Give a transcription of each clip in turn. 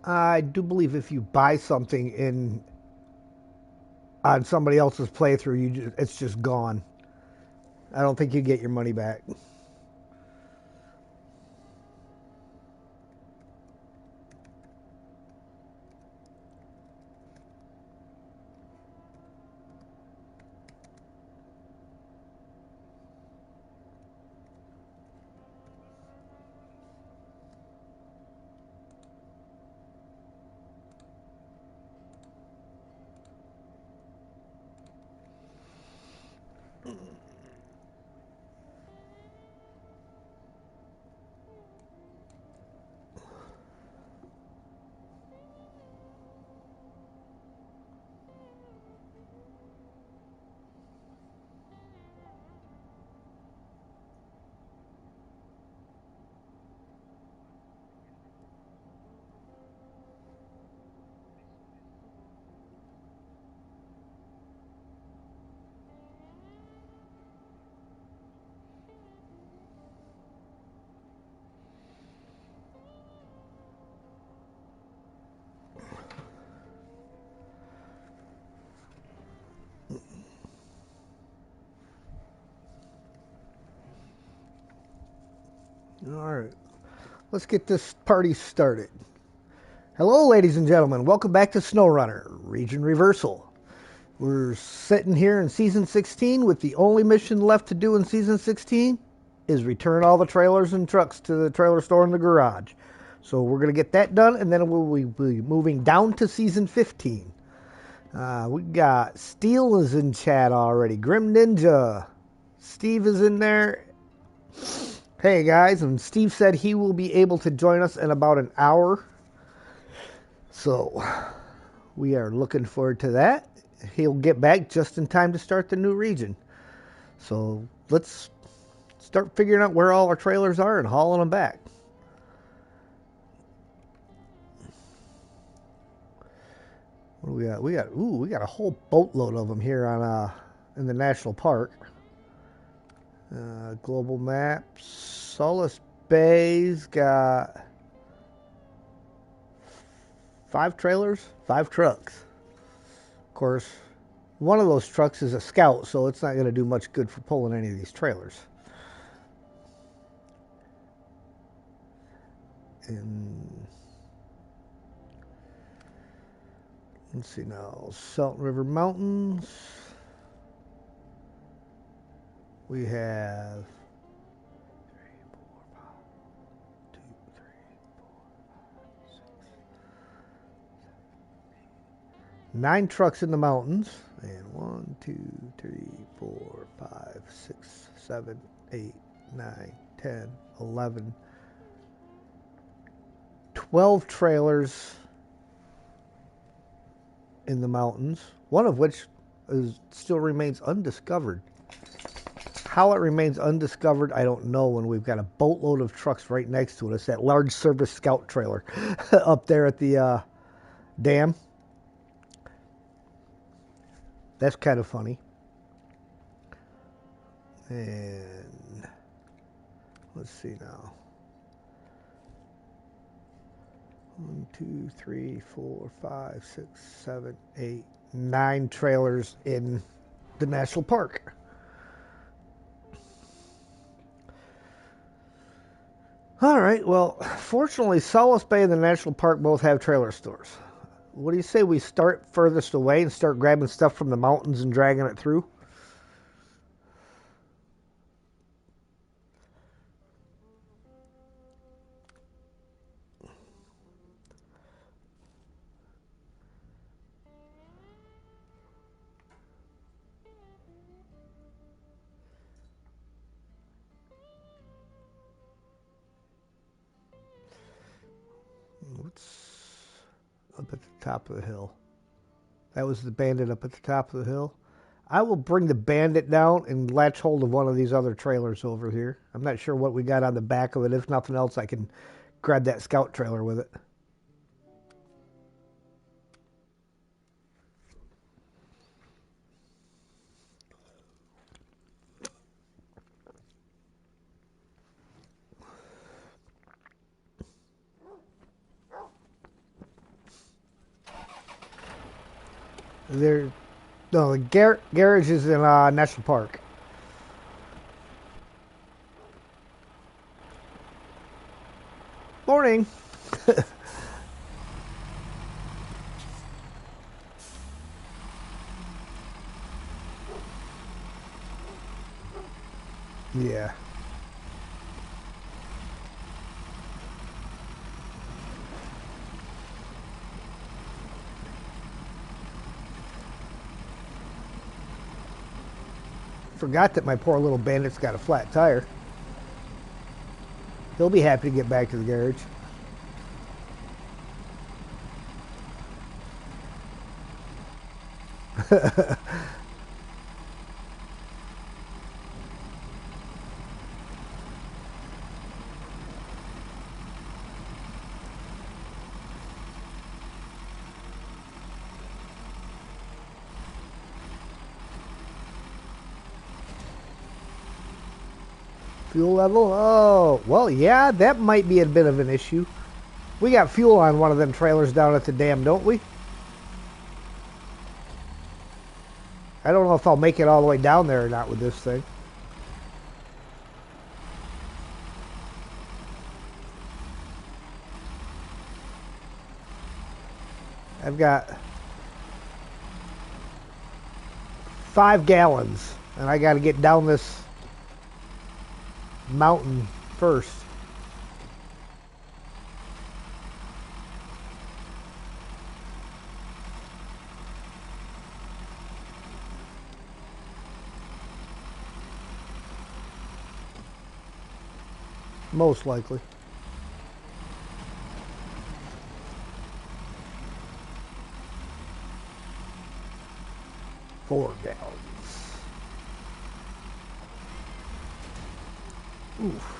I do believe if you buy something in on somebody else's playthrough, it's just gone. I don't think you get your money back. All right, let's get this party started. Hello, ladies and gentlemen. Welcome back to Snowrunner, Region Reversal. We're sitting here in Season 16 with the only mission left to do in Season 16 is return all the trailers and trucks to the trailer store in the garage. So we're going to get that done, and then we'll be moving down to Season 15. We got Steel is in chat already. Grim Ninja. Steve is in there. Hey, guys. And Steve said he will be able to join us in about an hour. So we are looking forward to that. He'll get back just in time to start the new region. So let's start figuring out where all our trailers are and hauling them back. What do we got? We got a whole boatload of them here on in the national park. Global maps. Solace Bay's got 5 trailers, 5 trucks. Of course, one of those trucks is a Scout, so it's not going to do much good for pulling any of these trailers. And let's see now, Salt River Mountains. We have 9 trucks in the mountains. And 1, 2, 3, 4, 5, 6, 7, 8, 9, 10, 11, 12 trailers in the mountains, one of which still remains undiscovered. How it remains undiscovered, I don't know, when we've got a boatload of trucks right next to it. It's that large service Scout trailer up there at the dam. That's kind of funny. And let's see now. 1, 2, 3, 4, 5, 6, 7, 8, 9 trailers in the national park. All right, well, fortunately, Solace Bay and the national park both have trailer stores. What do you say we start furthest away and start grabbing stuff from the mountains and dragging it through? What's up at the top of the hill? That was the bandit up at the top of the hill. I will bring the bandit down and latch hold of one of these other trailers over here. I'm not sure what we got on the back of it. If nothing else, I can grab that Scout trailer with it. There, no, the garage is in National Park. Morning. Yeah. Forgot that my poor little bandit's got a flat tire. He'll be happy to get back to the garage. Fuel level? Oh, well, yeah, that might be a bit of an issue. We got fuel on one of them trailers down at the dam, don't we? I don't know if I'll make it all the way down there or not with this thing. I've got 5 gallons, and I got to get down this mountain first. Most likely. Four gallons. Oof.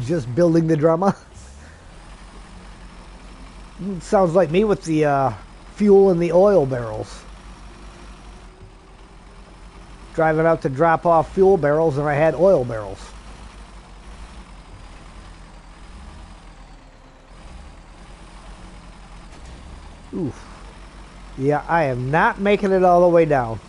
Just building the drama. Sounds like me with the fuel and the oil barrels. Driving out to drop off fuel barrels, and I had oil barrels. Oof. Yeah, I am not making it all the way down.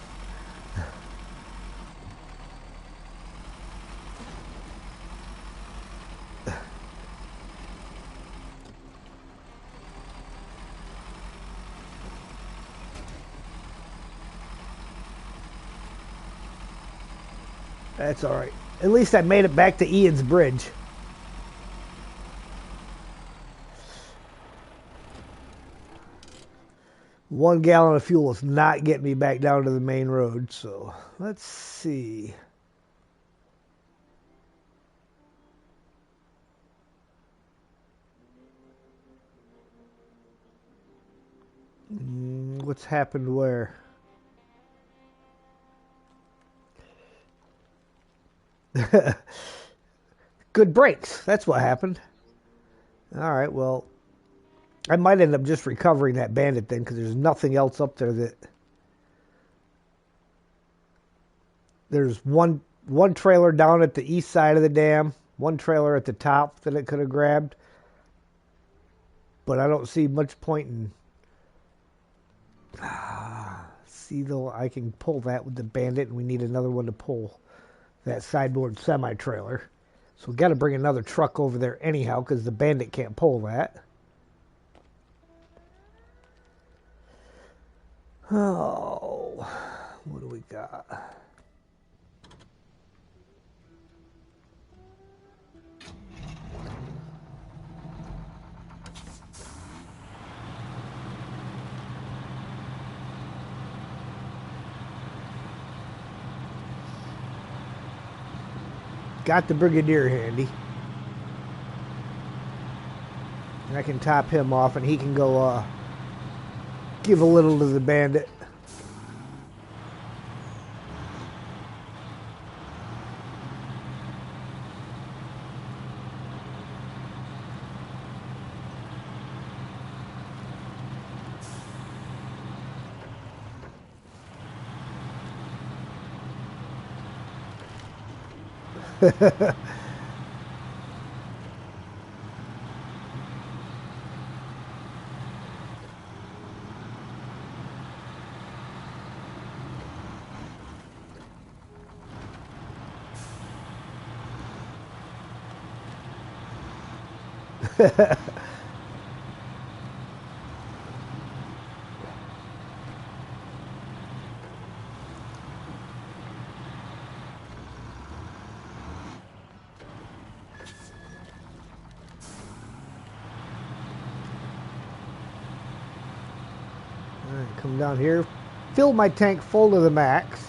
That's all right. At least I made it back to Ian's Bridge. One gallon of fuel is not getting me back down to the main road. So let's see. What's happened where? Good brakes. That's what happened. All right, well, I might end up just recovering that bandit then because there's nothing else up there that... There's one trailer down at the east side of the dam, one trailer at the top that it could have grabbed. But I don't see much point in... See, though, I can pull that with the bandit, and we need another one to pull that sideboard semi-trailer. So we got to bring another truck over there anyhow because the bandit can't pull that. Oh, what do we got? Got the Brigadier handy. And I can top him off and he can go Give a little to the bandit. Alright, come down here. Fill my tank full to the max.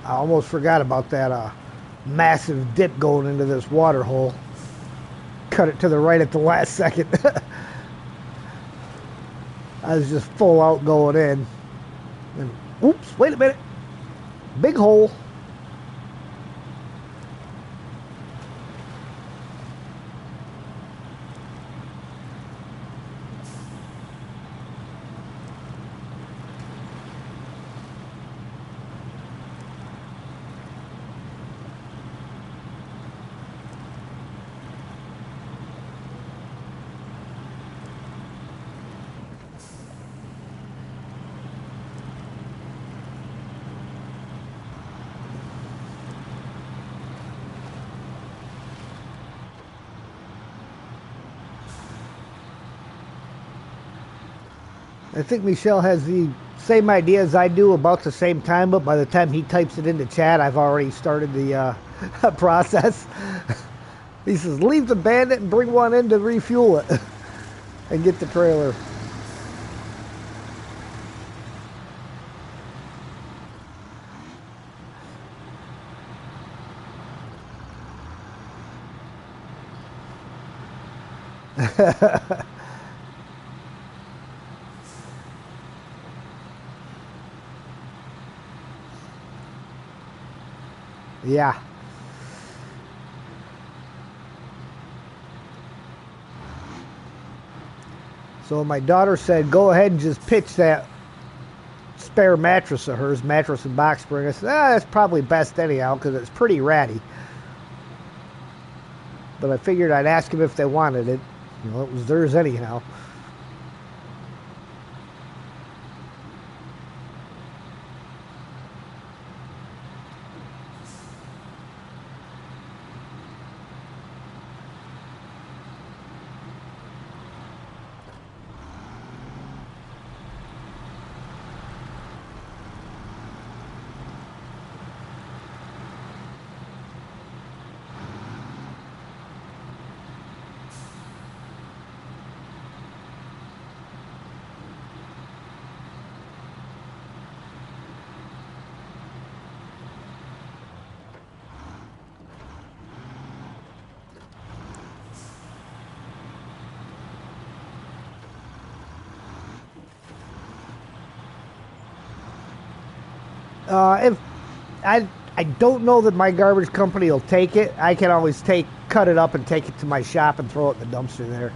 I almost forgot about that massive dip going into this water hole. Cut it to the right at the last second. I was just full out going in. And, oops, wait a minute. Big hole. I think Michelle has the same idea as I do about the same time, but by the time he types it into chat, I've already started the process. He says, leave the bandit and bring one in to refuel it and get the trailer. Yeah. So my daughter said, go ahead and just pitch that spare mattress of hers, mattress and box spring. I said, that's probably best anyhow because it's pretty ratty. But I figured I'd ask them if they wanted it. You know, it was theirs anyhow. If I don't know that my garbage company will take it. I can always cut it up and take it to my shop and throw it in the dumpster there.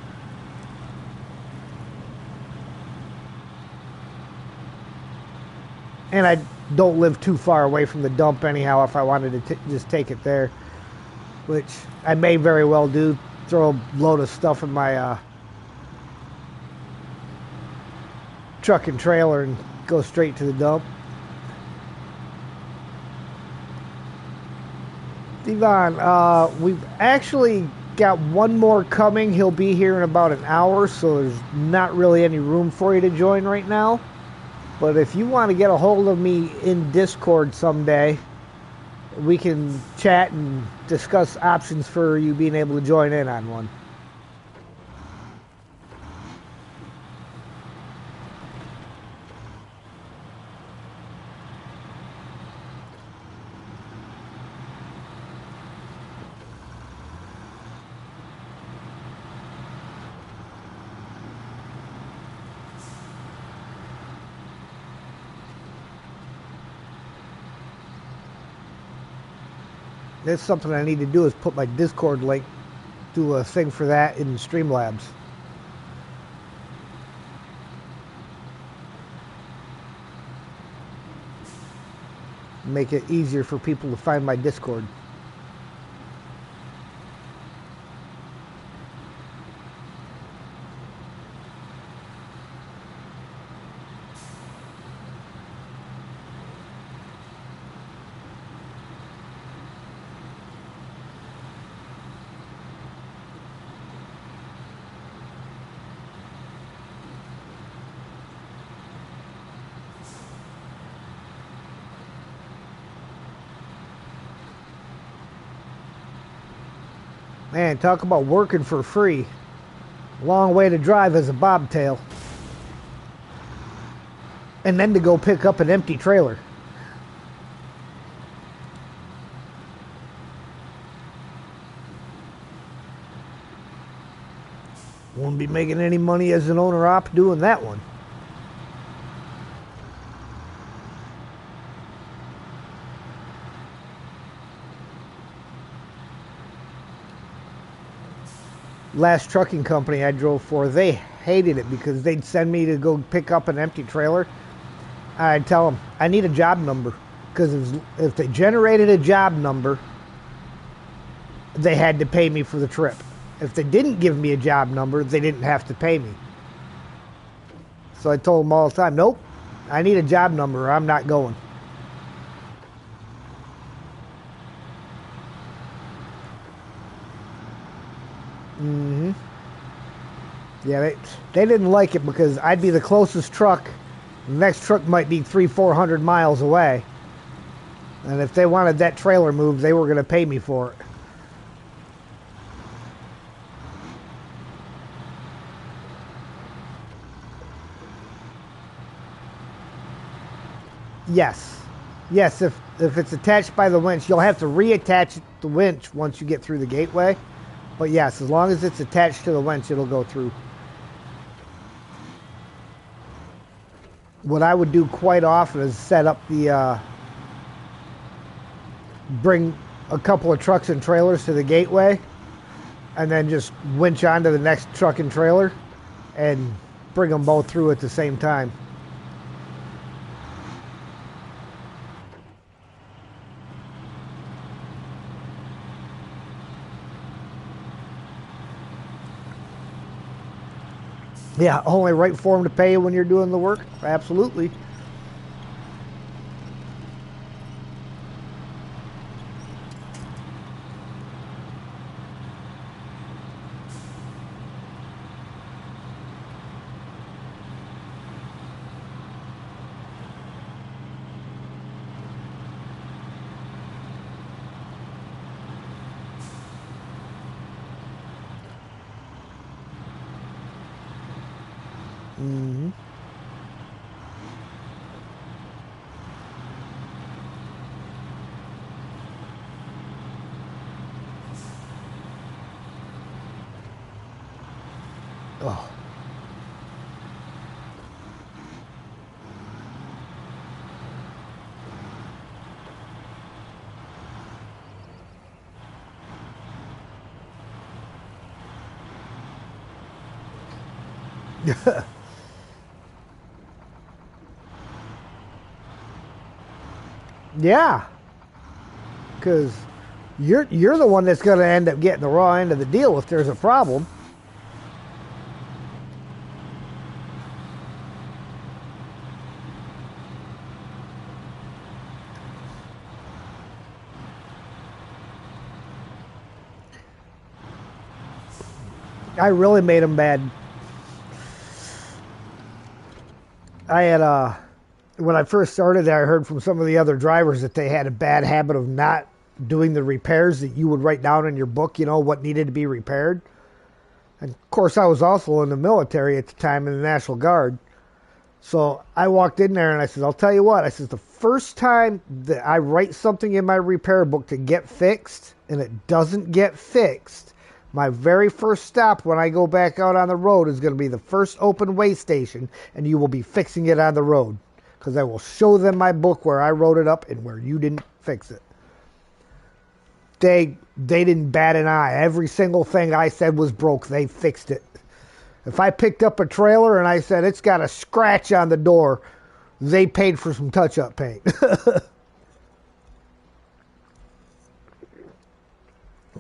And I don't live too far away from the dump anyhow if I wanted to just take it there. Which I may very well do. Throw a load of stuff in my truck and trailer and go straight to the dump. Yvonne, we've actually got one more coming. He'll be here in about an hour, so there's not really any room for you to join right now. But if you want to get a hold of me in Discord someday, we can chat and discuss options for you being able to join in on one. That's something I need to do, is put my Discord link, do a thing for that in Streamlabs. Make it easier for people to find my Discord. Man, talk about working for free. Long way to drive as a bobtail. And then to go pick up an empty trailer. Won't be making any money as an owner-op doing that one. Last trucking company I drove for, they hated it because they'd send me to go pick up an empty trailer. I'd tell them, I need a job number. Because if they generated a job number, they had to pay me for the trip. If they didn't give me a job number, they didn't have to pay me. So I told them all the time, nope, I need a job number or I'm not going. Mm-hmm. Yeah, they didn't like it because I'd be the closest truck. The next truck might be 300-400 miles away. And if they wanted that trailer moved, they were going to pay me for it. Yes. Yes, if it's attached by the winch, you'll have to reattach the winch once you get through the gateway. But yes, as long as it's attached to the winch, it'll go through. What I would do quite often is set up the, bring a couple of trucks and trailers to the gateway, and then just winch onto the next truck and trailer, and bring them both through at the same time. Yeah, only right for them to pay you when you're doing the work? Absolutely. Mm-hmm. Oh. Yeah, because you're the one that's going to end up getting the raw end of the deal if there's a problem. I really made them bad. I had when I first started, I heard from some of the other drivers that they had a bad habit of not doing the repairs that you would write down in your book, you know, what needed to be repaired. And of course, I was also in the military at the time in the National Guard. So I walked in there and I said, I'll tell you what, I said, the first time that I write something in my repair book to get fixed and it doesn't get fixed, my very first stop when I go back out on the road is going to be the first open way station, and you will be fixing it on the road. Because I will show them my book where I wrote it up and where you didn't fix it. They didn't bat an eye. Every single thing I said was broke. They fixed it. If I picked up a trailer and I said it's got a scratch on the door, they paid for some touch-up paint.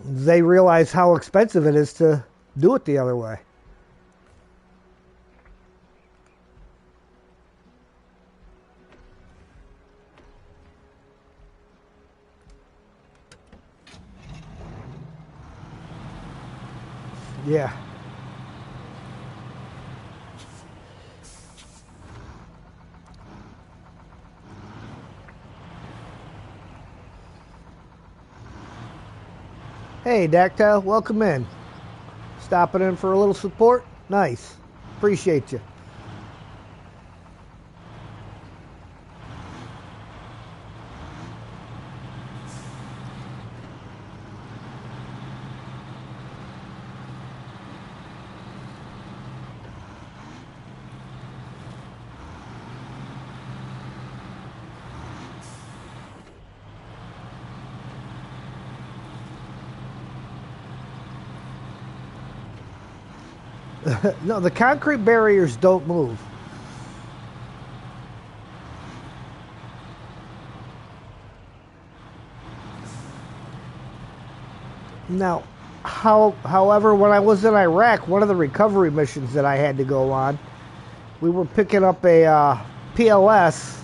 They realize how expensive it is to do it the other way. Yeah. Hey, Dactyl, welcome in. Stopping in for a little support? Nice. Appreciate you. No, the concrete barriers don't move. Now, however, when I was in Iraq, one of the recovery missions that I had to go on, we were picking up a PLS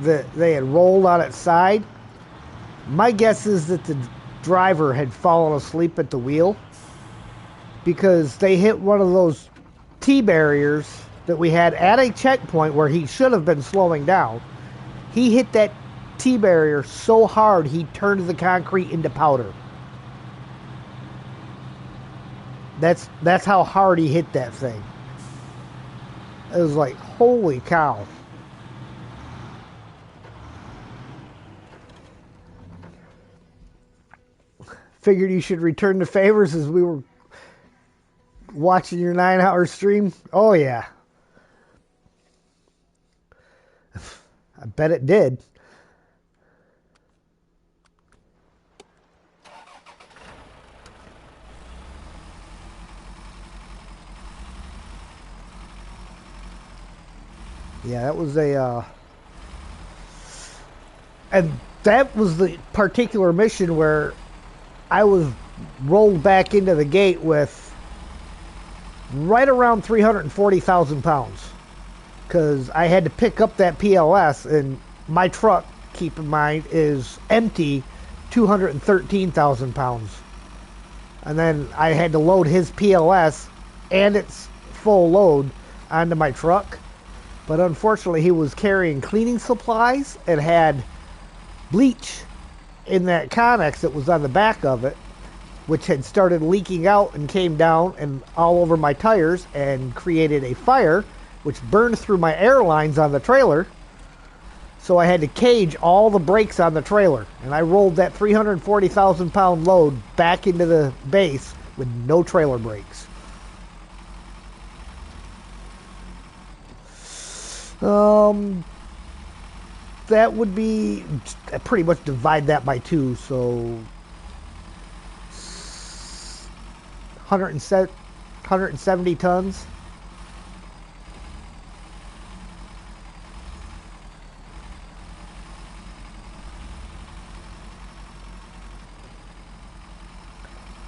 that they had rolled on its side. My guess is that the driver had fallen asleep at the wheel because they hit one of those T barriers that we had at a checkpoint where he should have been slowing down. He hit that T barrier so hard he turned the concrete into powder. That's how hard he hit that thing. It was like, holy cow. Figured you should return the favors as we were watching your 9-hour stream. Oh, yeah. I bet it did. Yeah, that was and that was the particular mission where I was rolled back into the gate with right around 340,000 pounds because I had to pick up that PLS, and my truck, keep in mind, is empty 213,000 pounds. And then I had to load his PLS and its full load onto my truck. But unfortunately, he was carrying cleaning supplies and had bleach in that Connex that was on the back of it, which had started leaking out and came down and all over my tires and created a fire, which burned through my air lines on the trailer. So I had to cage all the brakes on the trailer. And I rolled that 340,000 pound load back into the base with no trailer brakes. That would be, I pretty much divide that by 2, so 170 tons.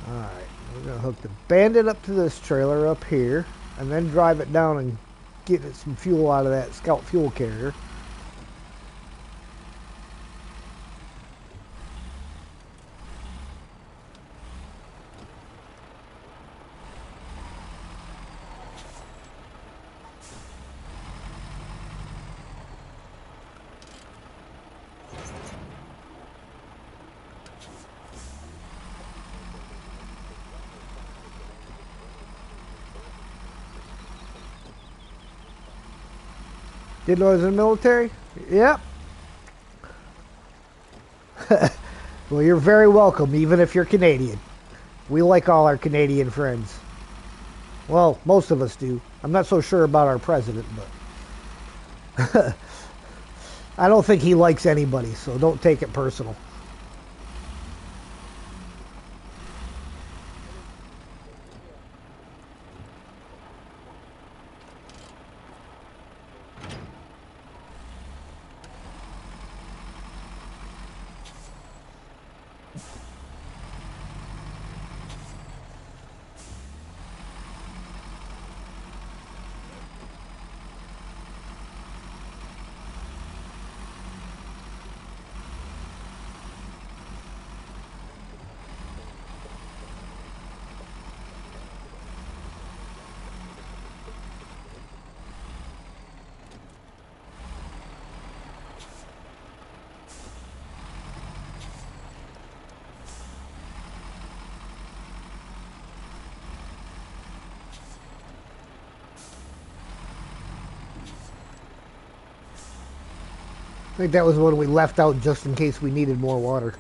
Alright, we're going to hook the Bandit up to this trailer up here, and then drive it down and get some fuel out of that Scout fuel carrier. Didn't know he was in the military? Yep. Well, you're very welcome, even if you're Canadian. We like all our Canadian friends. Well, most of us do. I'm not so sure about our president, but I don't think he likes anybody, so don't take it personal. I think that was one we left out just in case we needed more water.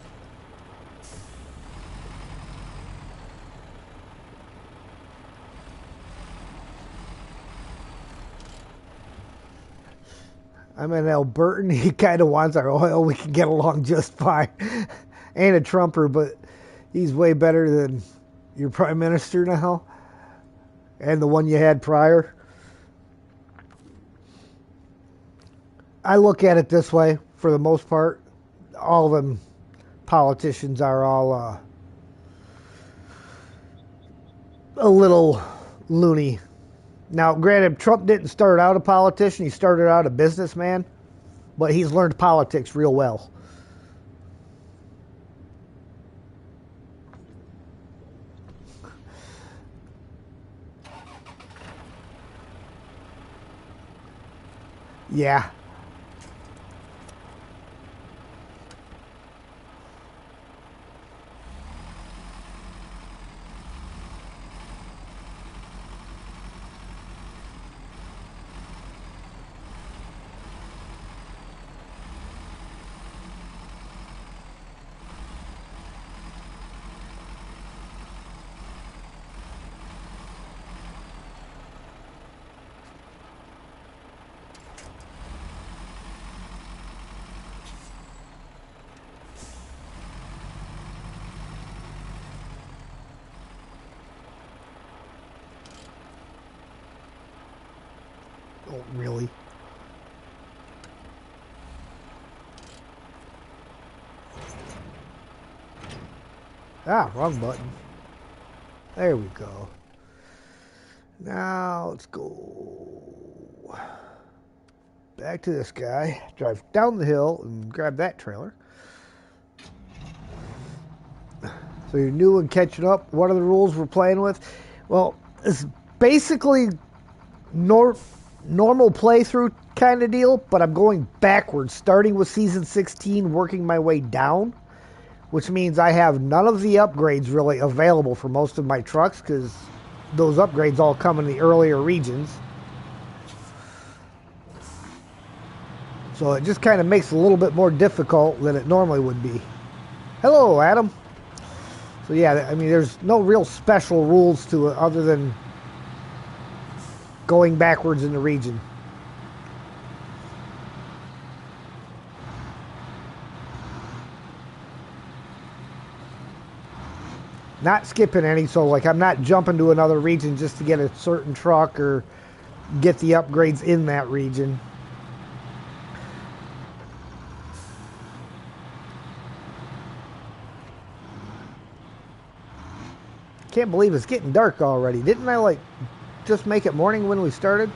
I'm in Albertan. He kind of wants our oil. We can get along just fine. Ain't a Trumper, but he's way better than your prime minister now and the one you had prior. I look at it this way, for the most part. All of them politicians are all a little loony. Now, granted, Trump didn't start out a politician. He started out a businessman, but he's learned politics real well. Yeah. Oh, really? Ah, wrong button. There we go. Now, let's go back to this guy. Drive down the hill and grab that trailer. So you're new and catching up. What are the rules we're playing with? Well, it's basically normal playthrough kind of deal, but I'm going backwards, starting with Season 16, working my way down, which means I have none of the upgrades really available for most of my trucks because those upgrades all come in the earlier regions. So it just kind of makes it a little bit more difficult than it normally would be. Hello, Adam. So yeah, I mean, there's no real special rules to it other than going backwards in the region. Not skipping any, so like I'm not jumping to another region just to get a certain truck or get the upgrades in that region. Can't believe it's getting dark already. Didn't I like just make it morning when we started?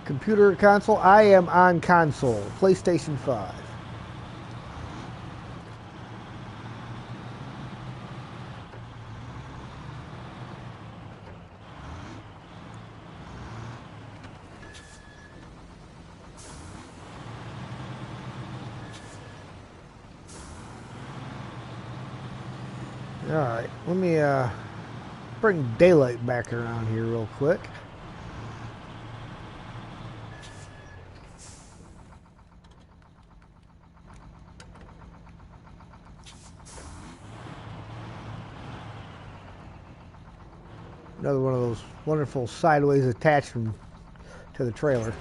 Computer console? I am on console. PlayStation 5. Alright, let me bring daylight back around here real quick. Another one of those wonderful sideways attachments to the trailer.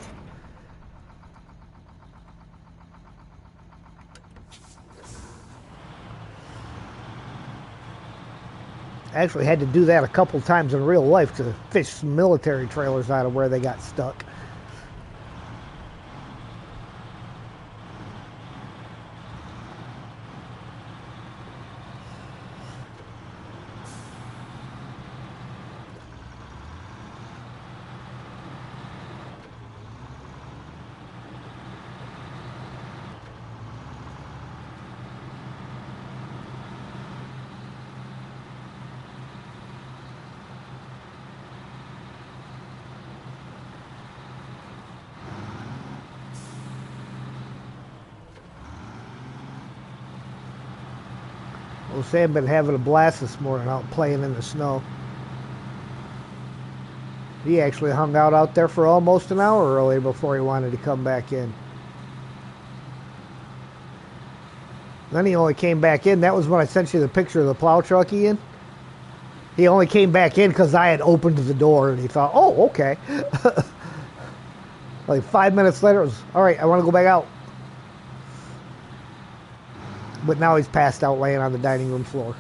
I actually had to do that a couple times in real life to fish some military trailers out of where they got stuck. Well, Sam been having a blast this morning out playing in the snow. He actually hung out there for almost an hour earlier before he wanted to come back in. Then he only came back in. That was when I sent you the picture of the plow truck, Ian. He only came back in because I had opened the door and he thought, oh, okay. Like 5 minutes later, it was, all right, I want to go back out. But now he's passed out laying on the dining room floor.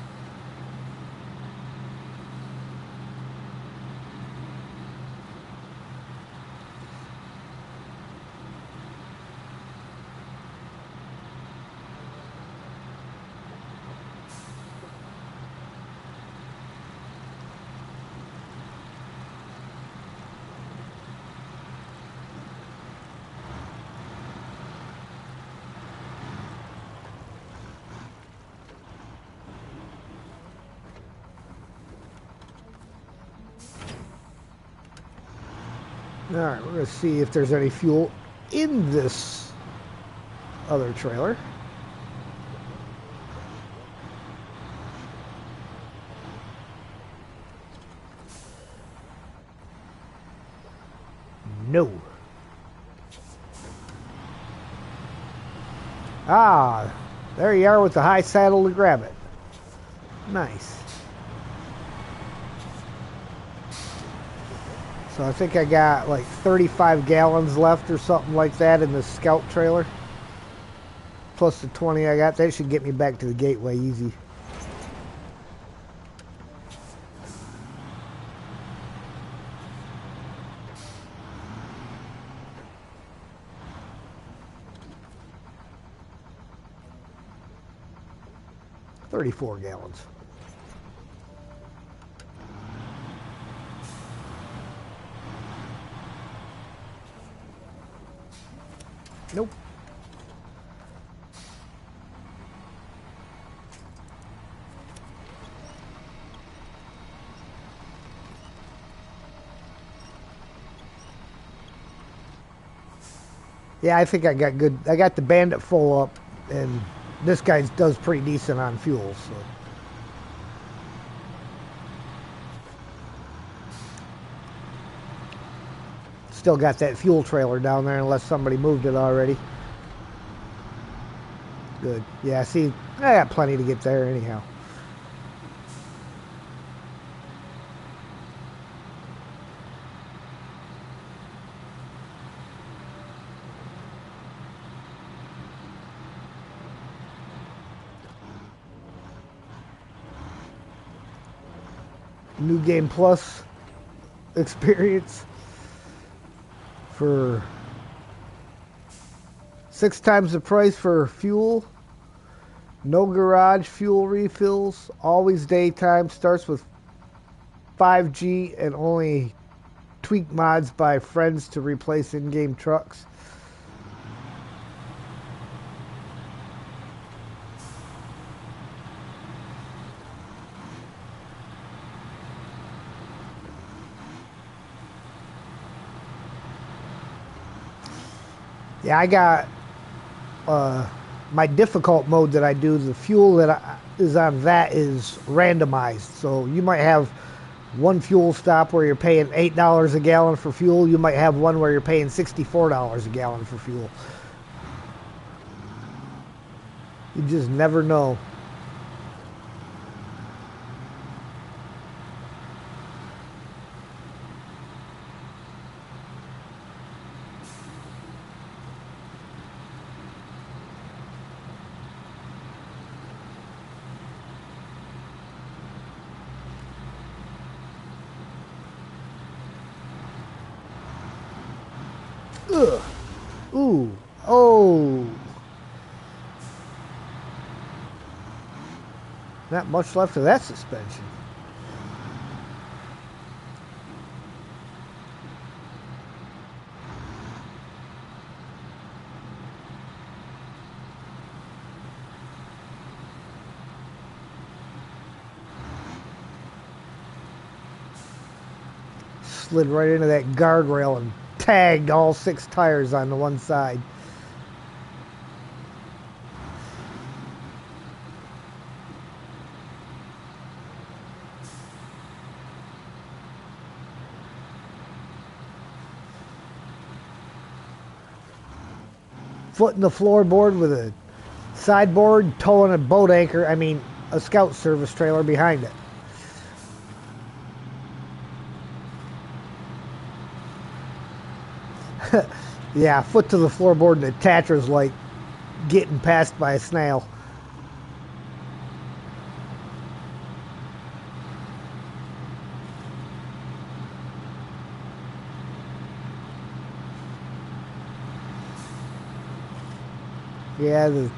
Alright, we're going to see if there's any fuel in this other trailer. No. Ah, there you are with the high saddle to grab it. Nice. So I think I got like 35 gallons left or something like that in the Scout trailer. Plus the 20 I got. That should get me back to the gateway easy. $34 gallons. Nope. Yeah, I think I got good. I got the Bandit full up, and this guy does pretty decent on fuel, so. Still got that fuel trailer down there unless somebody moved it already. Good. Yeah, see, I got plenty to get there anyhow. New Game Plus experience for 6 times the price for fuel. No garage fuel refills. Always daytime. Starts with 5G and only tweak mods by friends to replace in-game trucks. Yeah, I got my difficult mode that I do, the fuel is on that is randomized. So you might have one fuel stop where you're paying $8 a gallon for fuel. You might have one where you're paying $64 a gallon for fuel. You just never know. Ugh. Ooh. Oh. Not much left of that suspension. Slid right into that guardrail and tagged all 6 tires on the one side. Foot in the floorboard with a sideboard towing a boat anchor, a scout service trailer behind it. Yeah, foot to the floorboard and the attachers like getting passed by a snail. Yeah,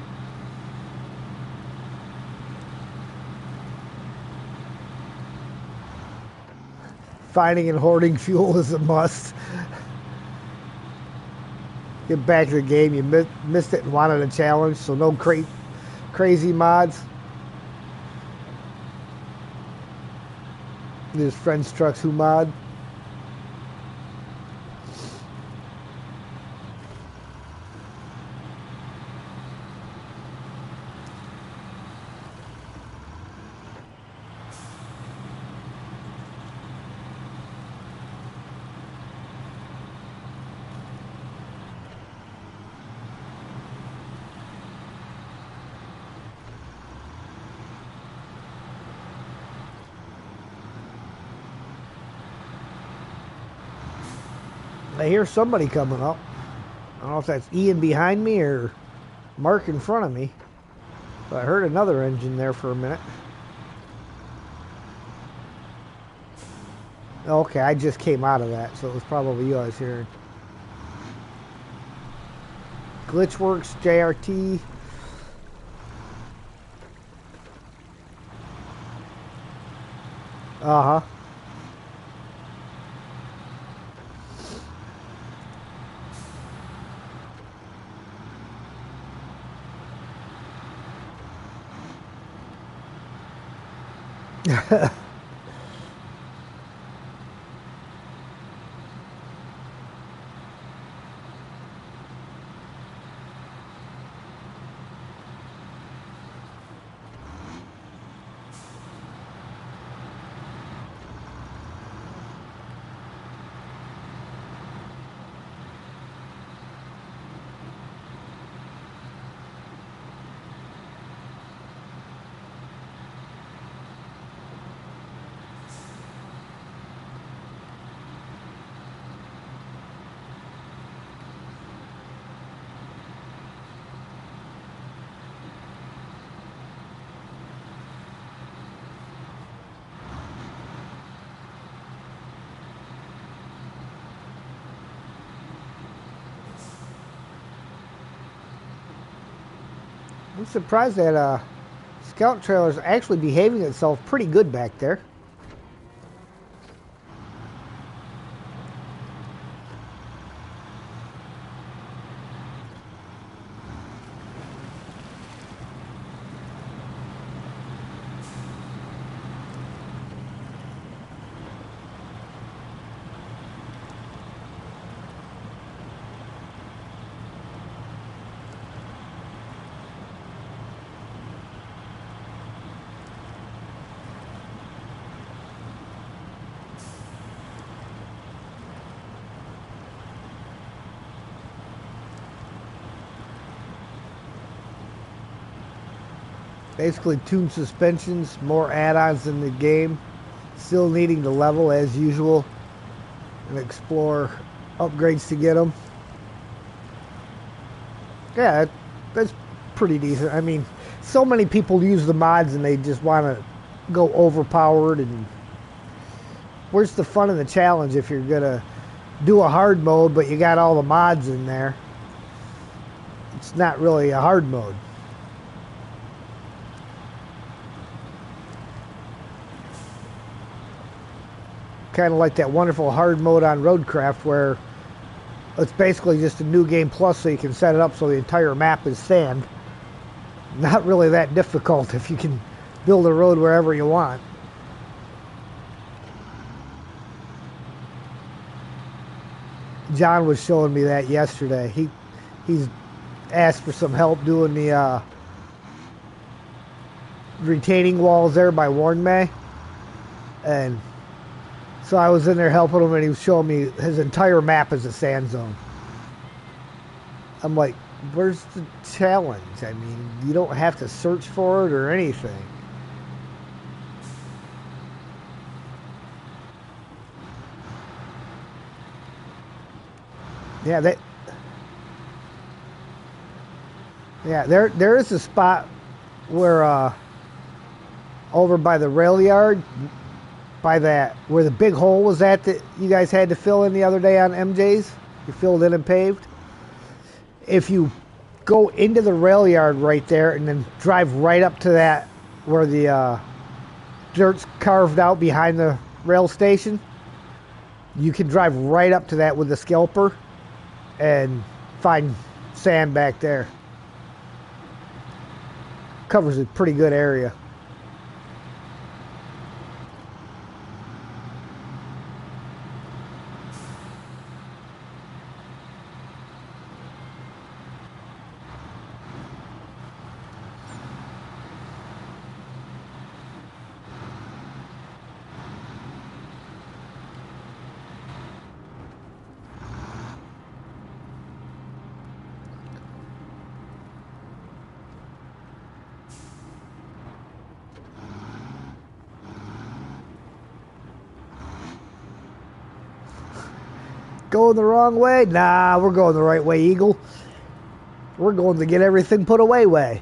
finding and hoarding fuel is a must. Get back to the game. You missed it and wanted a challenge, so no crazy mods. There's friends trucks who mod. I hear somebody coming up. I don't know if that's Ian behind me or Mark in front of me. But I heard another engine there for a minute. Okay, I just came out of that, so it was probably you I was hearing. Glitchworks, JRT. Uh-huh. I'm surprised that scout trailer is actually behaving itself pretty good back there. Basically, tuned suspensions, more add-ons in the game. Still needing to level as usual and explore upgrades to get them. Yeah, that's pretty decent. I mean, so many people use the mods and they just want to go overpowered. And where's the fun in the challenge if you're gonna do a hard mode, but you got all the mods in there? It's not really a hard mode. Kind of like that wonderful hard mode on Roadcraft where it's basically just a new game plus, so you can set it up so the entire map is sand. Not really that difficult if you can build a road wherever you want. John was showing me that yesterday. He's asked for some help doing the retaining walls there by Warnmay, and so I was in there helping him, and he was showing me his entire map as a sand zone. I'm like, where's the challenge? I mean, you don't have to search for it or anything. Yeah, there is a spot where over by the rail yard, by that where the big hole was at that you guys had to fill in the other day on MJ's. You filled in and paved. If you go into the rail yard right there and then drive right up to that where the dirt's carved out behind the rail station, you can drive right up to that with the scalper and find sand back there. Covers a pretty good area. Going the wrong way? Nah, we're going the right way, Eagle. We're going to get everything put away way.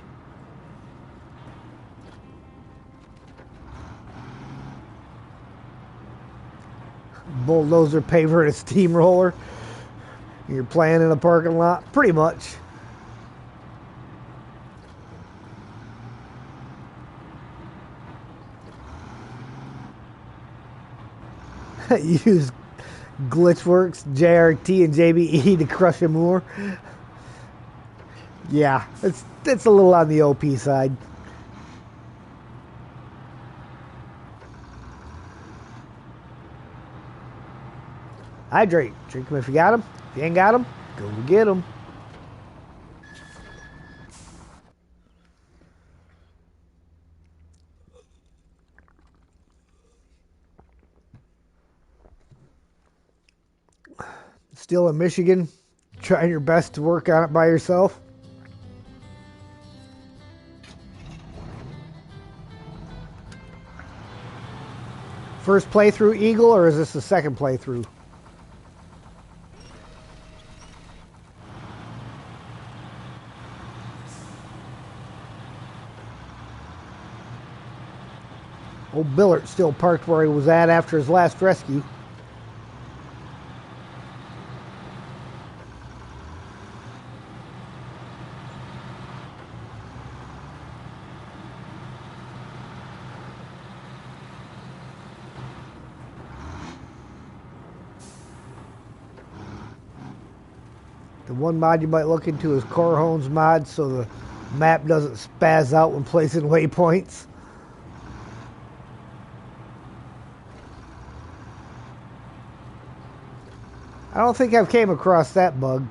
Bulldozer, paver, and a steamroller. You're playing in a parking lot? Pretty much. Use Glitchworks, JRT, and JBE to crush a Moore. Yeah, it's a little on the OP side. Hydrate. Drink them if you got them. If you ain't got them, go get them. Still in Michigan, trying your best to work on it by yourself. First playthrough, Eagle, or is this the second playthrough? Old Billert still parked where he was at after his last rescue. The one mod you might look into is Corhone's mod, so the map doesn't spaz out when placing waypoints. I don't think I've came across that bug.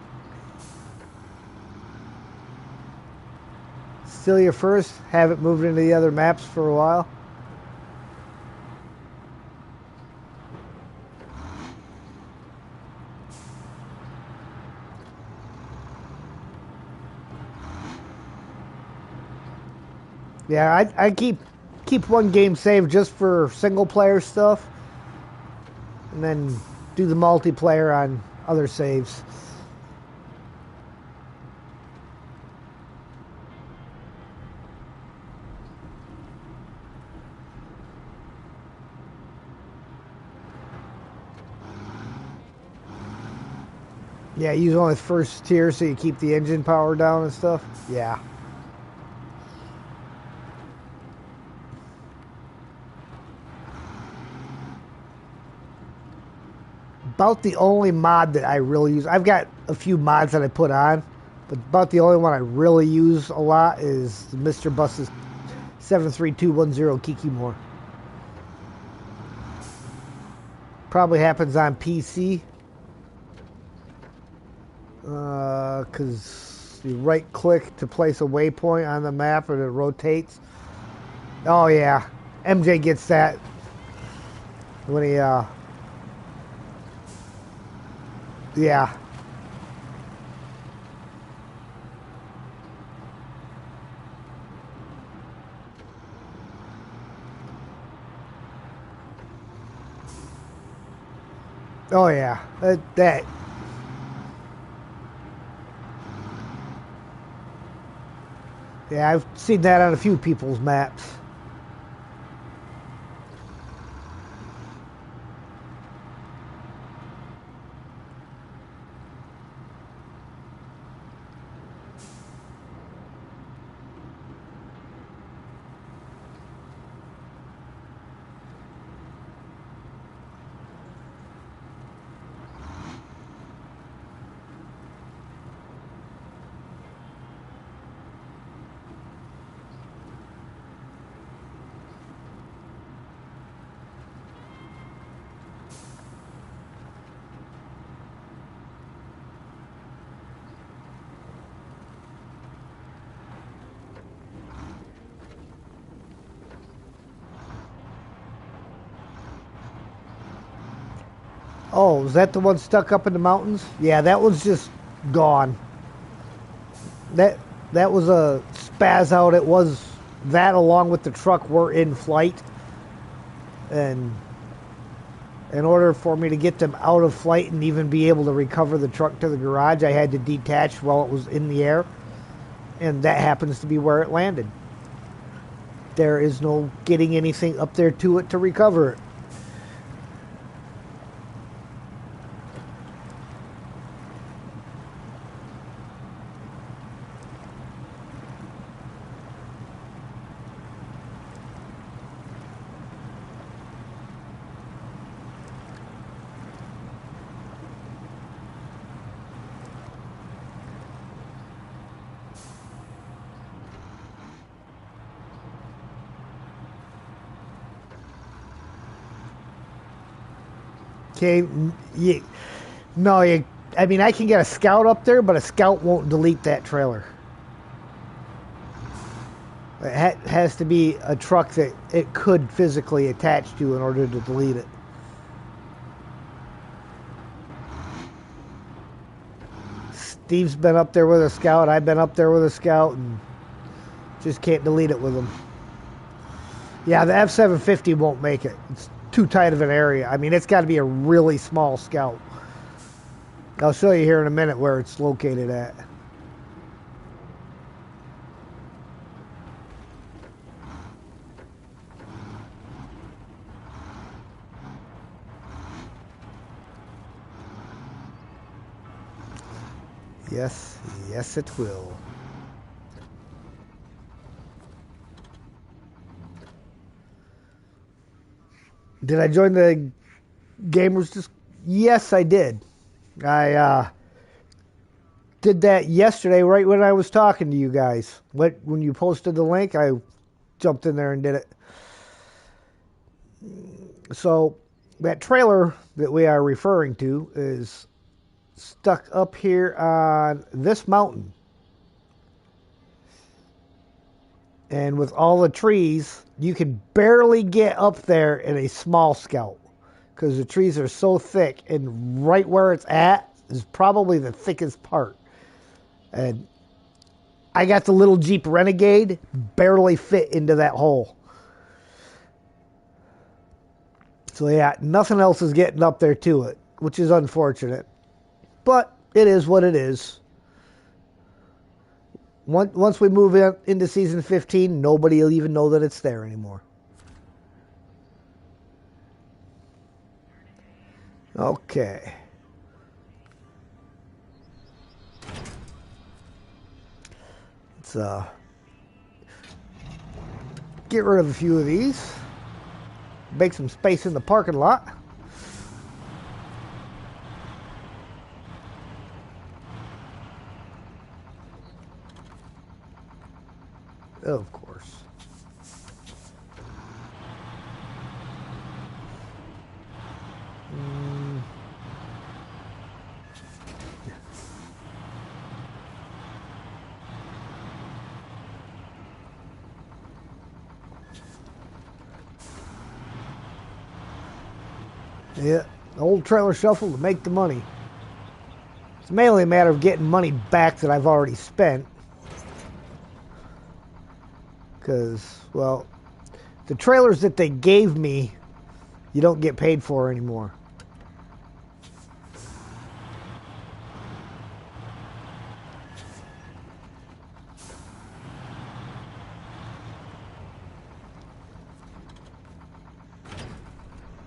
Still your first? Haven't moved into the other maps for a while? Yeah, I keep one game saved just for single player stuff, and then do the multiplayer on other saves. Yeah, use only first tier so you keep the engine power down and stuff. Yeah. About the only mod that I really use. I've got a few mods that I put on, but about the only one I really use a lot is Mr. Bus's 73210 Kikimore. Probably happens on PC because you right click to place a waypoint on the map and it rotates. Oh yeah, MJ gets that when he yeah. Oh yeah, that. Yeah, I've seen that on a few people's maps. Oh, is that the one stuck up in the mountains? Yeah, that one's just gone. That that was a spaz out. It was that along with the truck were in flight, and in order for me to get them out of flight and even be able to recover the truck to the garage, I had to detach while it was in the air, and that happens to be where it landed. There is no getting anything up there to it to recover it. Okay, no, I mean I can get a scout up there, but a scout won't delete that trailer. It has to be a truck that it could physically attach to in order to delete it. Steve's been up there with a scout. I've been up there with a scout, and just can't delete it with them. Yeah, the F-750 won't make it. It's too tight of an area. I mean, it's got to be a really small scout. I'll show you here in a minute where it's located at. Yes, yes it will. Did I join the gamers? Just yes, I did. I did that yesterday, right when I was talking to you guys. When you posted the link, I jumped in there and did it. So that trailer that we are referring to is stuck up here on this mountain. And with all the trees, you can barely get up there in a small scout because the trees are so thick, and right where it's at is probably the thickest part. And I got the little Jeep Renegade, barely fit into that hole. So yeah, nothing else is getting up there to it, which is unfortunate. But it is what it is. Once we move into season 15, nobody will even know that it's there anymore. Okay. Let's get rid of a few of these. Make some space in the parking lot. Of course. Yeah, old trailer shuffle to make the money. It's mainly a matter of getting money back that I've already spent. Because, well, the trailers that they gave me, you don't get paid for anymore.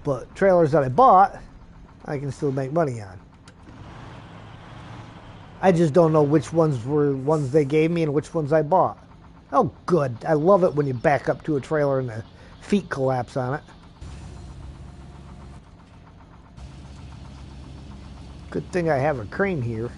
But trailers that I bought, I can still make money on. I just don't know which ones were ones they gave me and which ones I bought. Oh, good. I love it when you back up to a trailer and the feet collapse on it. Good thing I have a crane here.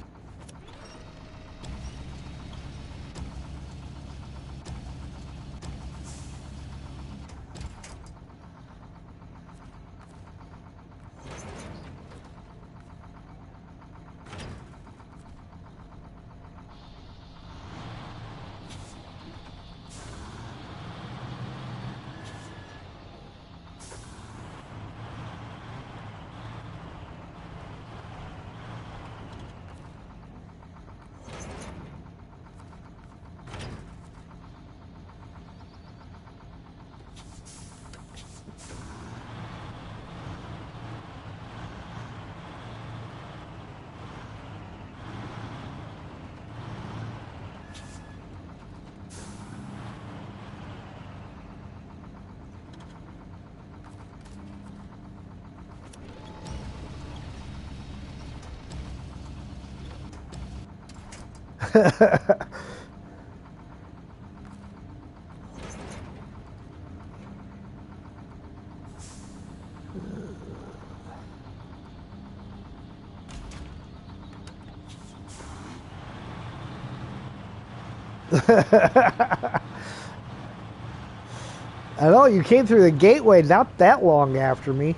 I know you came through the gateway not that long after me.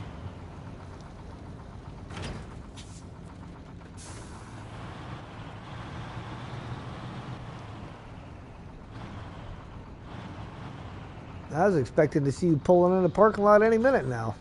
I was expecting to see you pulling in the parking lot any minute now.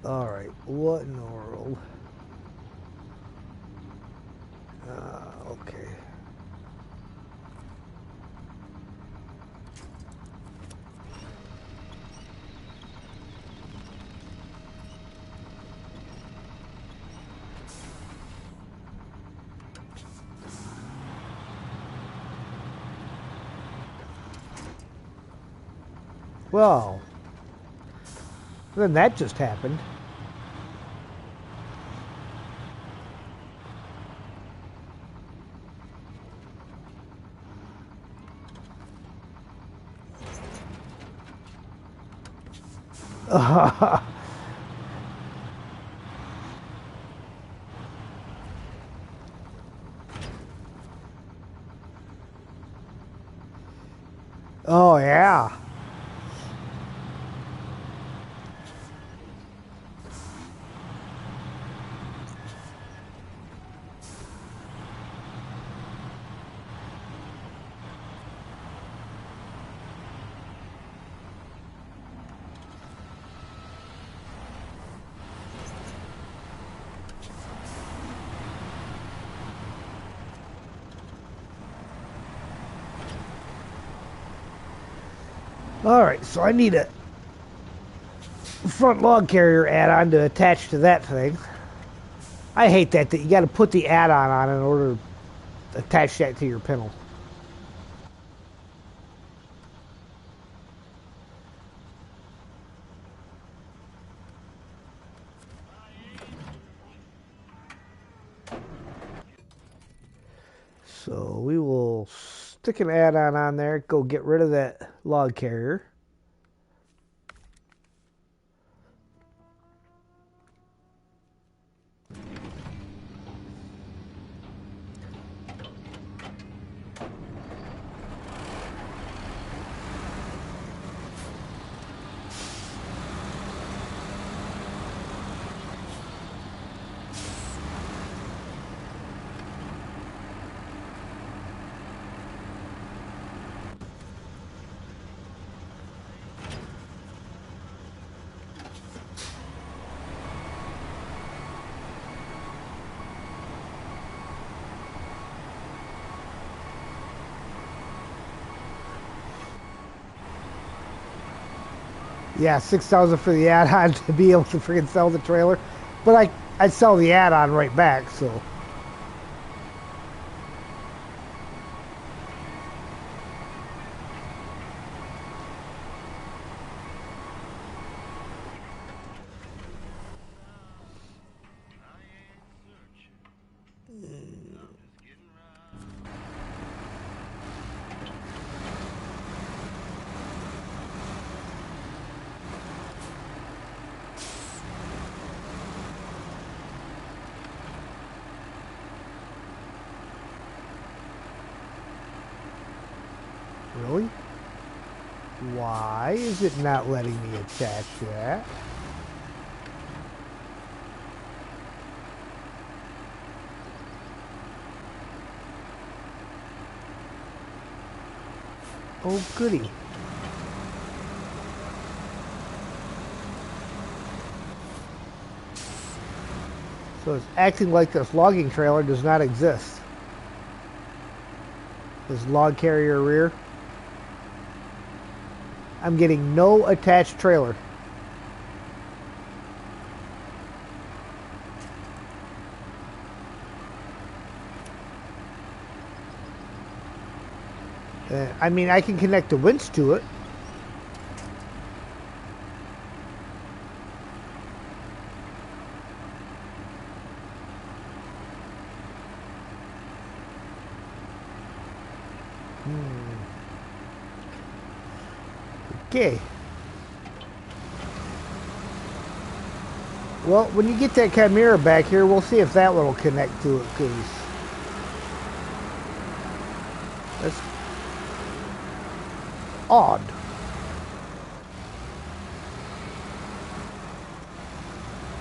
All right, what in the world? Okay. Well, then that just happened. Oh, yeah. All right, so I need a front log carrier add-on to attach to that thing. I hate that you got to put the add-on on in order to attach that to your panel. So we will stick an add-on on there, go get rid of that log carrier. Yeah, 6,000 for the add-on to be able to freaking sell the trailer, but I'd sell the add-on right back. So really, why is it not letting me attach that? Oh, goody. So it's acting like this logging trailer does not exist. This log carrier rear. I'm getting no attached trailer. I mean, I can connect the winch to it. Okay. Well, when you get that Chimera back here, we'll see if that one will connect to it, because that's odd.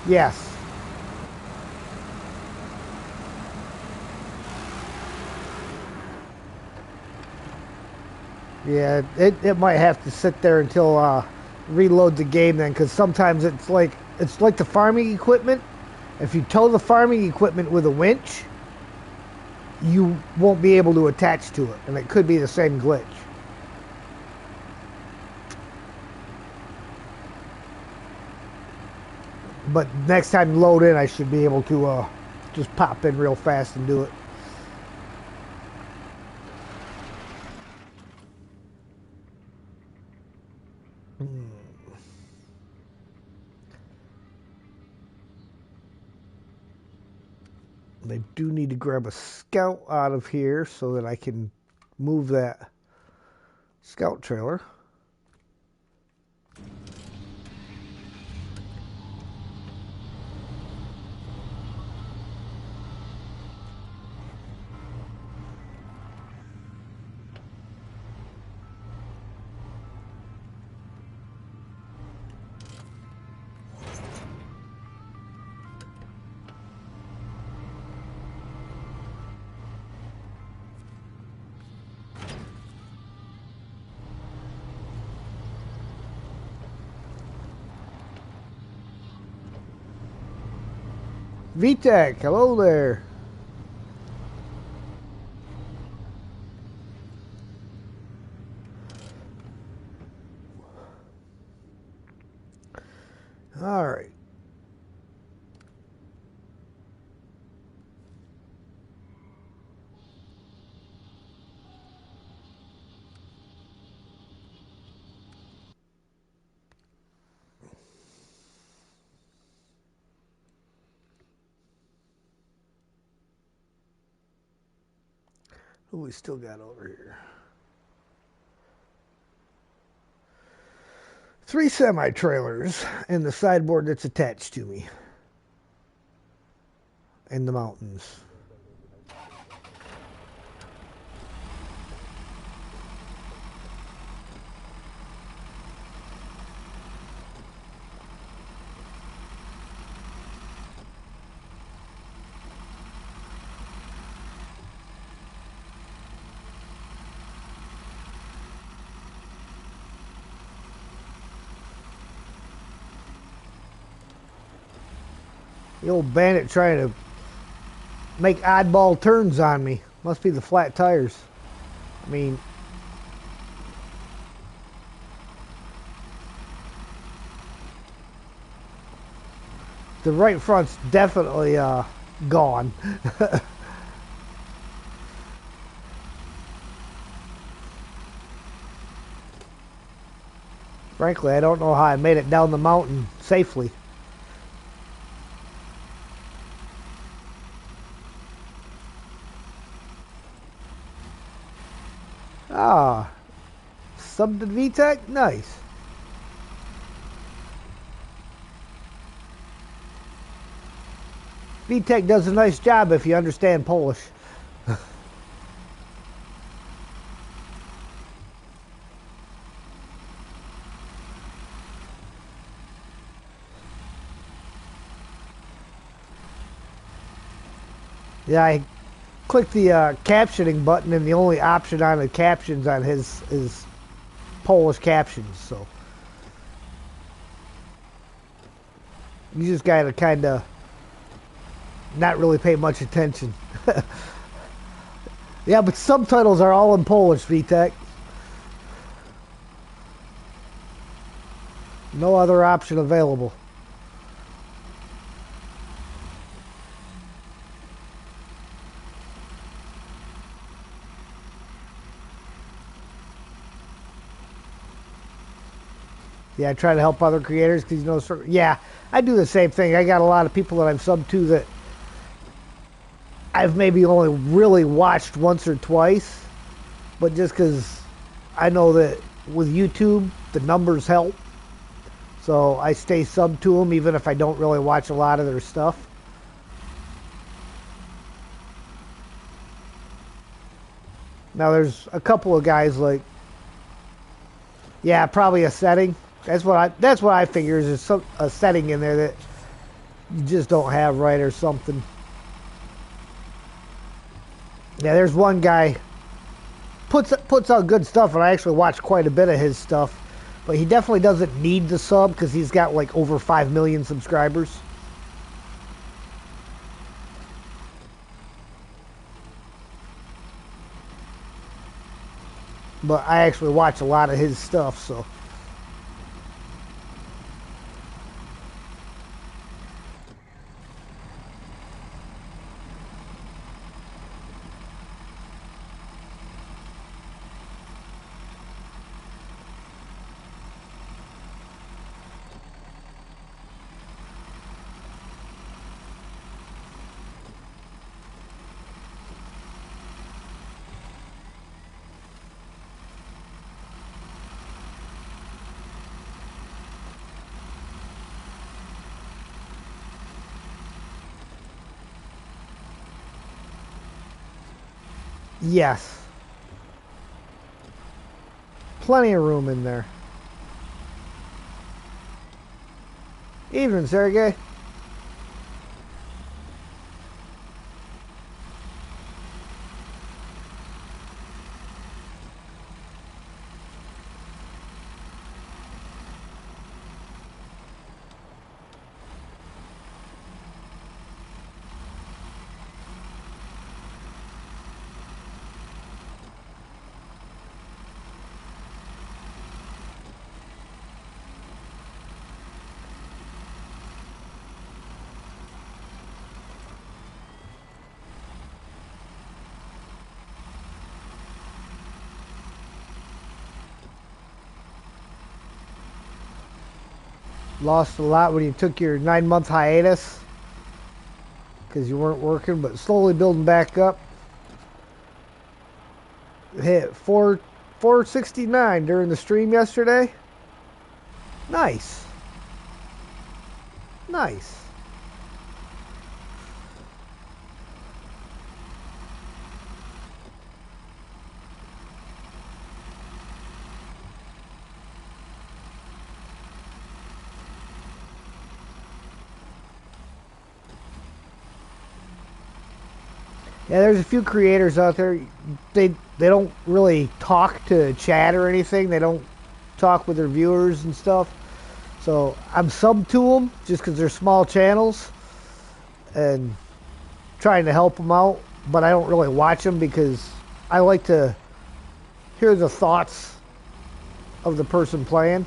Yes. Yeah, it might have to sit there until reload the game then, because sometimes it's like the farming equipment. If you tow the farming equipment with a winch, you won't be able to attach to it, and it could be the same glitch. But next time you load in, I should be able to just pop in real fast and do it. I do need to grab a scout out of here so that I can move that scout trailer. VTech, hello there. All right. Who we still got over here? 3 semi-trailers and the sideboard that's attached to me. In the mountains. The old bandit trying to make oddball turns on me. Must be the flat tires. I mean, the right front's definitely gone. Frankly, I don't know how I made it down the mountain safely. Ah, subbed to VTech? Nice. VTech does a nice job if you understand Polish. Yeah, I clicked the captioning button, and the only option on the captions on his is Polish captions. So you just gotta kind of not really pay much attention. Yeah, but subtitles are all in Polish, VTech. No other option available. Yeah, I try to help other creators because yeah, I do the same thing. I got a lot of people that I've subbed to that I've maybe only really watched once or twice, but just because I know that with YouTube the numbers help, so I stay subbed to them even if I don't really watch a lot of their stuff. Now there's a couple of guys like, yeah, probably a setting. That's what I figure is a setting in there that you just don't have right or something. Yeah, there's one guy puts out good stuff, and I actually watch quite a bit of his stuff. But he definitely doesn't need the sub because he's got like over 5 million subscribers. But I actually watch a lot of his stuff, so. Yes. Plenty of room in there. Evening, Sergey. Lost a lot when you took your 9-month hiatus because you weren't working, but slowly building back up. Hit 469 during the stream yesterday. Nice. Nice. Yeah, there's a few creators out there. They don't really talk to chat or anything. They don't talk with their viewers and stuff. So I'm sub to them just because they're small channels and trying to help them out. But I don't really watch them because I like to hear the thoughts of the person playing.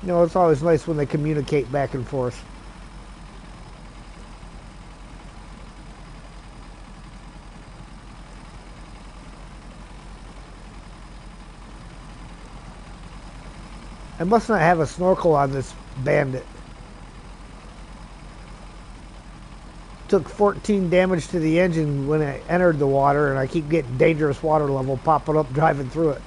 You know, it's always nice when they communicate back and forth. I must not have a snorkel on this bandit. Took 14 damage to the engine when I entered the water, and I keep getting dangerous water level popping up driving through it.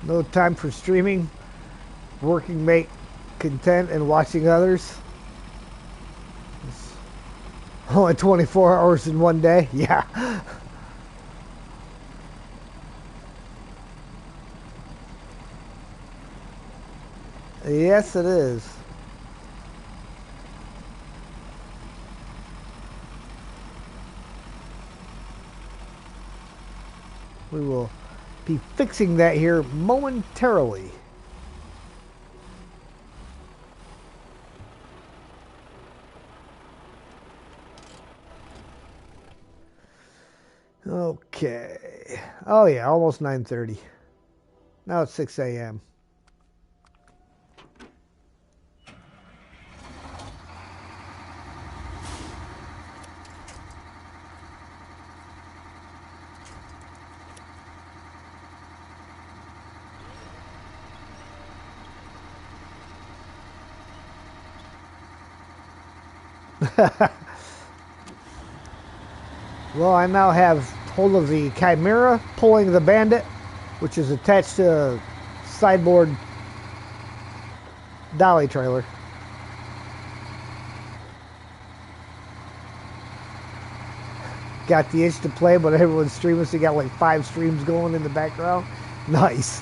No time for streaming, working mate content, and watching others. It's only 24 hours in one day. Yeah. Yes, it is. We will be fixing that here momentarily. Okay. Oh yeah, almost 9:30. Now it's 6 a.m. Well, I now have hold of the Chimera pulling the Bandit, which is attached to a sideboard dolly trailer. Got the itch to play, but everyone's streaming, so you got like 5 streams going in the background. Nice.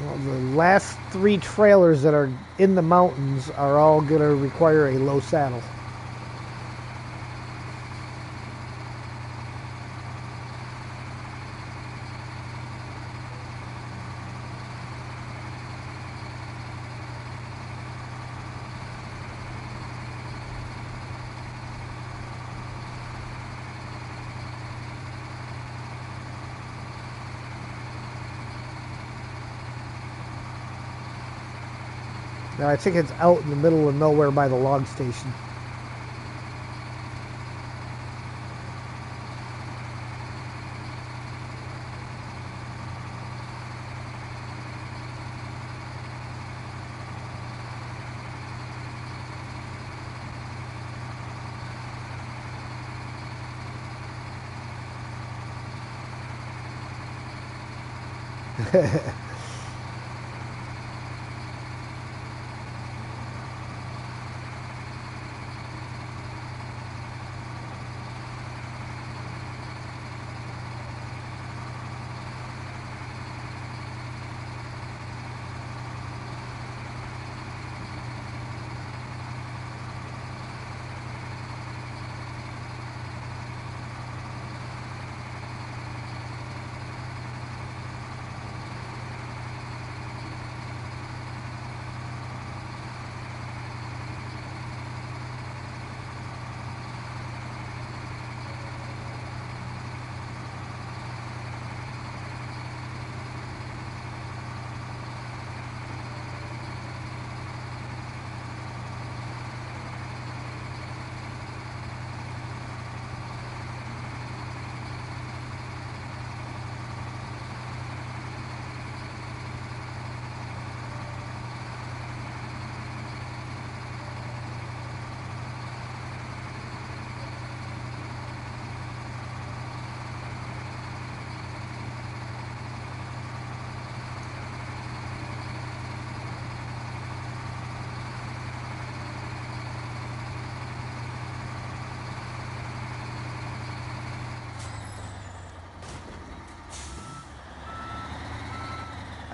Well, the last 3 trailers that are in the mountains are all going to require a low saddle. Now, I think it's out in the middle of nowhere by the log station.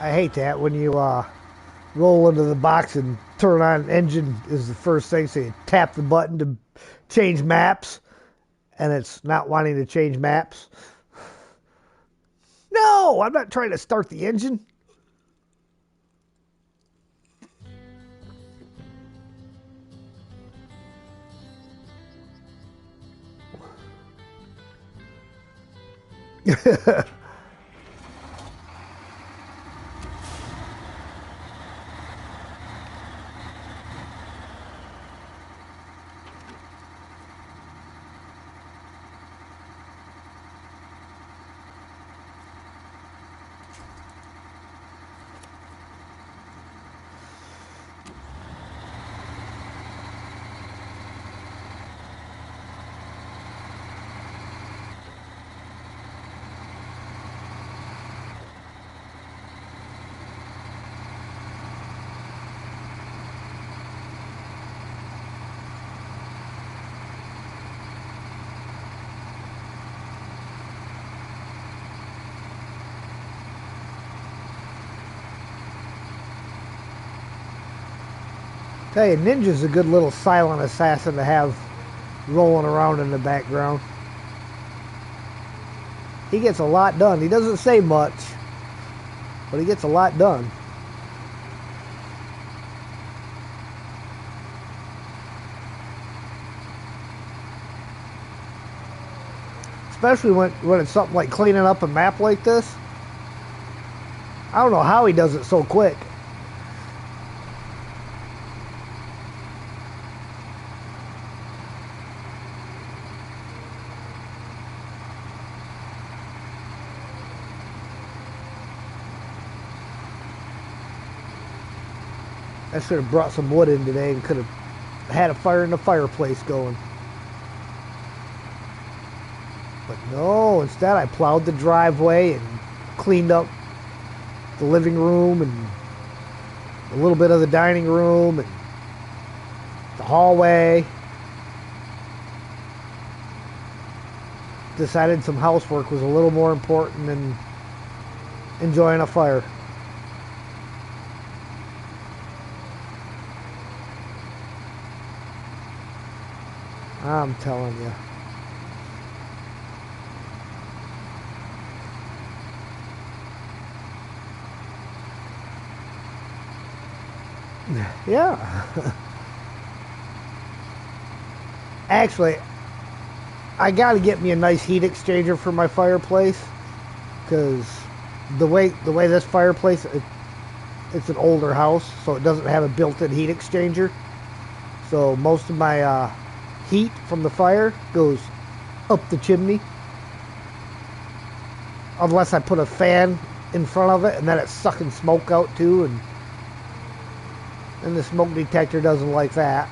I hate that when you roll into the box and turn on engine is the first thing. So you tap the button to change maps, and it's not wanting to change maps. No, I'm not trying to start the engine. Tell you, Ninja's a good little silent assassin to have rolling around in the background. He gets a lot done. He doesn't say much, but he gets a lot done. Especially when it's something like cleaning up a map like this. I don't know how he does it so quick. I should have brought some wood in today and could have had a fire in the fireplace going. But no, instead I plowed the driveway and cleaned up the living room and a little bit of the dining room and the hallway. Decided some housework was a little more important than enjoying a fire. I'm telling you. Yeah. Actually, I gotta get me a nice heat exchanger for my fireplace, because the way this fireplace, it's an older house, so it doesn't have a built-in heat exchanger. So most of my heat from the fire goes up the chimney, unless I put a fan in front of it, and then it's sucking smoke out too, and the smoke detector doesn't like that.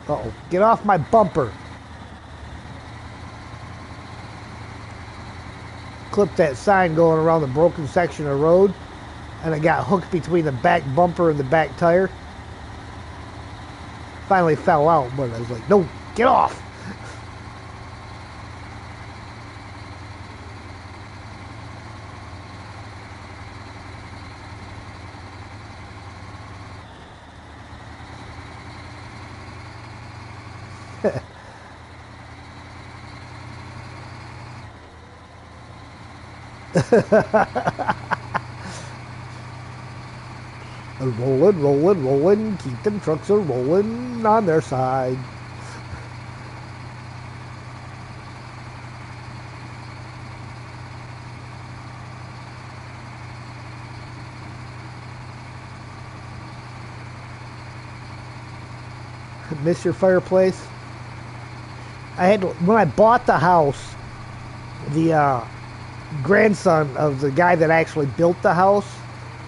Uh-oh, get off my bumper. Clipped that sign going around the broken section of road, and it got hooked between the back bumper and the back tire. Finally fell out, but I was like, no, get off. Rolling, rolling, rolling, keep them trucks a rolling on their side. Miss your fireplace? When I bought the house, the grandson of the guy that actually built the house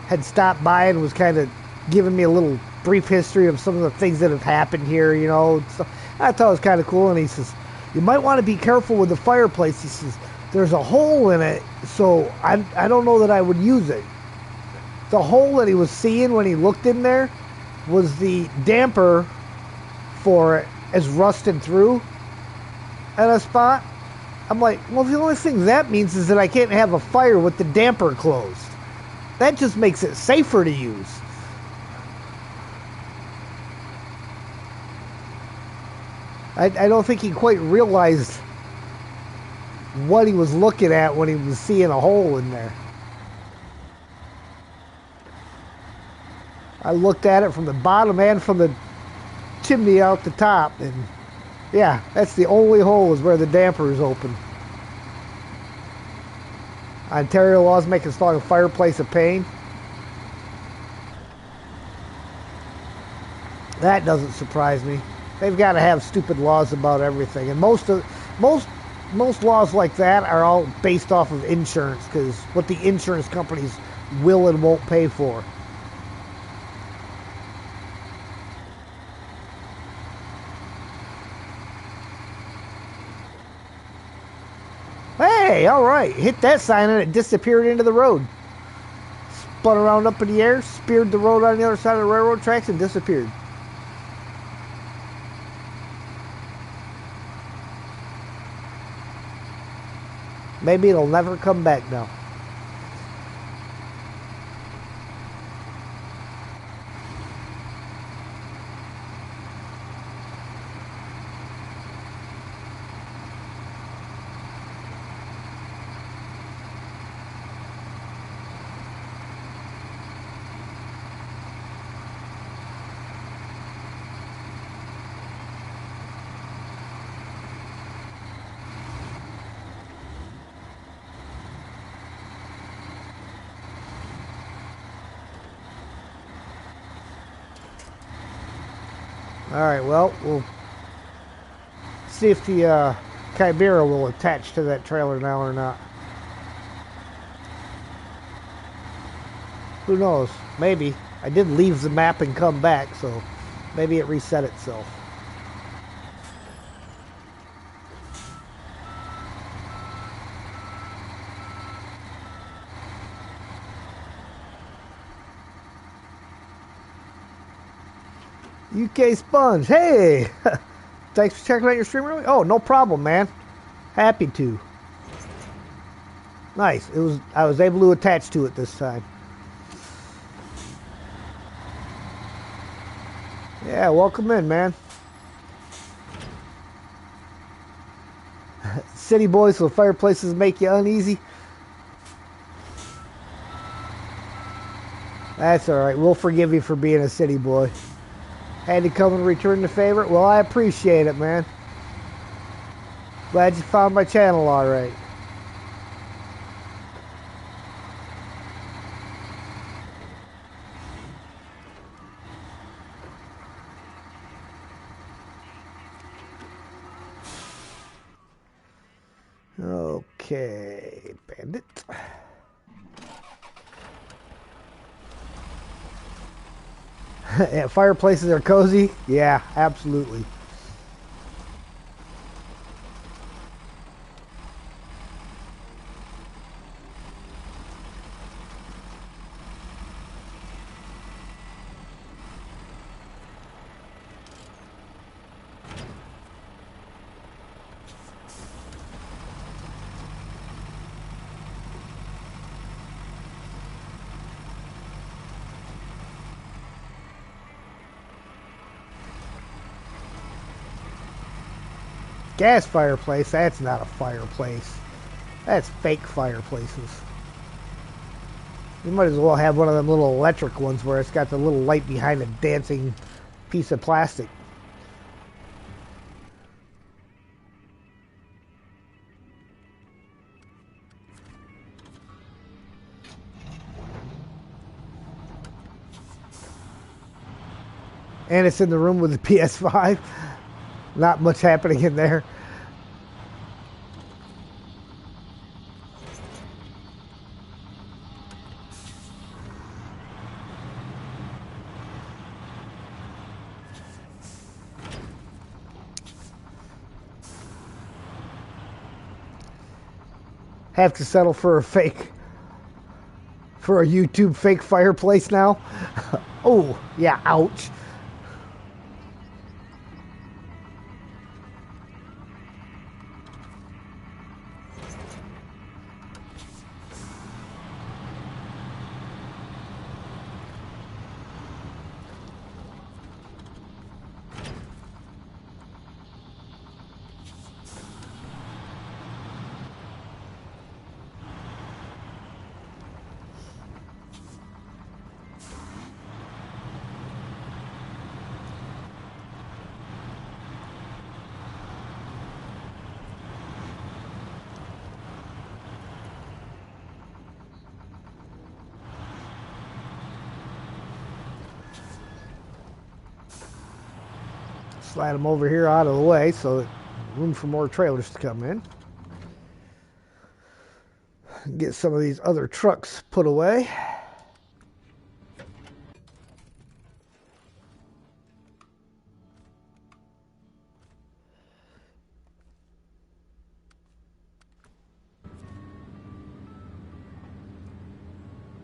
had stopped by and was kind of giving me a little brief history of some of the things that have happened here, you know. So I thought it was kind of cool, and he says, you might want to be careful with the fireplace. He says, there's a hole in it, so I don't know that I would use it. The hole that he was seeing when he looked in there was the damper for it is rusted through, at a spot. I'm like, well, the only thing that means is that I can't have a fire with the damper closed. That just makes it safer to use. I don't think he quite realized what he was looking at when he was seeing a hole in there. I looked at it from the bottom and from the chimney out the top, and yeah, that's the only hole is where the damper is open. Ontario laws make installing a fireplace a pain. That doesn't surprise me. They've got to have stupid laws about everything, and most laws like that are all based off of insurance, because what the insurance companies will and won't pay for. Hey, all right, hit that sign and it disappeared into the road. Spun around up in the air, speared the road on the other side of the railroad tracks, and disappeared. Maybe it'll never come back now. Alright, well, we'll see if the Chimera will attach to that trailer now or not. Who knows? Maybe. I did leave the map and come back, so maybe it reset itself. UK Sponge, hey! Thanks for checking out your stream early. Oh, no problem, man. Happy to. Nice. I was able to attach to it this time. Yeah, welcome in, man. City boys, so fireplaces make you uneasy. That's alright. We'll forgive you for being a city boy. Had to come and return the favor. Well, I appreciate it, man. Glad you found my channel all right. Okay, bandit. Yeah, fireplaces are cozy. Yeah, absolutely. Gas fireplace, that's not a fireplace. That's fake fireplaces. You might as well have one of them little electric ones where it's got the little light behind a dancing piece of plastic. And it's in the room with the PS5. Not much happening in there. Have to settle for a YouTube fake fireplace now. Oh, yeah, ouch. Slide them over here out of the way so room for more trailers to come in. Get some of these other trucks put away.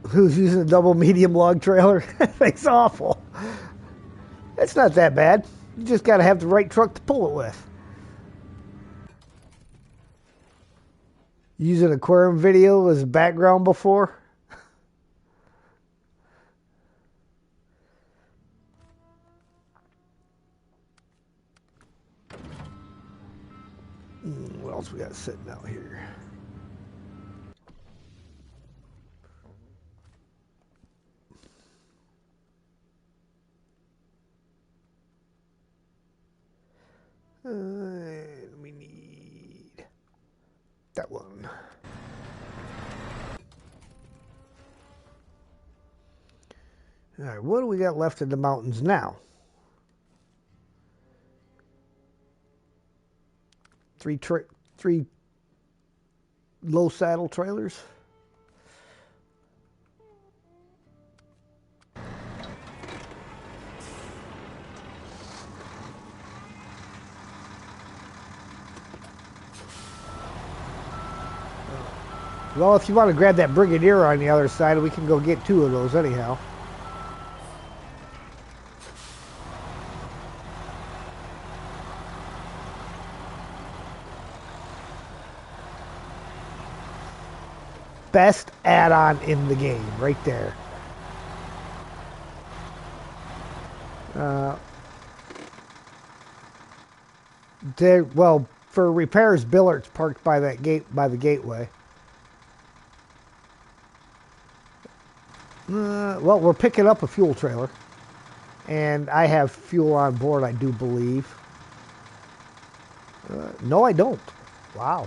Who's using a double medium log trailer? It's awful. It's not that bad. You just got to have the right truck to pull it with. Using aquarium video as a background before. What else we got sitting out here? We need that one. All right, what do we got left in the mountains now? Three low saddle trailers. Well, if you want to grab that Brigadier on the other side, we can go get 2 of those anyhow. Best add-on in the game, right there. Well, for repairs, Billard's parked by that gate, by the gateway. Well, we're picking up a fuel trailer, and I have fuel on board, I do believe. No, I don't. Wow.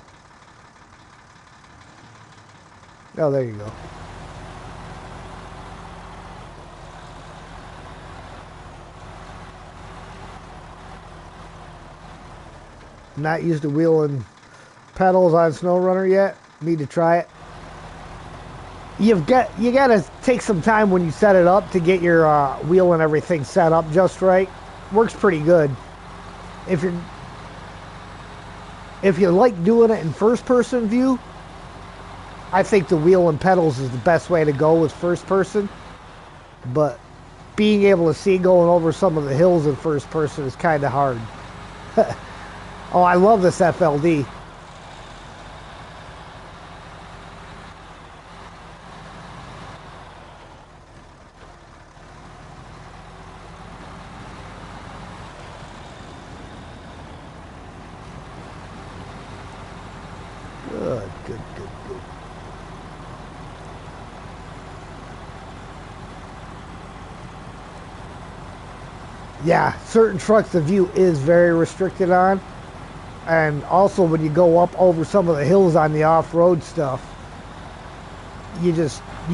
Oh, there you go. Not used the wheel and pedals on Snowrunner yet. Need to try it. You gotta take some time when you set it up to get your wheel and everything set up just right. Works pretty good. If you like doing it in first person view, I think the wheel and pedals is the best way to go with first person. But being able to see going over some of the hills in first person is kind of hard. Oh, I love this FLD. Good. Yeah, certain trucks the view is very restricted on. And also when you go up over some of the hills on the off-road stuff, you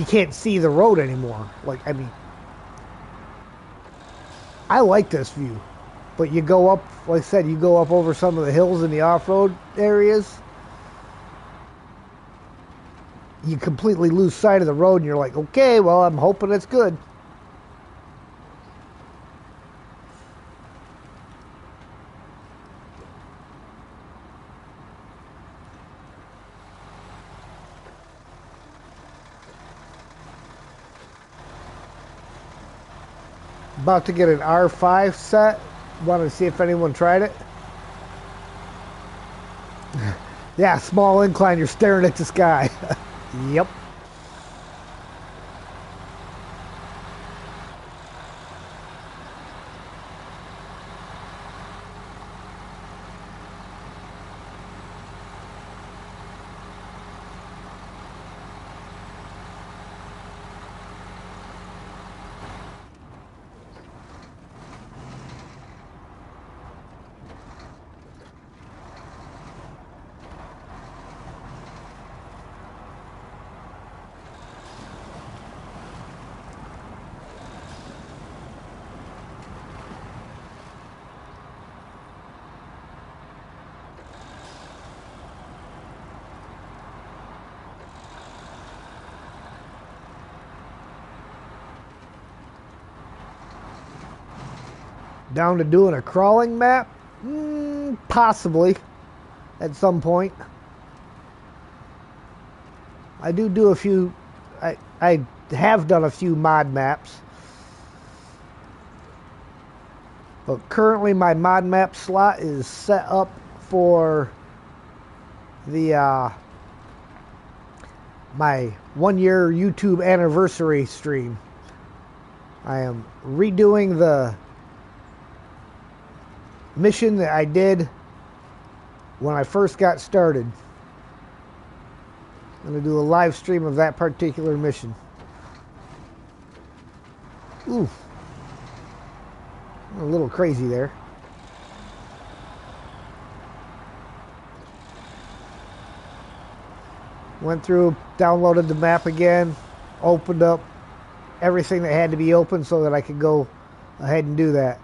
can't see the road anymore. Like, I mean, I like this view. But you go up, like I said, you go up over some of the hills in the off-road areas, you completely lose sight of the road and you're like, okay, well, I'm hoping it's good. About to get an R5 set. Wanted to see if anyone tried it. Yeah, small incline, you're staring at the sky. Yep. Down to doing a crawling map? Possibly. At some point. I do a few... I have done a few mod maps. But currently my mod map slot is set up for the my 1 year YouTube anniversary stream. I am redoing the mission that I did when I first got started. I'm going to do a live stream of that particular mission. Ooh. A little crazy there. Went through, downloaded the map again, opened up everything that had to be opened so that I could go ahead and do that.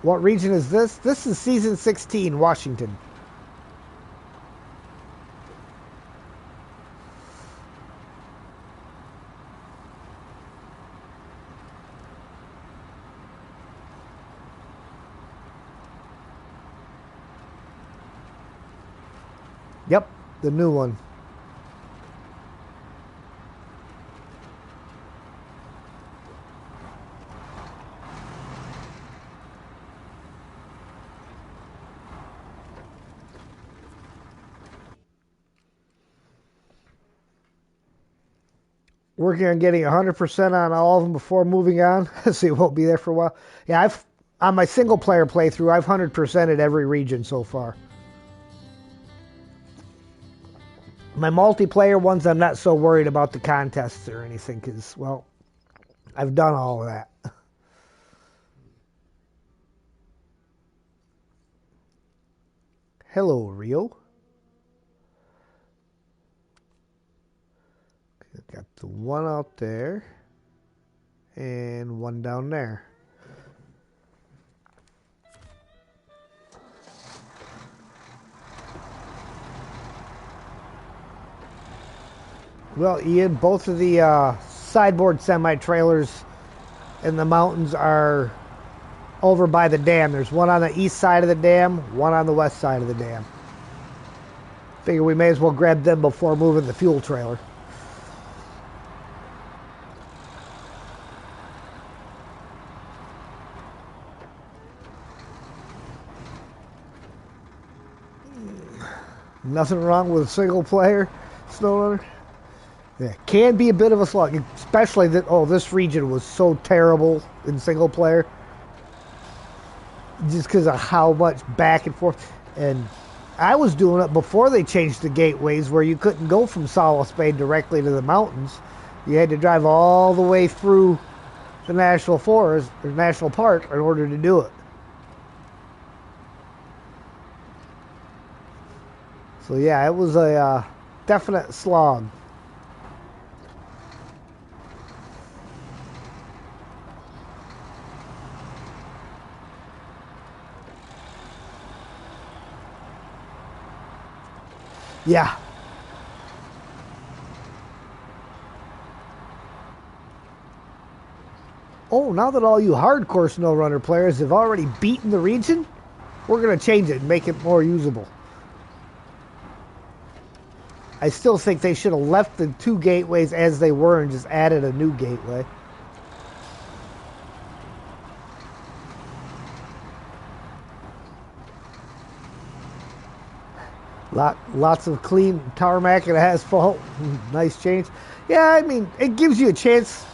What region is this? This is Season 16, Washington. Yep, the new one. Working on getting 100% on all of them before moving on. So you won't be there for a while. Yeah, on my single player playthrough, I've 100%ed every region so far. My multiplayer ones, I'm not so worried about the contests or anything because, well, I've done all of that. Hello, Rio. Got the one out there and one down there. Well, Ian, both of the sideboard semi-trailers in the mountains are over by the dam. There's one on the east side of the dam, one on the west side of the dam. Figure we may as well grab them before moving the fuel trailer. Nothing wrong with single player Snowrunner. Yeah, can be a bit of a slog, especially that. Oh, this region was so terrible in single player, just because of how much back and forth. And I was doing it before they changed the gateways, where you couldn't go from Solace Bay directly to the mountains. You had to drive all the way through the national forest or national park in order to do it. So yeah, it was a definite slog. Yeah. Oh, now that all you hardcore SnowRunner players have already beaten the region, we're going to change it and make it more usable. I still think they should have left the two gateways as they were and just added a new gateway. Lots of clean tarmac and asphalt. Nice change. Yeah, I mean, it gives you a chance.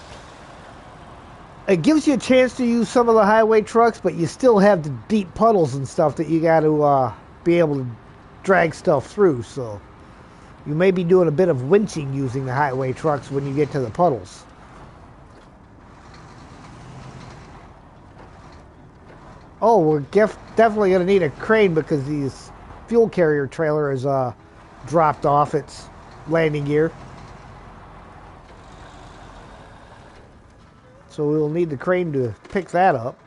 It gives you a chance to use some of the highway trucks, but you still have the deep puddles and stuff that you got to be able to drag stuff through. So you may be doing a bit of winching using the highway trucks when you get to the puddles. Oh, we're definitely going to need a crane because these fuel carrier trailer is dropped off its landing gear. So we'll need the crane to pick that up.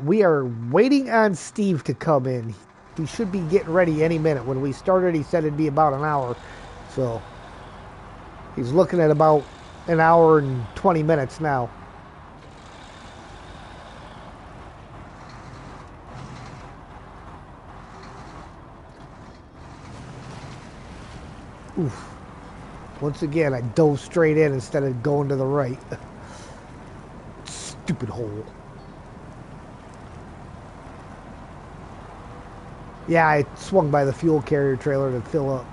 We are waiting on Steve to come in. He should be getting ready any minute. When we started, he said it'd be about an hour. So He's looking at about an hour and 20 minutes now. Oof. Once again, I dove straight in instead of going to the right. Stupid hole. Yeah, I swung by the fuel carrier trailer to fill up.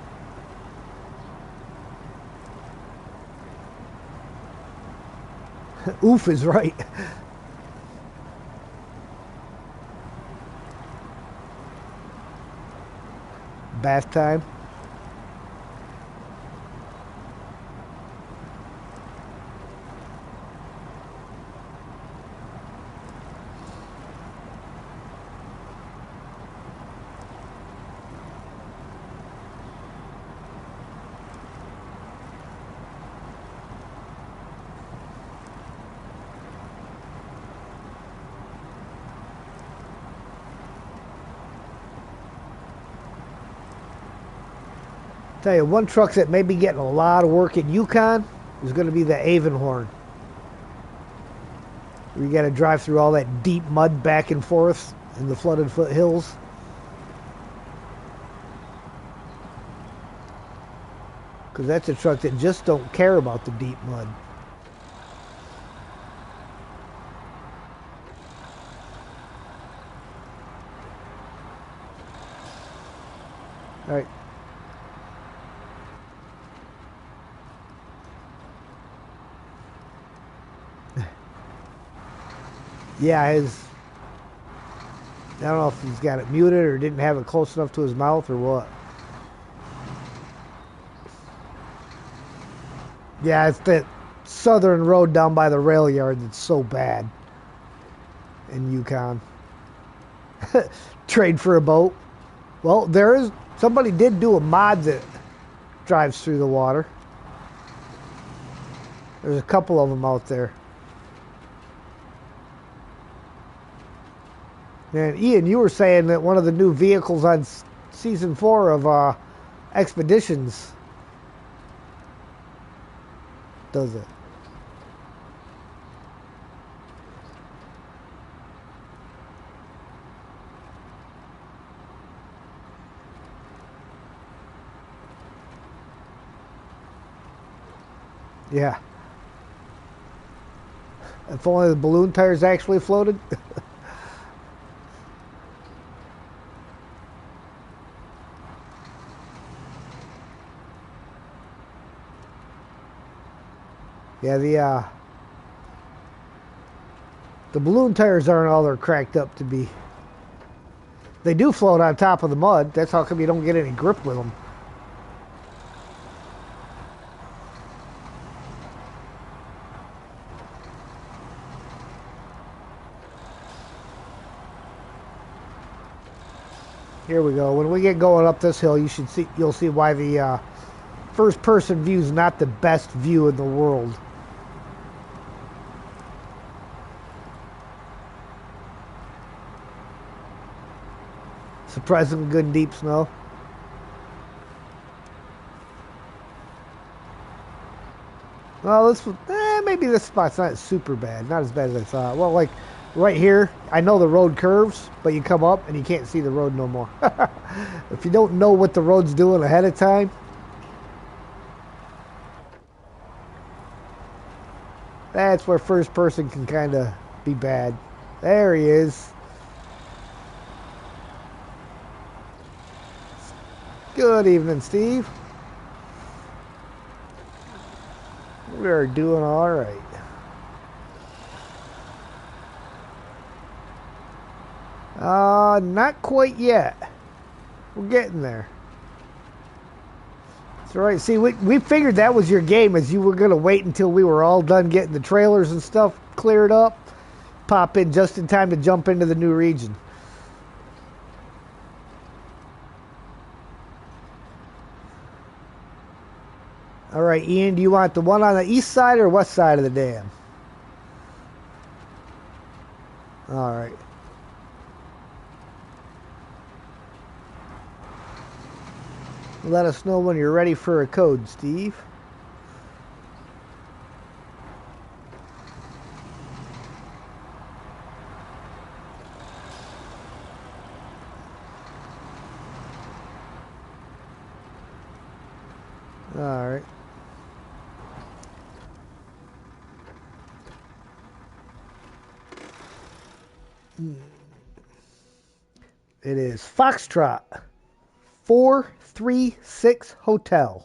Oof is right. Bath time. Tell you, one truck that may be getting a lot of work in Yukon is going to be the Avonhorn. You got to drive through all that deep mud back and forth in the flooded foothills. Because that's a truck that just don't care about the deep mud. All right. Yeah, I don't know if he's got it muted or didn't have it close enough to his mouth or what. Yeah, it's that southern road down by the rail yard that's so bad in Yukon. Trade for a boat. Well, somebody did do a mod that drives through the water. There's a couple of them out there. And Ian, you were saying that one of the new vehicles on season 4 of Expeditions does it. Yeah. If only the balloon tires actually floated. Yeah, the balloon tires aren't all they're cracked up to be. They do float on top of the mud. That's how come you don't get any grip with them. Here we go. When we get going up this hill, you'll see why the first person view is not the best view in the world. Surprisingly good deep snow. Well, maybe this spot's not super bad. Not as bad as I thought. Well, like right here, I know the road curves, but you come up and you can't see the road no more. If you don't know what the road's doing ahead of time, that's where first person can kind of be bad. There he is. Good evening, Steve. We are doing all right. Not quite yet. We're getting there. That's right. See, we figured that was your game, as you were going to wait until we were all done getting the trailers and stuff cleared up, pop in just in time to jump into the new region. All right, Ian, do you want the one on the east side or west side of the dam? All right. Let us know when you're ready for a code, Steve. It is Foxtrot 436 Hotel.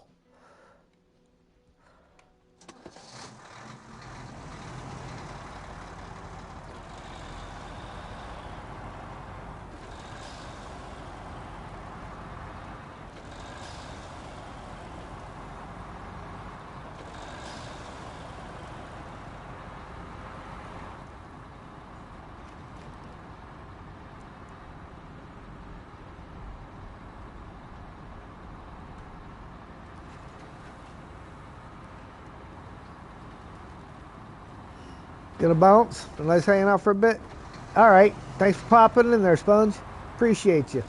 Gonna bounce? Nice hanging out for a bit? Alright. Thanks for popping in there, Sponge. Appreciate you.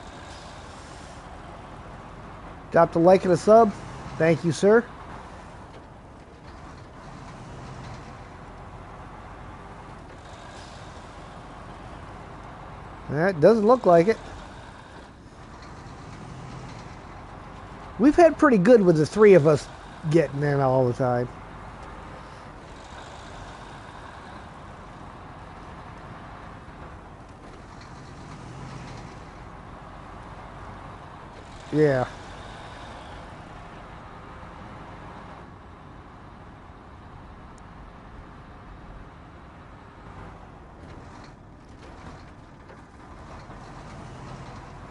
Dropped a like and a sub. Thank you, sir. That doesn't look like it. We've had pretty good with the three of us getting in all the time. Yeah.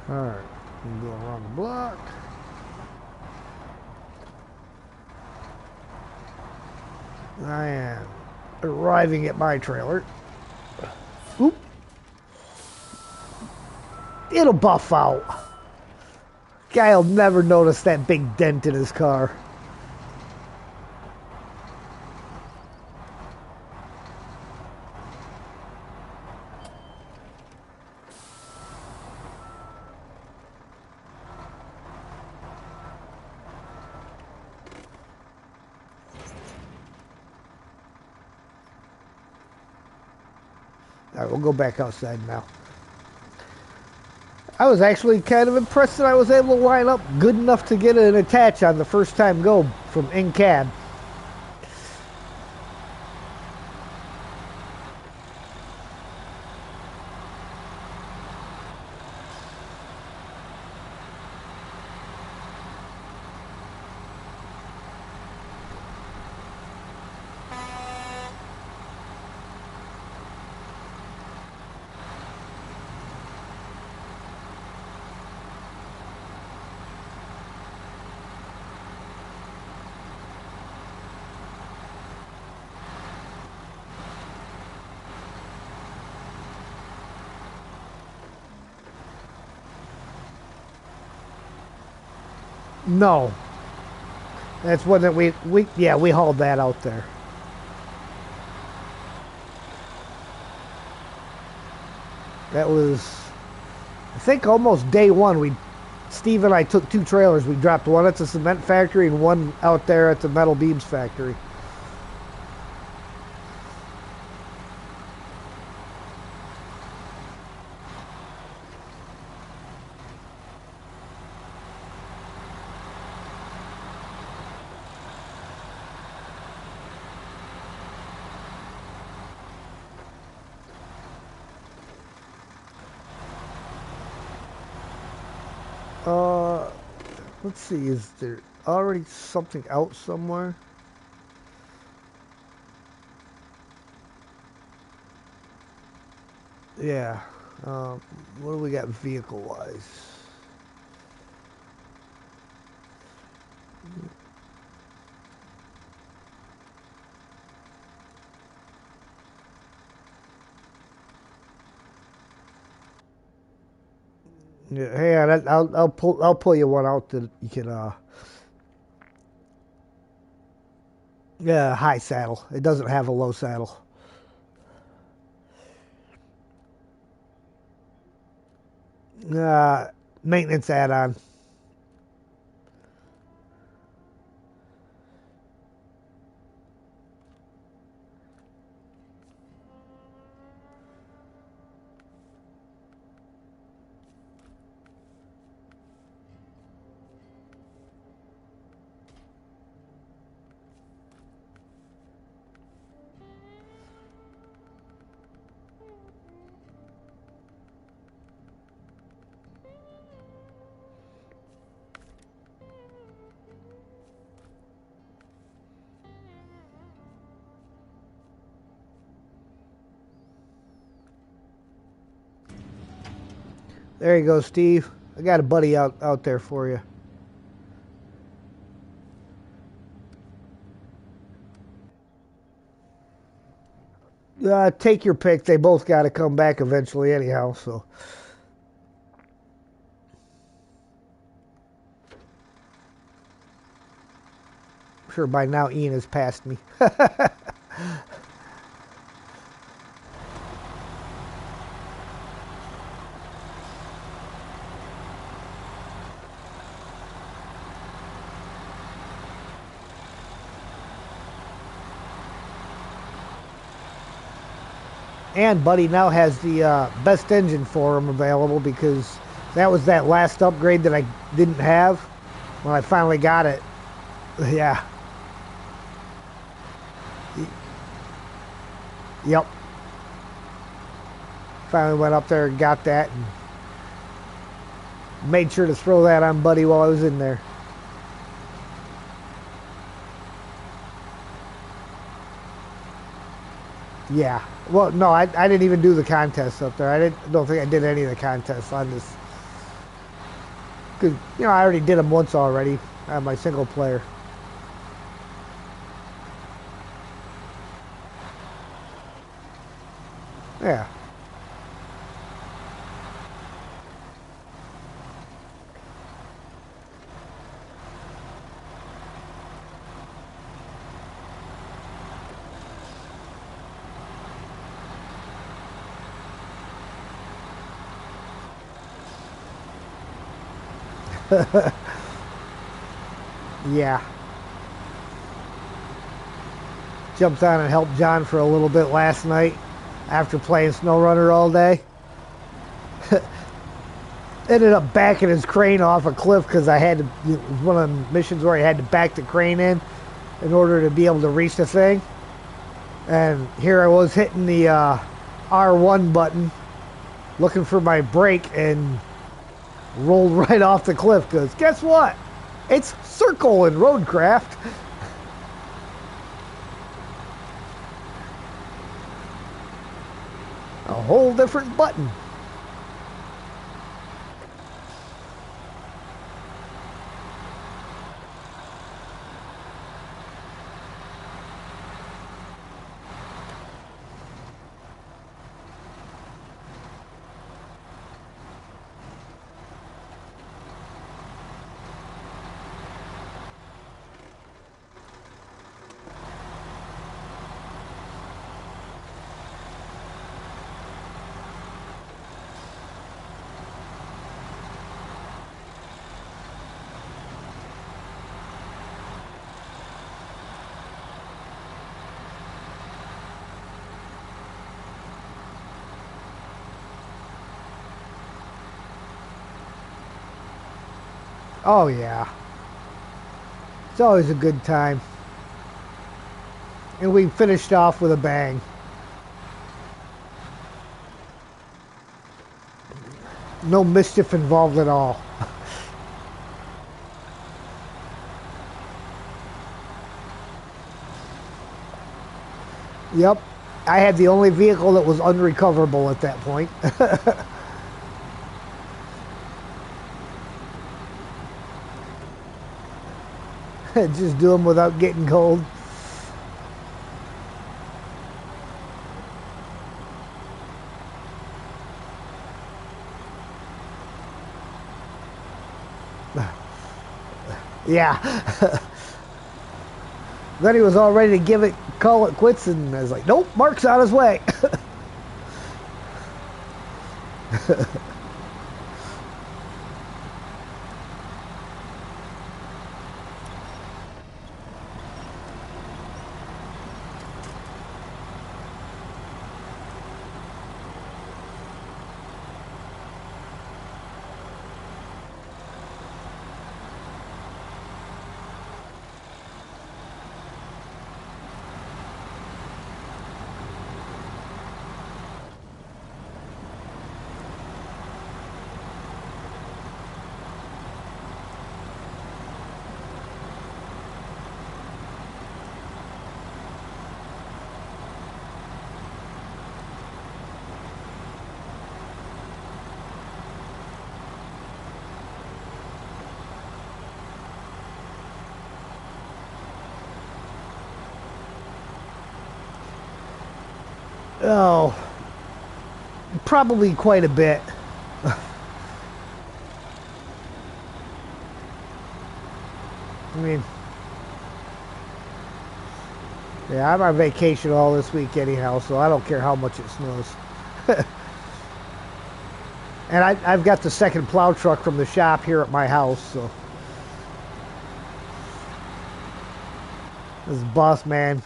Alright. Go around the block. I am arriving at my trailer. Oop. It'll buff out. Guy'll never notice that big dent in his car. Alright, we'll go back outside now. I was actually kind of impressed that I was able to line up good enough to get an attach on the first time go from in cab. No. That's one that we hauled that out there. That was, I think, almost day one. Steve and I took two trailers. We dropped one at the cement factory and one out there at the metal beams factory. Let's see, is there already something out somewhere? Yeah. What do we got vehicle-wise? Yeah, hey, I'll pull you one out that you can yeah, high saddle. It doesn't have a low saddle. Maintenance add-on. There you go, Steve. I got a buddy out there for you. Take your pick. They both got to come back eventually, anyhow. So, I'm sure by now Ian has passed me. And Buddy now has the best engine for him available because that was that last upgrade that I didn't have when I finally got it. Yeah. Yep. Finally went up there and got that and made sure to throw that on Buddy while I was in there. Yeah. Well, no, I didn't even do the contest up there. Don't think I did any of the contests on this. Because, I already did them once already on my single player. Yeah. Yeah. Jumped on and helped John for a little bit last night after playing Snowrunner all day. Ended up backing his crane off a cliff because I had to. It was one of the missions where I had to back the crane in order to be able to reach the thing. And here I was hitting the R1 button, looking for my brake, and rolled right off the cliff. Because guess what? It's circle in roadcraft. A whole different button. Oh, yeah. It's always a good time. And we finished off with a bang. No mischief involved at all. Yep. I had the only vehicle that was unrecoverable at that point. Just do them without getting cold. Yeah. Then he was all ready to call it quits, and I was like, nope, Mark's on his way. Oh, probably quite a bit. I mean, yeah, I'm on vacation all this week anyhow, so I don't care how much it snows. And I've got the second plow truck from the shop here at my house, so this is boss man.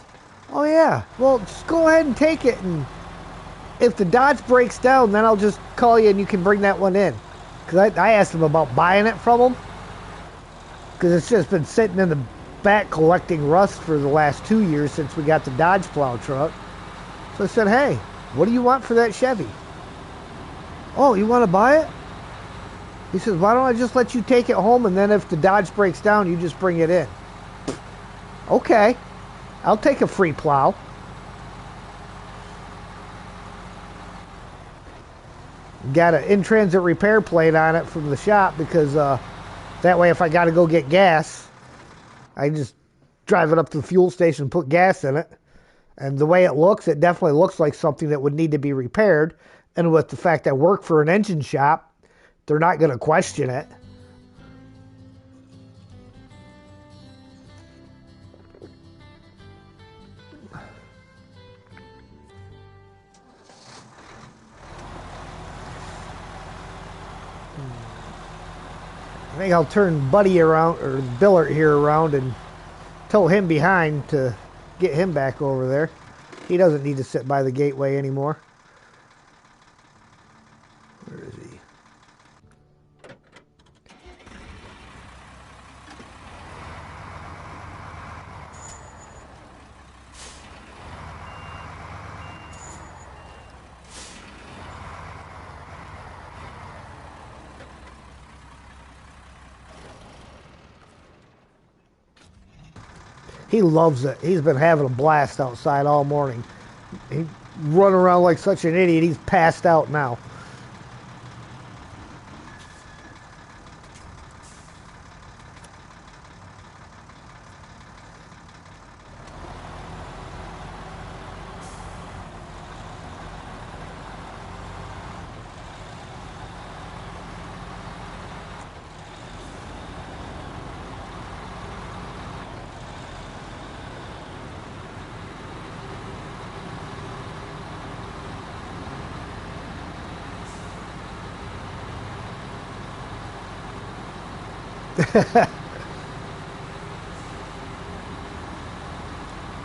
Oh yeah, well just go ahead and take it, and if the Dodge breaks down, then I'll just call you and you can bring that one in. Because I asked him about buying it from him, because it's just been sitting in the back collecting rust for the last 2 years since we got the Dodge plow truck. So I said, hey, what do you want for that Chevy? Oh, you want to buy it? He says, why don't I just let you take it home, and then if the Dodge breaks down, you just bring it in. Okay, I'll take a free plow. Got an in-transit repair plate on it from the shop, because that way if I got to go get gas, I just drive it up to the fuel station and put gas in it. And the way it looks, it definitely looks like something that would need to be repaired. And with the fact I work for an engine shop, they're not going to question it. I think I'll turn Buddy around, or Billert here around, and tow him behind to get him back over there. He doesn't need to sit by the gateway anymore. Where is he? He loves it. He's been having a blast outside all morning. He run around like such an idiot. He's passed out now.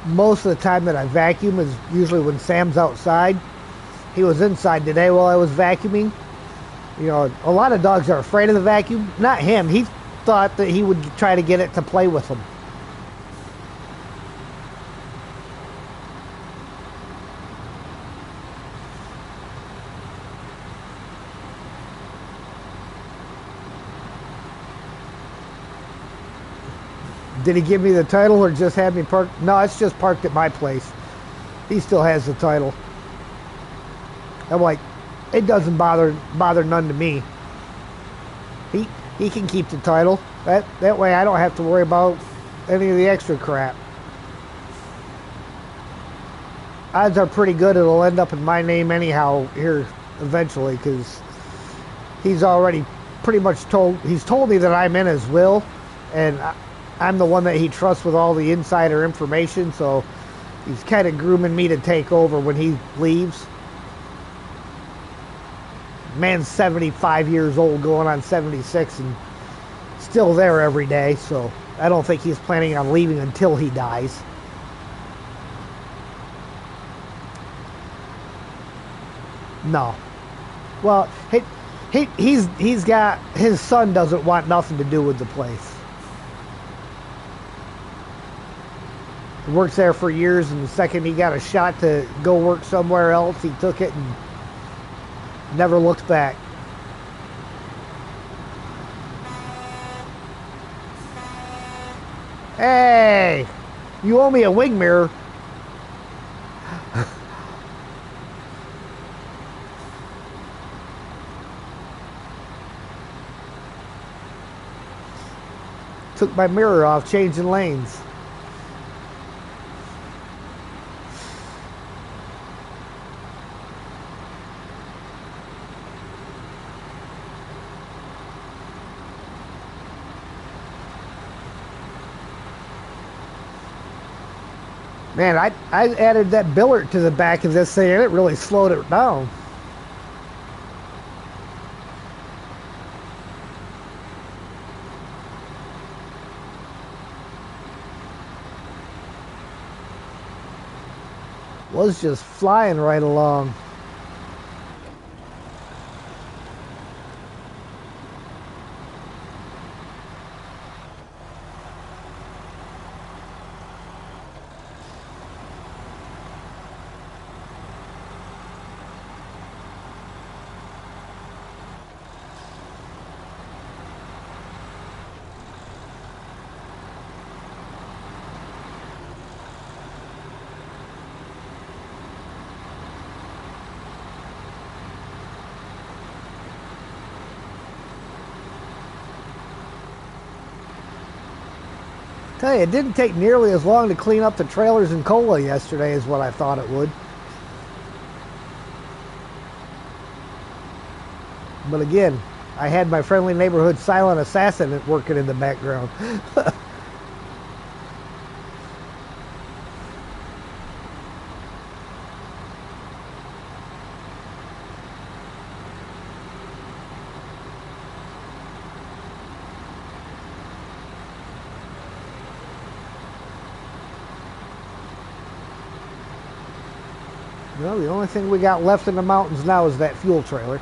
Most of the time that I vacuum is usually when Sam's outside. He was inside today while I was vacuuming. You know, a lot of dogs are afraid of the vacuum. Not him. He thought that he would try to get it to play with him. Did he give me the title or just have me parked? No, it's just parked at my place. He still has the title. I'm like, it doesn't bother none to me. He can keep the title. That way I don't have to worry about any of the extra crap. Odds are pretty good it'll end up in my name anyhow here eventually, because he's already pretty much told me that I'm in his will, and I'm the one that he trusts with all the insider information, so he's kind of grooming me to take over when he leaves. Man's 75 years old, going on 76, and still there every day, so I don't think he's planning on leaving until he dies. No. Well, he's got, his son doesn't want nothing to do with the place. He works there for years, and the second he got a shot to go work somewhere else, he took it and never looked back. Hey, you owe me a wing mirror. Took my mirror off, changing lanes. Man, I added that billet to the back of this thing and it really slowed it down. Was just flying right along. Tell you, it didn't take nearly as long to clean up the trailers and cola yesterday as what I thought it would. But again, I had my friendly neighborhood silent assassin working in the background. Well, the only thing we got left in the mountains now is that fuel trailer.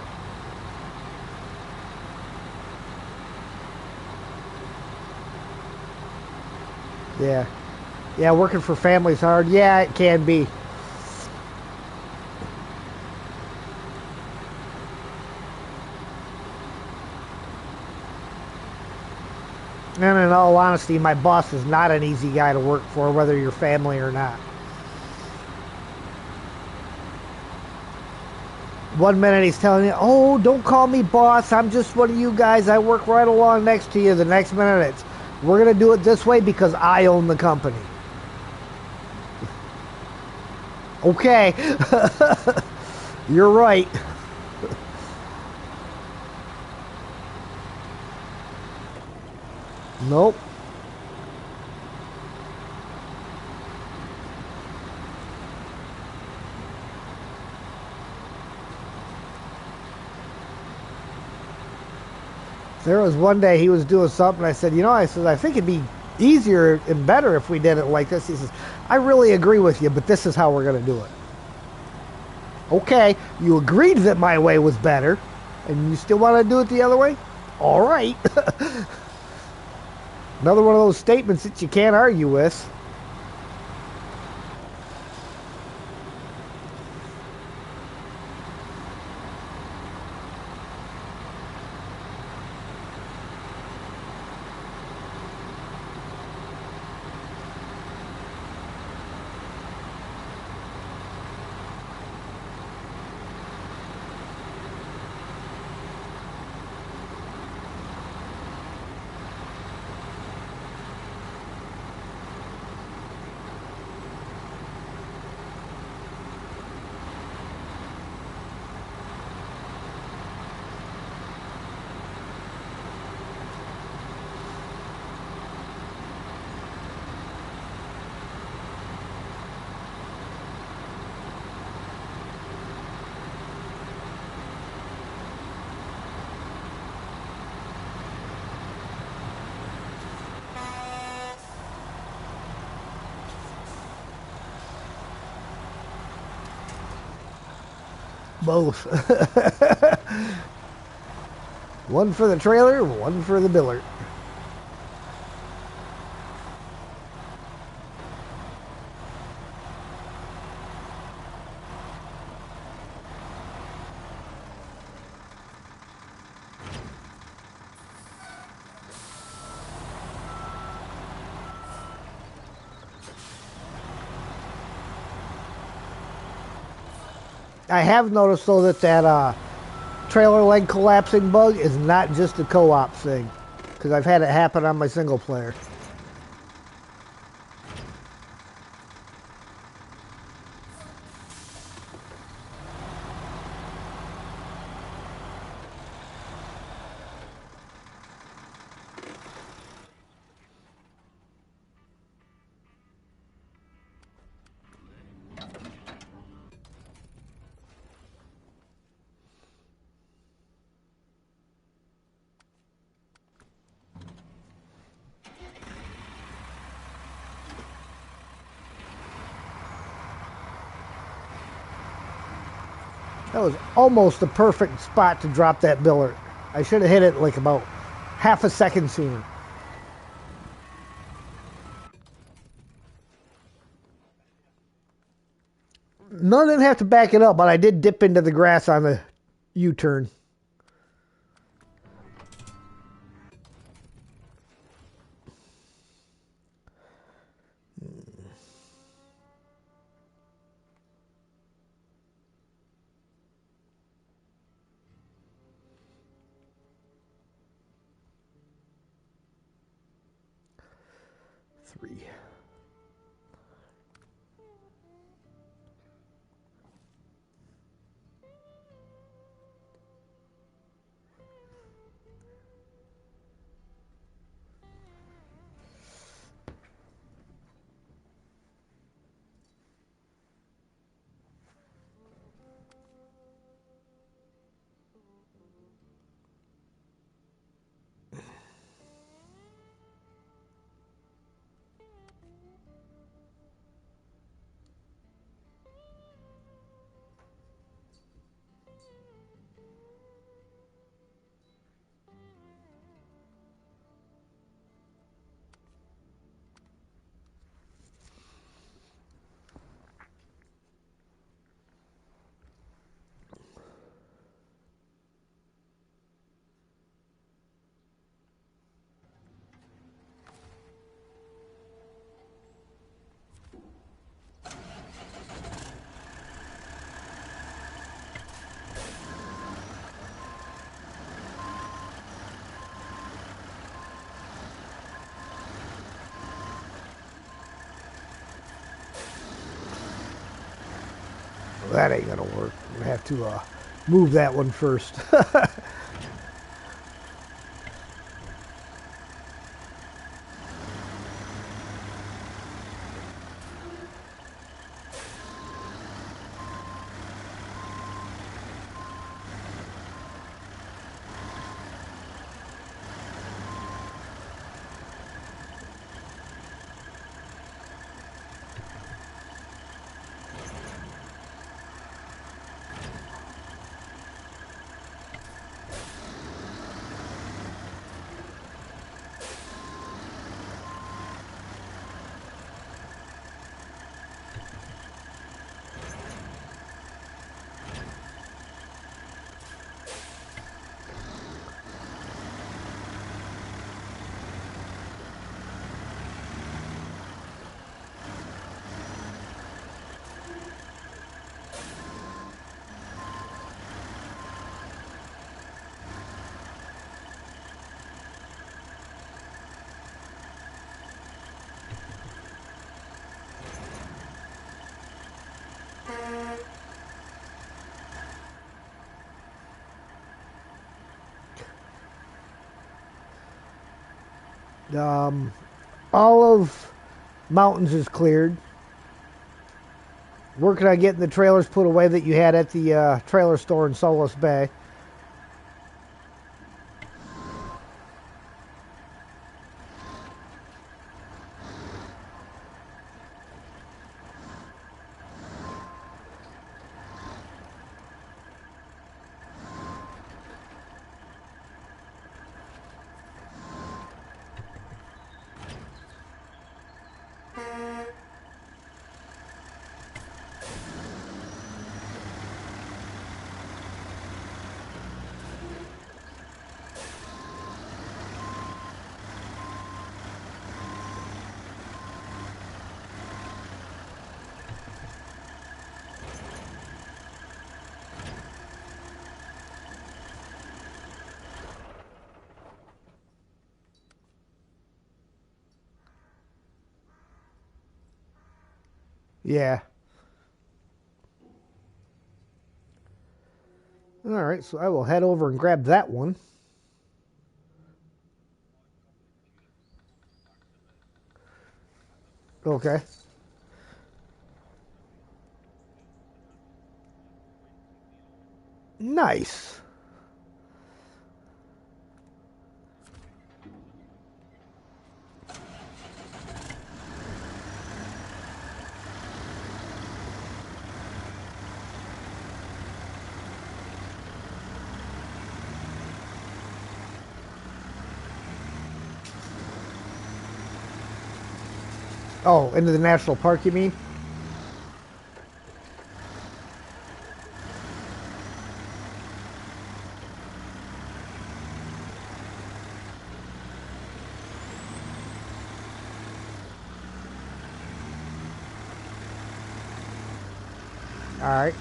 Yeah. Yeah, working for family's hard. Yeah, it can be. And in all honesty, my boss is not an easy guy to work for, whether you're family or not. One minute he's telling you, oh, don't call me boss. I'm just one of you guys. I work right along next to you. The next minute it's, we're going to do it this way because I own the company. Okay. You're right. Nope. There was one day he was doing something. I said, I said, I think it'd be easier and better if we did it like this. He says, I really agree with you, but this is how we're going to do it. Okay, you agreed that my way was better, and you still want to do it the other way? All right. Another one of those statements that you can't argue with. Both. One for the trailer, one for the biller. I have noticed though that trailer leg collapsing bug is not just a co-op thing, because I've had it happen on my single player. That was almost the perfect spot to drop that billet. I should have hit it like about half a second sooner. None didn't have to back it up, but I did dip into the grass on the U-turn. Three. Well, that ain't gonna work. I'm gonna have to move that one first. All of mountains is cleared. Working on getting the trailers put away that you had at the trailer store in Solace Bay. Yeah. All right, so I will head over and grab that one. Okay. Nice. Oh, into the national park, you mean? All right.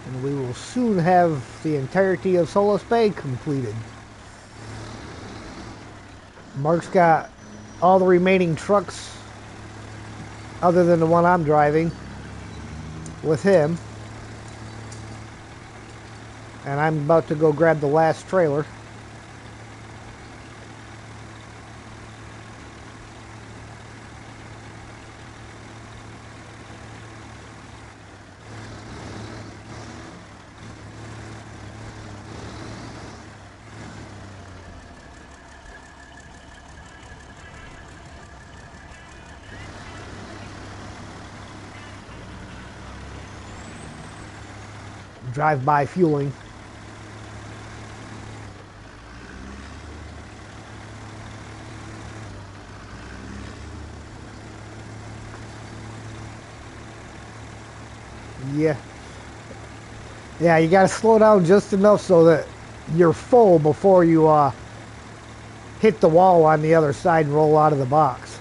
And we will soon have the entirety of Solis Bay completed. Mark's got all the remaining trucks, other than the one I'm driving, with him. And I'm about to go grab the last trailer. Drive-by fueling. Yeah. Yeah, you got to slow down just enough so that you're full before you hit the wall on the other side and roll out of the box.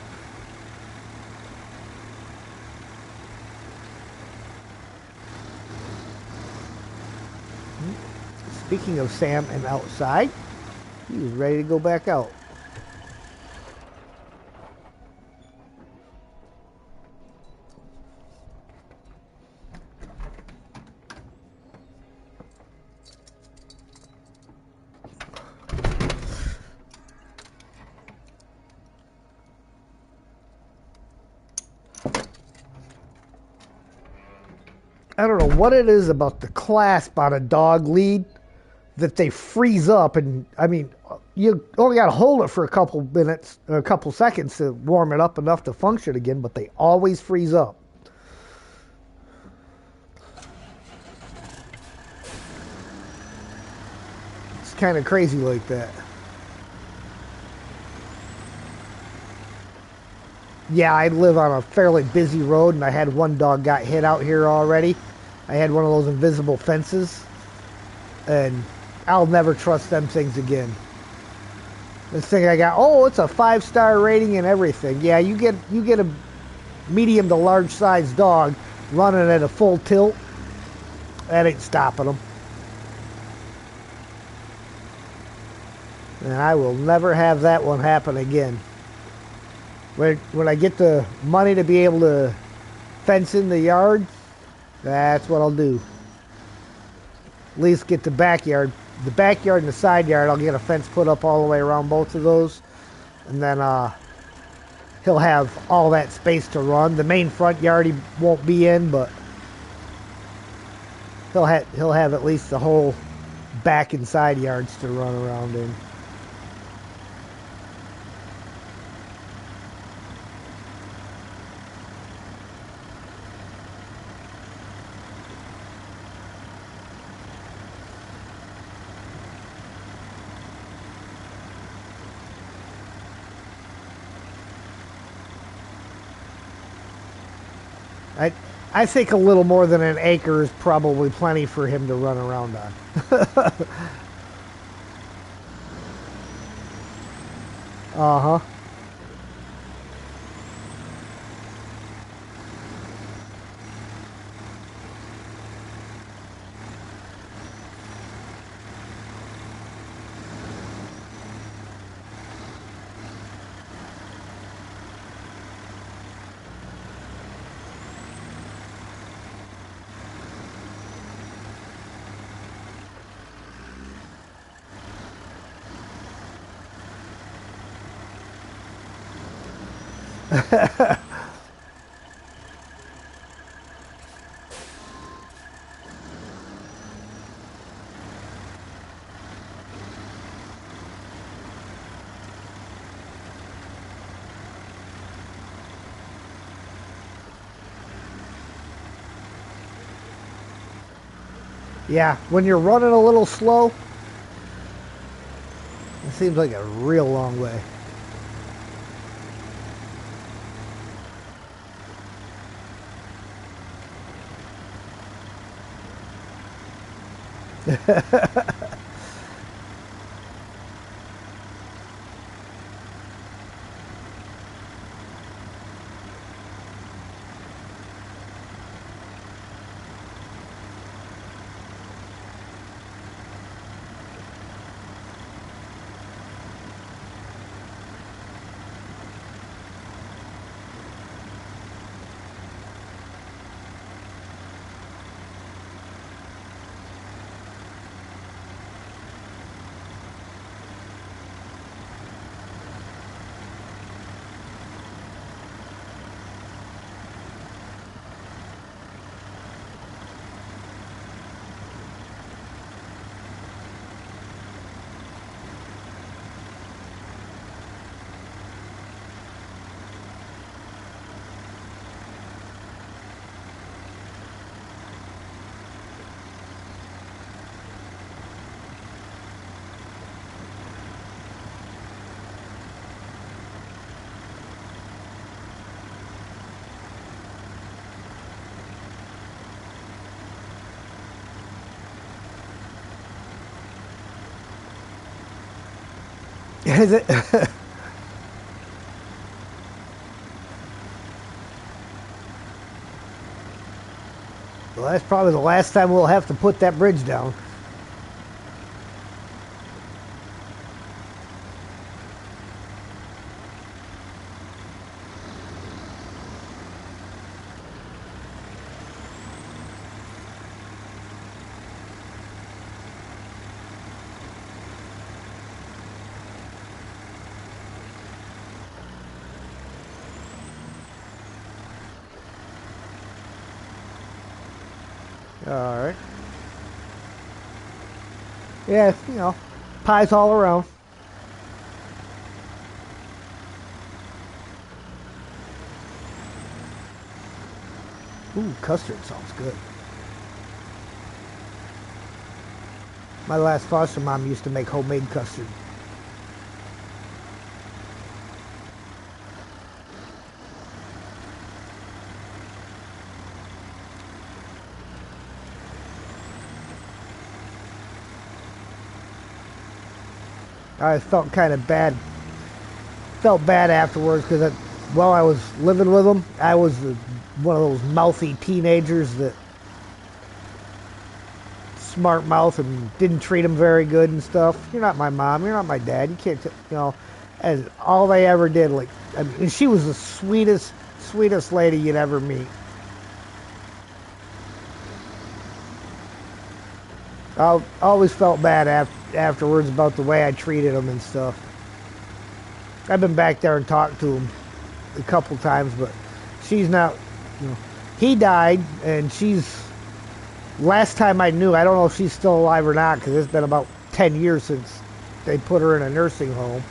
Speaking of Sam and outside, he was ready to go back out. I don't know what it is about the clasp on a dog lead that they freeze up, and I mean, you only got to hold it for a couple minutes, a couple seconds to warm it up enough to function again, but they always freeze up. It's kind of crazy like that. Yeah, I live on a fairly busy road, and I had one dog got hit out here already. I had one of those invisible fences, and I'll never trust them things again. This thing I got, oh, it's a 5-star rating and everything. Yeah, you get a medium to large size dog running at a full tilt, that ain't stopping them. And I will never have that one happen again. When I get the money to be able to fence in the yard, that's what I'll do. At least get the backyard. The backyard and the side yard, I'll get a fence put up all the way around both of those. And then he'll have all that space to run. The main front yard he won't be in, but he'll have at least the whole back and side yards to run around in. I think a little more than an acre is probably plenty for him to run around on. Uh-huh. Yeah, when you're running a little slow, it seems like a real long way. Is it? Well, that's probably the last time we'll have to put that bridge down. All right. Yeah, pies all around. Ooh, custard sounds good. My last foster mom used to make homemade custard. I felt kind of bad. Felt bad afterwards because while I was living with them, I was one of those mouthy teenagers that smart mouth and didn't treat them very good and stuff. You're not my mom. You're not my dad. You can't. And all they ever did, like, I mean, and she was the sweetest lady you'd ever meet. I always felt bad afterwards about the way I treated them and stuff. I've been back there and talked to him a couple times, but she's not. You know, he died, and she's. Last time I knew, I don't know if she's still alive or not, because it's been about 10 years since they put her in a nursing home.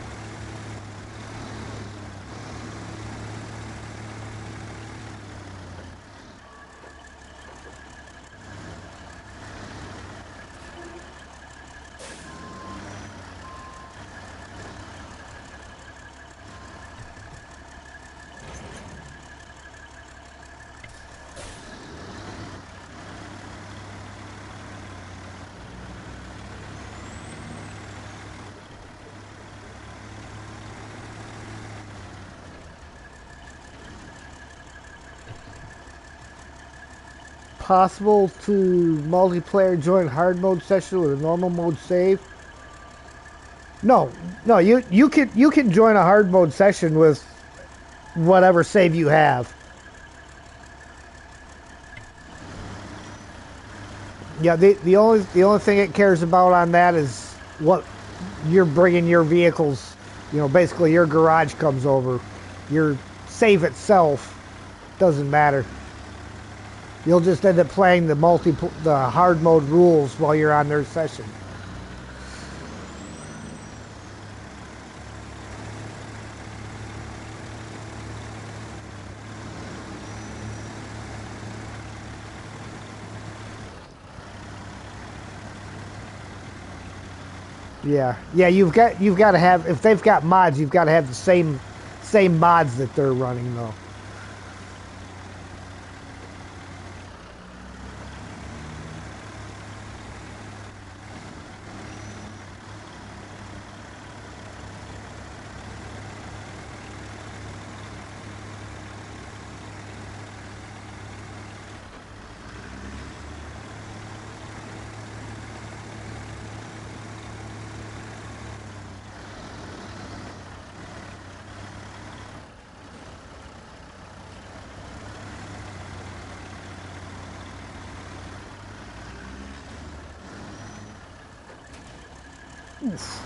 Possible to multiplayer join hard mode session with a normal mode save? No, no. You can join a hard mode session with whatever save you have. Yeah, the only thing it cares about on that is what you're bringing your vehicles. Basically your garage comes over. Your save itself, doesn't matter. You'll just end up playing the hard mode rules while you're on their session. Yeah, yeah. You've got to have, if they've got mods, you've got to have the same mods that they're running though. Oof.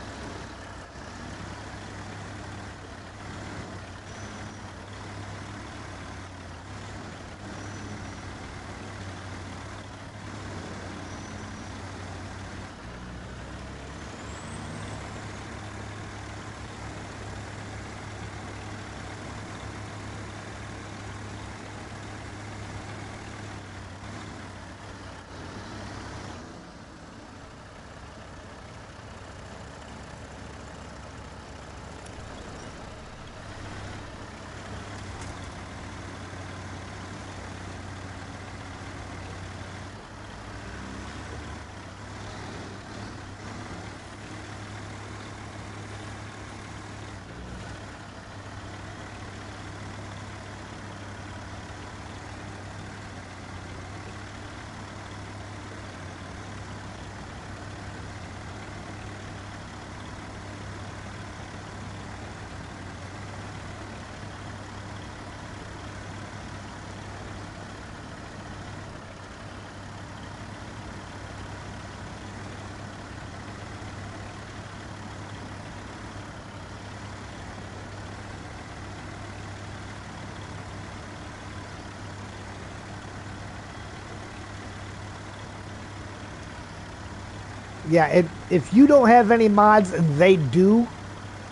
Yeah, if you don't have any mods and they do,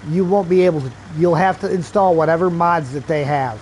you won't be able to. You'll have to install whatever mods that they have.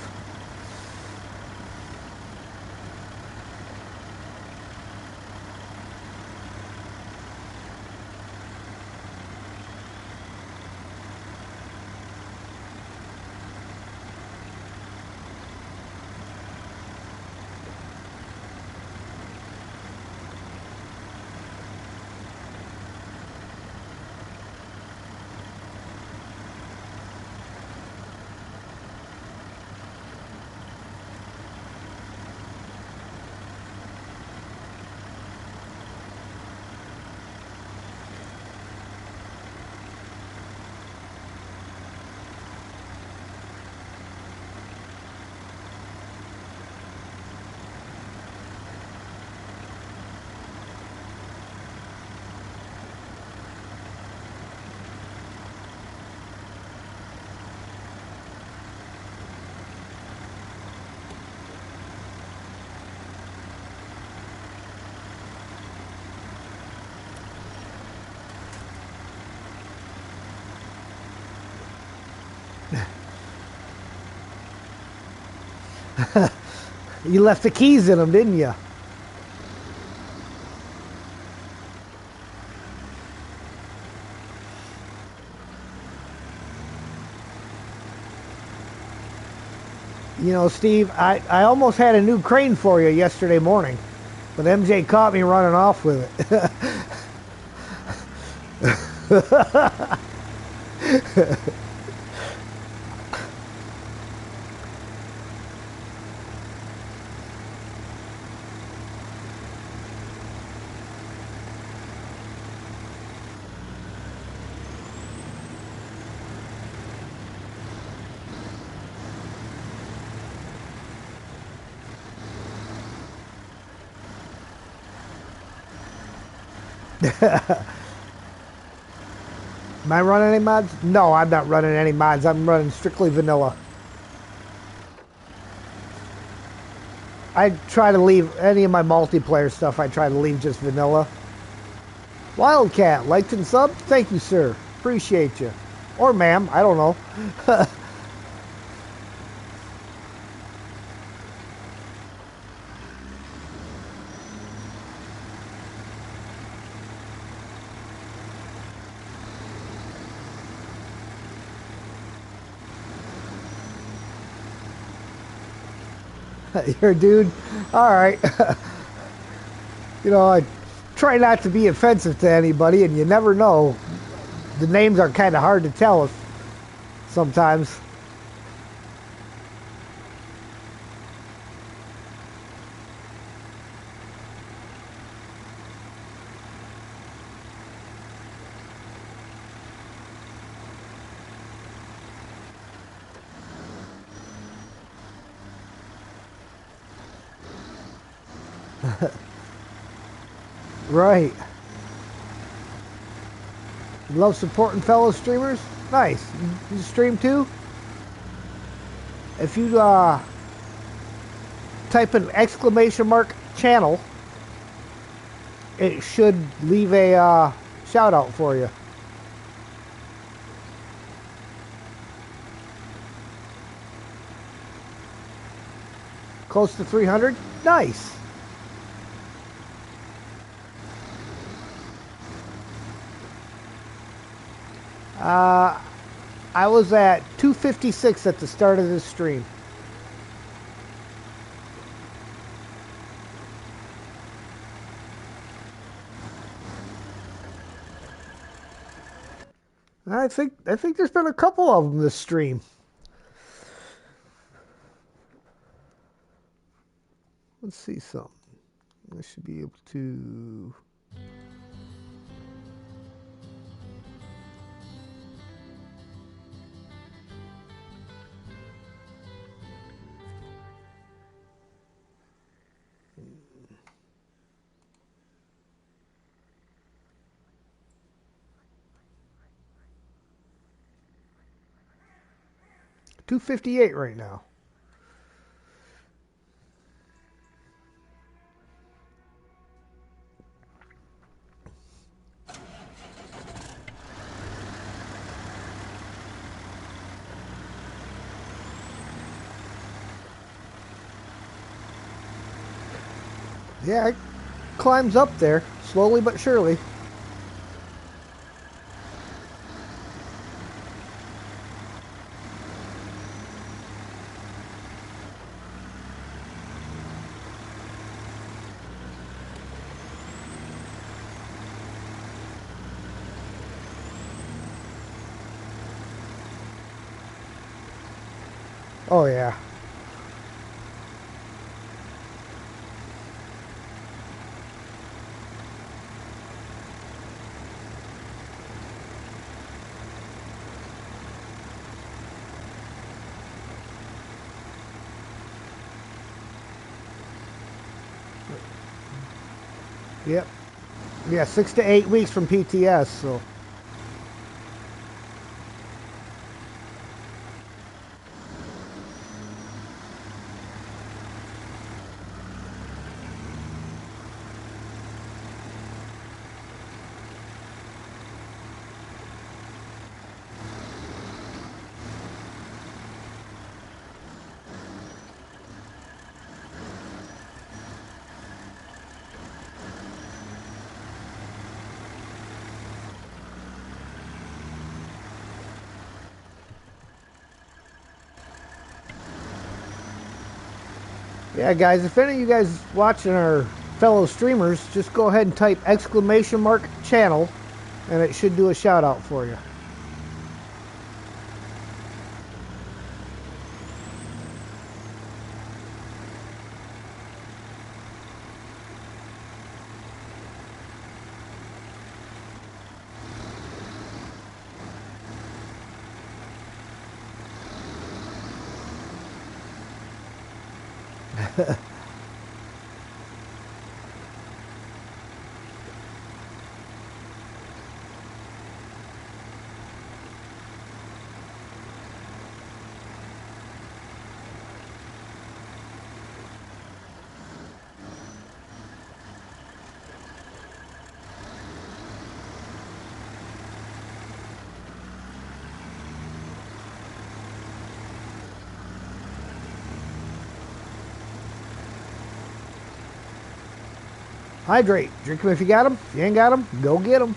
You left the keys in them, didn't you? You know, Steve, I almost had a new crane for you yesterday morning, but MJ caught me running off with it. Am I running any mods? No, I'm not running any mods. I'm running strictly vanilla. I try to leave any of my multiplayer stuff. I try to leave just vanilla. Wildcat, liked and sub. Thank you, sir. Appreciate you. Or ma'am, I don't know. You're a dude. All right. You know, I try not to be offensive to anybody, and you never know. The names are kind of hard to tell sometimes. Right. You love supporting fellow streamers? Nice. You stream too? If you type an exclamation mark channel, it should leave a shout out for you. Close to 300? Nice. I was at 256 at the start of this stream. I think there's been a couple of them this stream. Let's see something. I should be able to. $258 right now. Yeah, it climbs up there, slowly but surely. Oh, yeah. Yep. Yeah, 6 to 8 weeks from PTS, so. Yeah, guys, if any of you guys watching are fellow streamers, just go ahead and type exclamation mark channel, and it should do a shout out for you. Hydrate. Drink them if you got them. If you ain't got them, go get them.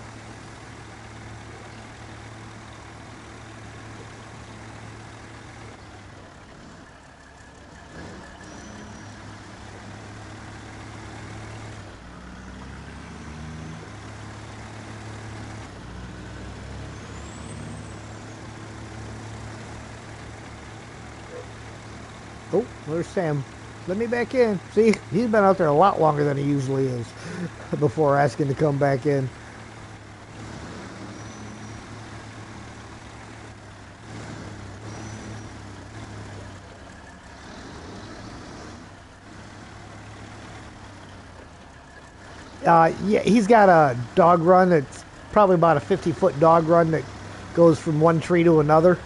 Oh, there's Sam. Let me back in. See, he's been out there a lot longer than he usually is before asking to come back in. Yeah, he's got a dog run that's probably about a 50-foot dog run that goes from one tree to another.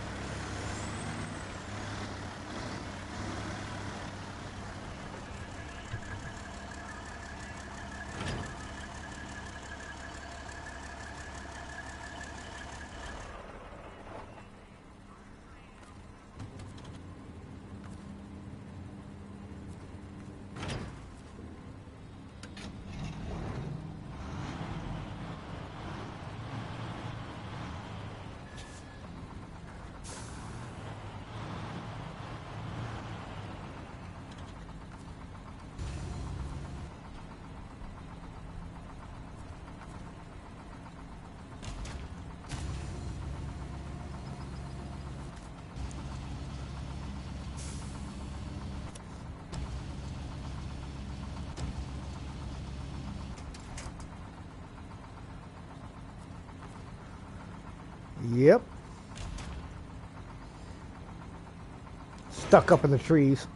Yep. Stuck up in the trees.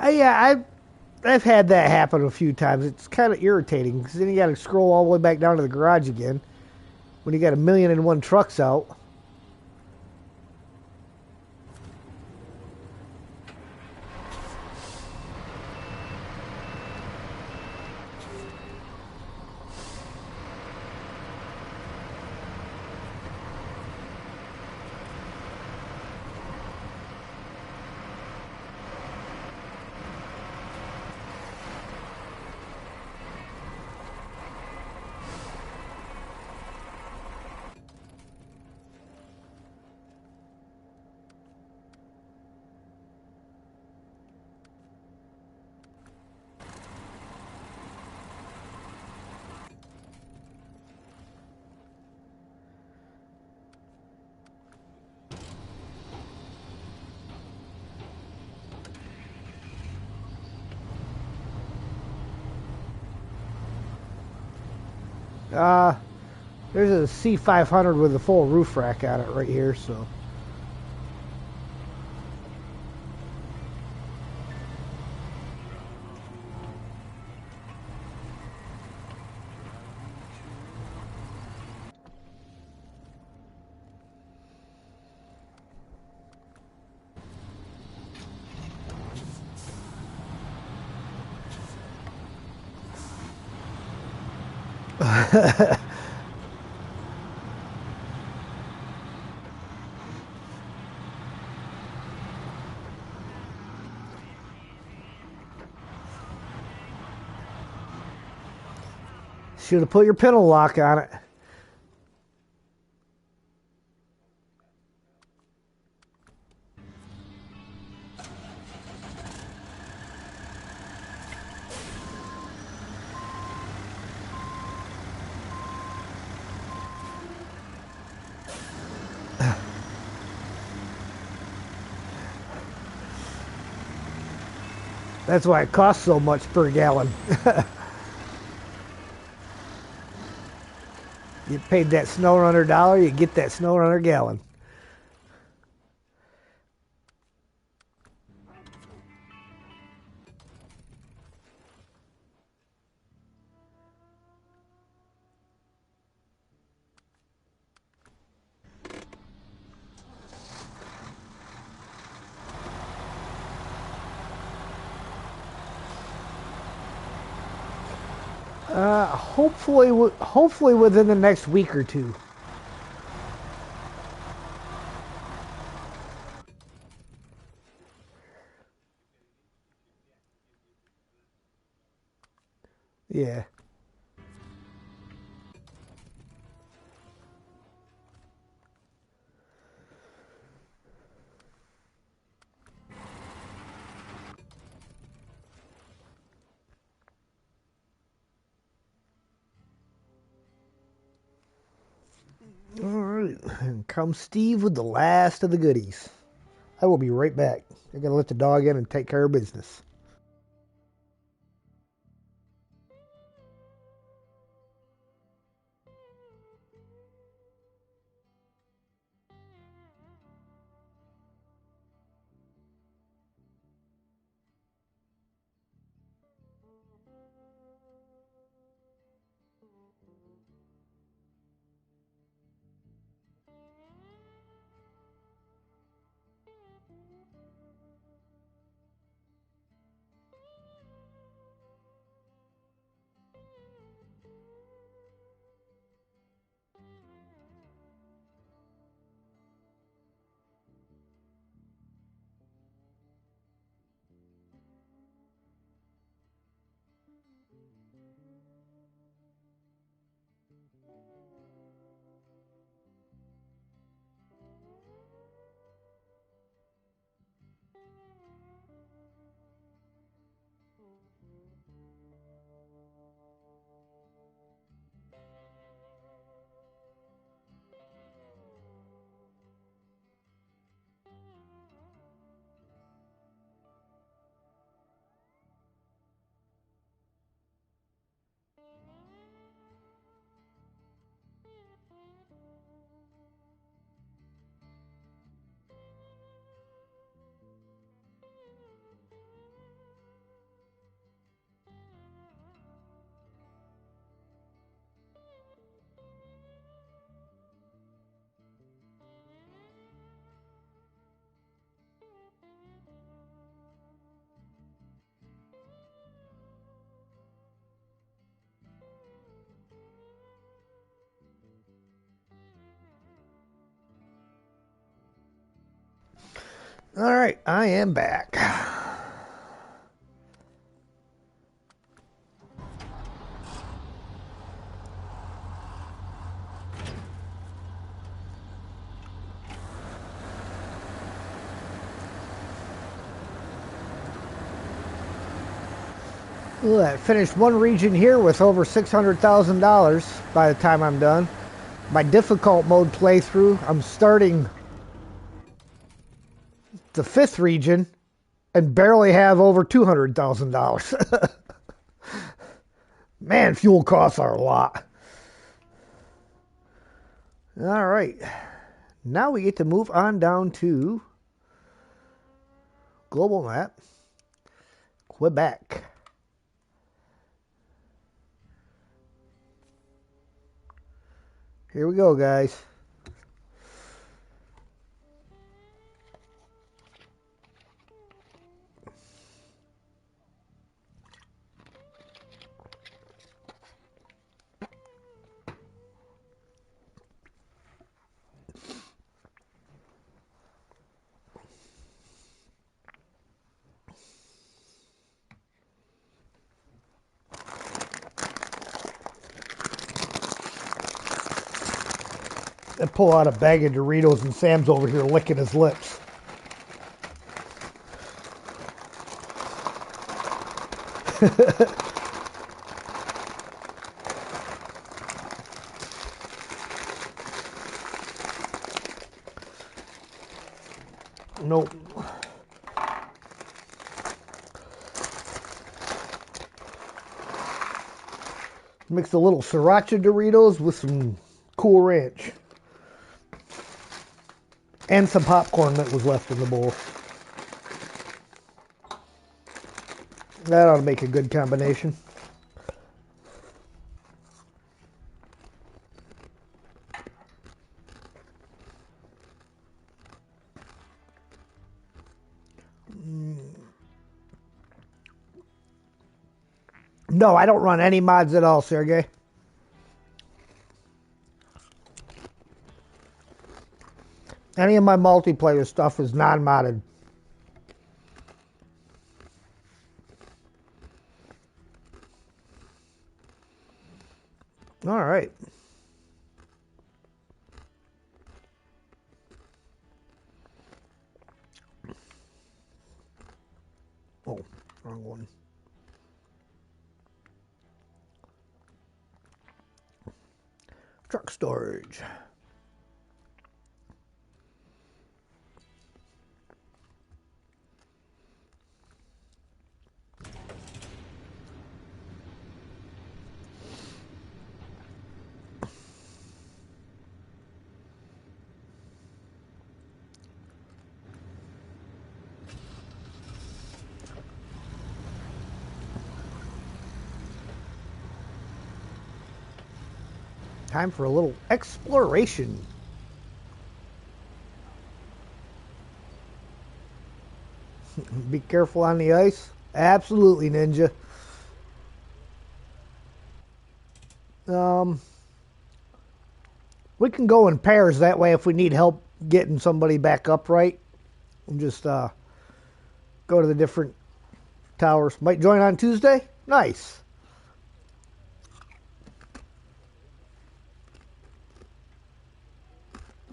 Yeah, I've had that happen a few times. It's kind of irritating because then you got to scroll all the way back down to the garage again when you got 1,000,001 trucks out. Uh, there's a C500 with a full roof rack on it right here, so. Should have put your pedal lock on it. That's why it costs so much per gallon. You paid that Snowrunner dollar, you get that Snowrunner gallon. Hopefully within the next week or two. Yeah. All right. And come Steve with the last of the goodies. I will be right back. I gotta let the dog in and take care of business. All right, I am back. Look, I finished one region here with over $600,000 by the time I'm done. My difficult mode playthrough, I'm starting the fifth region and barely have over $200,000. Man, fuel costs are a lot. All right. Now we get to move on down to global map, Quebec. Here we go, guys. I pull out a bag of Doritos and Sam's over here licking his lips. Nope. Mixed a little sriracha Doritos with some Cool Ranch. And some popcorn that was left in the bowl. That ought to make a good combination. No, I don't run any mods at all, Sergey. Any of my multiplayer stuff is non-modded. All right. Oh, wrong one. Truck storage. Time for a little exploration. Be careful on the ice. Absolutely, Ninja. We can go in pairs. That way, if we need help getting somebody back upright, we'll just go to the different towers. Might join on Tuesday? Nice.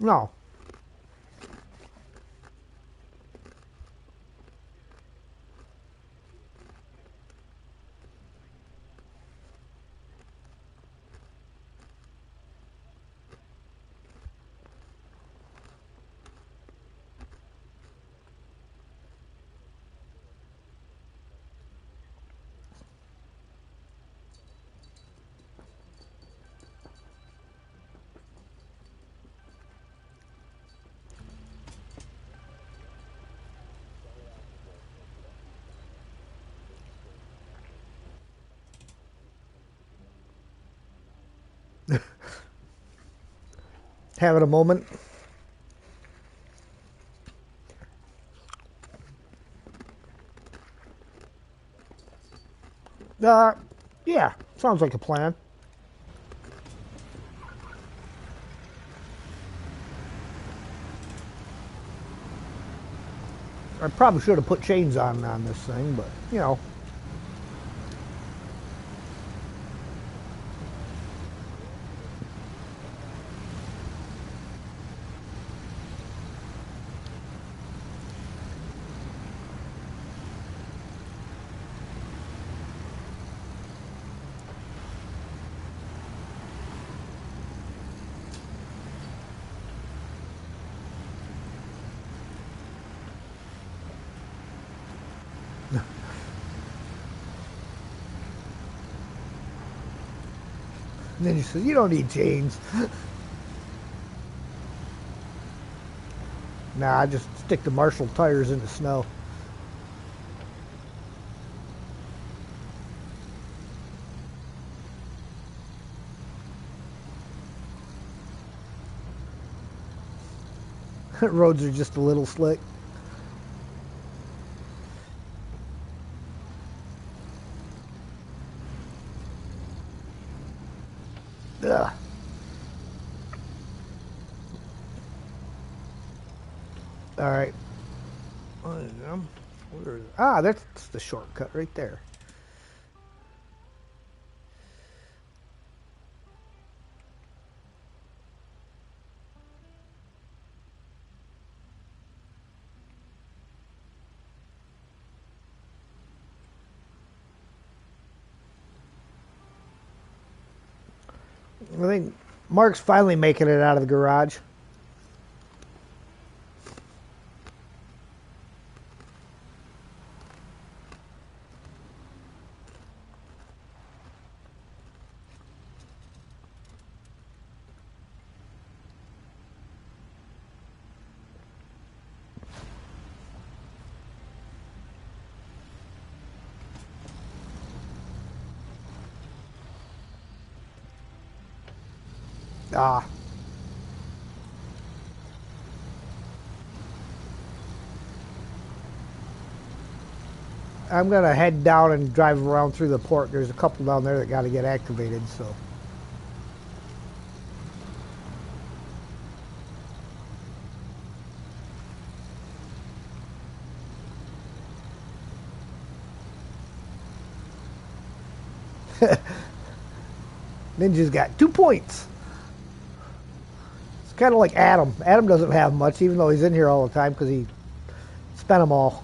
No. Having a moment. Uh, yeah, sounds like a plan. I probably should have put chains on this thing, but you know. And then he says, "You don't need chains." Nah, I just stick the Marshall tires in the snow. Roads are just a little slick. Ugh. All right. That's the shortcut right there. I think Mark's finally making it out of the garage. Ah. I'm going to head down and drive around through the port. There's a couple down there that got to get activated, so. Ninja's got 2 points. It's kind of like Adam. Adam doesn't have much, even though he's in here all the time because he spent them all.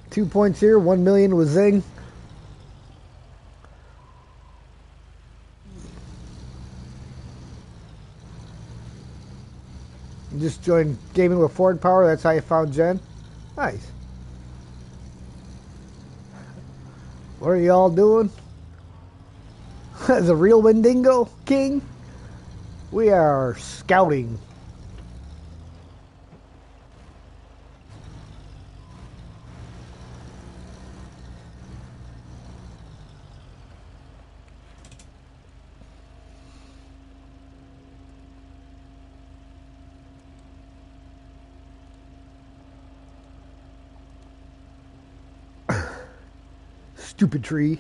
Two points here, 1 million with Zing. You just joined Gaming with Ford Power. That's how you found Jen. Nice. What are you all doing? The real Wendigo King? We are scouting. Stupid tree.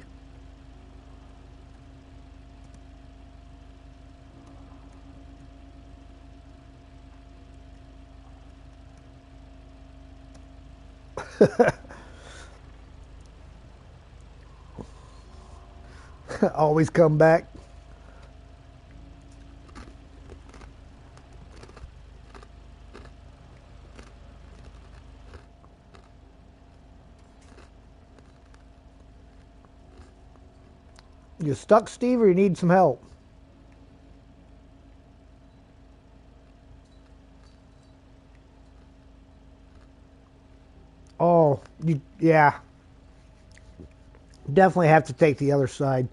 Always come back. You stuck, Steve, or you need some help? Oh, yeah. Definitely have to take the other side.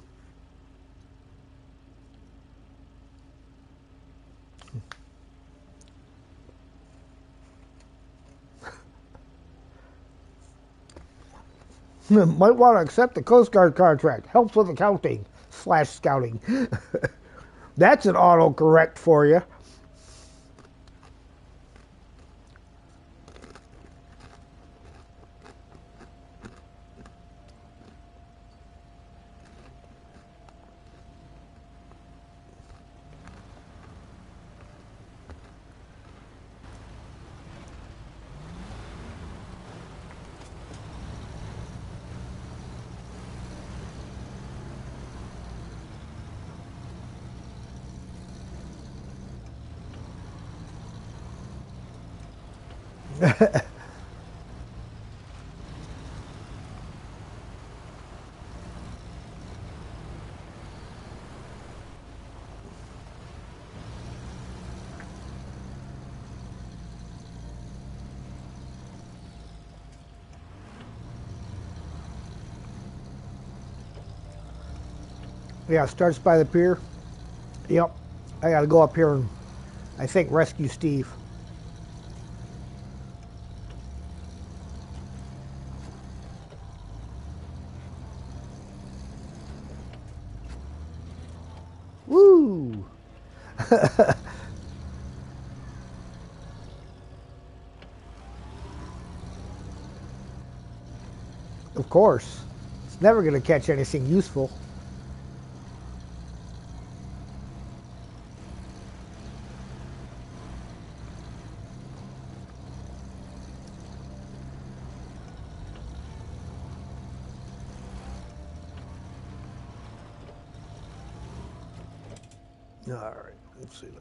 Might want to accept the Coast Guard contract. Helps with accounting / scouting. That's an autocorrect for you. Yeah, starts by the pier. Yep. I gotta go up here and, I think, rescue Steve. Woo! Of course. It's never gonna catch anything useful. All right, let's see now.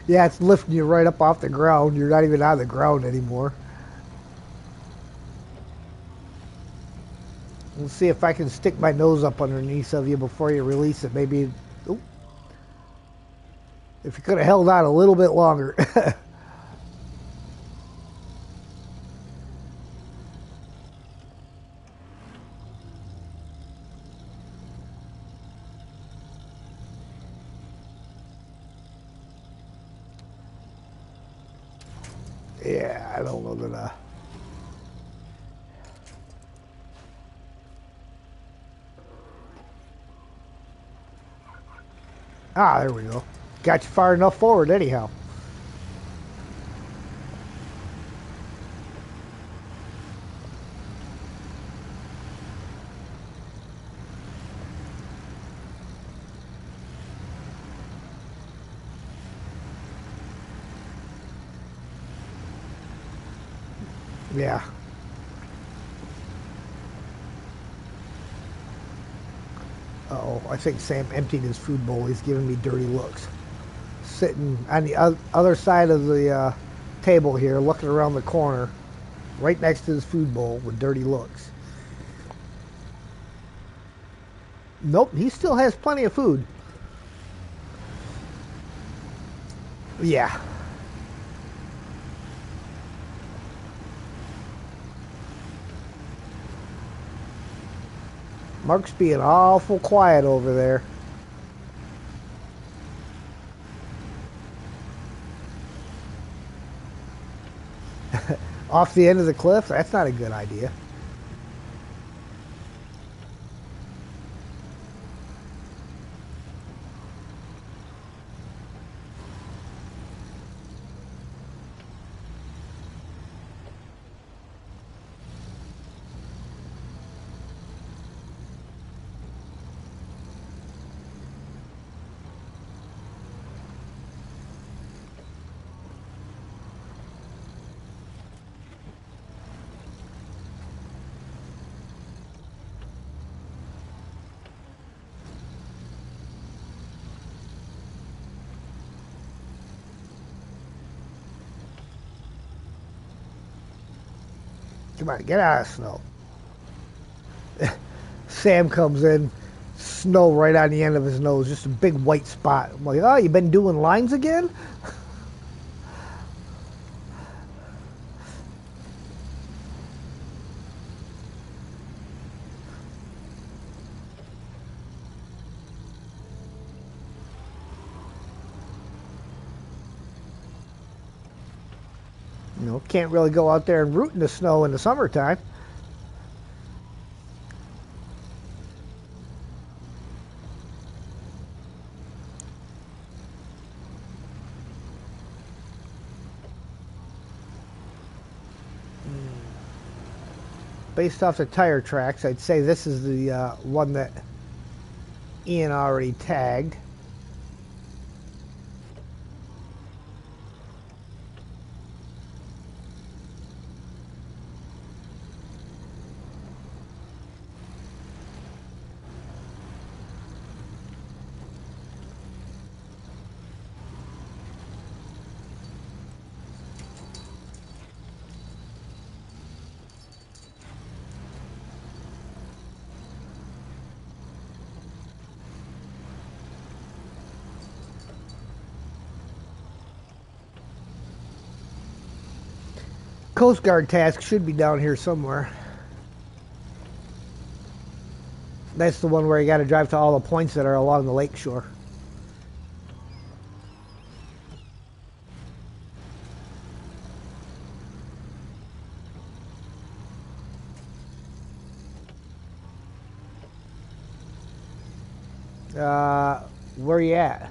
Yeah, it's lifting you right up off the ground. You're not even on the ground anymore. Let's see if I can stick my nose up underneath of you before you release it. Maybe, oop, if you could have held on a little bit longer. Yeah, I don't know that. There we go. Got you far enough forward, anyhow. Yeah. Uh-oh, I think Sam emptied his food bowl. He's giving me dirty looks. Sitting on the other side of the table here, looking around the corner, right next to his food bowl with dirty looks. Nope, he still has plenty of food. Yeah. Mark's being awful quiet over there. Off the end of the cliff? That's not a good idea. Come on, get out of snow. Sam comes in, snow right on the end of his nose, just a big white spot. I'm like, oh, you been doing lines again? You know, can't really go out there and root in the snow in the summertime. Based off the tire tracks, I'd say this is the one that Ian already tagged. Coast Guard task should be down here somewhere. That's the one where you got to drive to all the points that are along the lake shore. Where you at?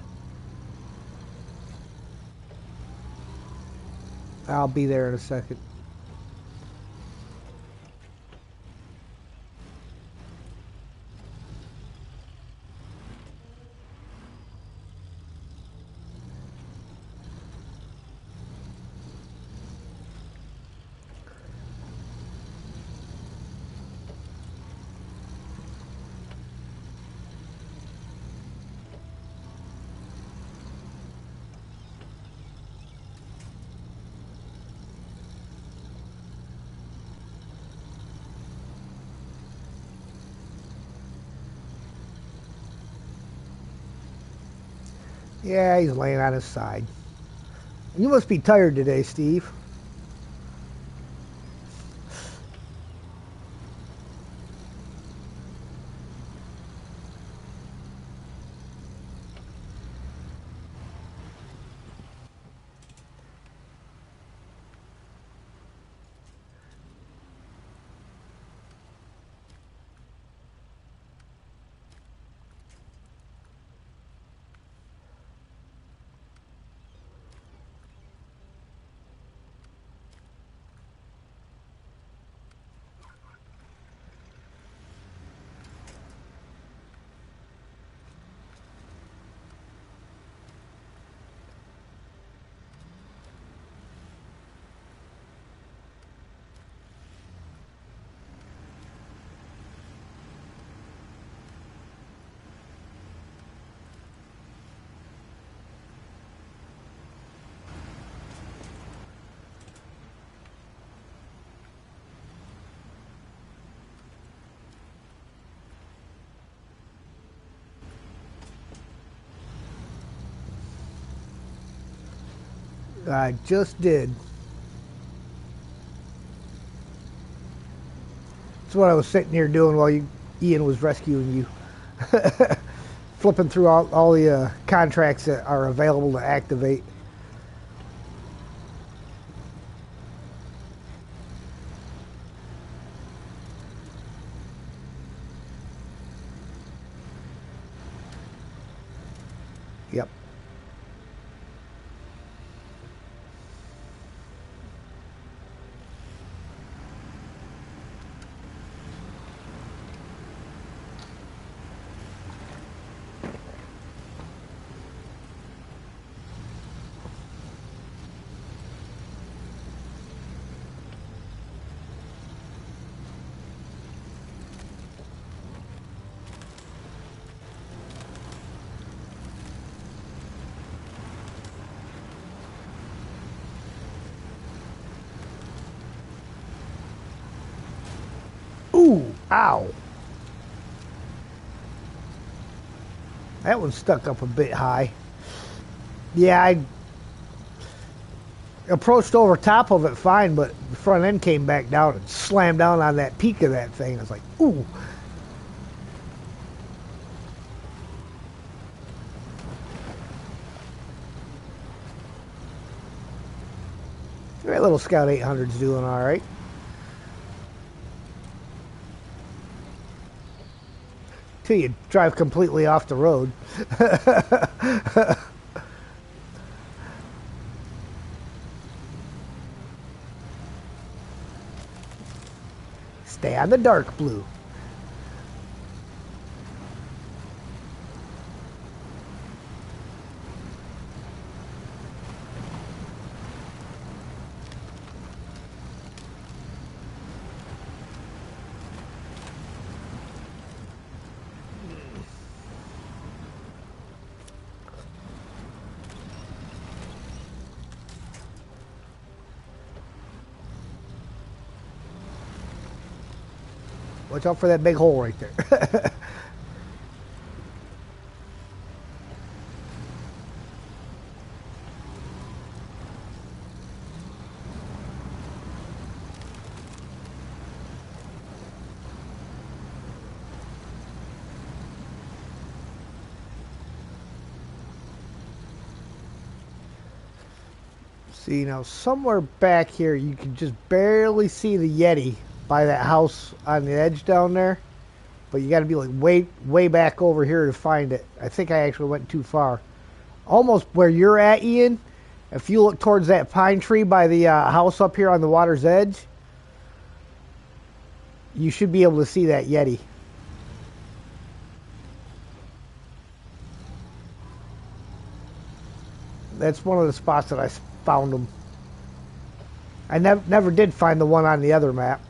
I'll be there in a second. Yeah, he's laying on his side. You must be tired today, Steve. I just did. That's what I was sitting here doing while Ian was rescuing you. Flipping through all the contracts that are available to activate. Yep. Ooh, ow. That one stuck up a bit high. Yeah, I approached over top of it fine, but the front end came back down and slammed down on that peak of that thing. I was like, ooh. That little Scout 800's doing all right. Till you drive completely off the road. Stay on the dark blue. Watch out for that big hole right there. See, now somewhere back here you can just barely see the Yeti by that house on the edge down there. But you got to be like way back over here to find it. I think I actually went too far. Almost where you're at, Ian. If you look towards that pine tree by the house up here on the water's edge, you should be able to see that Yeti. That's one of the spots that I found them. I never did find the one on the other map.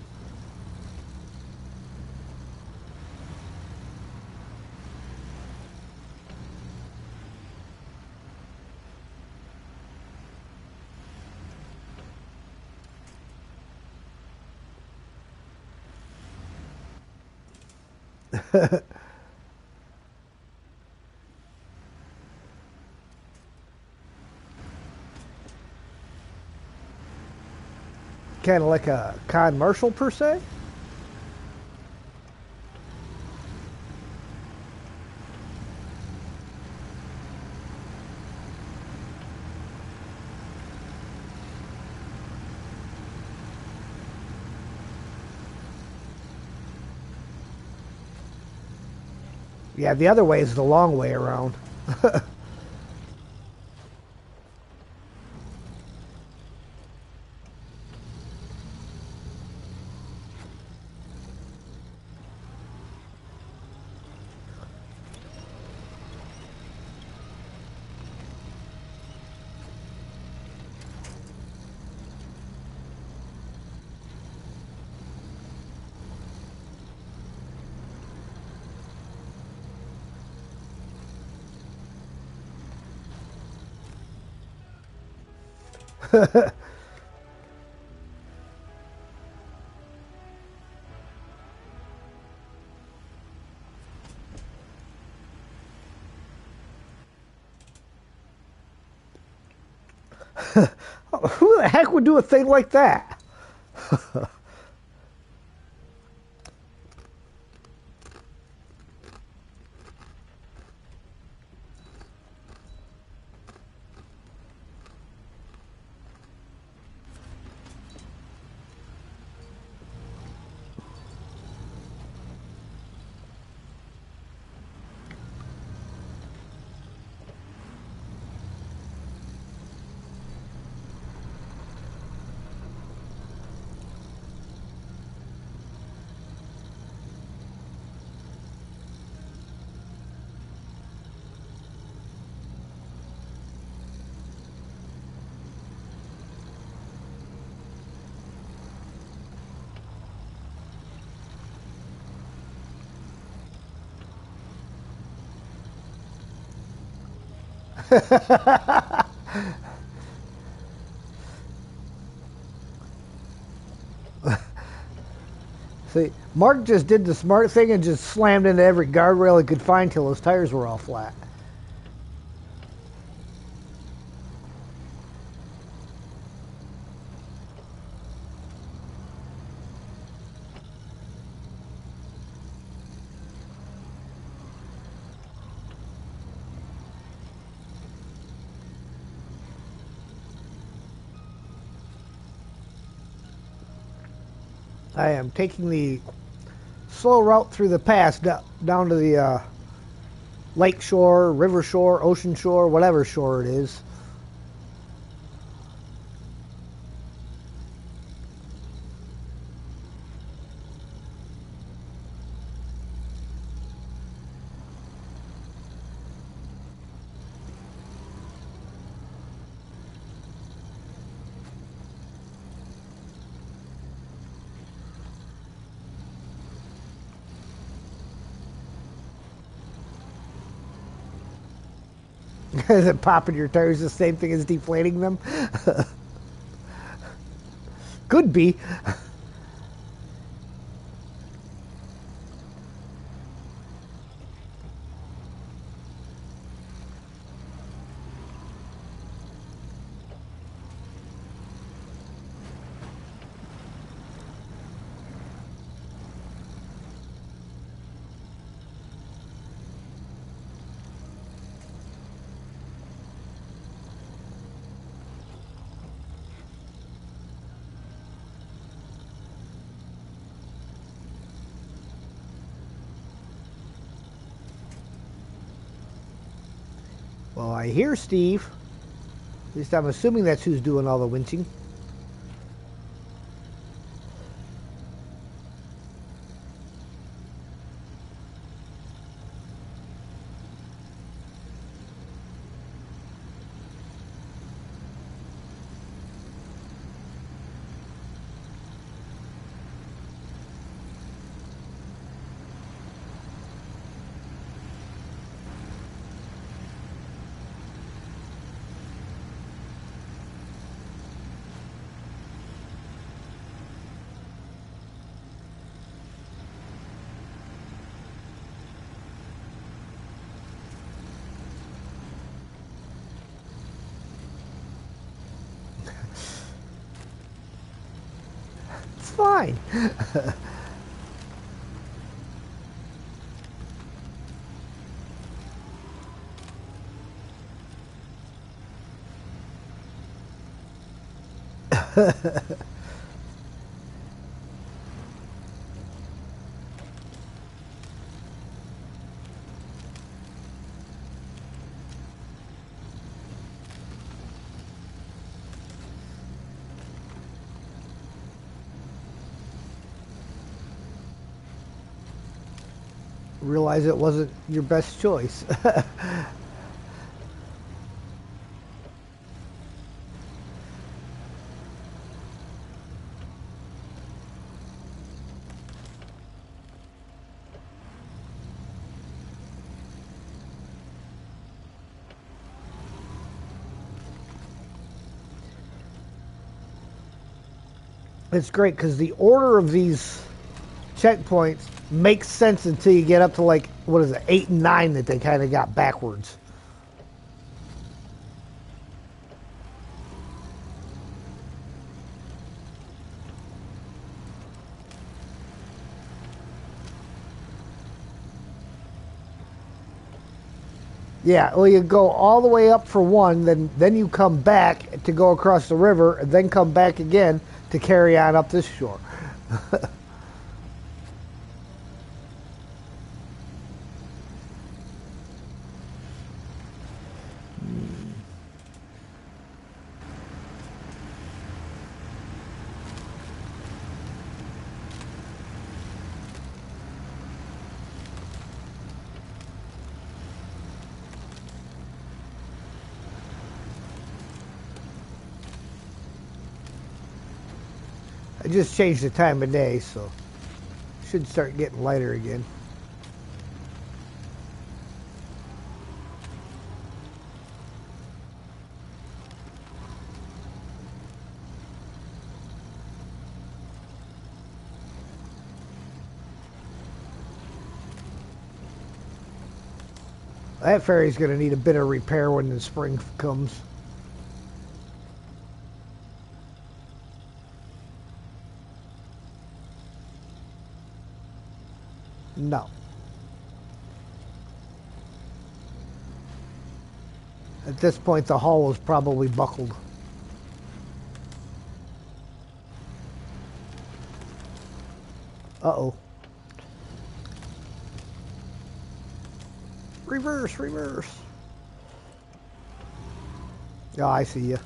kind of like a con marshal per se. Yeah, the other way is the long way around. Who the heck would do a thing like that? See, Mark just did the smart thing and just slammed into every guardrail he could find till his tires were all flat. I am taking the slow route through the pass down to the lake shore, river shore, ocean shore, whatever shore it is. Is it popping your tires the same thing as deflating them? Could be. Well, I hear Steve. At least I'm assuming that's who's doing all the winching. fine. Realize it wasn't your best choice. It's great because the order of these checkpoints makes sense until you get up to like, what is it, 8 and 9 that they kind of got backwards. Yeah, well, you go all the way up for one, then you come back to go across the river, and then come back again to carry on up this shore. I just changed the time of day, so should start getting lighter again. That ferry's going to need a bit of repair when the spring comes. No. At this point, the hull is probably buckled. Uh-oh. Reverse, reverse. Oh, I see you.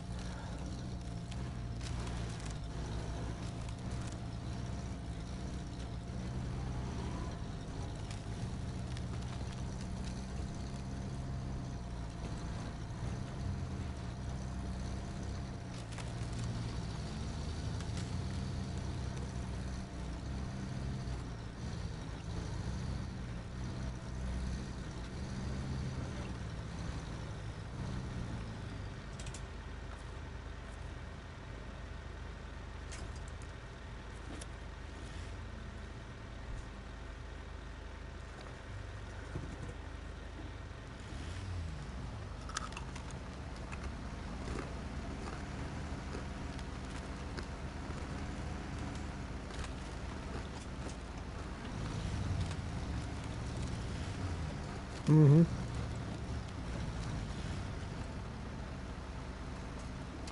Mm-hmm.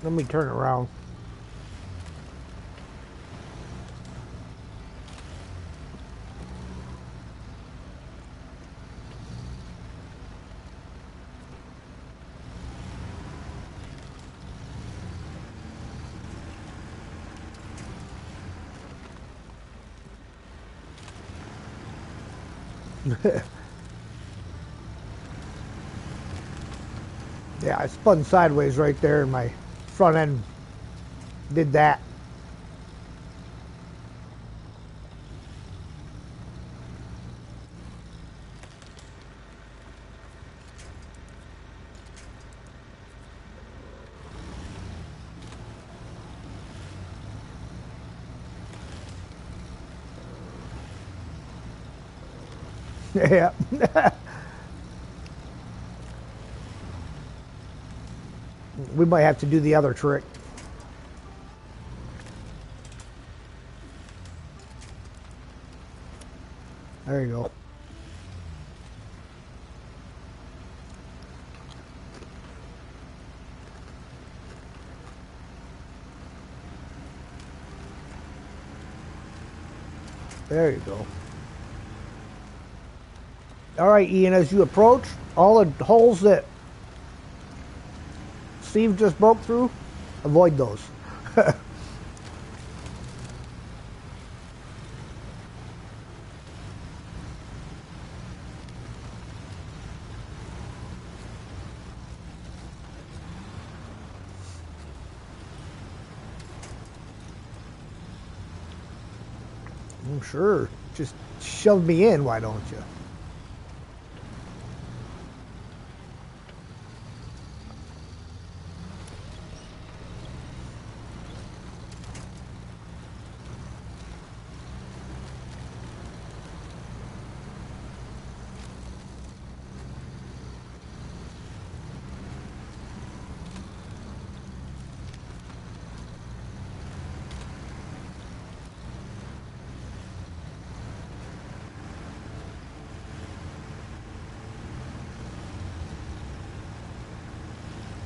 Let me turn around. Yeah, I spun sideways right there, and my front end did that. Yeah. We might have to do the other trick. There you go. There you go. All right, Ian, as you approach, all the holes that Steve just broke through, avoid those. I'm sure. Just shove me in, why don't you?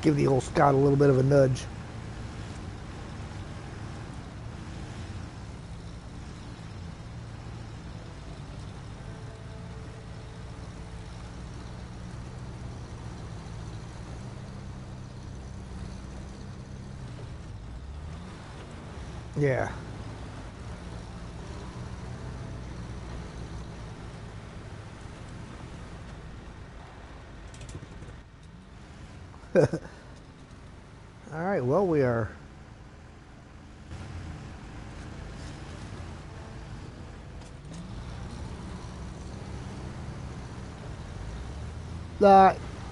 Give the old Scout a little bit of a nudge. Yeah. All right, well, we are...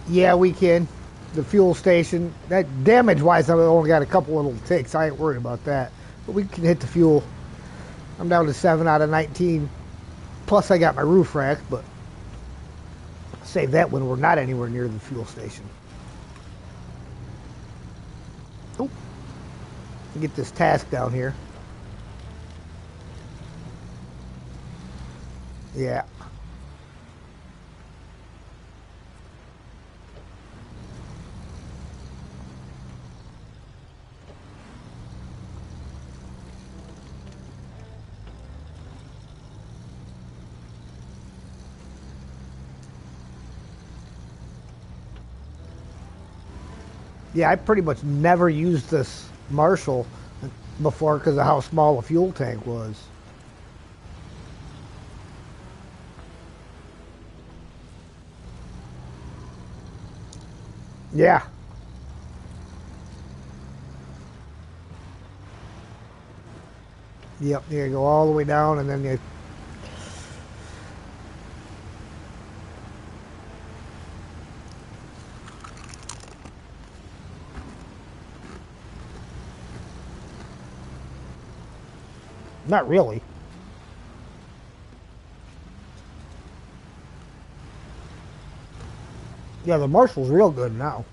yeah, we can. The fuel station. That damage-wise, I've only got a couple little ticks. I ain't worried about that. But we can hit the fuel. I'm down to 7 out of 19. Plus, I got my roof rack, but save that when we're not anywhere near the fuel station. Oh, get this task down here. Yeah. Yeah, I pretty much never used this Marshall before because of how small the fuel tank was. Yeah. Yep, you go all the way down and then you... Not really. Yeah, the Marshall's real good now.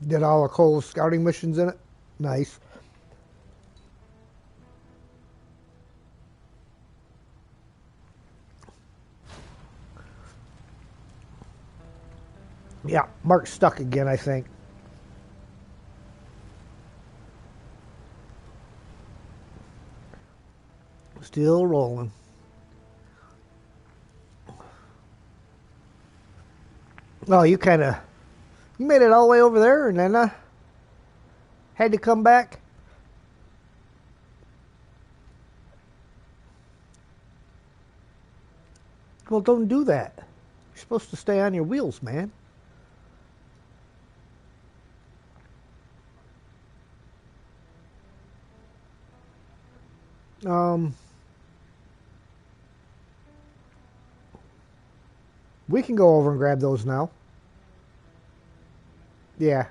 Did all of Cole's scouting missions in it. Nice. Yeah, Mark's stuck again, I think. Still rolling. Oh, you kind of... You made it all the way over there and then had to come back? Well, don't do that. You're supposed to stay on your wheels, man. We can go over and grab those now. Yeah.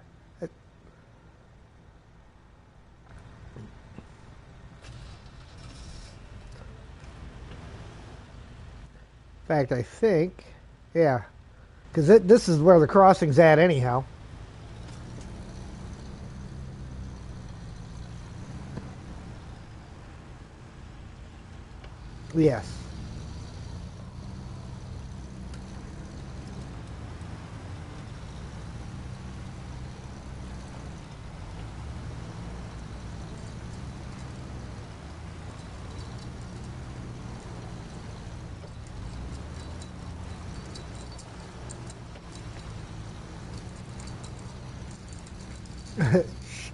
In fact, I think, yeah, because this is where the crossing's at anyhow. Yes.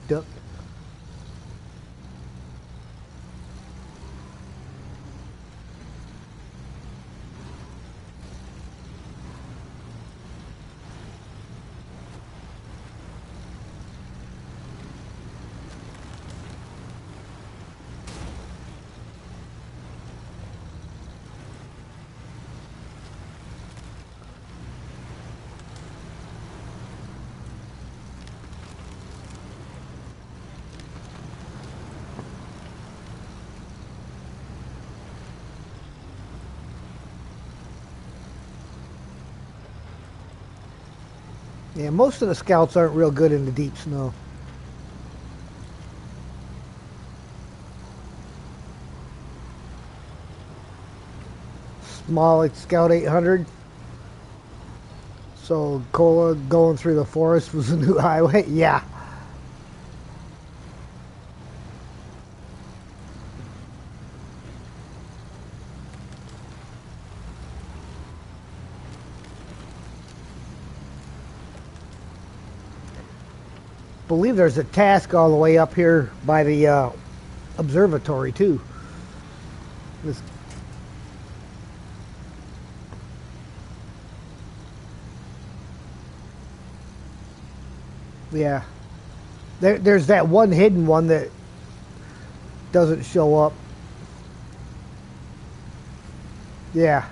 Stuck. Yeah, most of the scouts aren't real good in the deep snow. Small like Scout 800. So Cola going through the forest was a new highway. Yeah. Believe there's a task all the way up here by the observatory too. This, yeah. There's that one hidden one that doesn't show up. Yeah.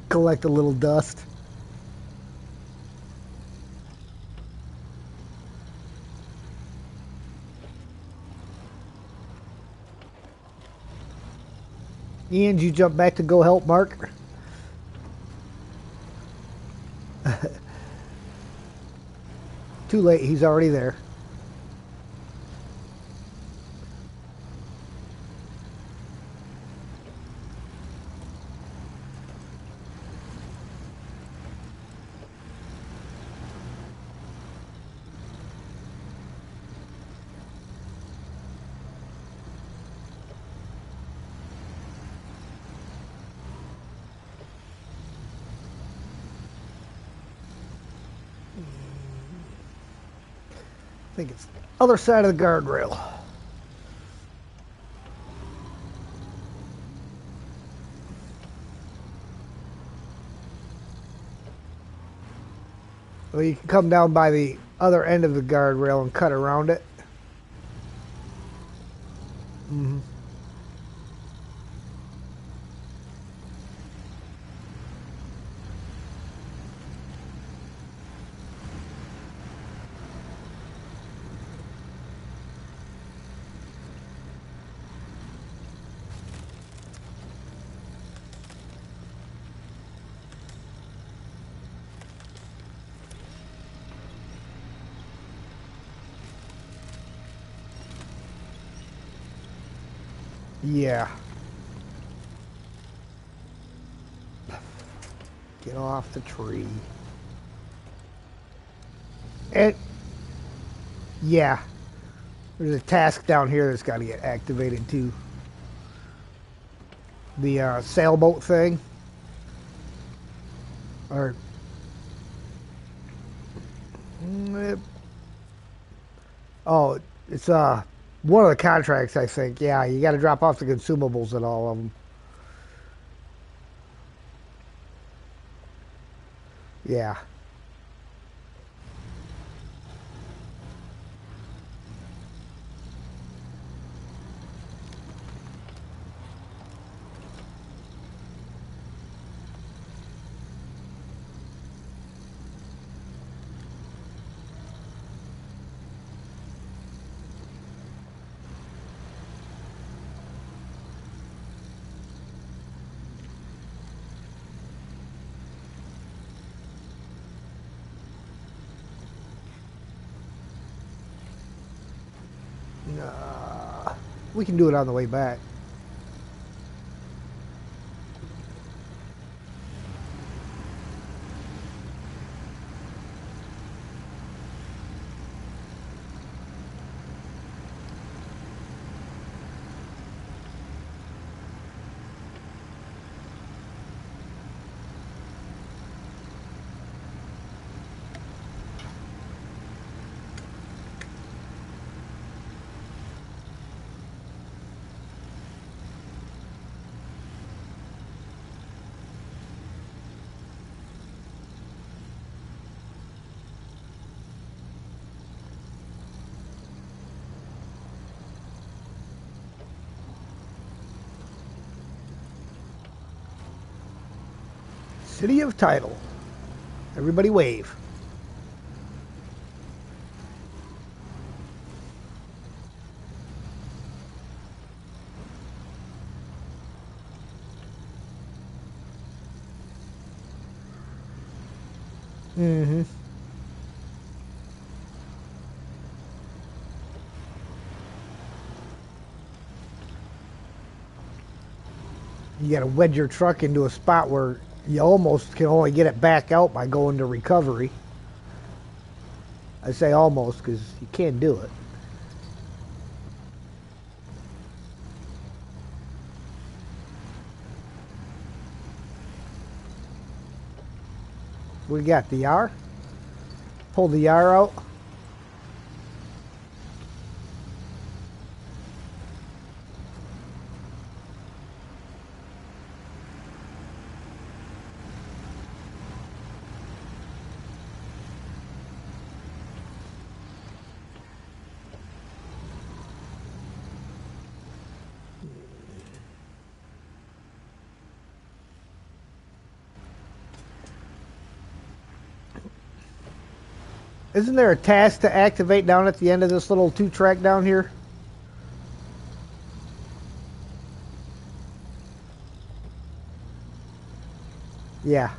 Collect a little dust. Ian, did you jump back to go help Mark? Too late, he's already there. I think it's the other side of the guardrail. Well, you can come down by the other end of the guardrail and cut around it. Mm-hmm. Yeah. Get off the tree. And yeah, there's a task down here that's got to get activated too. The sailboat thing, or oh, it's one of the contracts I think. Yeah, you got to drop off the consumables at all of them. Yeah. We can do it on the way back. City of Title. Everybody wave. Mm-hmm. You got to wedge your truck into a spot where you almost can only get it back out by going to recovery. I say almost because you can't do it. We got the R. Pull the R out. Isn't there a task to activate down at the end of this little 2-track down here? Yeah.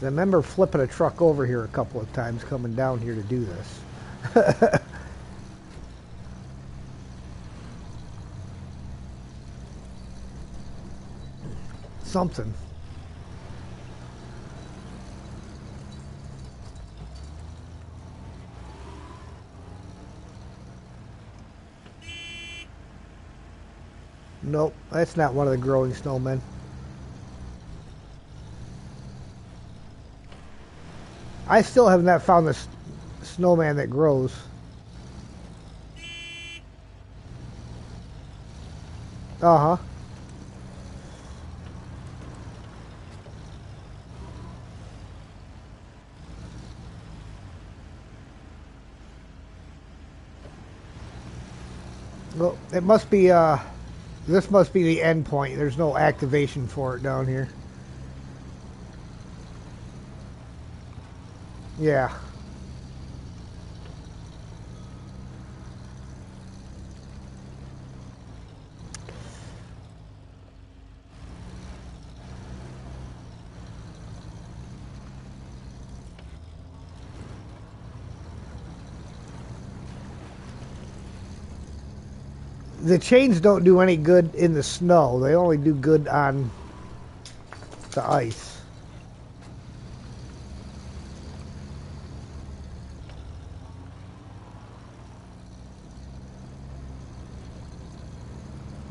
I remember flipping a truck over here a couple of times coming down here to do this. Something. Nope, that's not one of the growing snowmen. I still have not found the snowman that grows. Uh-huh. Well, it must be, this must be the end point. There's no activation for it down here. Yeah. The chains don't do any good in the snow. They only do good on the ice.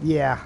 Yeah.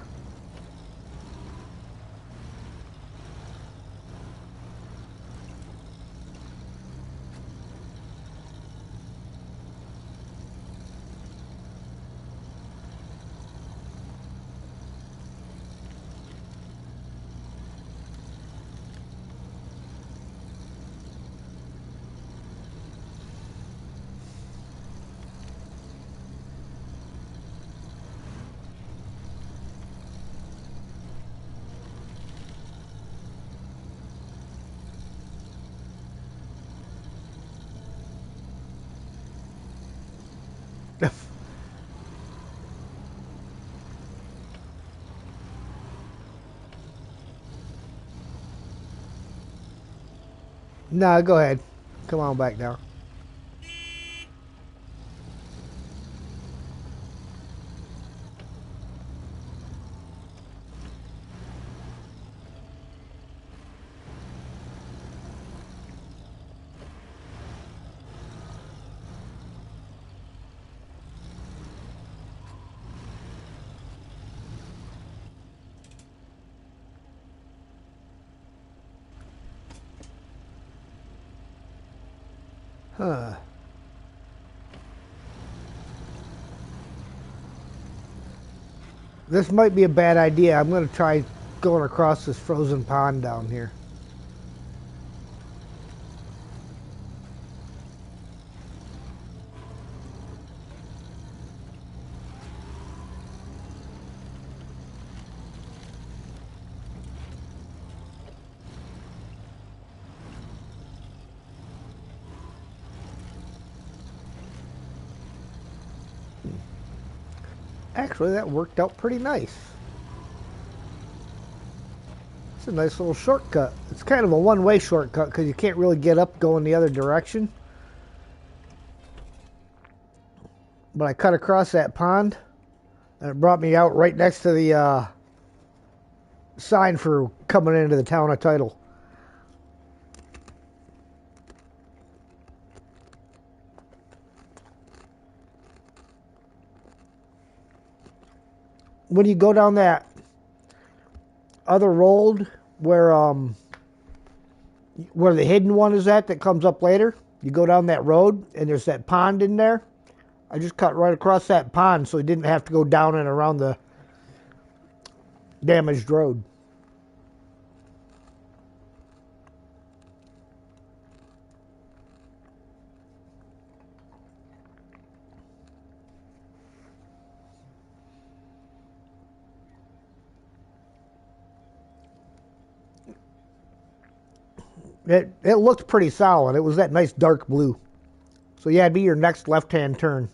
Nah, go ahead. Come on back down. Huh. This might be a bad idea. I'm going to try going across this frozen pond down here. Actually, that worked out pretty nice. It's a nice little shortcut. It's kind of a one-way shortcut because you can't really get up going the other direction. But I cut across that pond, and it brought me out right next to the sign for coming into the town of Tidal. When you go down that other road where the hidden one is at that comes up later, you go down that road and there's that pond in there. I just cut right across that pond so he didn't have to go down and around the damaged road. It looked pretty solid. It was that nice dark blue. So yeah, it'd be your next left-hand turn.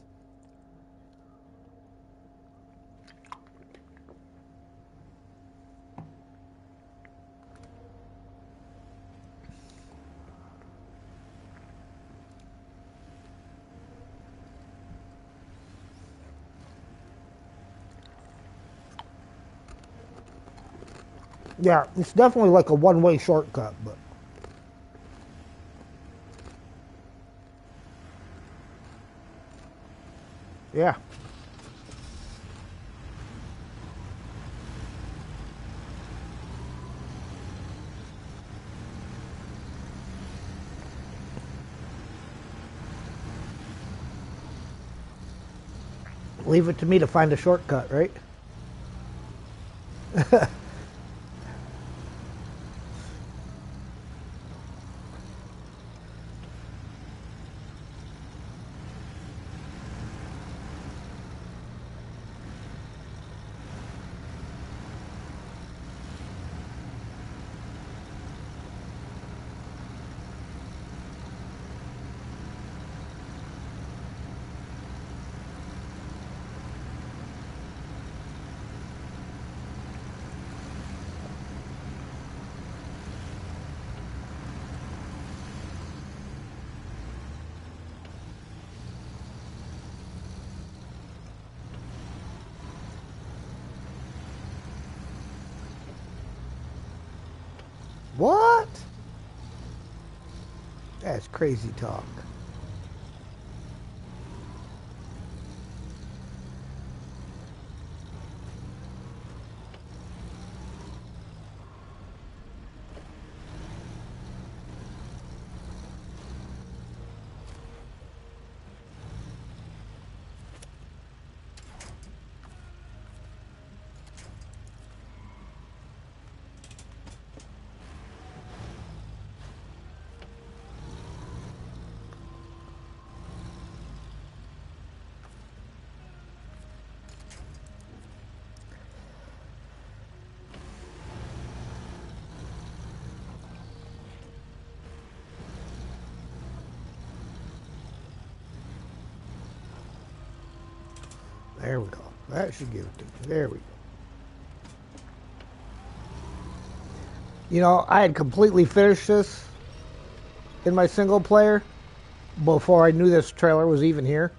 Yeah, it's definitely like a one-way shortcut, but yeah. Leave it to me to find a shortcut, right? What? That's crazy talk. There we go. That should give it to me. There we go. You know, I had completely finished this, in my single player before I knew this trailer was even here.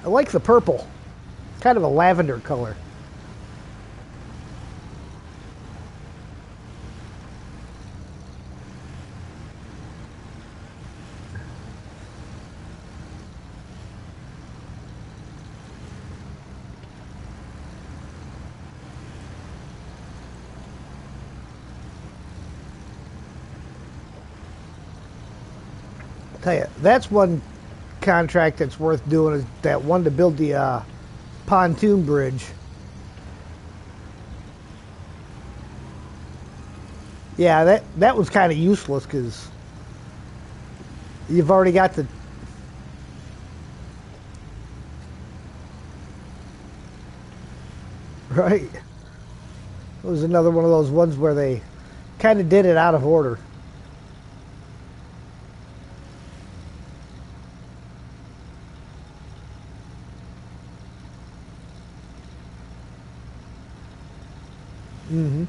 I like the purple. Kind of a lavender color. Tell you, that's one contract that's worth doing is that one to build the pontoon bridge. Yeah, that was kind of useless because you've already got the right. It was another one of those ones where they kind of did it out of order. Mm-hmm.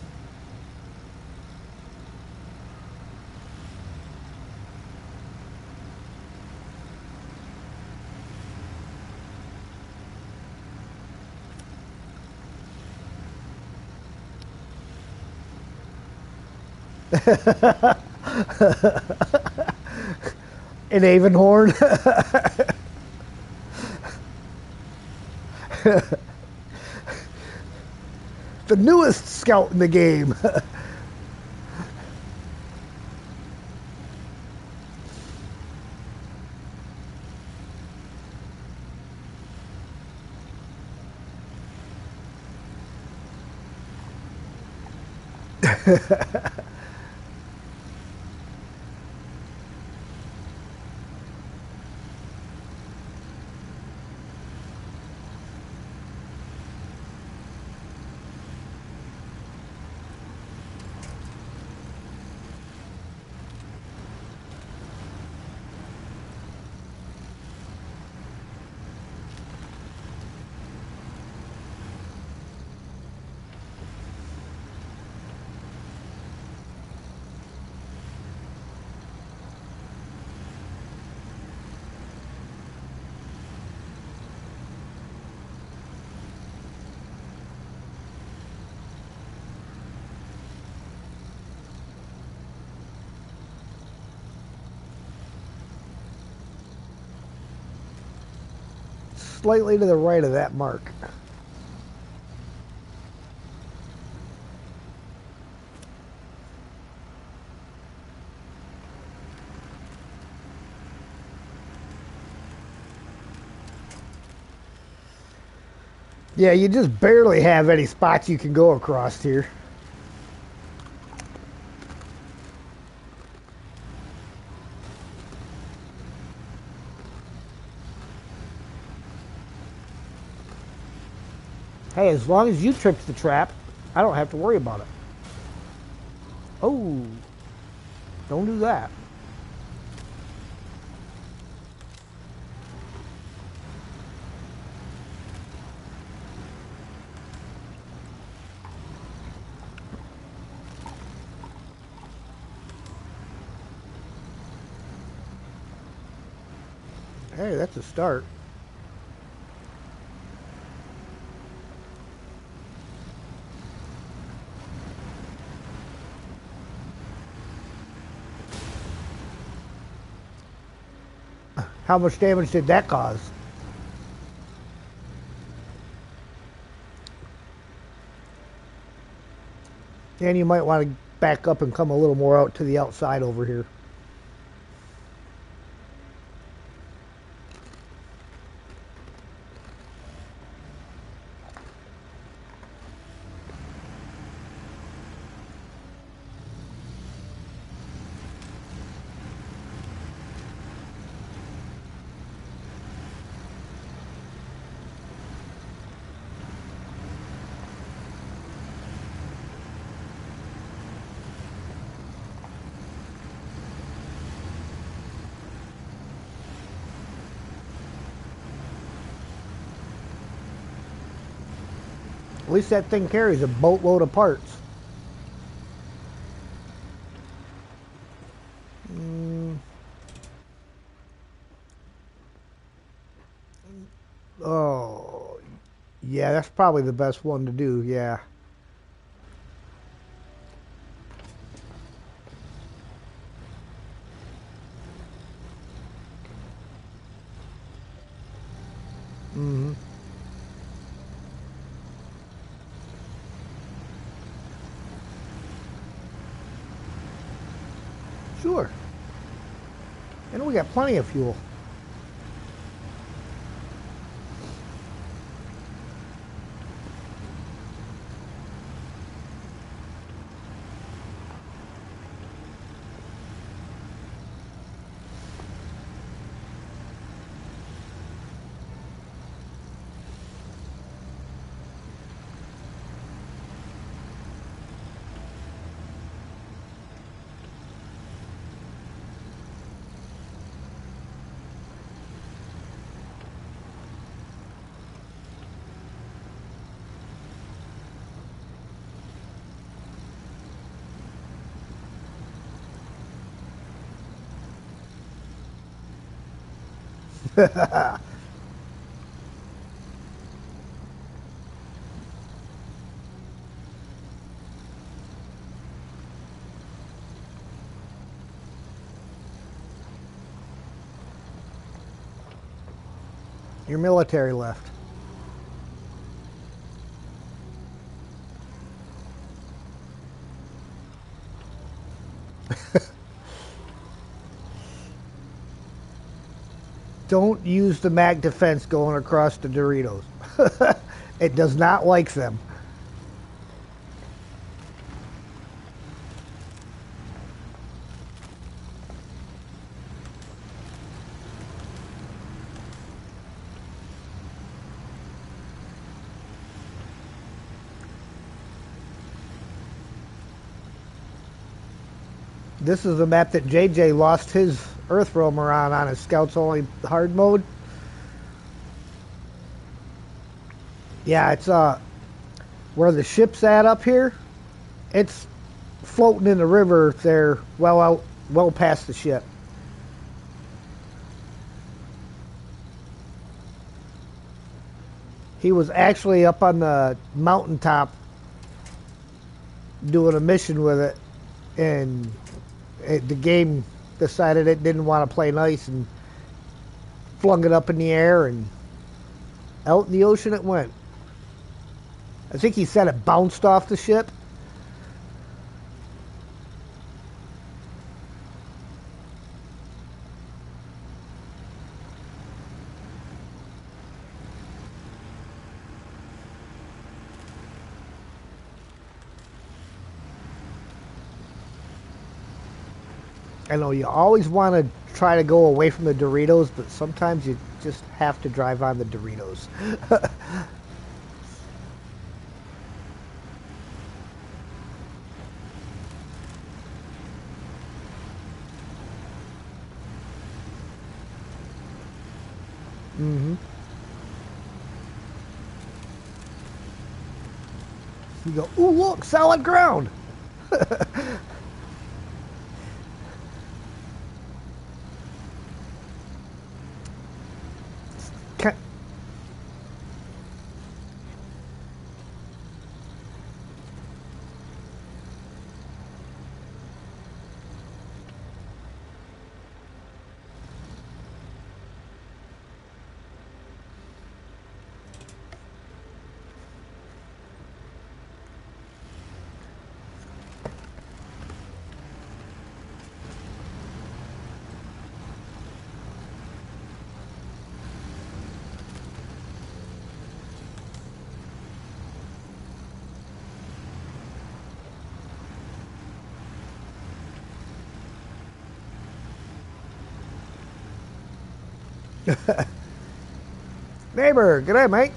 An Avonhorn. The newest scout in the game. Slightly to the right of that mark. Yeah, you just barely have any spots you can go across here. Hey, as long as you tripped the trap, I don't have to worry about it. Oh, don't do that. Hey, that's a start. How much damage did that cause? And you might want to back up and come a little more out to the outside over here. At least that thing carries a boatload of parts. Oh, yeah, that's probably the best one to do, yeah. Mm-hmm. Sure. And we got plenty of fuel. Your military left. Don't use the mag defense going across the Doritos. It does not like them. This is the map that JJ lost his Earth Roamer on his Scouts Only hard mode. Yeah, it's where the ship's at up here. It's floating in the river there, well past the ship. He was actually up on the mountaintop doing a mission with it, and the game decided it didn't want to play nice and flung it up in the air, and out in the ocean it went. I think he said it bounced off the ship. I know you always want to try to go away from the Doritos, but sometimes you just have to drive on the Doritos. Mm-hmm. You go, ooh, look, solid ground. Neighbor, g'day, mate.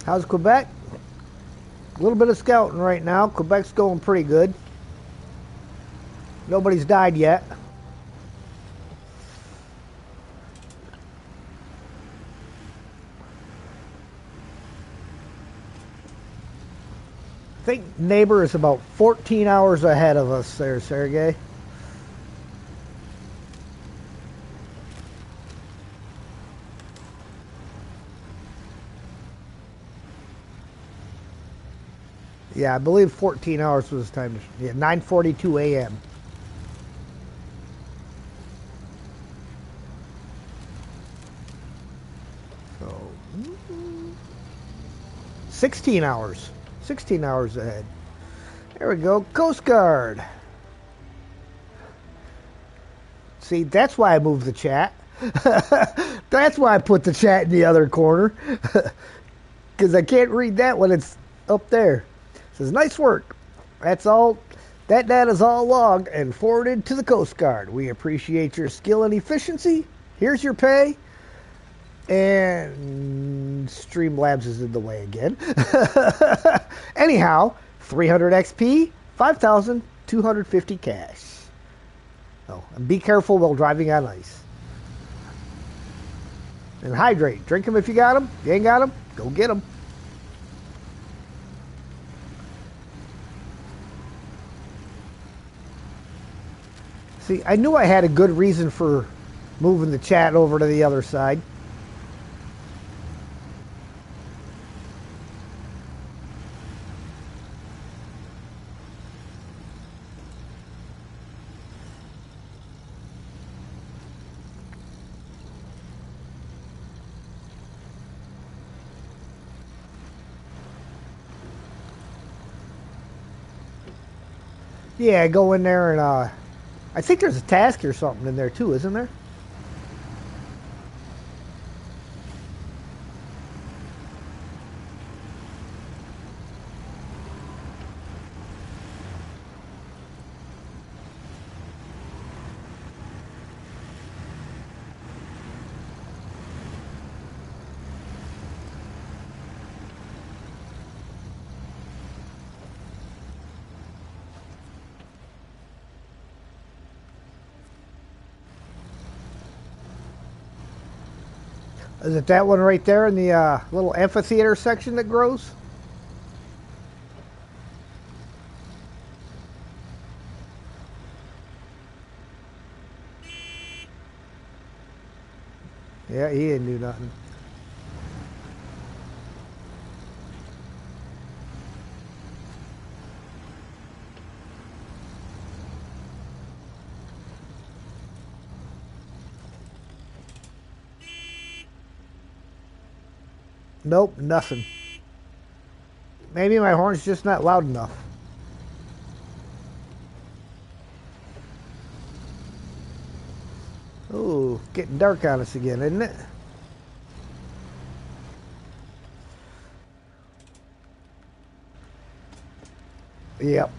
How's Quebec? A little bit of scouting right now. Quebec's going pretty good. Nobody's died yet. I think neighbor is about 14 hours ahead of us there, Sergey. Yeah, I believe 14 hours was the time. Yeah, 9:42 a.m. So 16 hours. 16 hours ahead. There we go. Coast Guard. See, that's why I moved the chat. That's why I put the chat in the other corner. Because I can't read that when it's up there. It says, nice work. That's all. That data is all logged and forwarded to the Coast Guard. We appreciate your skill and efficiency. Here's your pay. And Streamlabs is in the way again. Anyhow, 300 XP, 5,250 cash. Oh, and be careful while driving on ice. And hydrate. Drink them if you got them. If you ain't got them, go get them. See, I knew I had a good reason for moving the chat over to the other side. Yeah, go in there and I think there's a task or something in there too, isn't there? Is it that one right there in the little amphitheater section that grows? Yeah, he didn't do nothing. Nope, nothing. Maybe my horn's just not loud enough. Ooh, getting dark on us again, isn't it? Yep.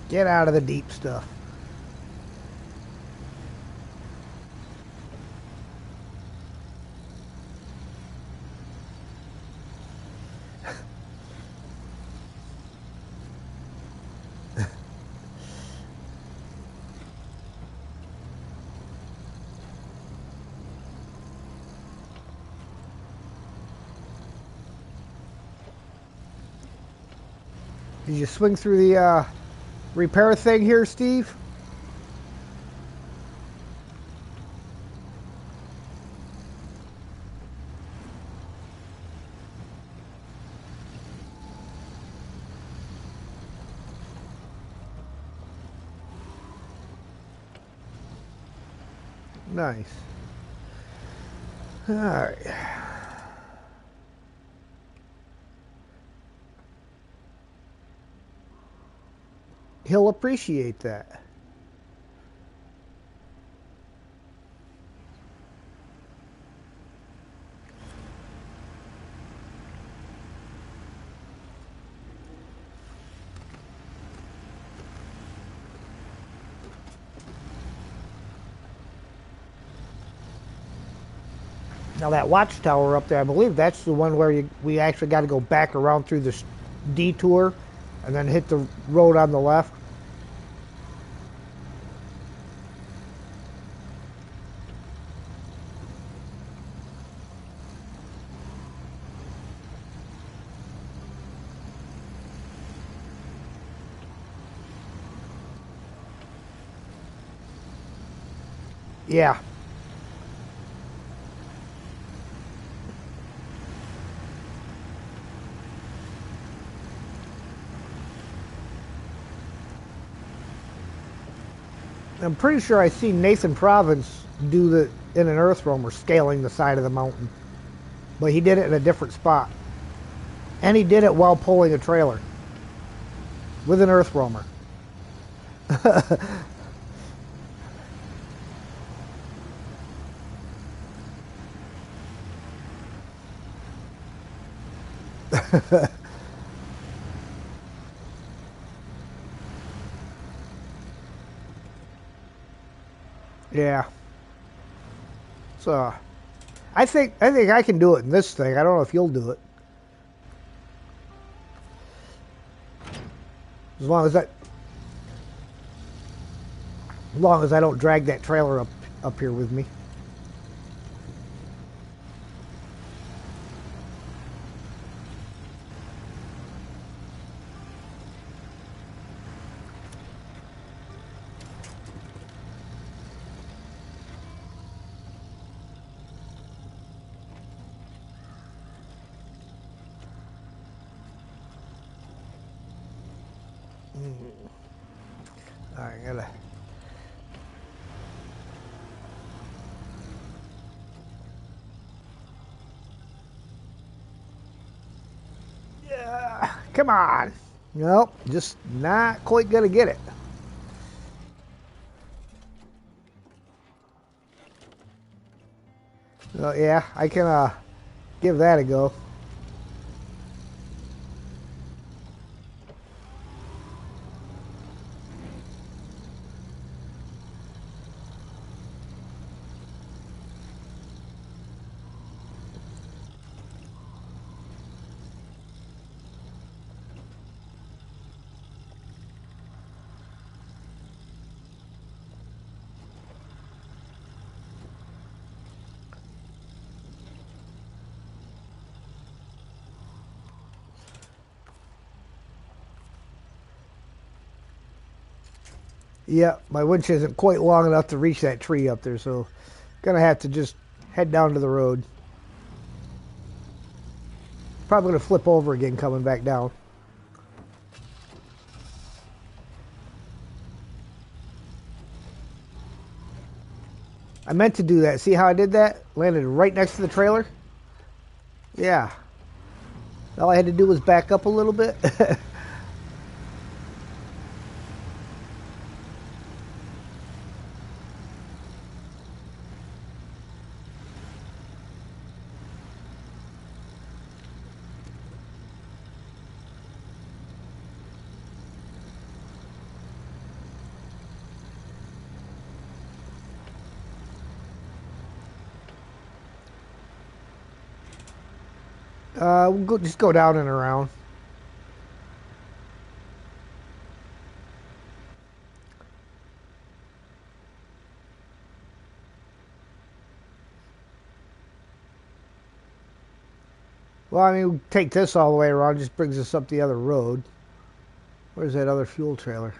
Get out of the deep stuff. Did you swing through the repair thing here, Steve? Nice. All right. He'll appreciate that. Now that watchtower up there, I believe that's the one where we actually got to go back around through this detour and then hit the road on the left. Yeah. I'm pretty sure I see Nathan Province do the in an earth roamer scaling the side of the mountain, but he did it in a different spot, and he did it while pulling a trailer with an earth roamer. Yeah. So I think I can do it in this thing. I don't know if you'll do it. As long as I don't drag that trailer up here with me. All right, gotta. Yeah, come on. Nope, just not quite gonna get it. Yeah, I can give that a go. Yeah, my winch isn't quite long enough to reach that tree up there, so gonna have to just head down to the road. Probably gonna flip over again coming back down. I meant to do that. See how I did that? Landed right next to the trailer. Yeah. All I had to do was back up a little bit. Just go down and around. Well, I mean, take this all the way around. Just brings us up the other road. Where's that other fuel trailer?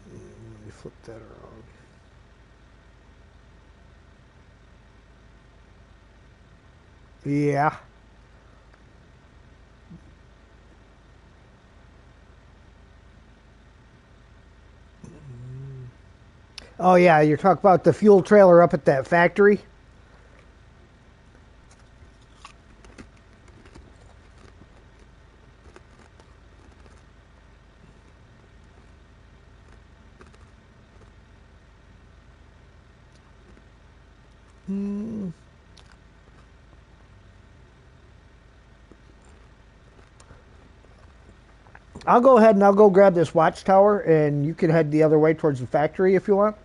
Let me flip that around. Yeah. Oh yeah, you're talking about the fuel trailer up at that factory. Mm, I'll go ahead and I'll go grab this watchtower, and you can head the other way towards the factory if you want.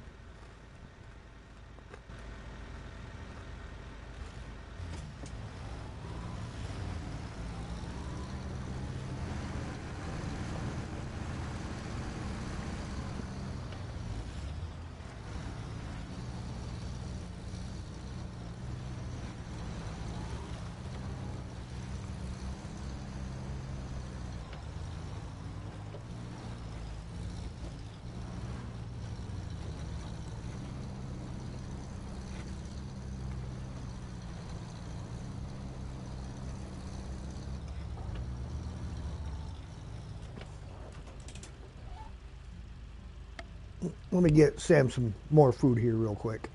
Let me get Sam some more food here real quick.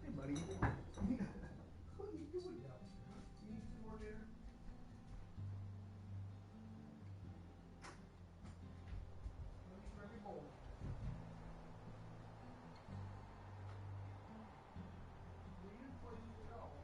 Hey, buddy. What are you doing now? You need some more dinner? Let me grab your bowl. Well, you didn't poison it at all.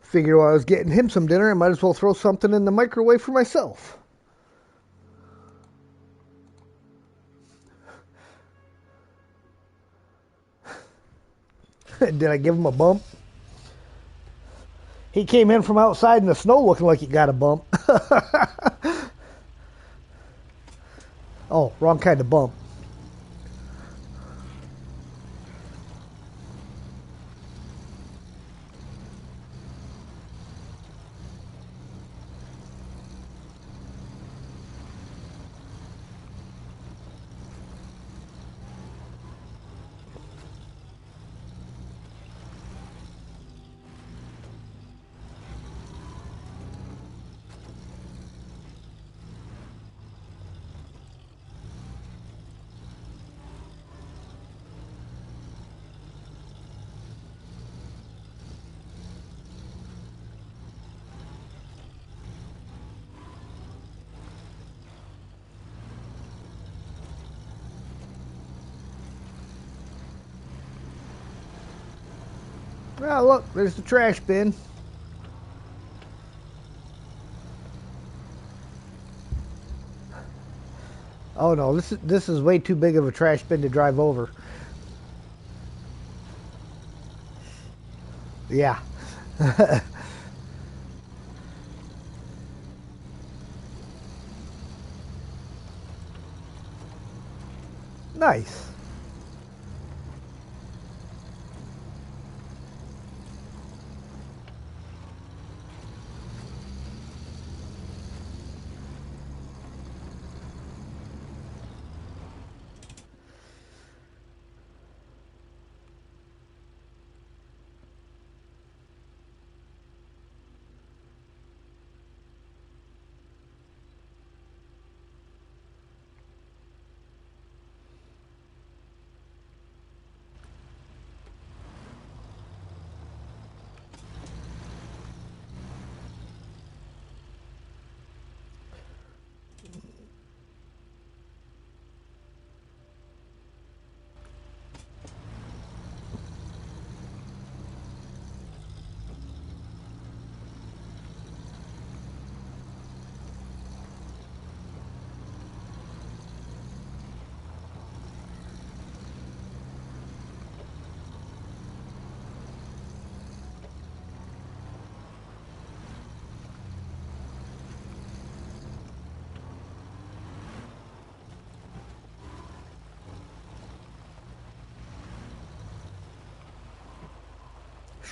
Figured while I was getting him some dinner, I might as well throw something in the microwave for myself. Did I give him a bump? He came in from outside in the snow looking like he got a bump. Oh, wrong kind of bump. Oh, look, there's the trash bin. Oh no, this is way too big of a trash bin to drive over. Yeah. Nice.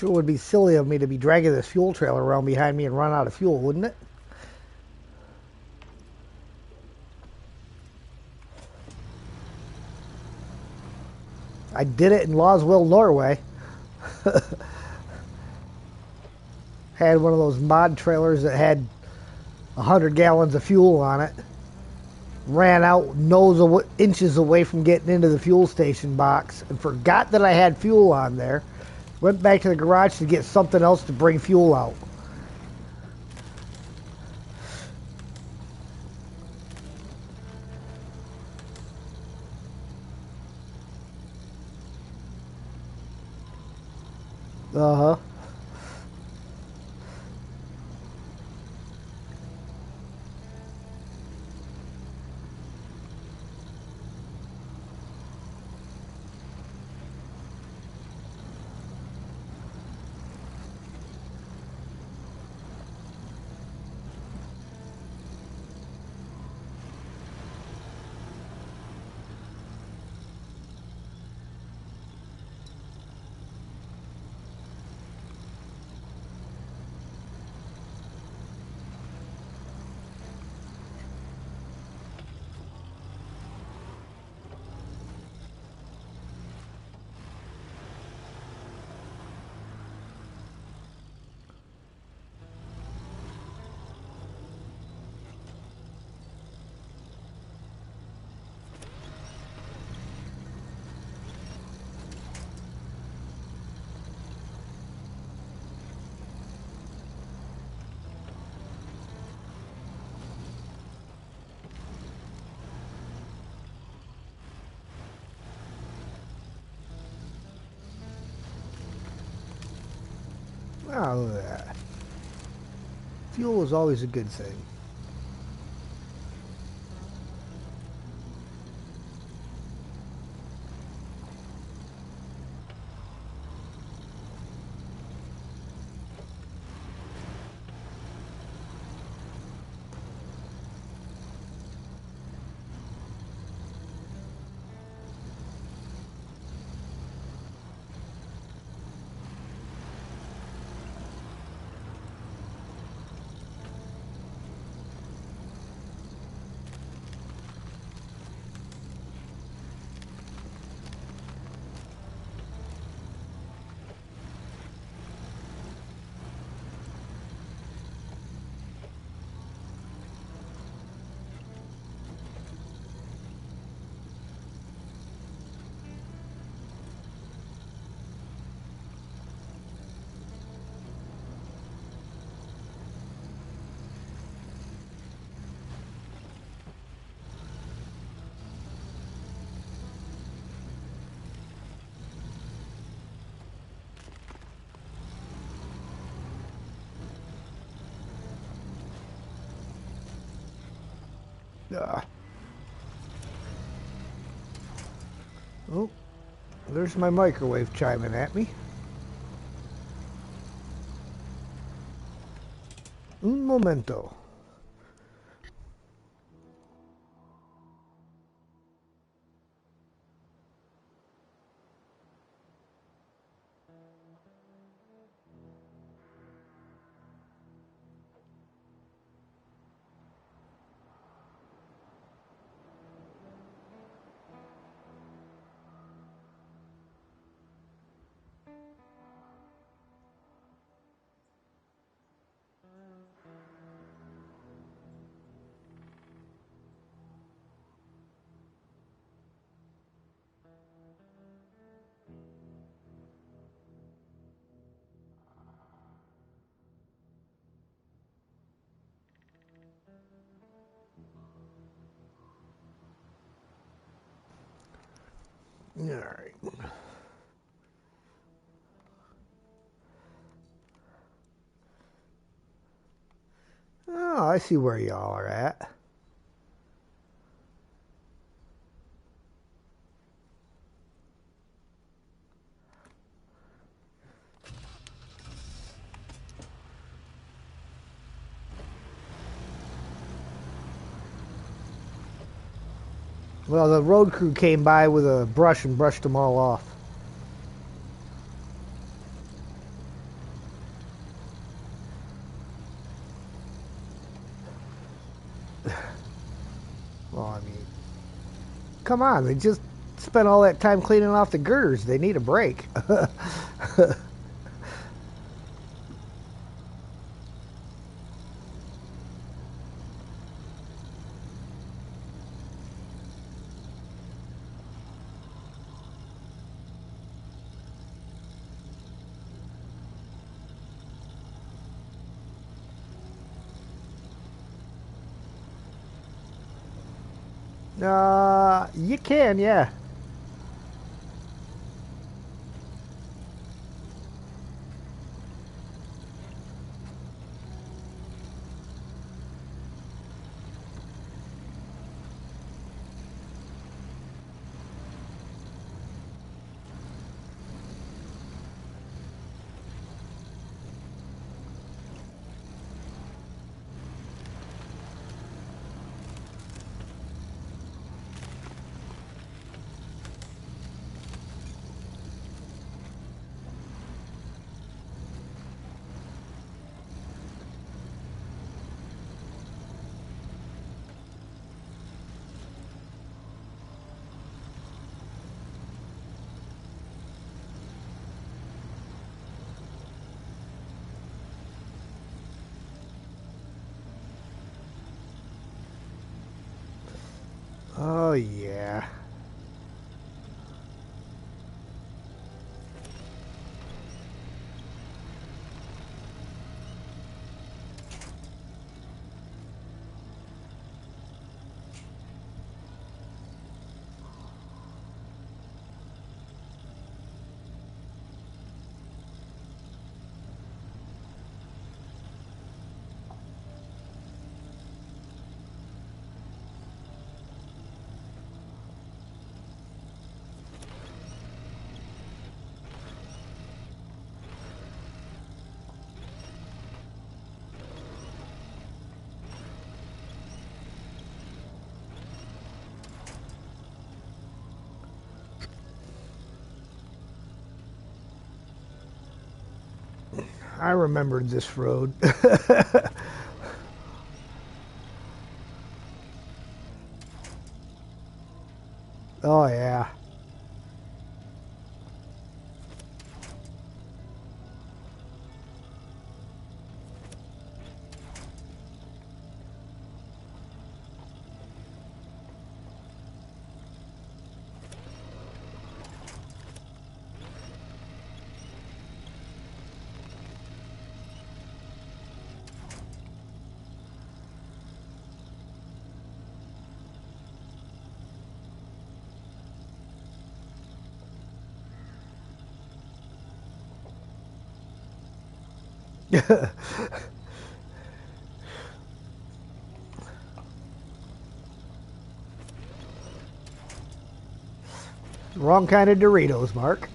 Sure would be silly of me to be dragging this fuel trailer around behind me and run out of fuel, wouldn't it? I did it in Loswell, Norway. Had one of those mod trailers that had 100 gallons of fuel on it. Ran out inches away from getting into the fuel station box and forgot that I had fuel on there. Went back to the garage to get something else to bring fuel out. Uh-huh. Oh, yeah. Fuel is always a good thing. Uh, Oh, there's my microwave chiming at me. Un momento. All right. Oh, I see where y'all are at. Well, the road crew came by with a brush and brushed them all off. Well, I mean, come on, they just spent all that time cleaning off the girders. They need a break. You can, yeah. Oh, yeah. I remembered this road. Oh, yeah. Wrong kind of Doritos, Mark.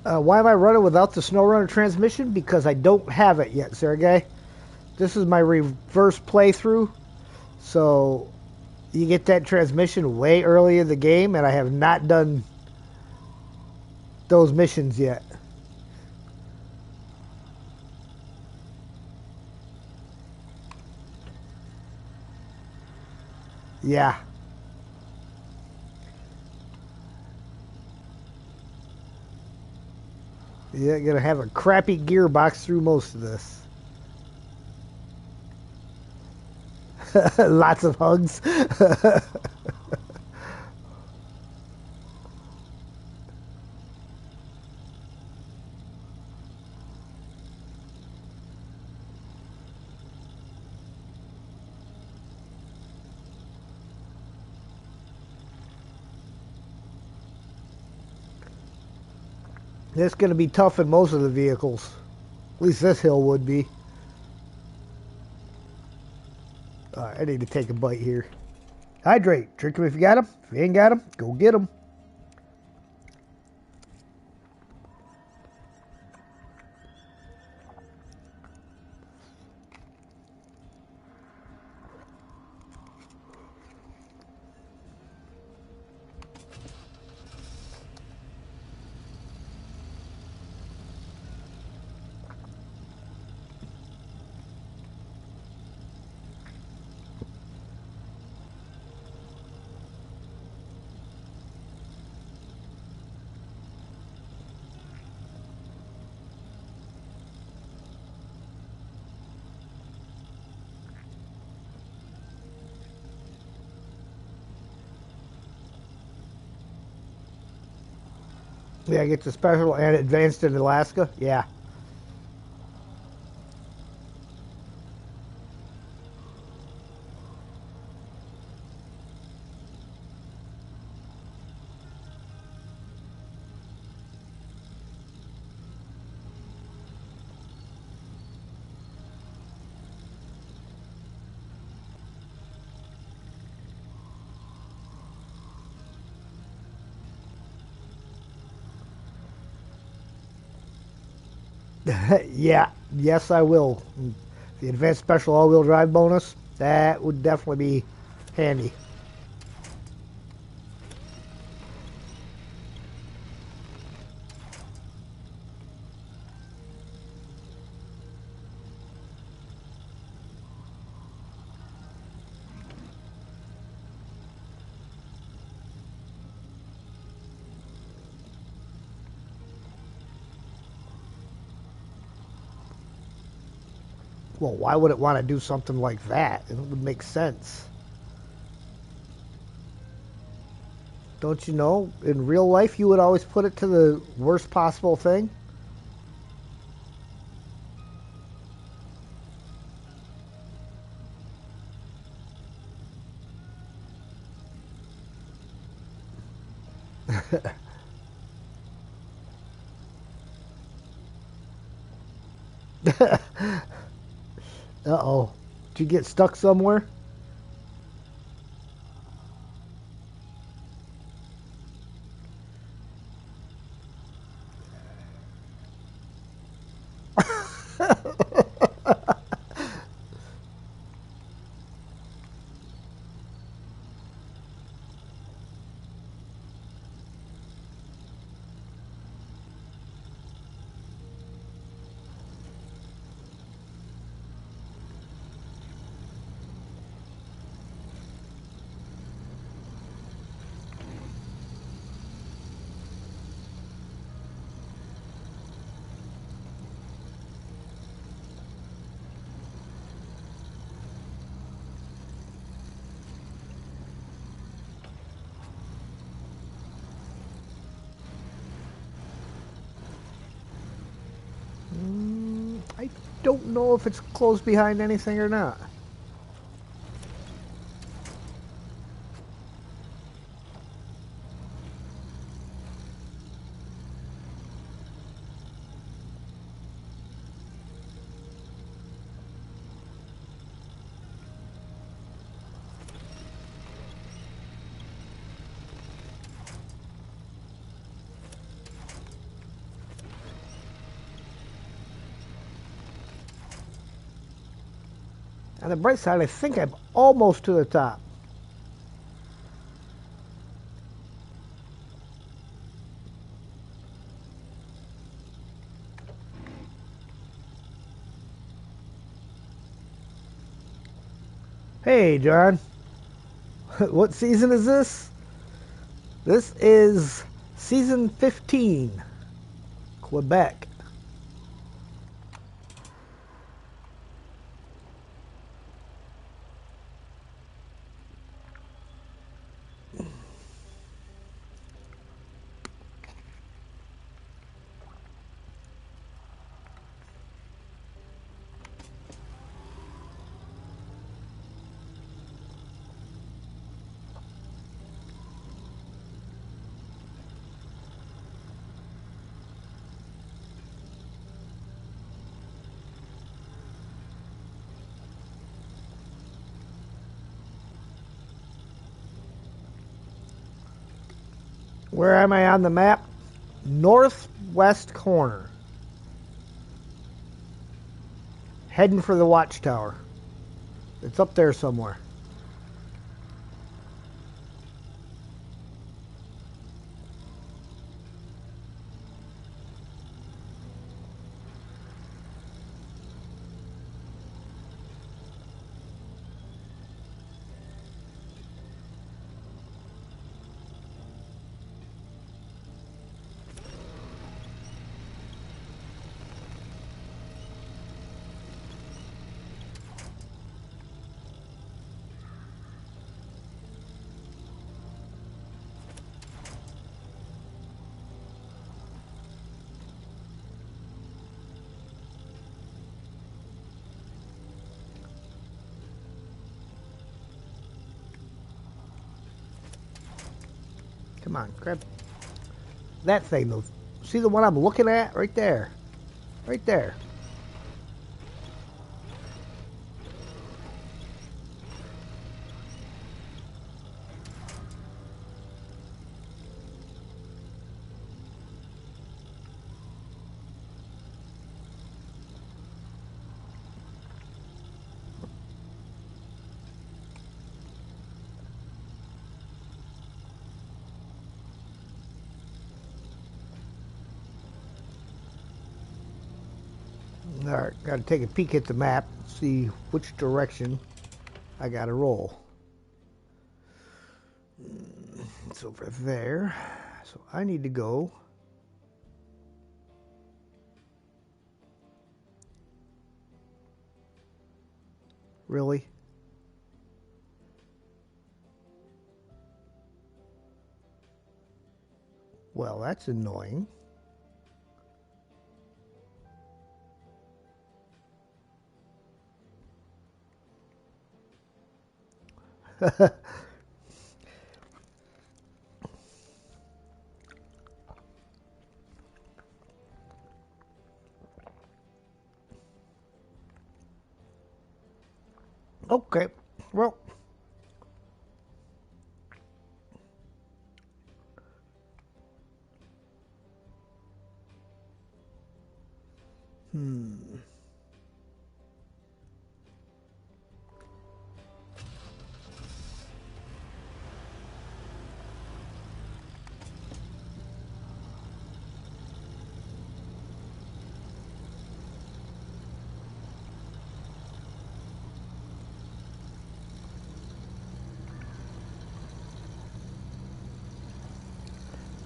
Why am I running without the Snowrunner transmission? Because I don't have it yet, Sergey. This is my reverse playthrough, so you get that transmission way early in the game, and I have not done those missions yet. Yeah. Yeah, gonna have a crappy gearbox through most of this. Lots of hugs. It's gonna be tough in most of the vehicles. At least this hill would be. I need to take a bite here. Hydrate. Drink them if you got them. If you ain't got them, go get them. Yeah, get the special and advanced in Alaska. Yeah. Yeah. Yes, I will. The advanced special all-wheel drive bonus, that would definitely be handy. Well, why would it want to do something like that? It would make sense. Don't you know? In real life, you would always put it to the worst possible thing. Uh-oh. Did you get stuck somewhere? I don't know if it's closed behind anything or not. On the bright side, I think I'm almost to the top. Hey, John. What season is this? This is season 15, Quebec. Where am I on the map? Northwest corner. Heading for the watchtower. It's up there somewhere. Come on, grab that thing. Though. See the one I'm looking at? Right there. Right there. Alright, gotta take a peek at the map, see which direction I gotta roll. It's over there, so I need to go really? Well, that's annoying. Okay, well,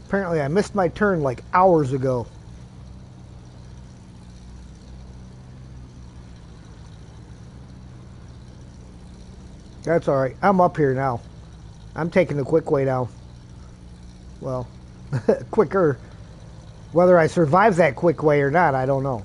apparently I missed my turn like hours ago. That's alright, I'm up here now. I'm taking the quick way down. Well, quicker. Whether I survive that quick way or not, I don't know.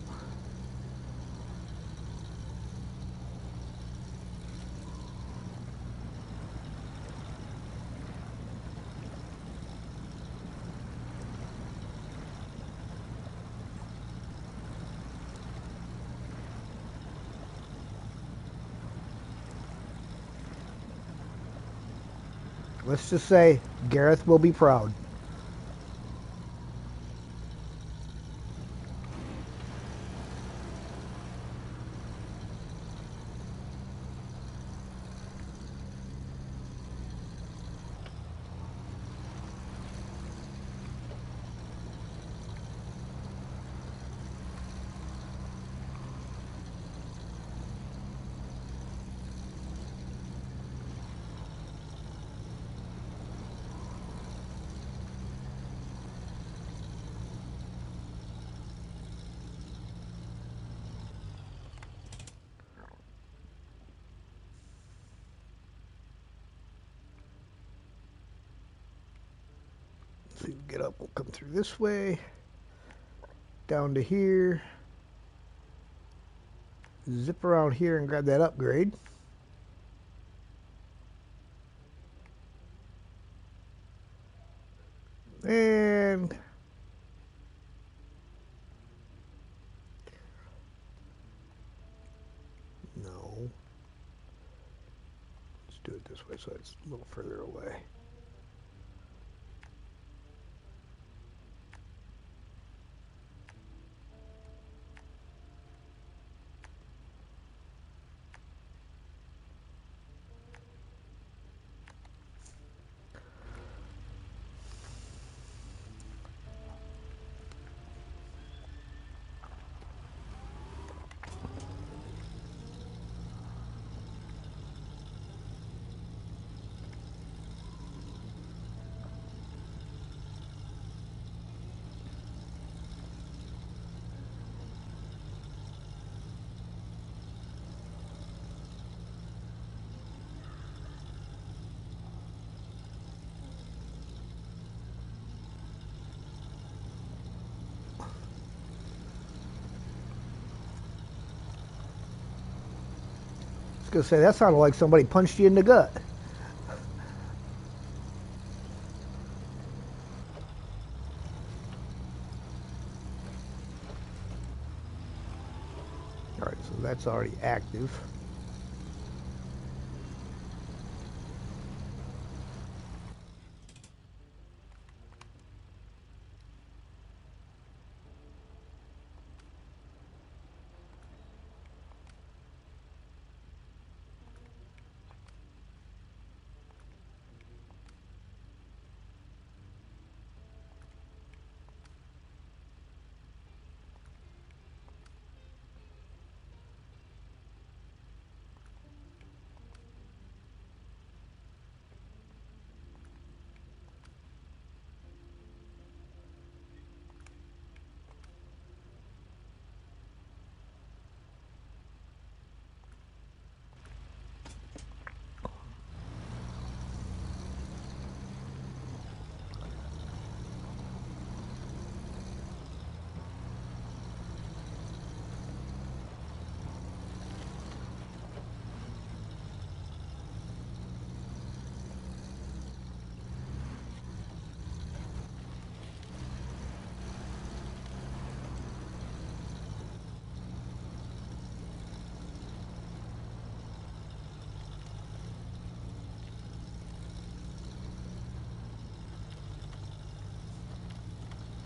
Let's just say Gareth will be proud. So you get up, we'll come through this way, down to here, zip around here and grab that upgrade. And no, let's do it this way so it's a little further away. I was going to say, that sounded like somebody punched you in the gut. All right, so that's already active.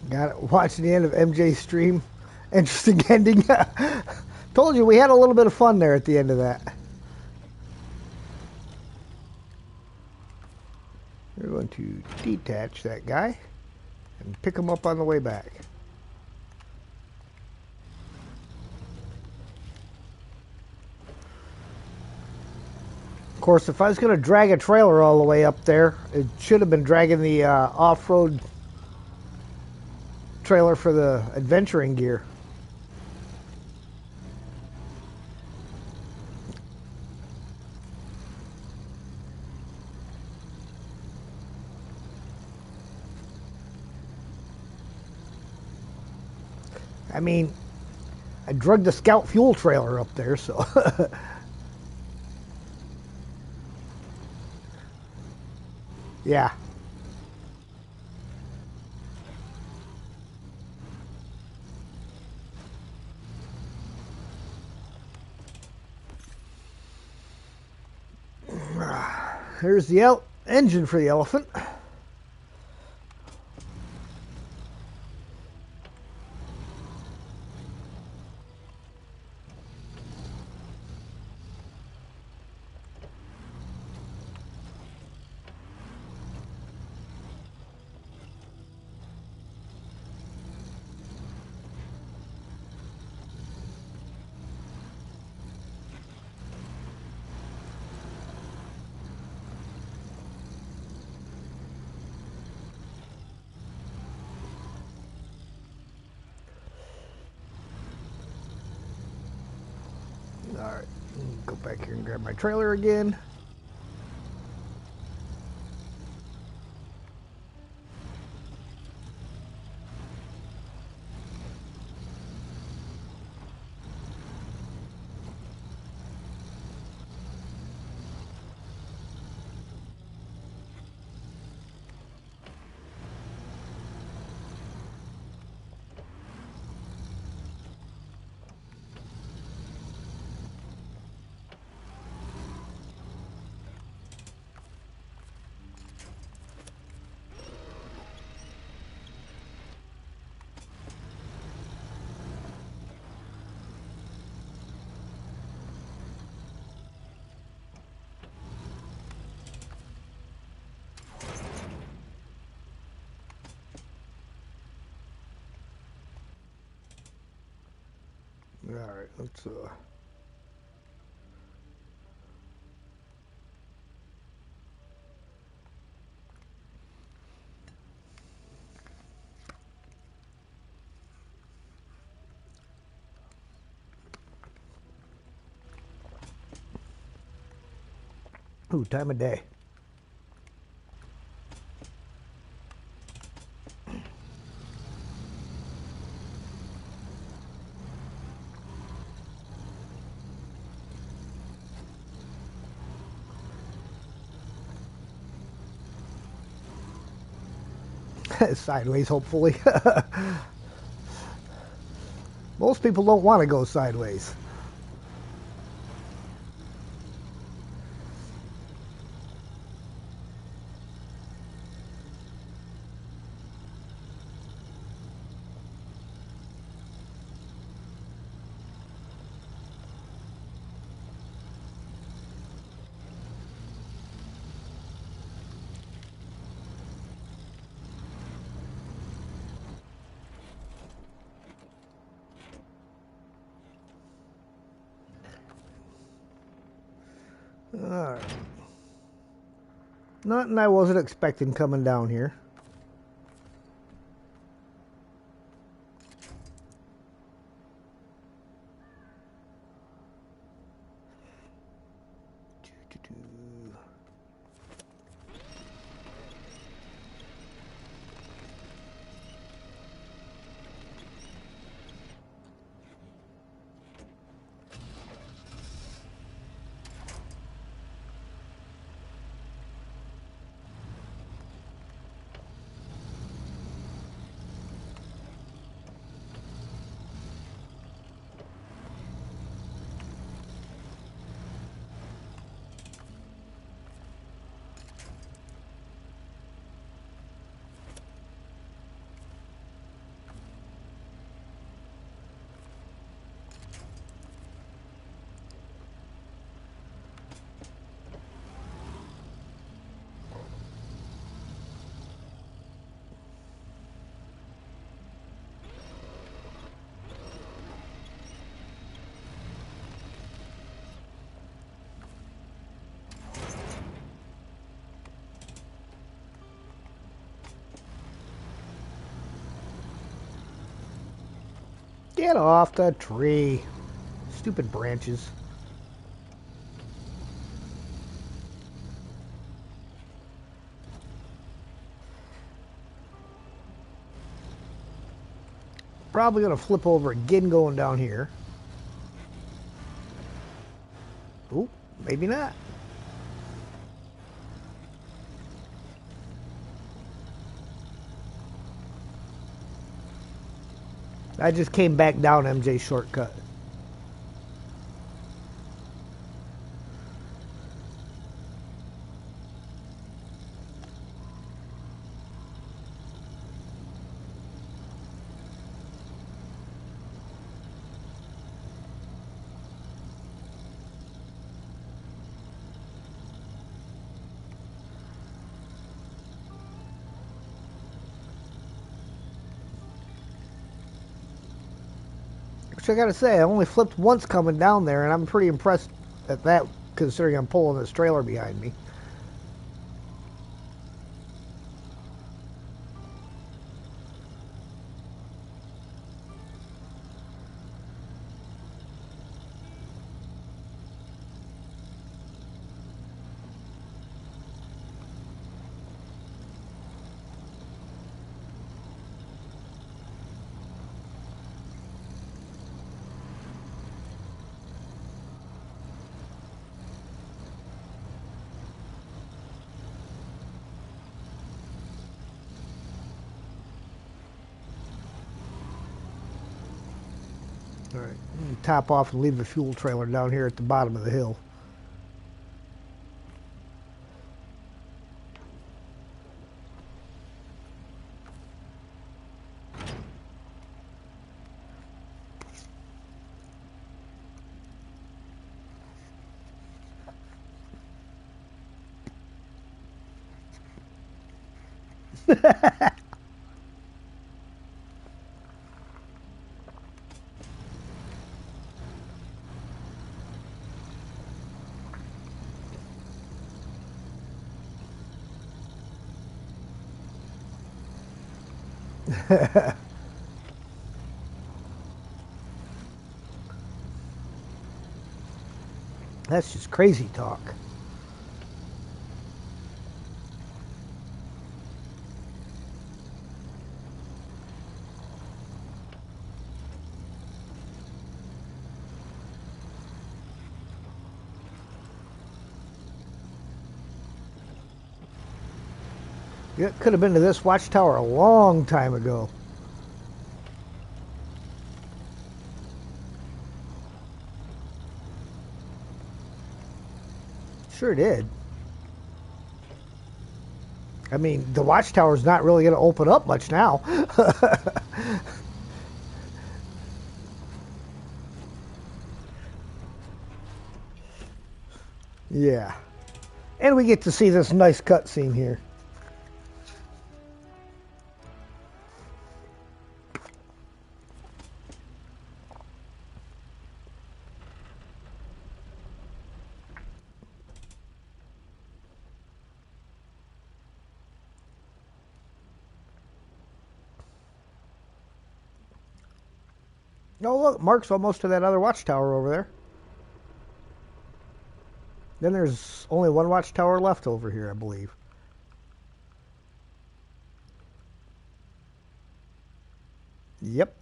Got it. Watching the end of MJ's stream. Interesting ending. Told you we had a little bit of fun there at the end of that. We're going to detach that guy and pick him up on the way back. Of course, if I was going to drag a trailer all the way up there, it should have been dragging the off-road trailer for the adventuring gear. I mean, I drugged the Scout fuel trailer up there, so... yeah. Here's the engine for the elephant. Alright, go back here and grab my trailer again. All right, let's ooh, time of day. Sideways, hopefully. Most people don't want to go sideways. All right. Nothing I wasn't expecting coming down here. Get off the tree. Stupid branches. Probably going to flip over again going down here. Ooh, maybe not. I just came back down MJ's shortcut. Which I gotta say, I only flipped once coming down there, and I'm pretty impressed at that, considering I'm pulling this trailer behind me. All right, top off and leave the fuel trailer down here at the bottom of the hill. That's just crazy talk. It could have been to this watchtower a long time ago. Sure did. I mean, the watchtower's not really going to open up much now. Yeah. And we get to see this nice cutscene here. Oh, look, Mark's almost to that other watchtower over there. Then there's only one watchtower left over here, I believe. Yep.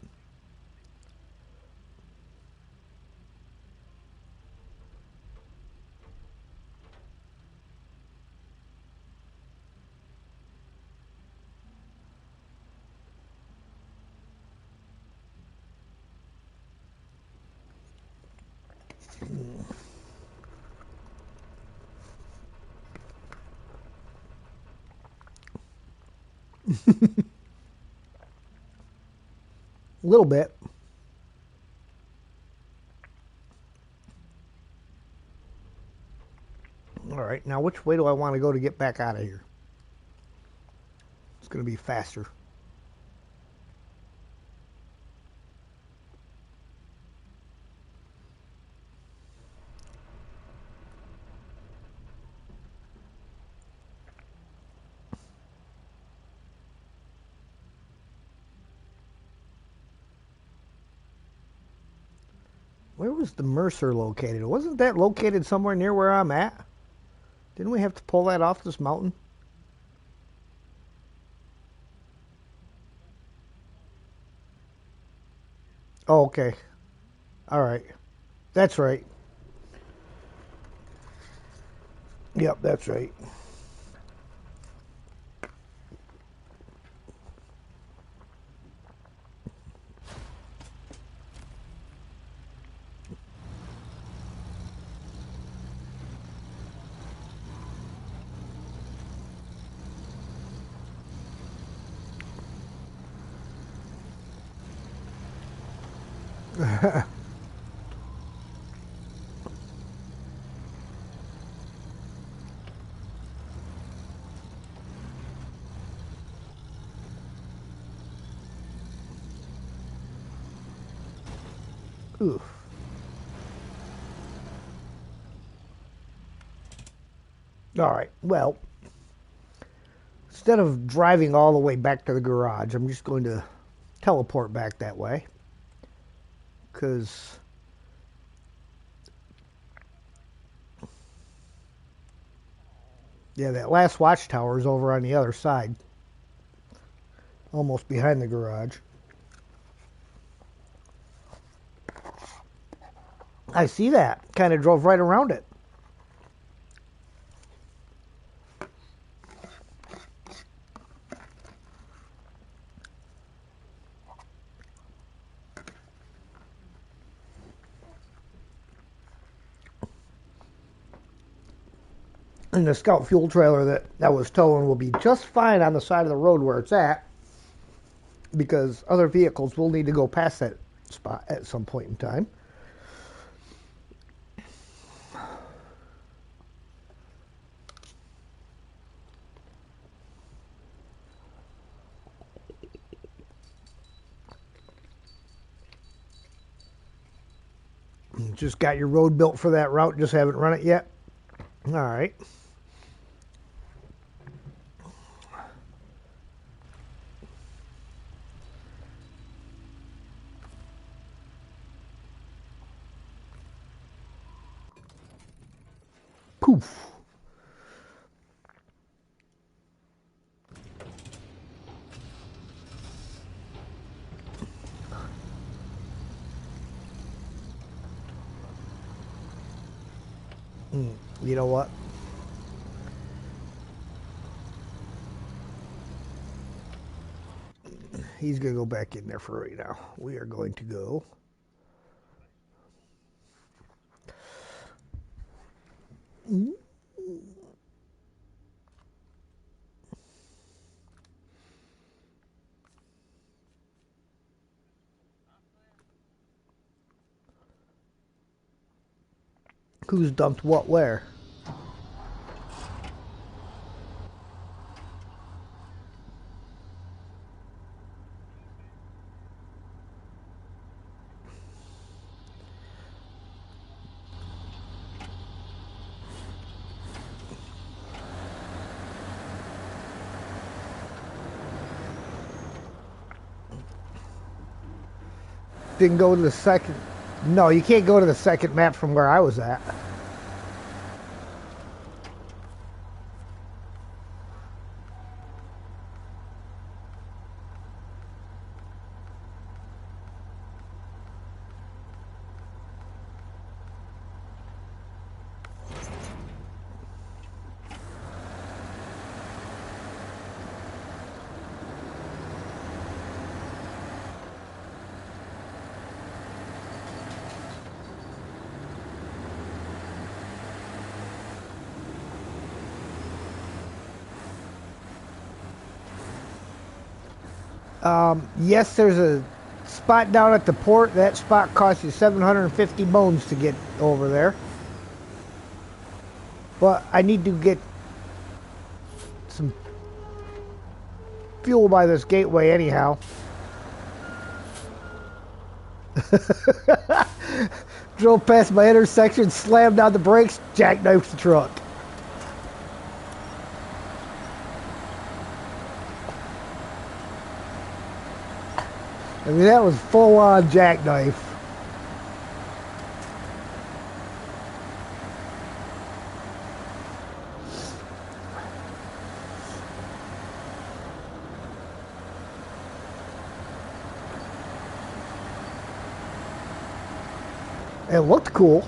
A little bit. All right, now which way do I want to go to get back out of here? It's going to be faster. Where was the Mercer located? Wasn't that located somewhere near where I'm at? Didn't we have to pull that off this mountain? Oh, okay. All right. That's right. Yep, that's right. Oof. All right. Well, instead of driving all the way back to the garage, I'm just going to teleport back that way. Because yeah, that last watchtower is over on the other side, almost behind the garage. I see that. Kind of drove right around it. And the scout fuel trailer that was towing will be just fine on the side of the road where it's at, because other vehicles will need to go past that spot at some point in time. Just got your road built for that route, just haven't run it yet. All right. Poof. You know what? He's going to go back in there for right now. We are going to go. Who's dumped what where? Didn't go to the second. No, you can't go to the second map from where I was at. Yes, there's a spot down at the port. That spot costs you 750 bones to get over there. But I need to get some fuel by this gateway anyhow. Drove past my intersection, slammed down the brakes, jackknifed the truck. I mean, that was full-on jackknife. It looked cool.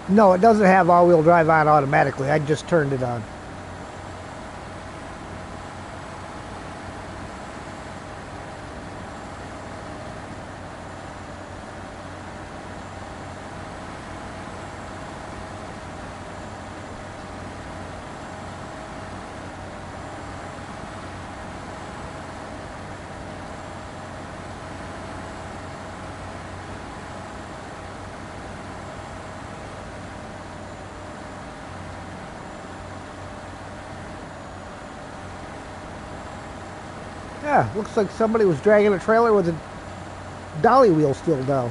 No, it doesn't have all-wheel drive on automatically. I just turned it on. Yeah, looks like somebody was dragging a trailer with a dolly wheel still down.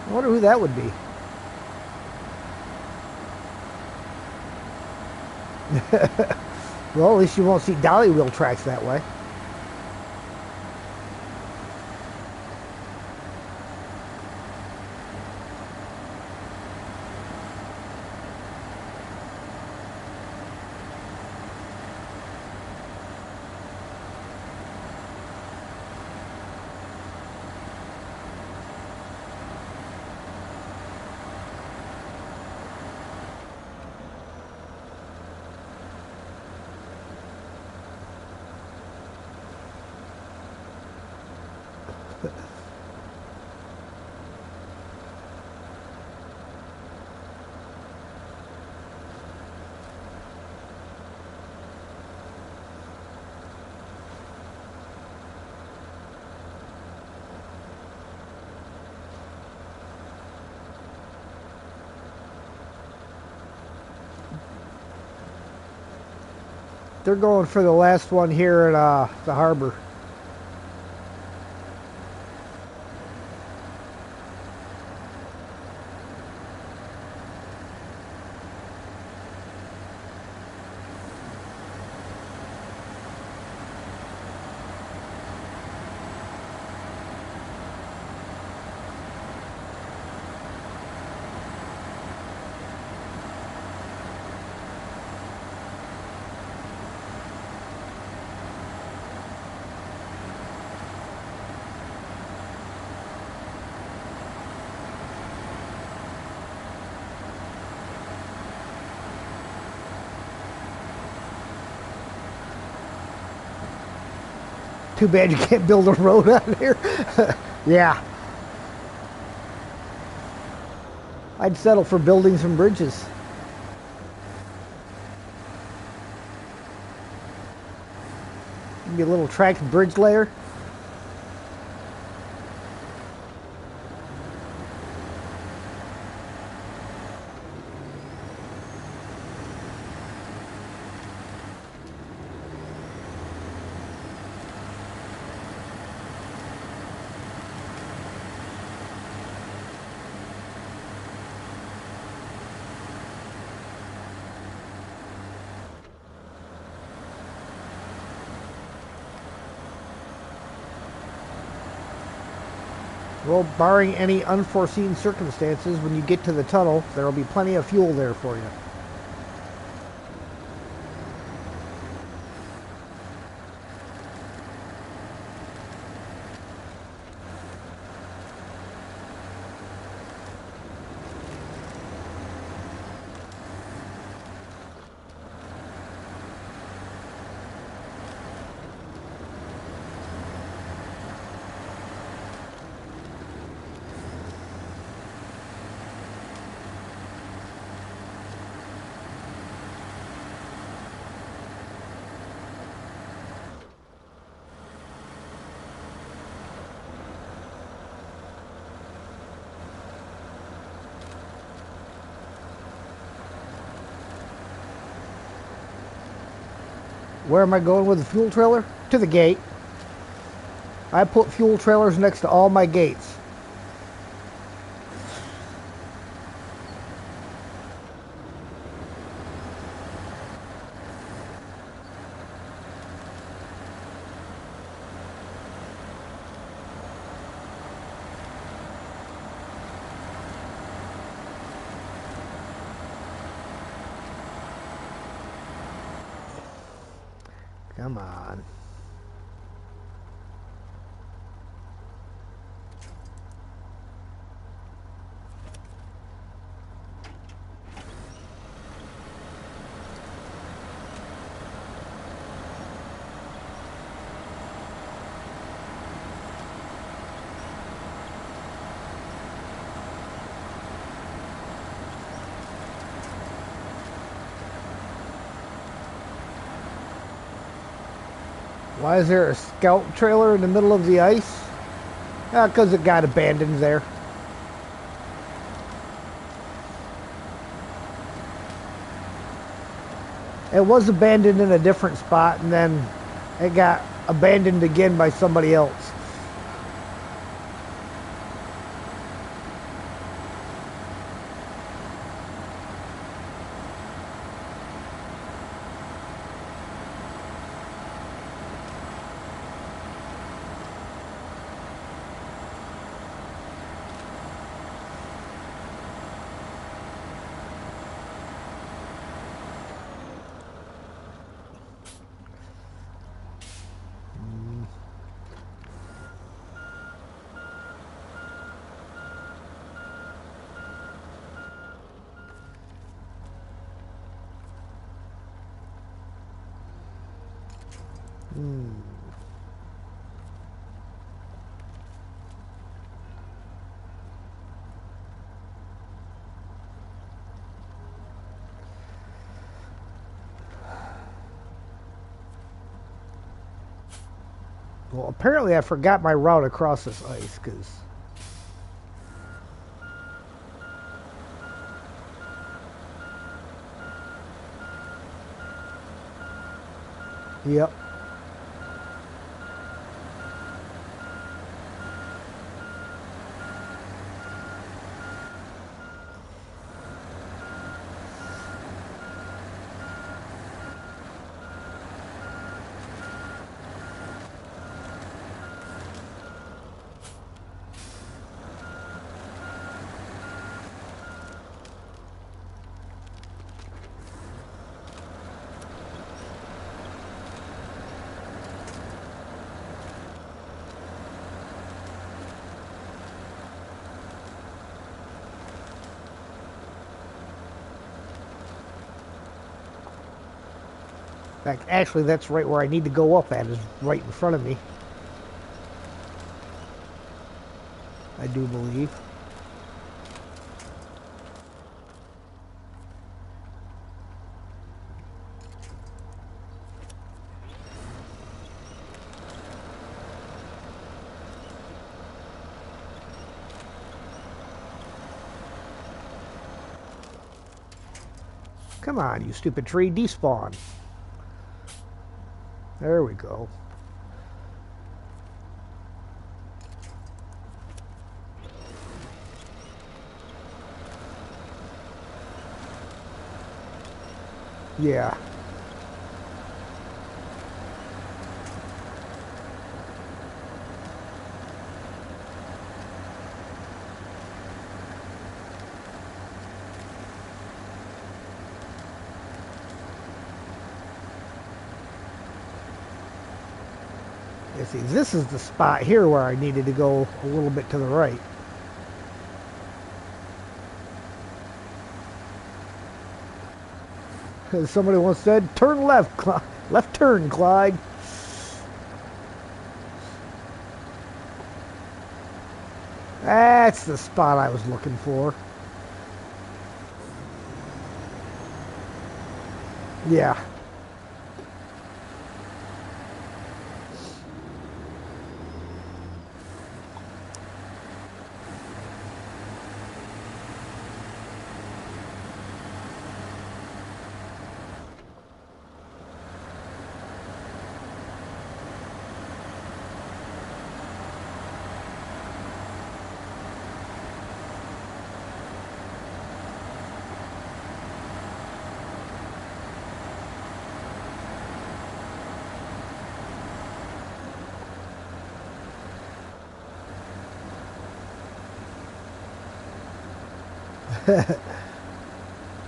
I wonder who that would be. Well, at least you won't see dolly wheel tracks that way. They're going for the last one here at the harbor. Too bad you can't build a road out here. Yeah. I'd settle for buildings and bridges. Maybe a little tracked bridge layer. Well, barring any unforeseen circumstances, when you get to the tunnel, there will be plenty of fuel there for you. Where am I going with the fuel trailer? To the gate. I put fuel trailers next to all my gates. Come on. Why is there a scout trailer in the middle of the ice? Because it got abandoned there. It was abandoned in a different spot, and then it got abandoned again by somebody else. Well, apparently I forgot my route across this ice, because Yep. In fact, actually, that's right where I need to go up at, is right in front of me. I do believe. Come on, you stupid tree, despawn. There we go. Yeah. You see, this is the spot here where I needed to go a little bit to the right. As somebody once said, turn left, left turn, Clyde. That's the spot I was looking for. Yeah.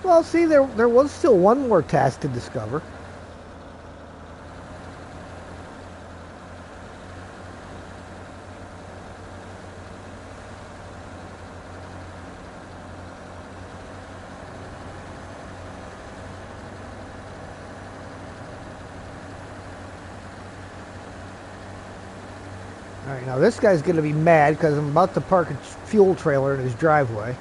Well, see, there was still one more task to discover. All right, now this guy's going to be mad because I'm about to park a fuel trailer in his driveway.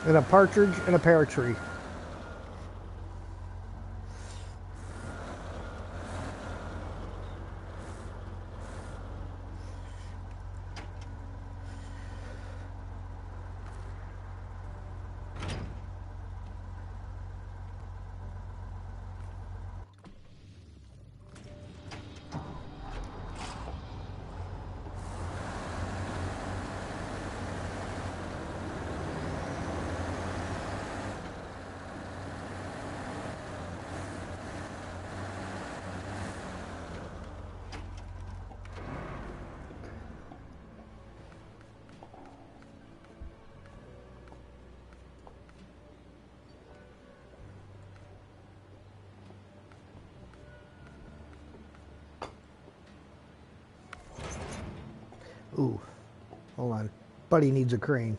And a partridge and a pear tree. Ooh, hold on. Buddy needs a crane.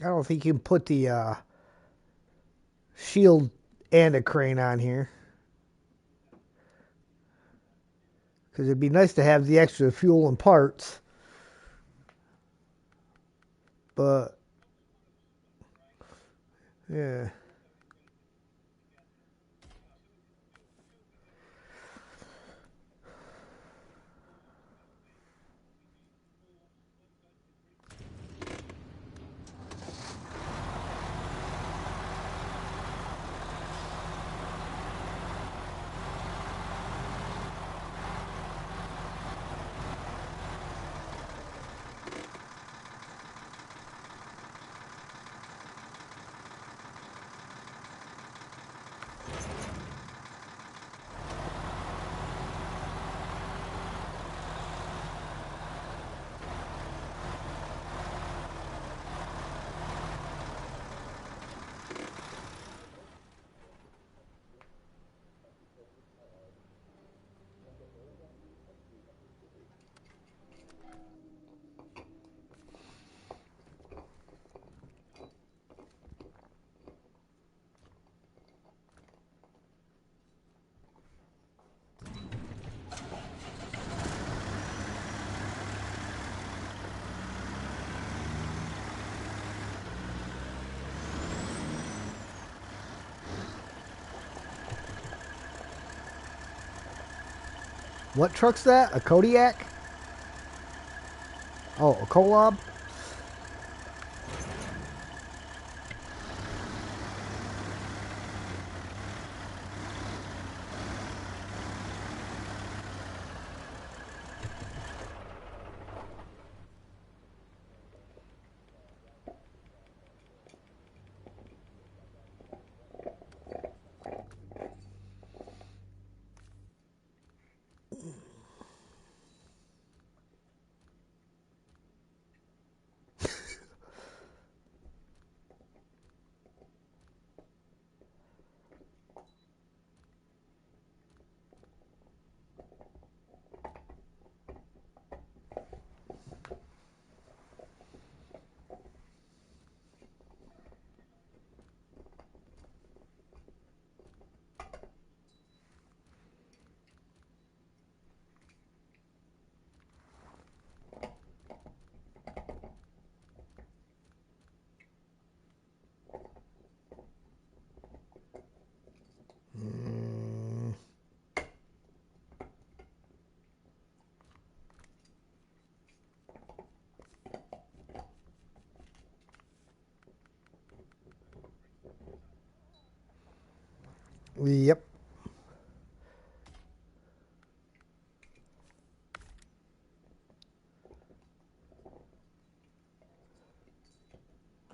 I don't think you can put the shield and a crane on here. Because it'd be nice to have the extra fuel and parts. But, yeah. What truck's that? A Kodiak? Oh, a Kolob? Yep.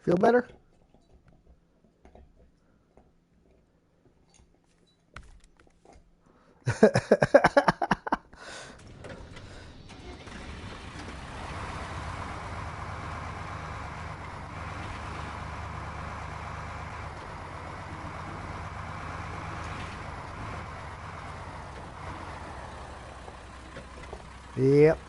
Feel better? Yep.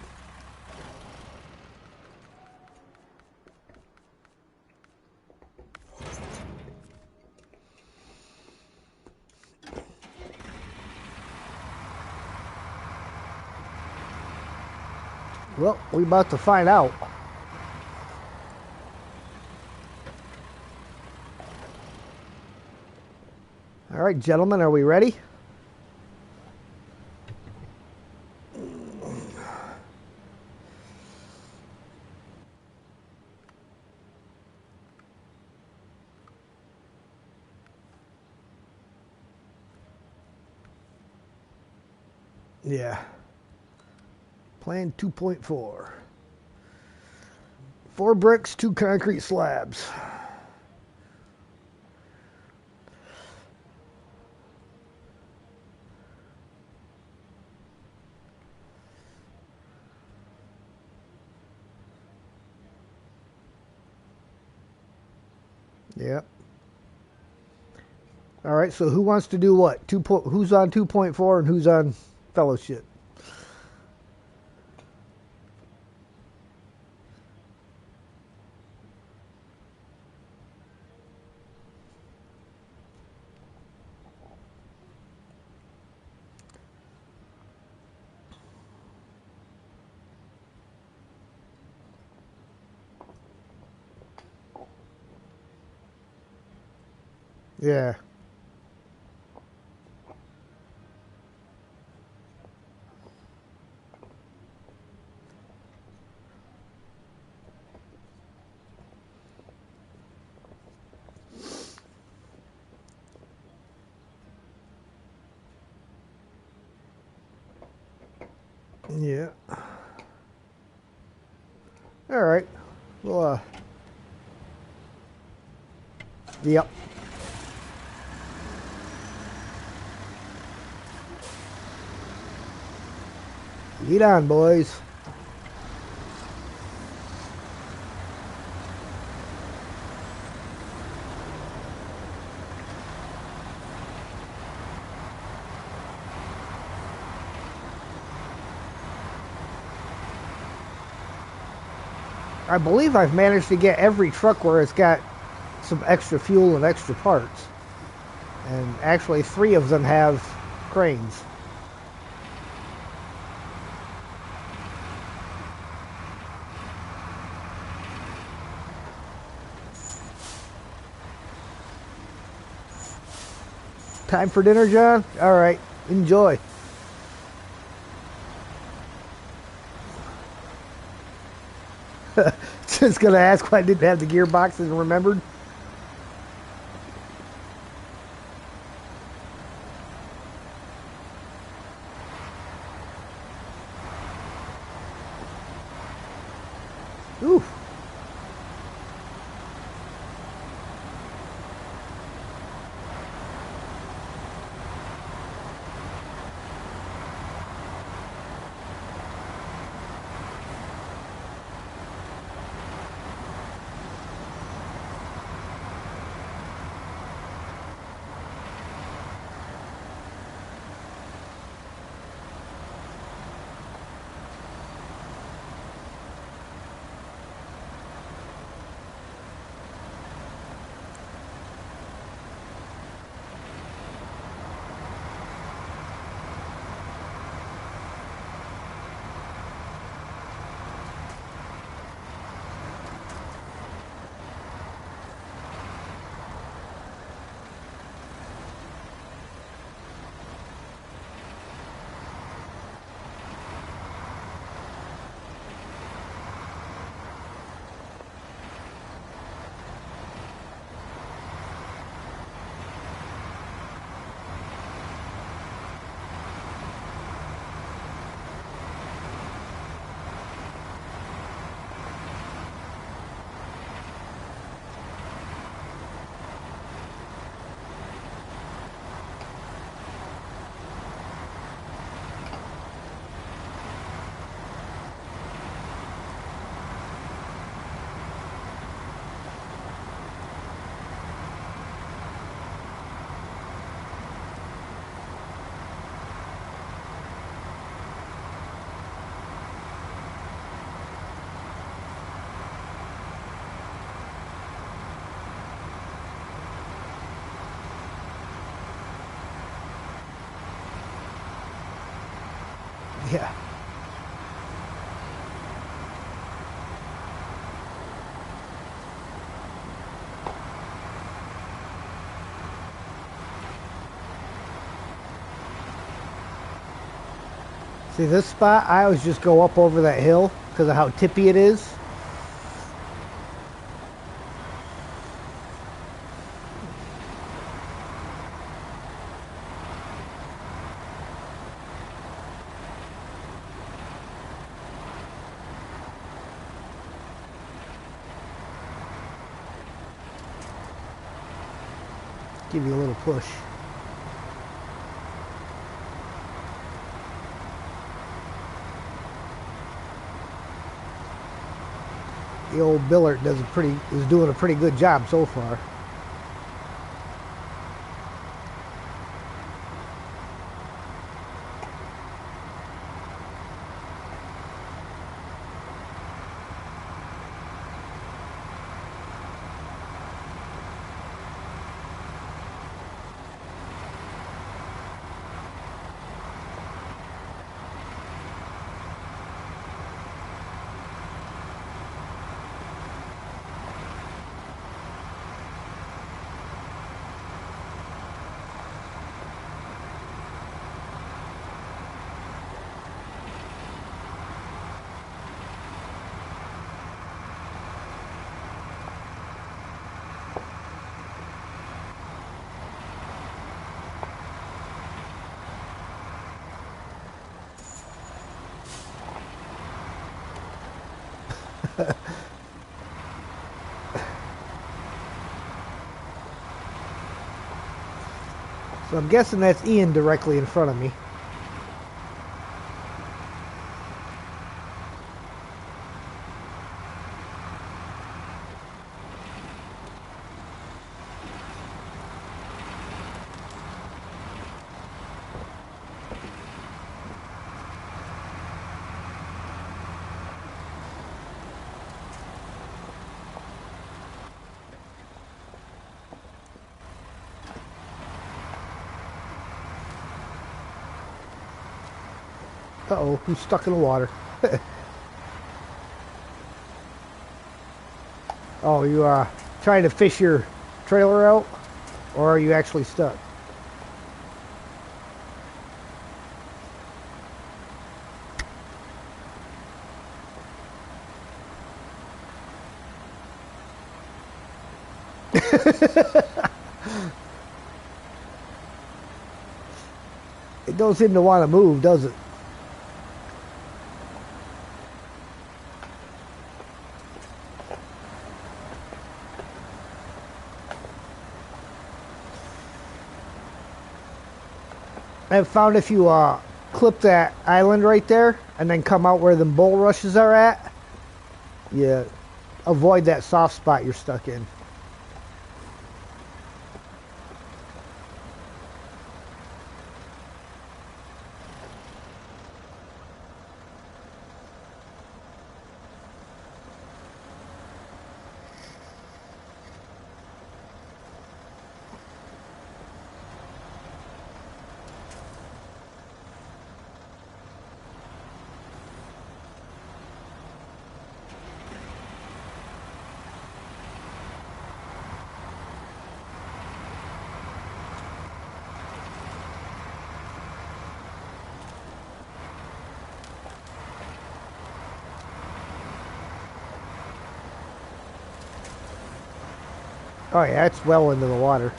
Well, we about to find out. All right, gentlemen, are we ready? Yeah. Plan 2.4. 4 bricks, 2 concrete slabs. Yep. All right, so who wants to do what? Who's on 2.4 and who's on fellowship? Yeah. Yeah. All right. Well, yep. Get on, boys. I believe I've managed to get every truck where it's got some extra fuel and extra parts. And actually 3 of them have cranes. Time for dinner, John? All right. Enjoy. Just going to ask why I didn't have the gearboxes and remembered. Ooh. Yeah. See this spot? I always just go up over that hill because of how tippy it is. Give you a little push. The old Billert is doing a pretty good job so far. So I'm guessing that's Ian directly in front of me. Uh-oh, who's stuck in the water? Oh, you are trying to fish your trailer out? Or are you actually stuck? It don't seem to want to move, does it? I've found if you clip that island right there and then come out where the bulrushes are at, you avoid that soft spot you're stuck in. Oh yeah, it's well into the water.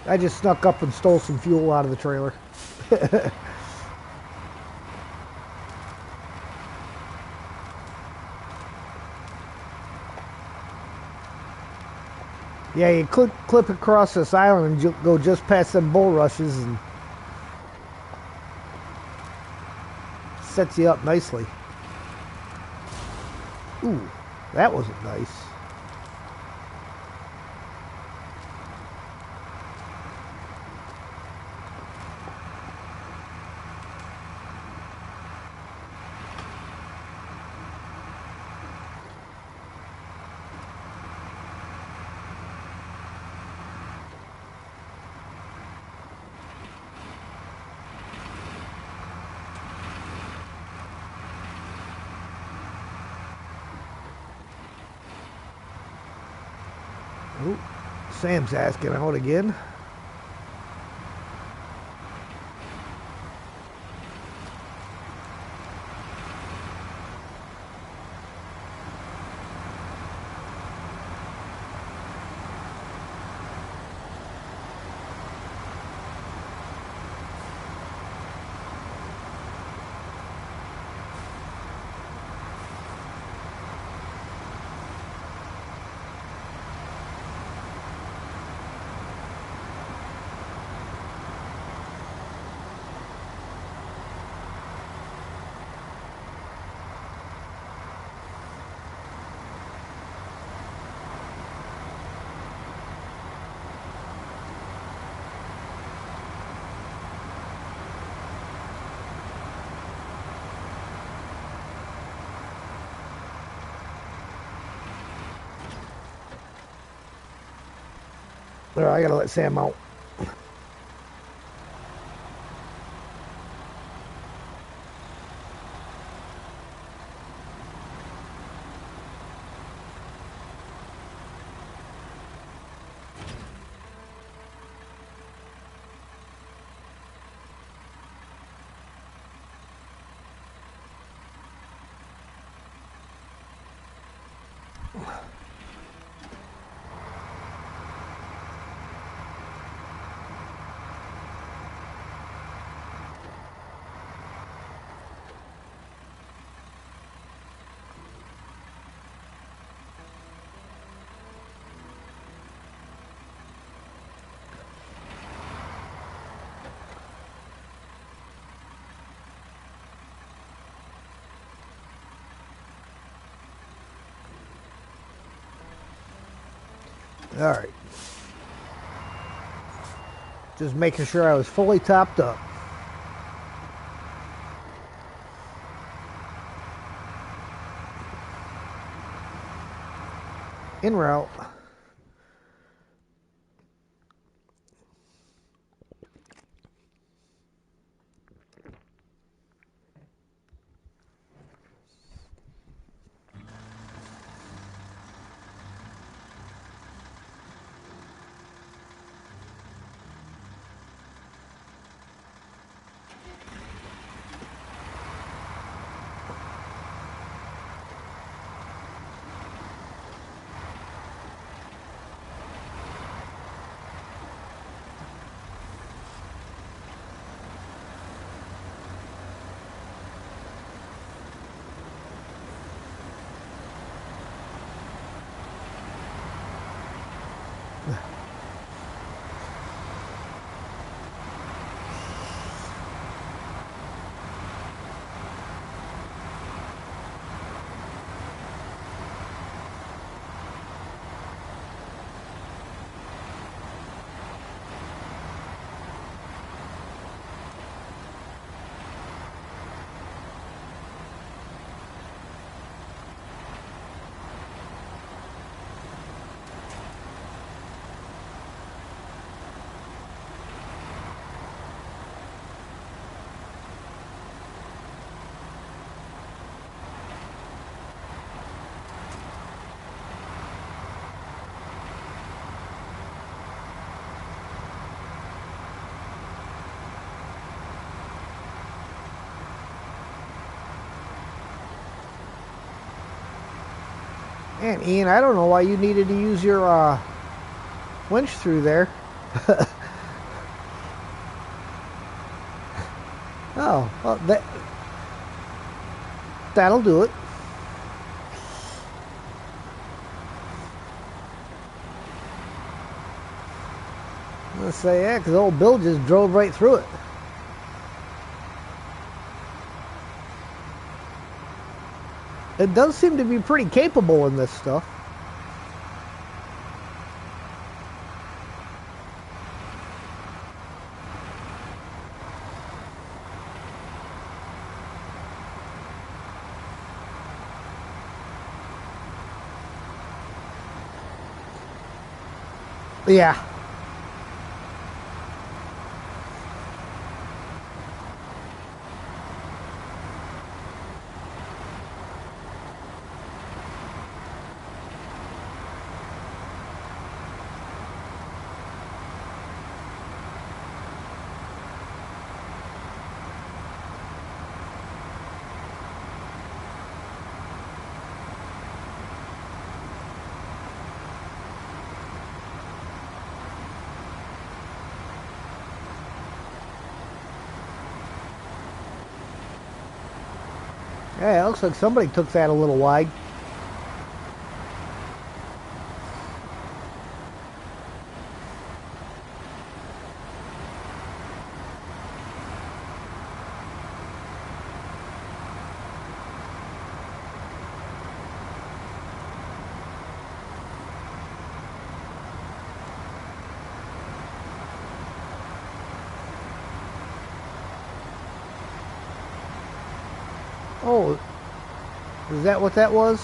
I just snuck up and stole some fuel out of the trailer. Yeah, you clip across this island and go just past them bulrushes and sets you up nicely. Ooh, that wasn't nice. Ooh, Sam's asking out again. There, I gotta let Sam out. All right. Just making sure I was fully topped up. En route. And Ian, I don't know why you needed to use your winch through there. Oh, well, that'll do it. Let's say, yeah, because old Bill just drove right through it. It does seem to be pretty capable in this stuff. Yeah. Yeah, it looks like somebody took that a little wide. Oh, is that what that was?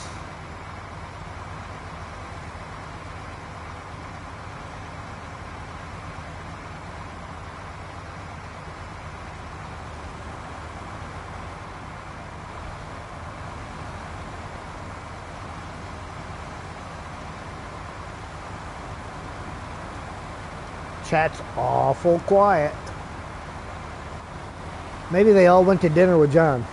Chat's awful quiet. Maybe they all went to dinner with John.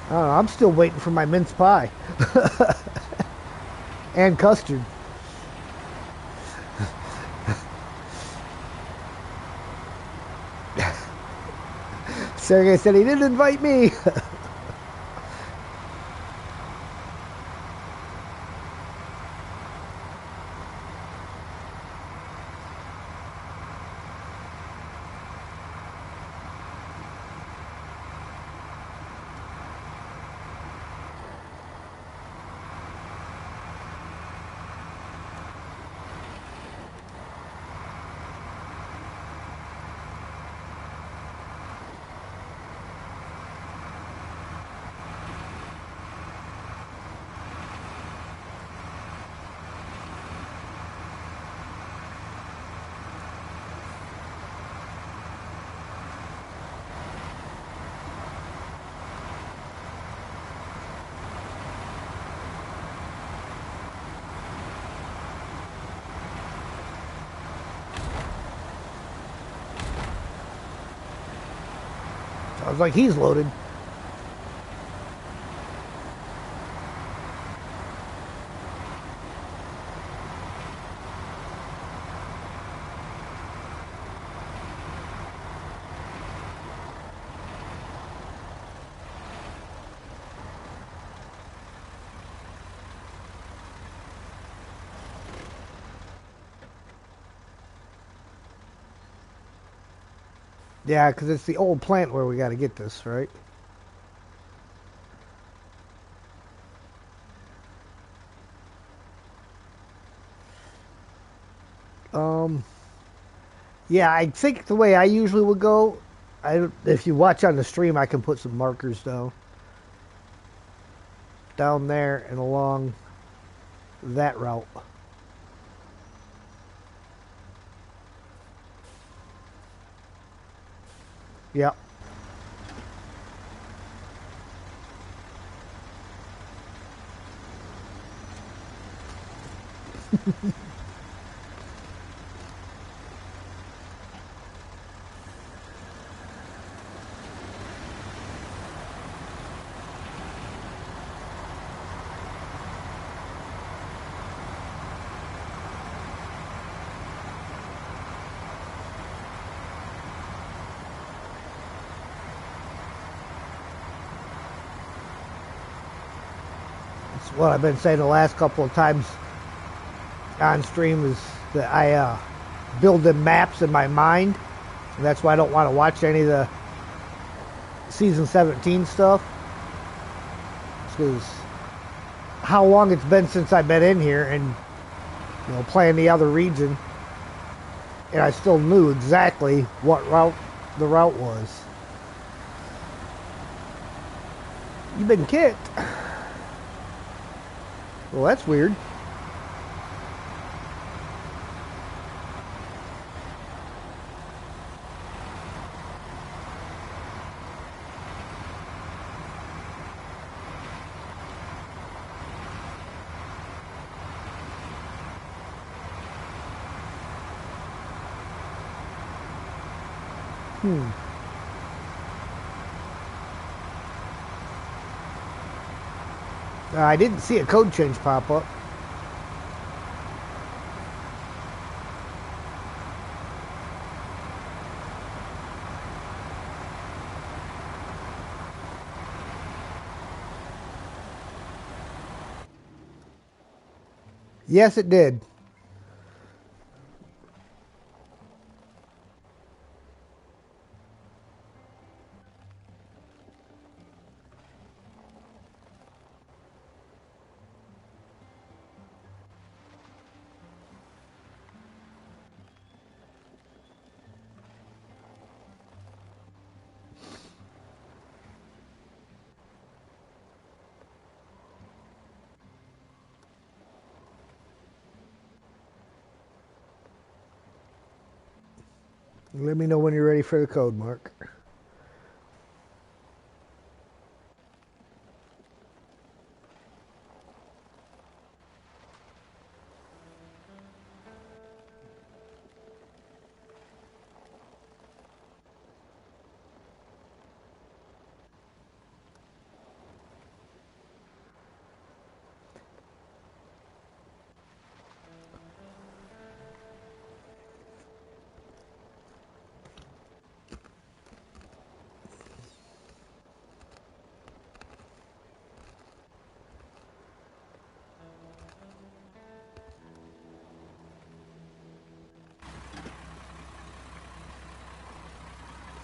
I don't know, I'm still waiting for my mince pie. And custard. Sergey said he didn't invite me. Sounds like he's loaded. Yeah, because it's the old plant where we got to get this, right? Um, yeah, I think the way I usually would go, if you watch on the stream, I can put some markers down there and along that route. Yep. what I've been saying the last couple of times on stream is that I build the maps in my mind. And that's why I don't want to watch any of the season 17 stuff. Because how long it's been since I've been in here and playing the other region, and I still knew exactly what route the route was. You've been kicked. Well, that's weird. I didn't see a code change pop up. Yes, it did. Let me know when you're ready for the code, Mark.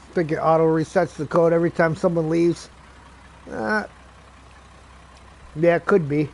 I think it auto resets the code every time someone leaves. Yeah, it could be.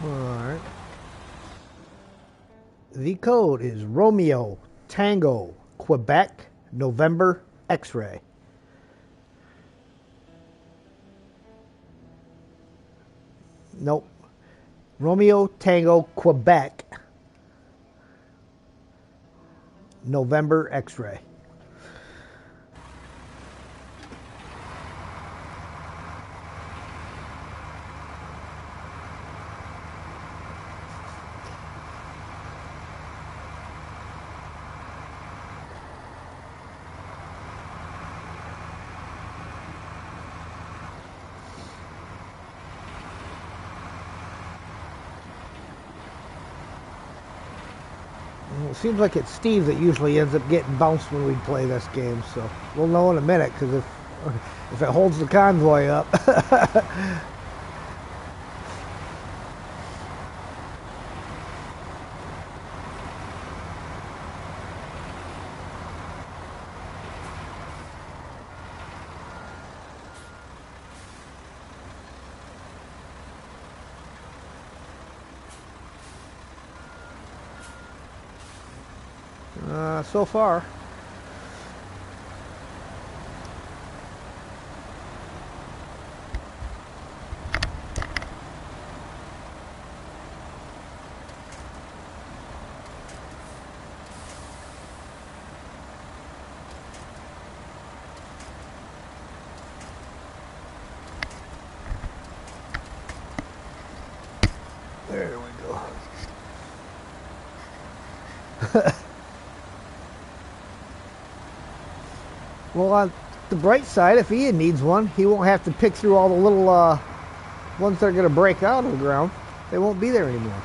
Alright. The code is Romeo Tango Quebec November X-ray. Nope. Romeo Tango Quebec November X-ray. Well, it seems like it's Steve that usually ends up getting bounced when we play this game, so we'll know in a minute, because if it holds the convoy up. So far. There we go. Well, on the bright side, if Ian needs one, he won't have to pick through all the little ones that are going to break out of the ground. They won't be there anymore.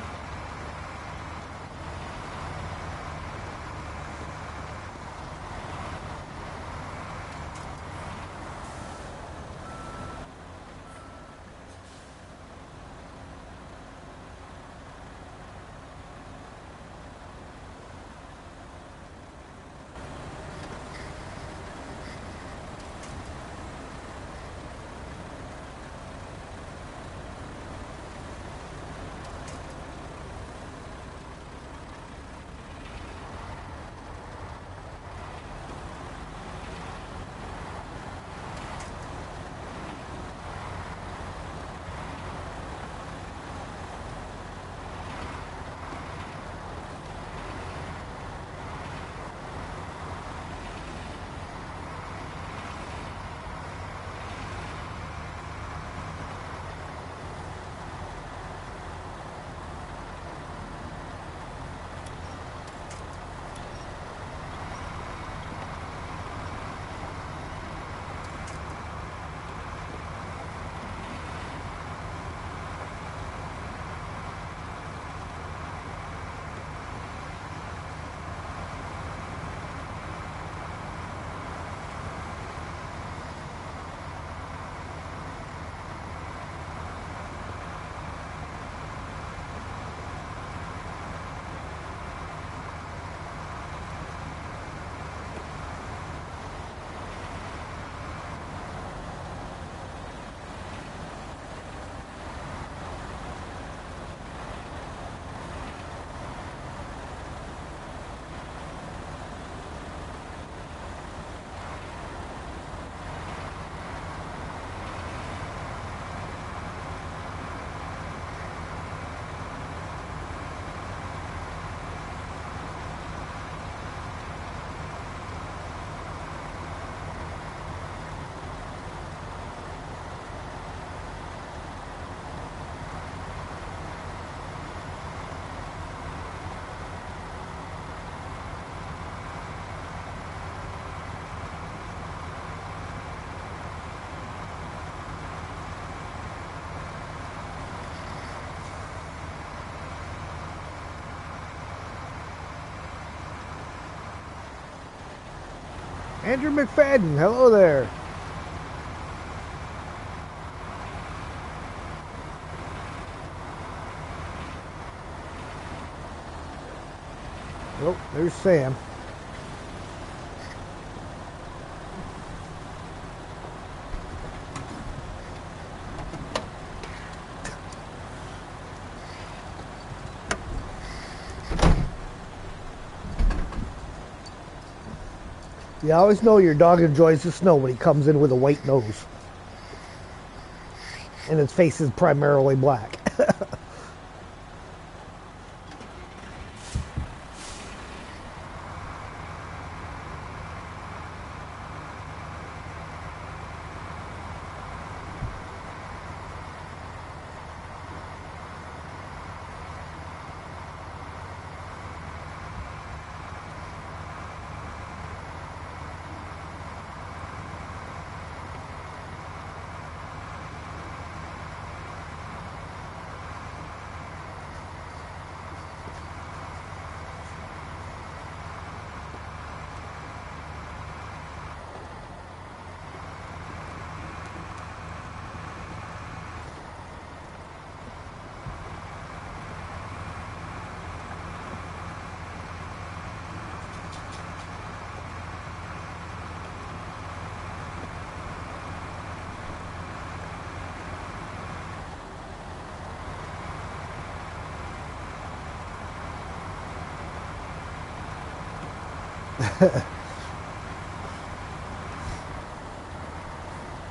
Andrew McFadden, hello there. Oh, there's Sam. You always know your dog enjoys the snow when he comes in with a white nose. And his face is primarily black.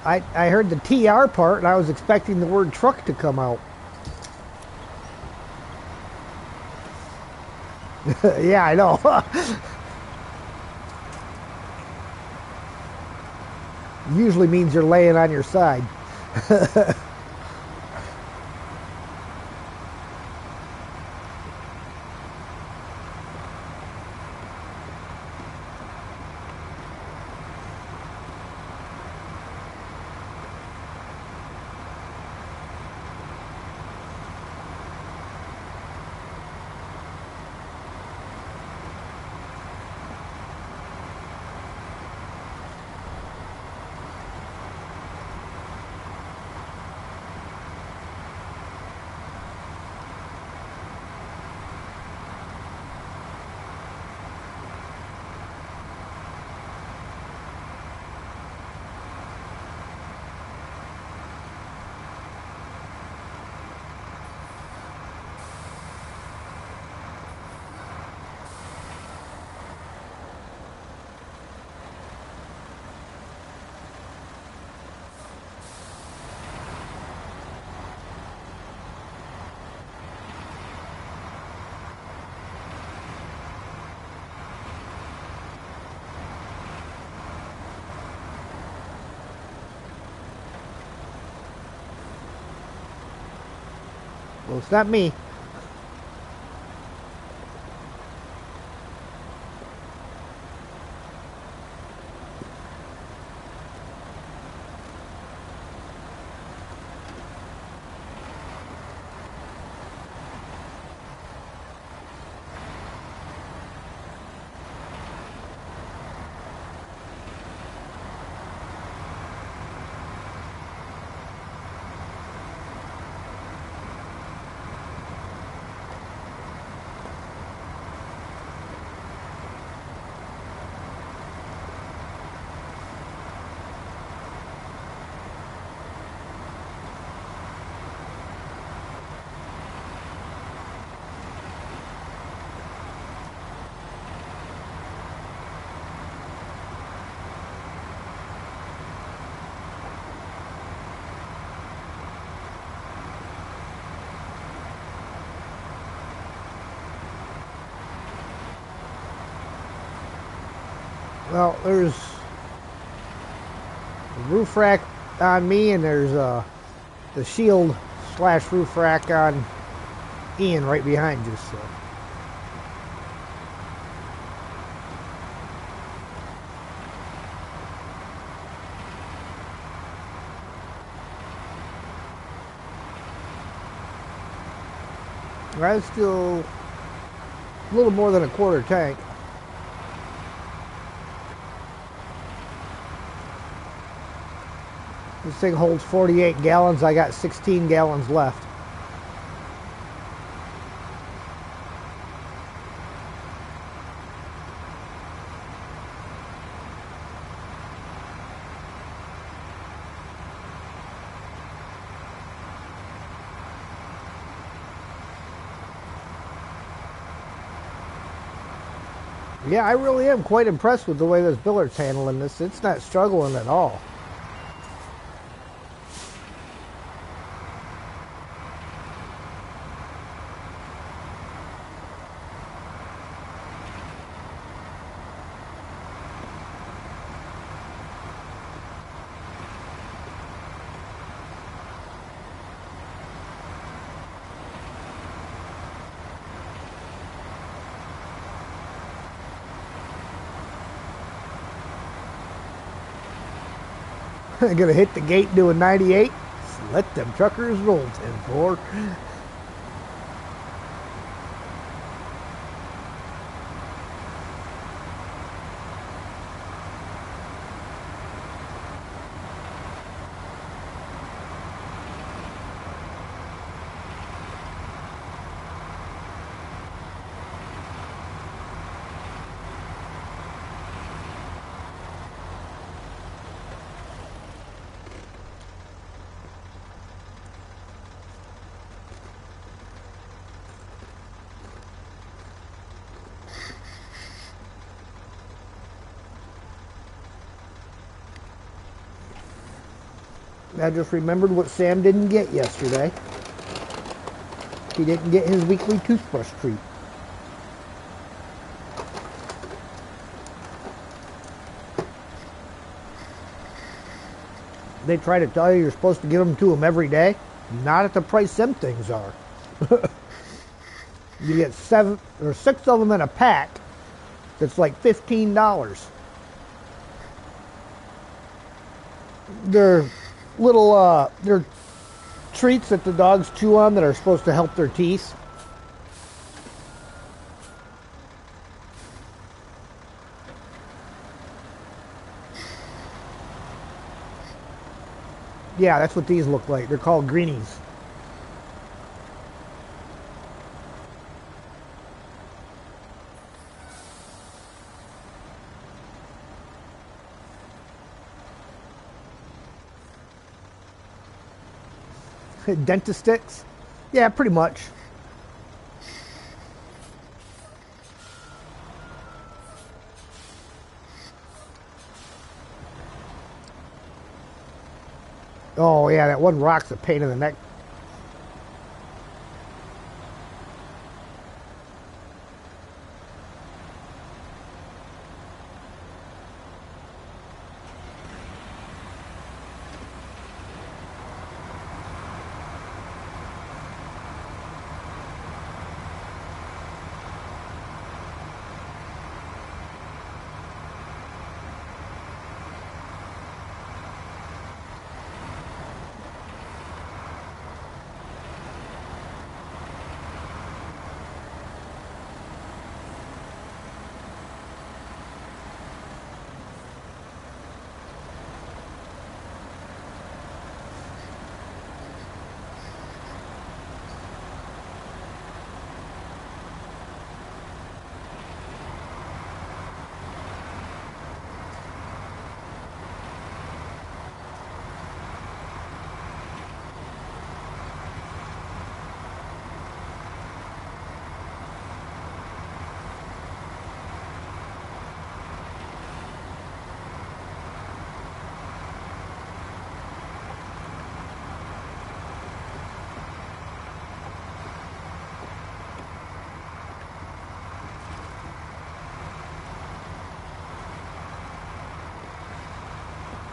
I heard the TR part and I was expecting the word truck to come out. Yeah, I know. Usually means you're laying on your side. Well, it's not me. Well, there's a roof rack on me, and there's the shield slash roof rack on Ian right behind you. So. That's still a little more than a quarter tank. This thing holds 48 gallons. I got 16 gallons left. Yeah, I really am quite impressed with the way this billet's handling this. It's not struggling at all. Gonna hit the gate doing 98. Let them truckers roll, 10-4. I just remembered what Sam didn't get yesterday. He didn't get his weekly toothbrush treat. They try to tell you you're supposed to give them to him every day. Not at the price them things are. You get 7 or 6 of them in a pack. That's like $15. They're little, they're treats that the dogs chew on that are supposed to help their teeth. Yeah, that's what these look like. They're called greenies. Dentist sticks? Yeah, pretty much. Oh, yeah, that one rock's a pain in the neck.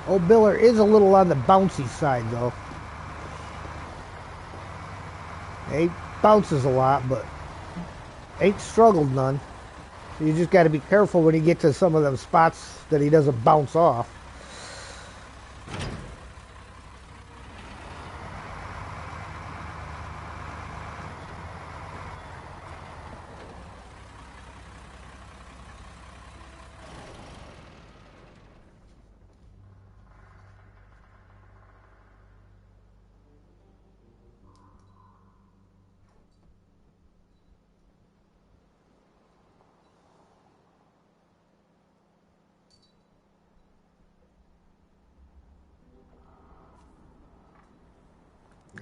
Old Biller is a little on the bouncy side, though. He bounces a lot, but ain't struggled none. So you just got to be careful when you get to some of them spots that he doesn't bounce off.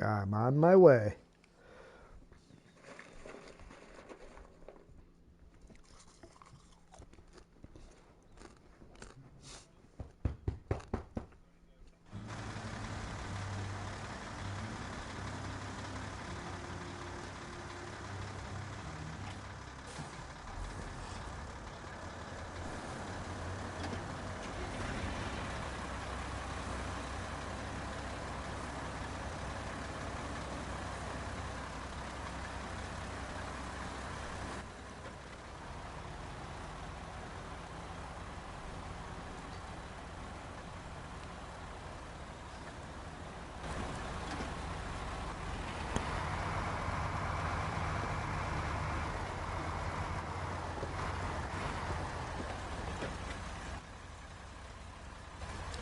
I'm on my way.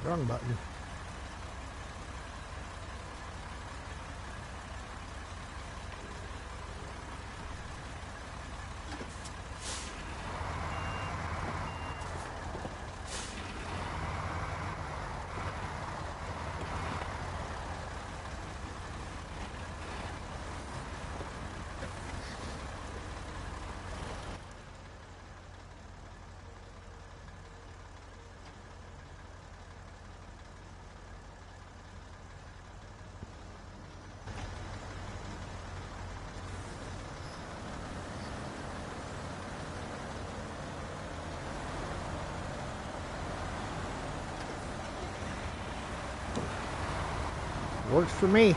Wrong button. Works for me.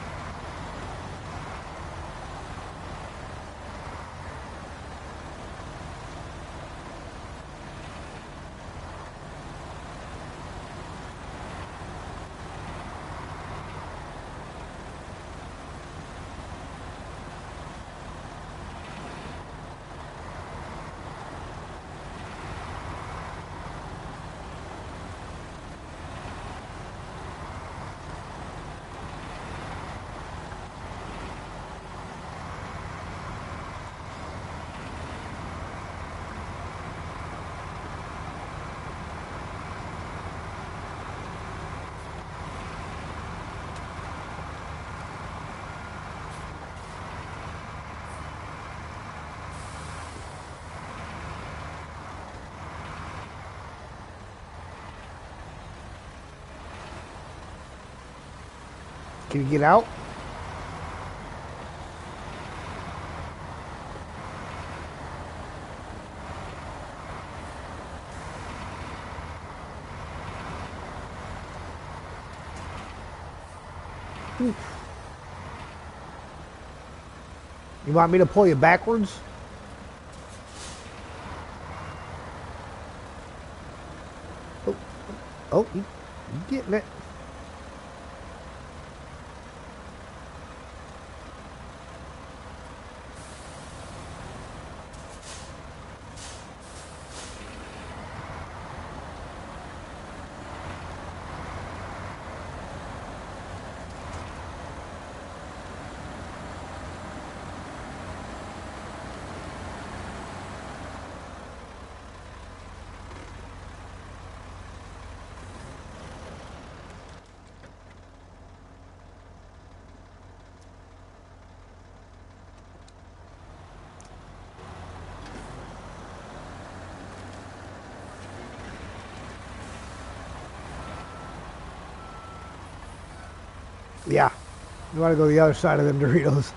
Can you get out? You want me to pull you backwards? Oh, oh, you getting it. Yeah. You want to go the other side of them Doritos.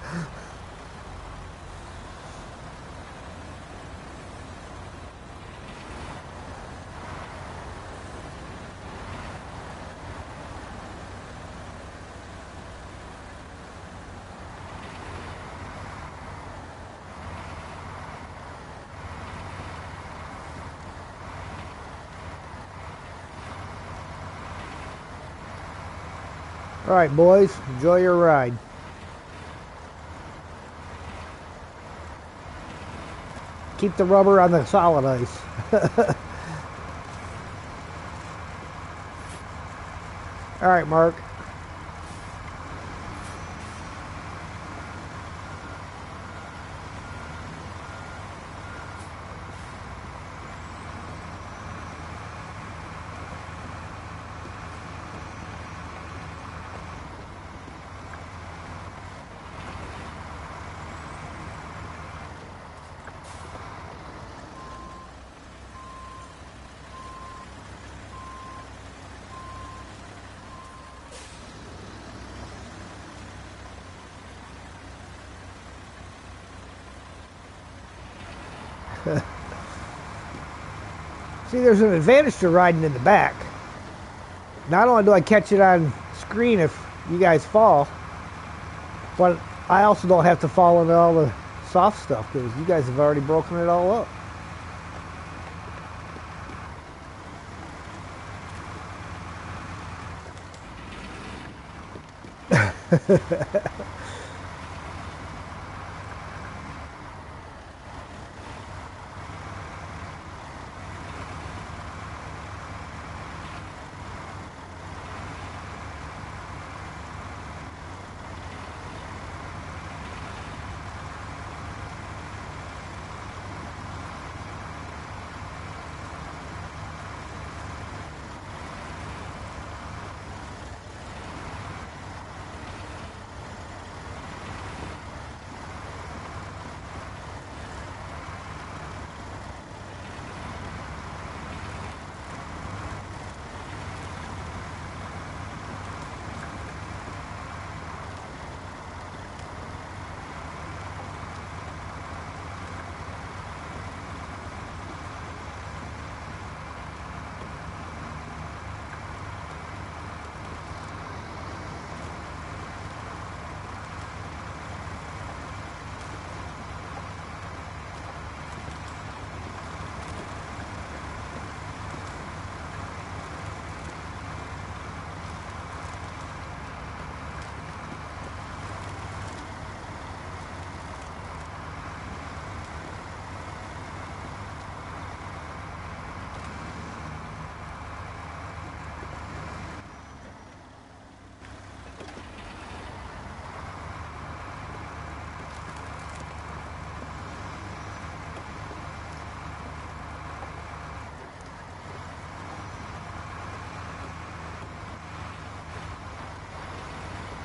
All right, boys, enjoy your ride. Keep the rubber on the solid ice. All right, Mark. See, there's an advantage to riding in the back. Not only do I catch it on screen if you guys fall, but I also don't have to fall into all the soft stuff because you guys have already broken it all up.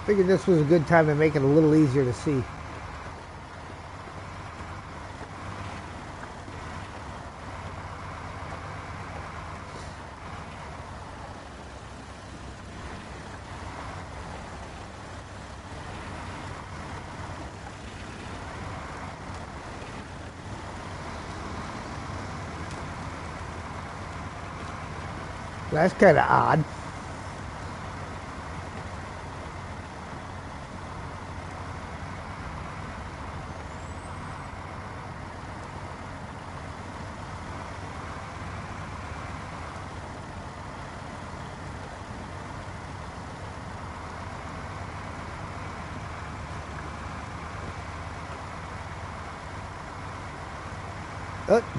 Figured this was a good time to make it a little easier to see. That's kind of odd.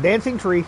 Dancing tree.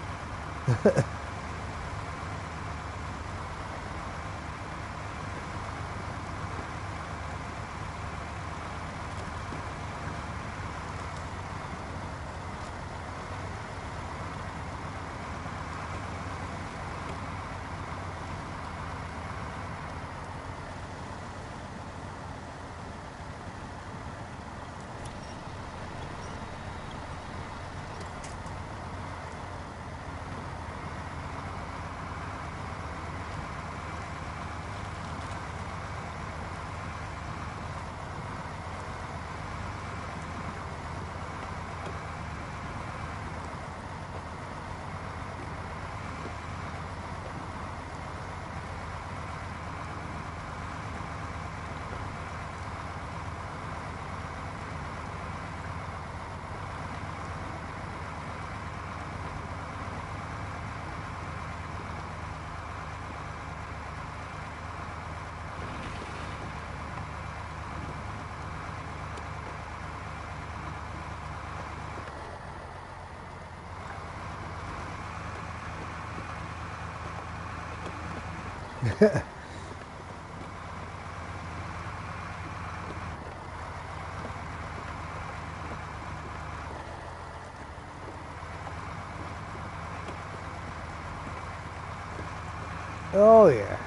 Oh yeah.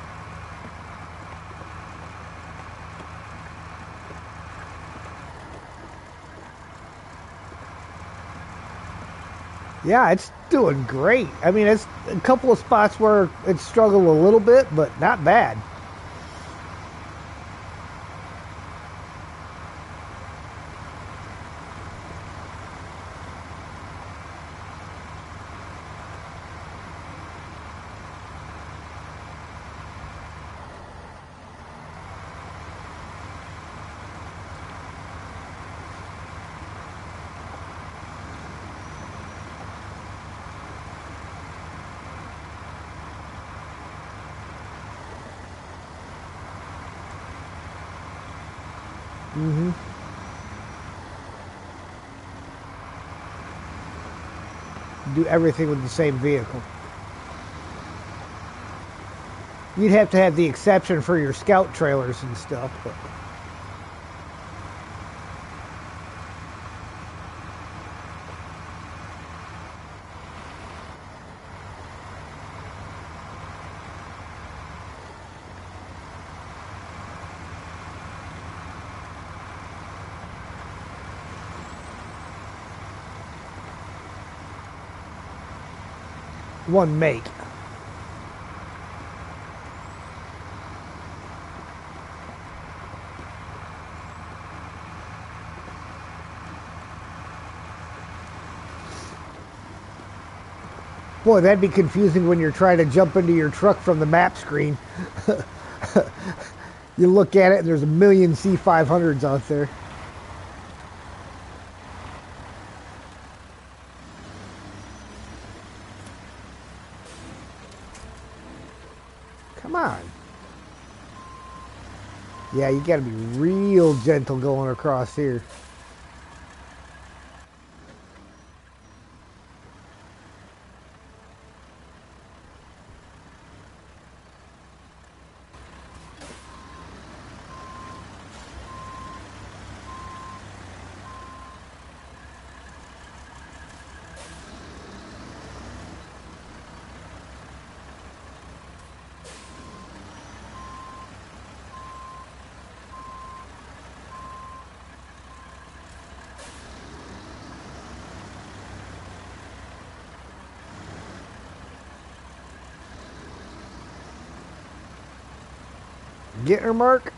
Yeah, it's doing great. I mean, it's a couple of spots where it struggled a little bit, but not bad. hmm Do everything with the same vehicle. You'd have to have the exception for your scout trailers and stuff, but one make. Boy, that'd be confusing when you're trying to jump into your truck from the map screen. You look at it and there's a million C500s out there. Come on. Yeah, you gotta be real gentle going across here. Get her, Mark.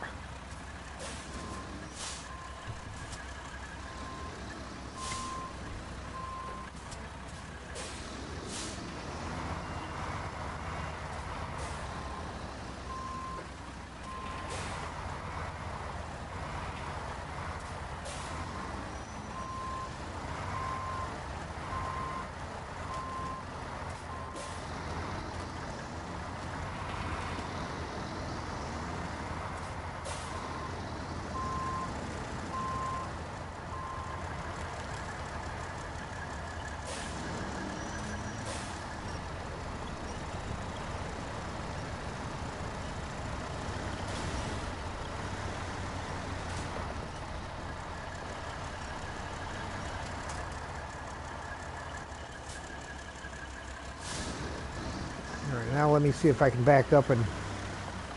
Alright, now let me see if I can back up and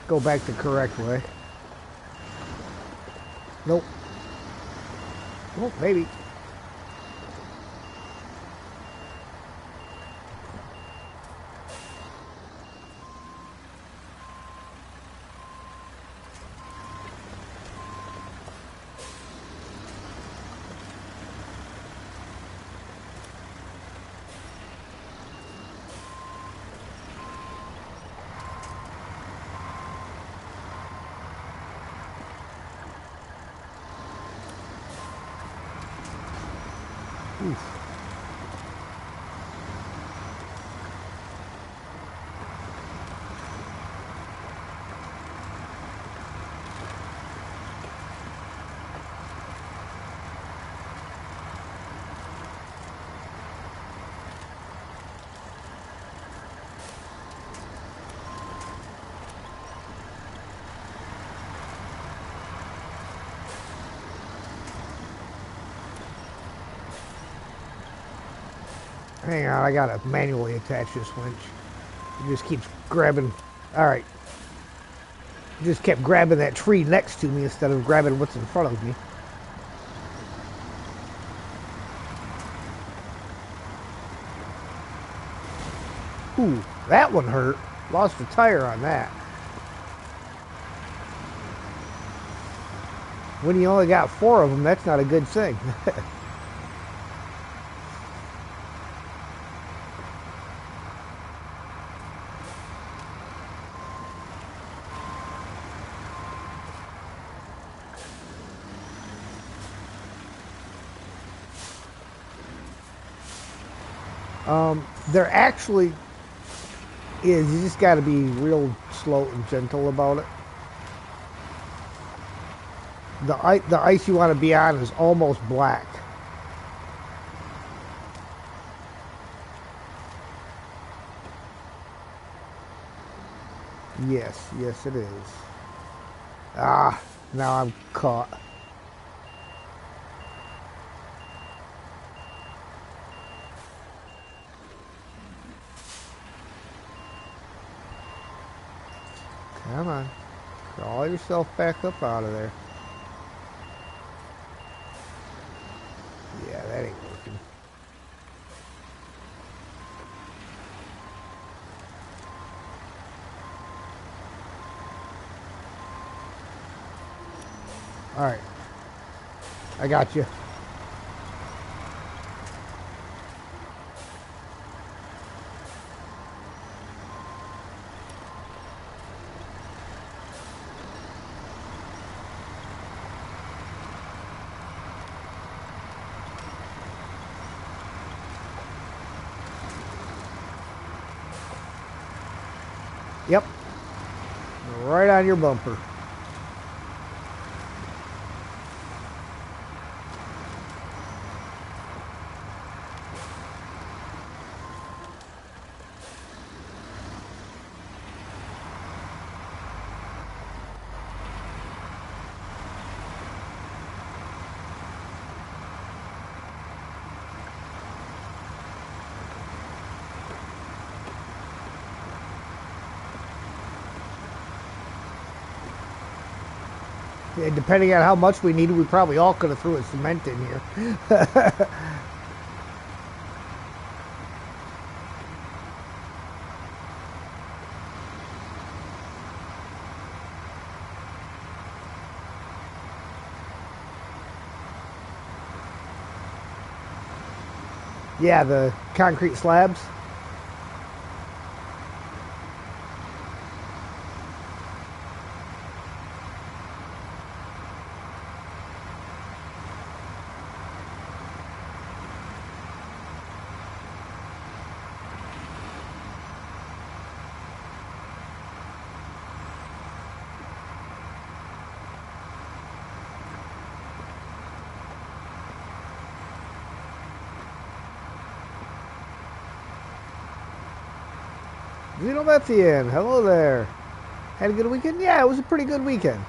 go back the correct way. Nope. Oh, maybe. Oof. Hang on, I gotta manually attach this winch. It just keeps grabbing. Alright. It just kept grabbing that tree next to me instead of grabbing what's in front of me. Ooh, that one hurt. Lost a tire on that. When you only got 4 of them, that's not a good thing. There actually is. You just got to be real slow and gentle about it. The ice you want to be on is almost black. Yes, yes it is. Ah, now I'm caught. Come on. Crawl yourself back up out of there. Yeah, that ain't working. Alright. I got you. Yep. Right on your bumper. Yeah, depending on how much we needed, we probably all could have threw a cement in here. Yeah, the concrete slabs. Xenomethian, hello there. Had a good weekend? Yeah, it was a pretty good weekend.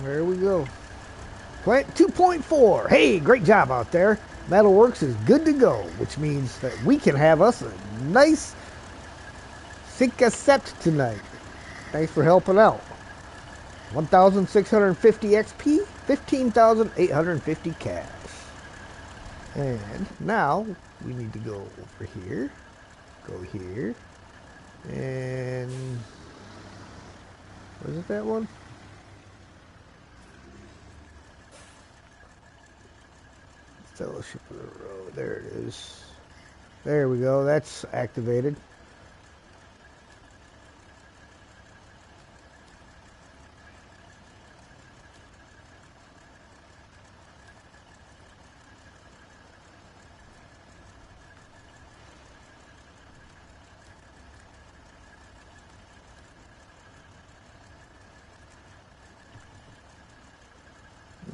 There we go. Plant 2.4. Hey, great job out there. Metalworks is good to go, which means that we can have us a nice Sync-a-Set tonight. Thanks for helping out. 1,650 XP, 15,850 cash. And now we need to go over here, go here, and was it that one? Fellowship of the Road. There it is. There we go. That's activated.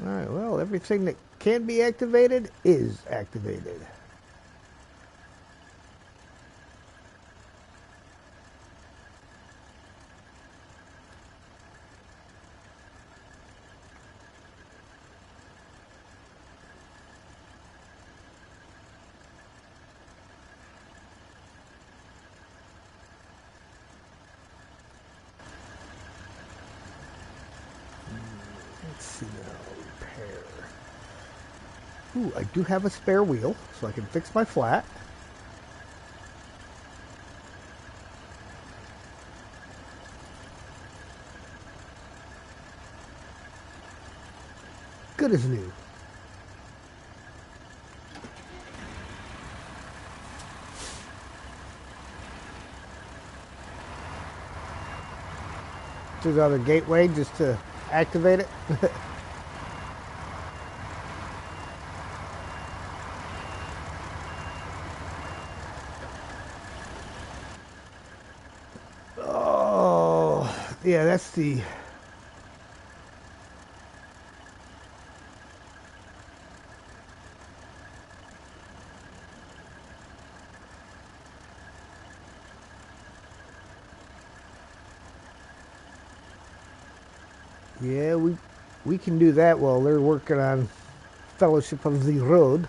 Alright, well, everything that can be activated is activated. Let's see now, repair. Ooh, I do have a spare wheel, so I can fix my flat. Good as new. There's another gateway just to activate it. Oh, yeah, that's the... Yeah, we can do that while they're working on Fellowship of the Road.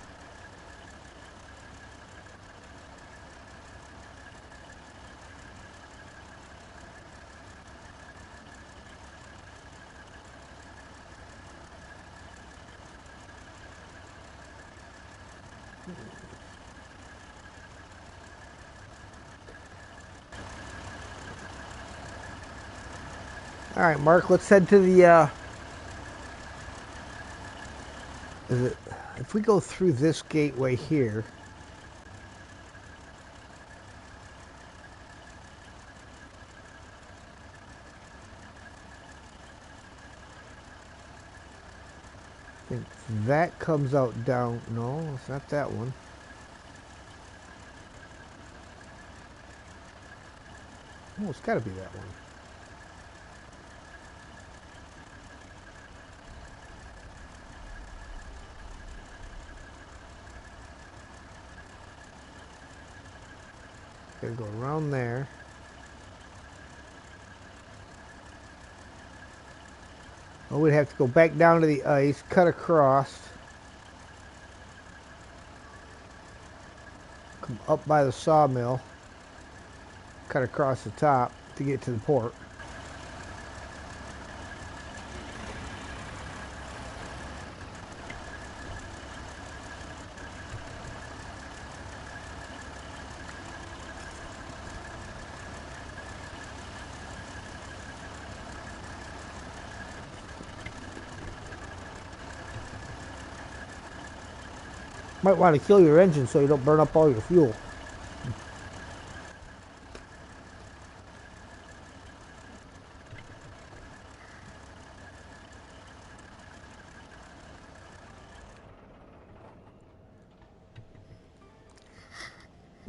All right, Mark, let's head to the... if we go through this gateway here... think that comes out down. No, it's not that one. Oh, it's got to be that one. Gotta go around there. Oh, we'd have to go back down to the ice, cut across, come up by the sawmill, cut across the top to get to the port. Might want to kill your engine so you don't burn up all your fuel.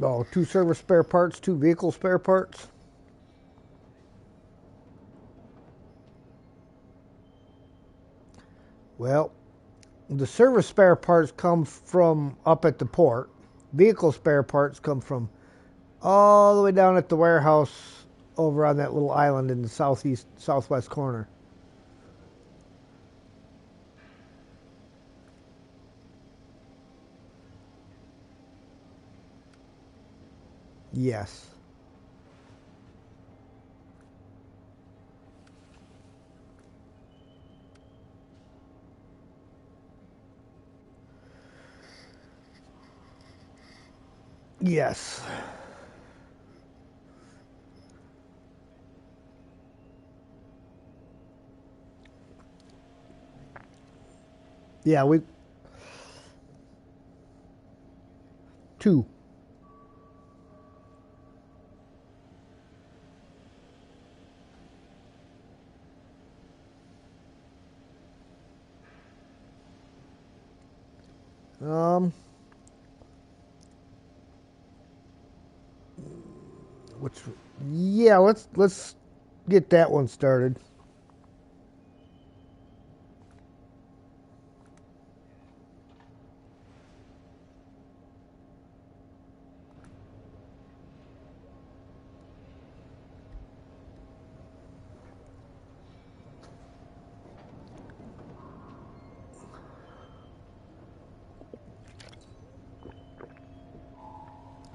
Oh, 2 service spare parts, 2 vehicle spare parts. Well, the service spare parts come from up at the port. Vehicle spare parts come from all the way down at the warehouse over on that little island in the southwest corner. Yes. Yes. Yeah, we 2. Um, which yeah, let's get that one started.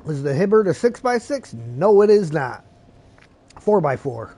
Is the Hibbert a 6x6? No, it is not. 4x4.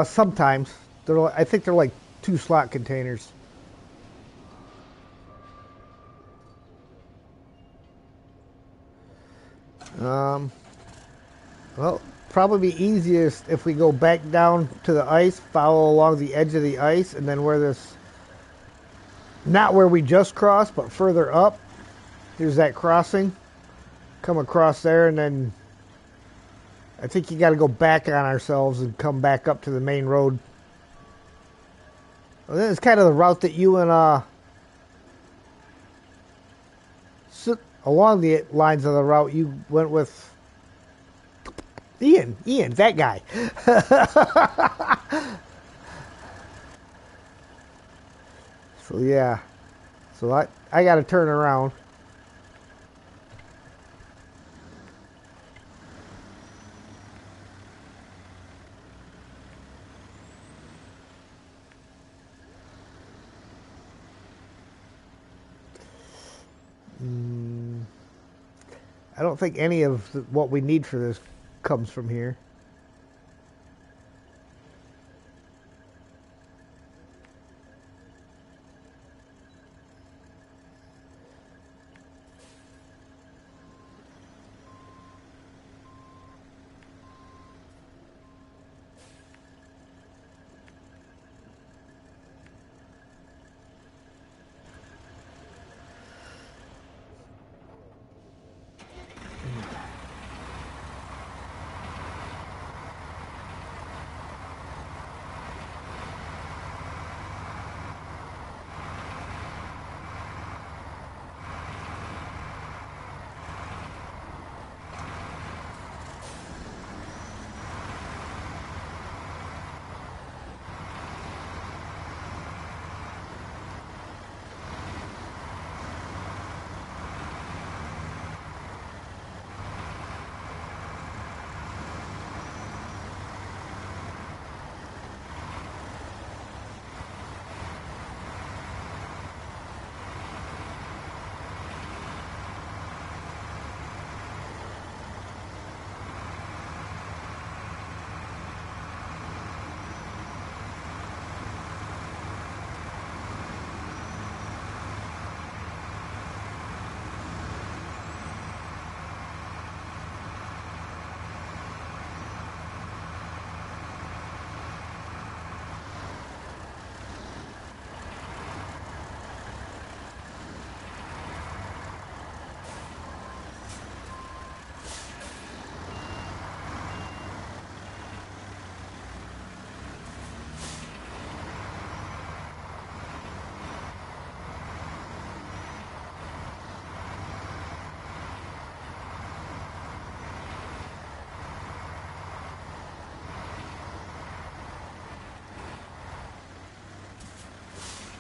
Sometimes I think they're like 2 slot containers. Um, well, probably be easiest if we go back down to the ice, follow along the edge of the ice, and then where this, not where we just crossed, but further up, here's that crossing. Come across there, and then I think you got to go back on ourselves and come back up to the main road. Well, it's kind of the route that you and along the lines of the route you went with Ian, that guy. So yeah, so I got to turn around. I don't think any of what we need for this comes from here.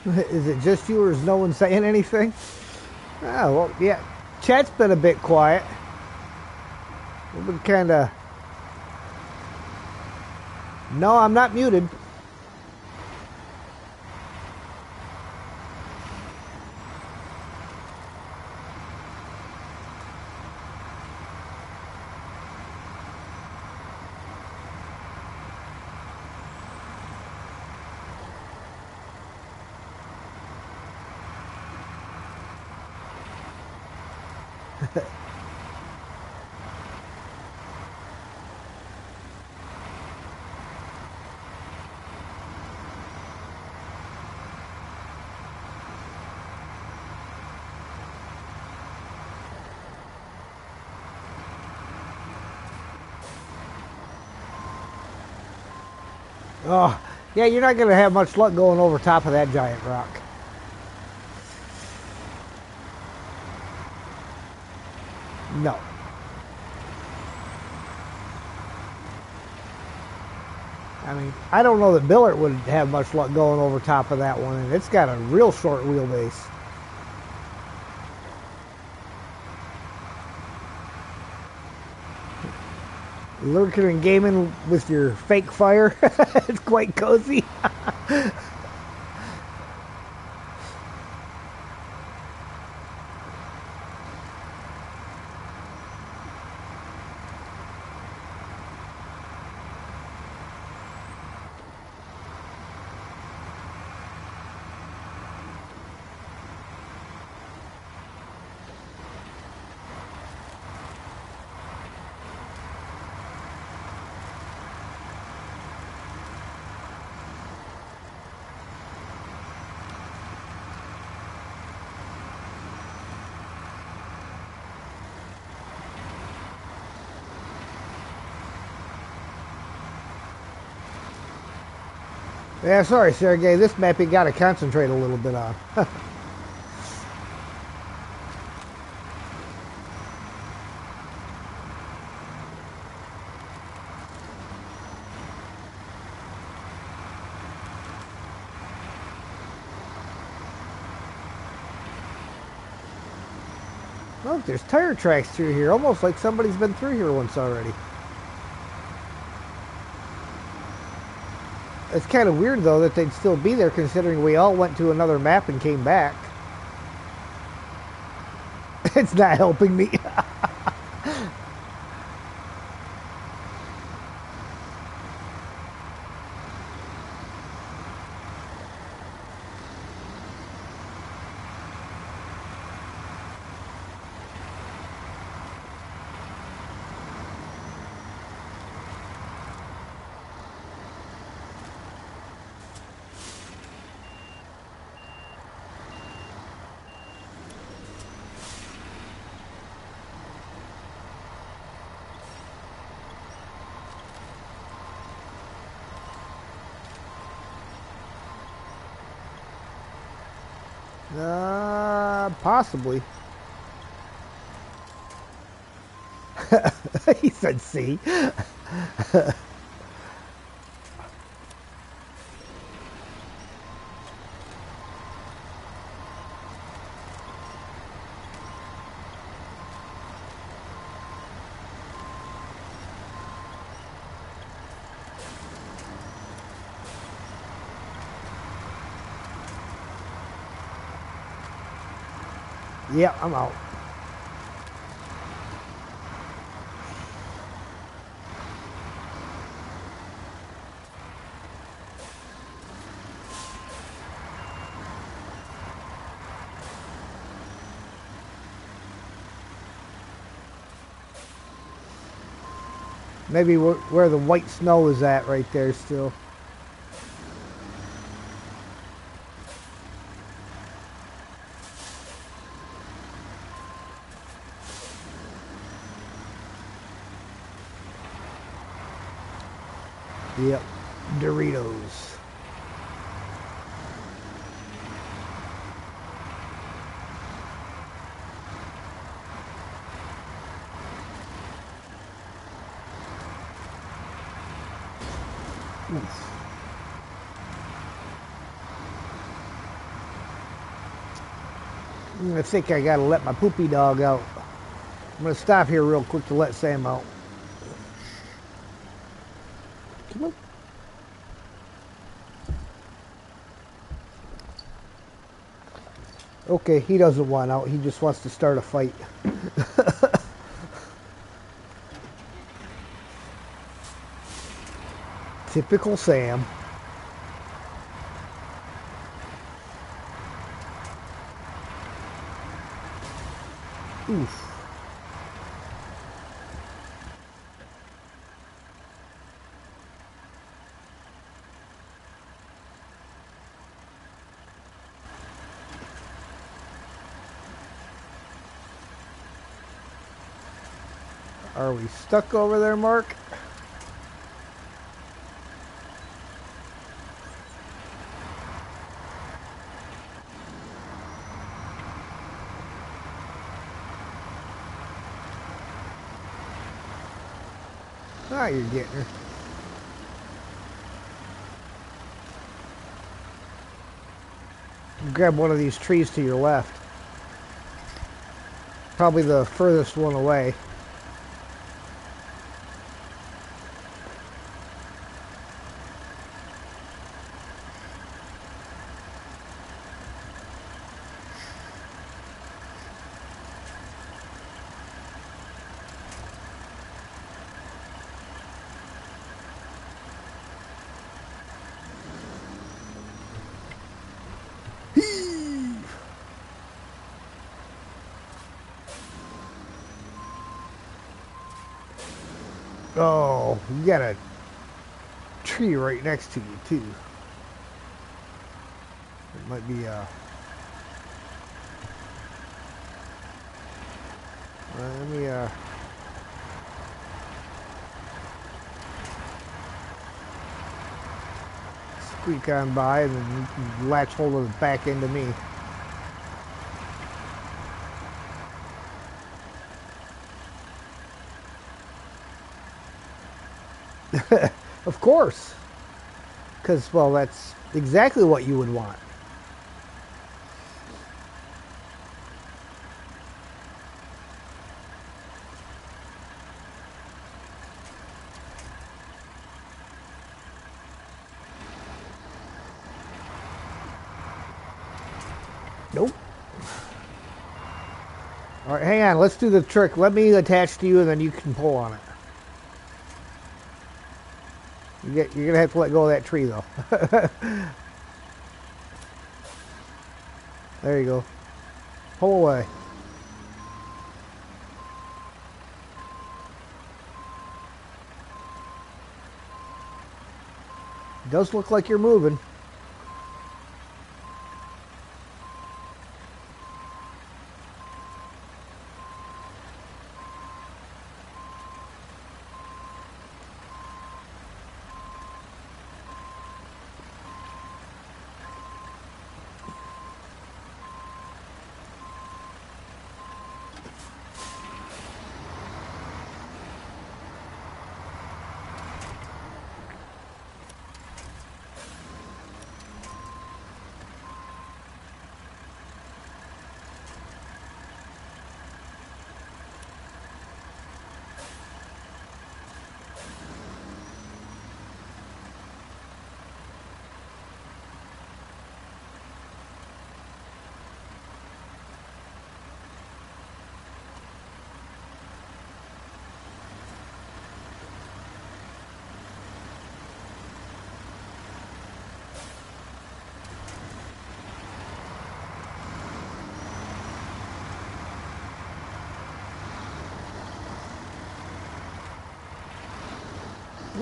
Is it just you, or is no one saying anything? Oh, well, yeah. Chat's been a bit quiet. We've been kind of... No, I'm not muted. Oh, yeah, you're not going to have much luck going over top of that giant rock. No. I mean, I don't know that Billert would have much luck going over top of that one, and it's got a real short wheelbase. Lurking and gaming with your fake fire. It's quite cozy. Yeah, sorry, Sergey. This map you got to concentrate a little bit on. Look, there's tire tracks through here, almost like somebody's been through here once already. It's kind of weird, though, that they'd still be there, considering we all went to another map and came back. It's not helping me. Possibly. He said C. Yeah, I'm out. Maybe where the white snow is at right there still. Yep, Doritos. Oof. I think I gotta let my poopy dog out. I'm gonna stop here real quick to let Sam out. Come on. Okay, he doesn't want out. He just wants to start a fight. Typical Sam. Oof. Are we stuck over there, Mark? Ah, you're getting her. Grab one of these trees to your left. Probably the furthest one away. Oh, you got a tree right next to you, too. It might be, let me, squeak on by, and then you can latch hold of the back end of me. Of course. Because, well, that's exactly what you would want. Nope. All right, hang on. Let's do the trick. Let me attach to you, and then you can pull on it. You're going to have to let go of that tree, though. There you go. Pull away. It does look like you're moving.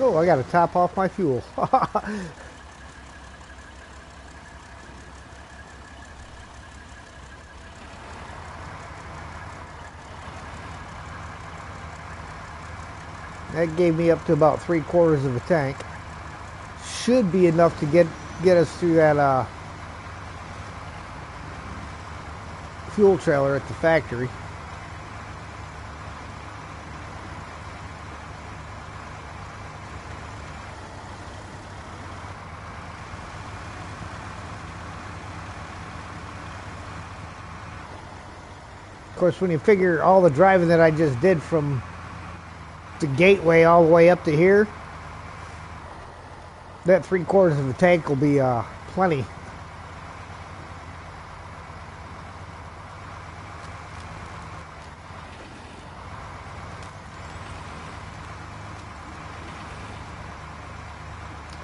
Oh, I got to top off my fuel. That gave me up to about 3/4 of a tank. Should be enough to get us through that fuel trailer at the factory. course, when you figure all the driving that I just did from the gateway all the way up to here, that 3/4 of a tank will be plenty.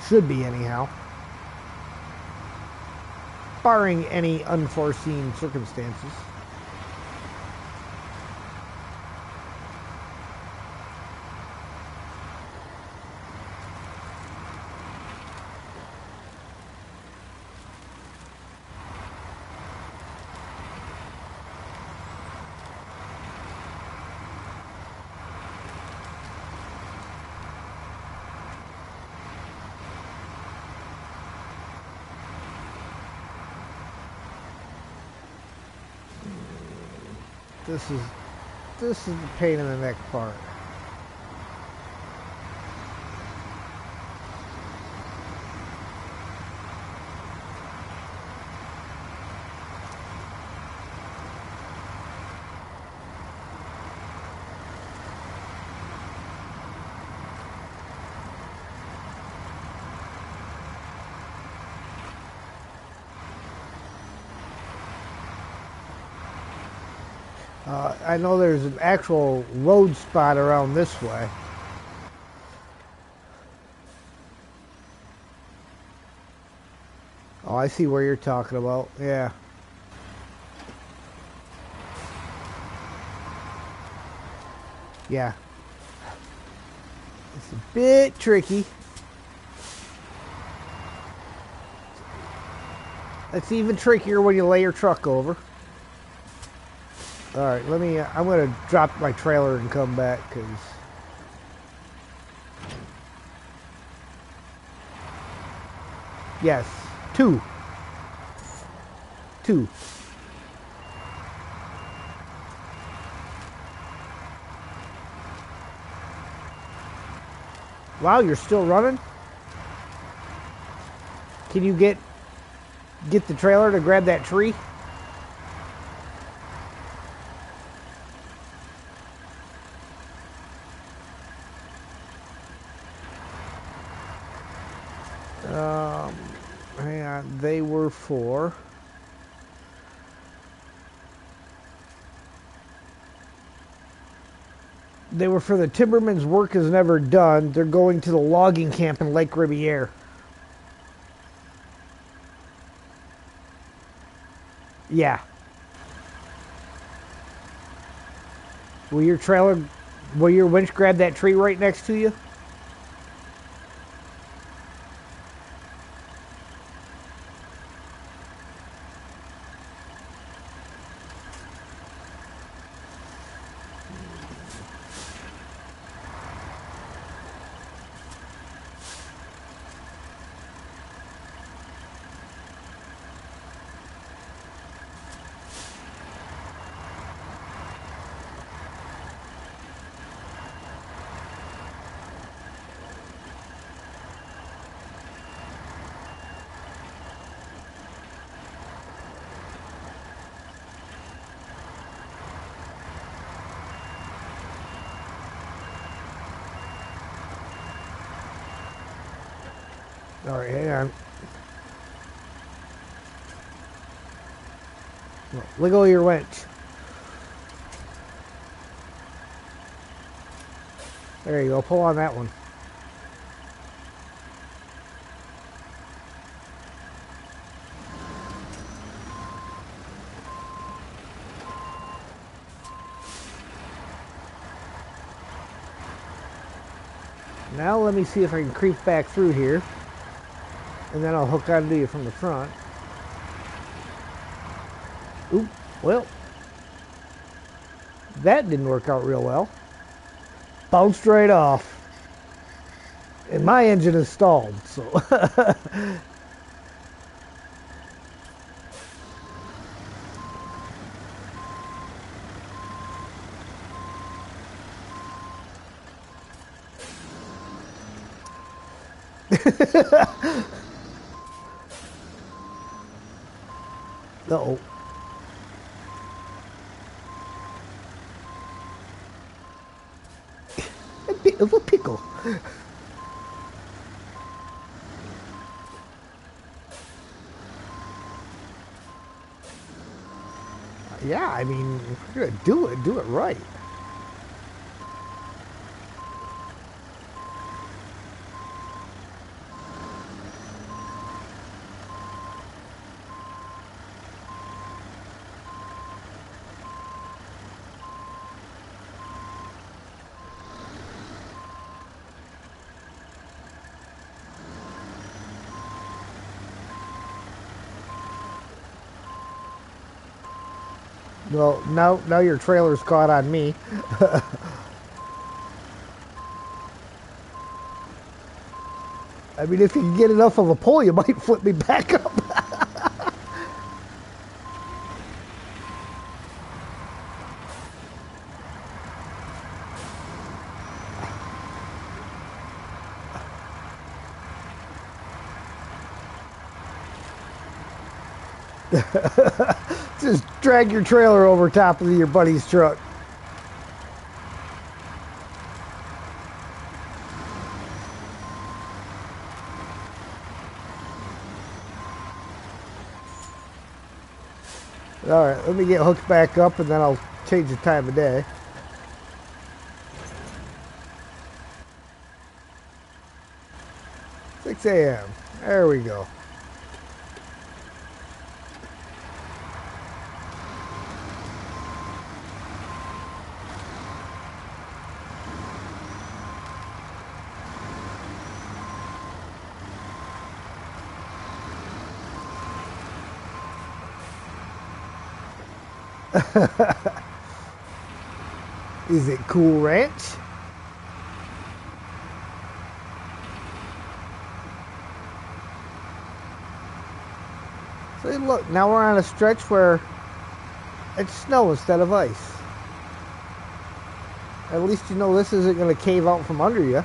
Should be, anyhow. Barring any unforeseen circumstances. This is the pain in the neck part. I know there's an actual road spot around this way. Oh, I see where you're talking about. Yeah. Yeah. It's a bit tricky. It's even trickier when you lay your truck over. All right, I'm going to drop my trailer and come back because... Yes, two. Wow, you're still running? Can you get the trailer to grab that tree? Hang on, they were for... They were for the timberman's work is never done. They're going to the logging camp in Lake Riviere. Yeah. Will your winch grab that tree right next to you? All right, hang on. Wiggle your winch. There you go. Pull on that one. Now let me see if I can creep back through here. And then I'll hook onto you from the front. Oop, well. That didn't work out real well. Bounced right off. And my engine is stalled, so... Uh-oh. of a pickle. Yeah, I mean, if you're gonna do it right. Well, now your trailer's caught on me. I mean, if you can get enough of a pull, you might flip me back up. Just drag your trailer over top of your buddy's truck. All right, let me get hooked back up, and then I'll change the time of day. 6 a.m. There we go. Is it Cool Ranch? So look, now we're on a stretch where it's snow instead of ice. At least you know this isn't going to cave out from under you.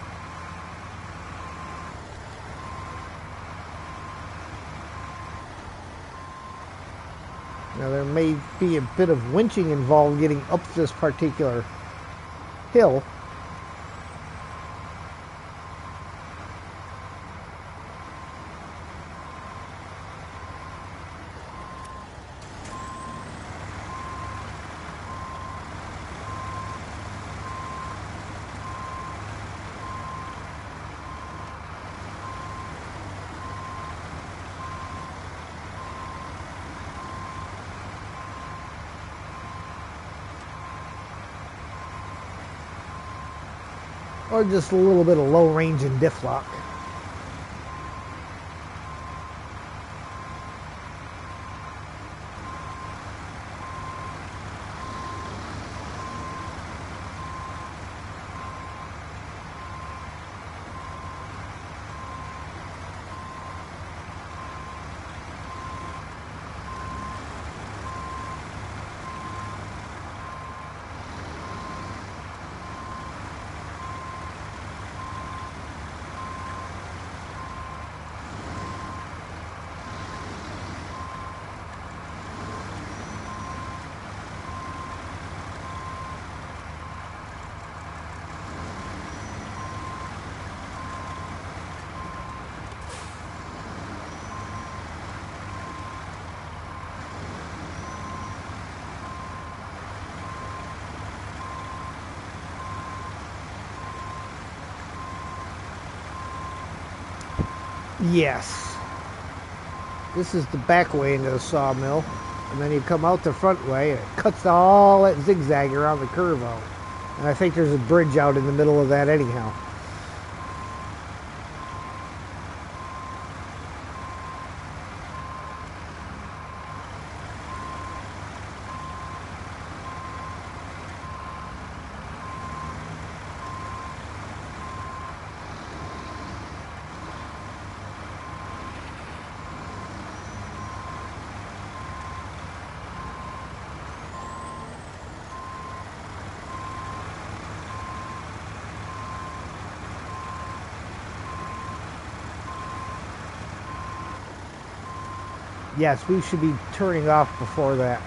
Now there may be a bit of winching involved getting up this particular hill. Or just a little bit of low range and diff lock. Yes. This is the back way into the sawmill. And then you come out the front way and it cuts all that zigzag around the curve out. And I think there's a bridge out in the middle of that anyhow. Yes, we should be turning off before that.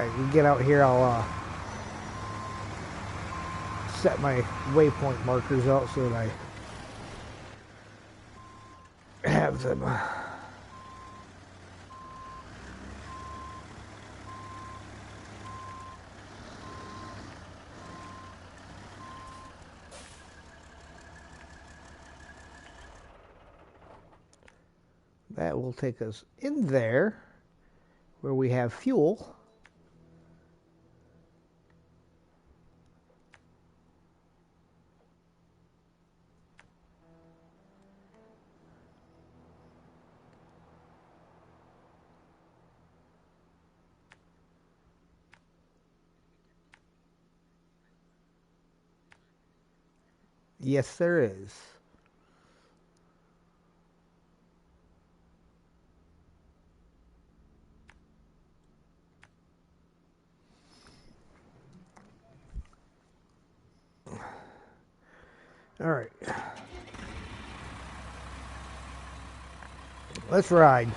Alright, we get out here, I'll set my waypoint markers out so that I have them. That will take us in there where we have fuel. Yes, there is. All right. Let's ride.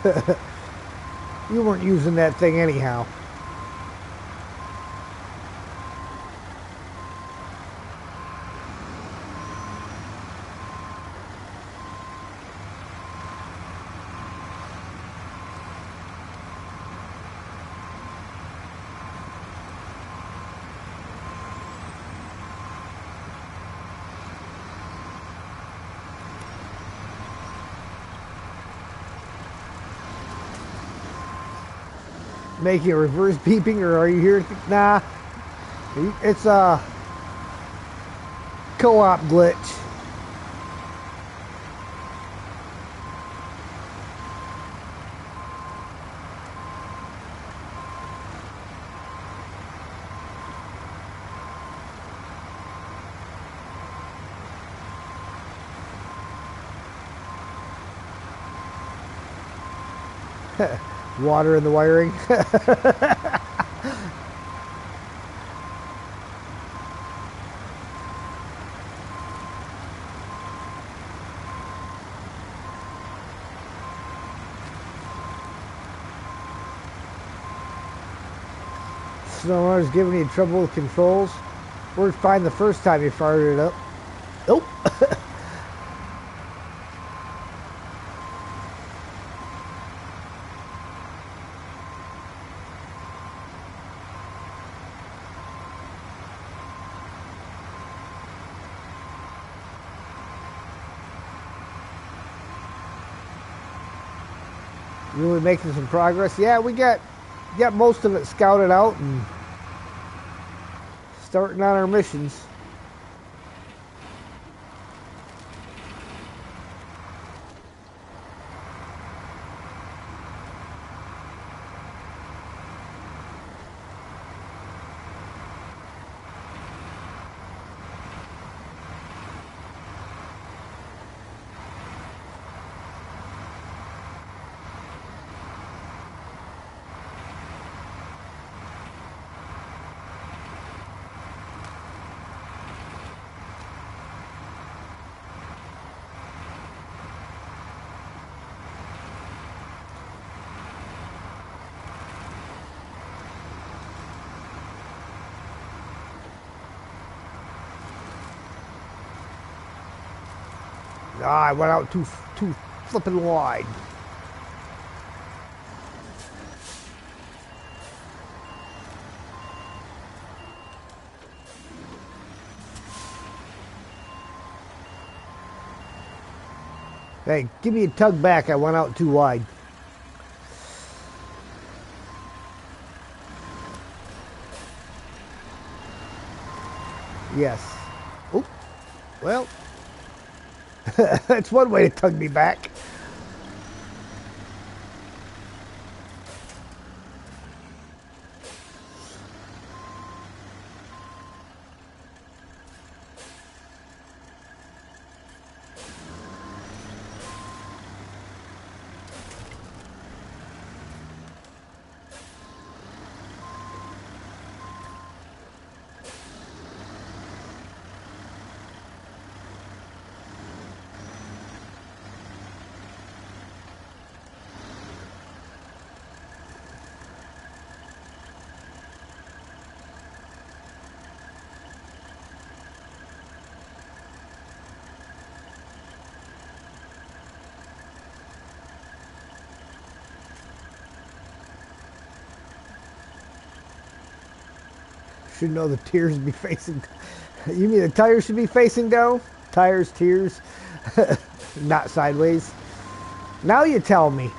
You weren't using that thing anyhow. Making a reverse beeping, or are you here? Nah, it's a co-op glitch. Water in the wiring. Snowrunner's giving you trouble with controls. Worked fine the first time you fired it up. Nope. Really making some progress. Yeah, we got most of it scouted out and starting on our missions. Ah, I went out too flipping wide. Hey, give me a tug back. I went out too wide. Yes. Oh, well, that's one way to tug me back. Should know the tears be facing. You mean the tires should be facing down? Tires, tears, not sideways. Now you tell me.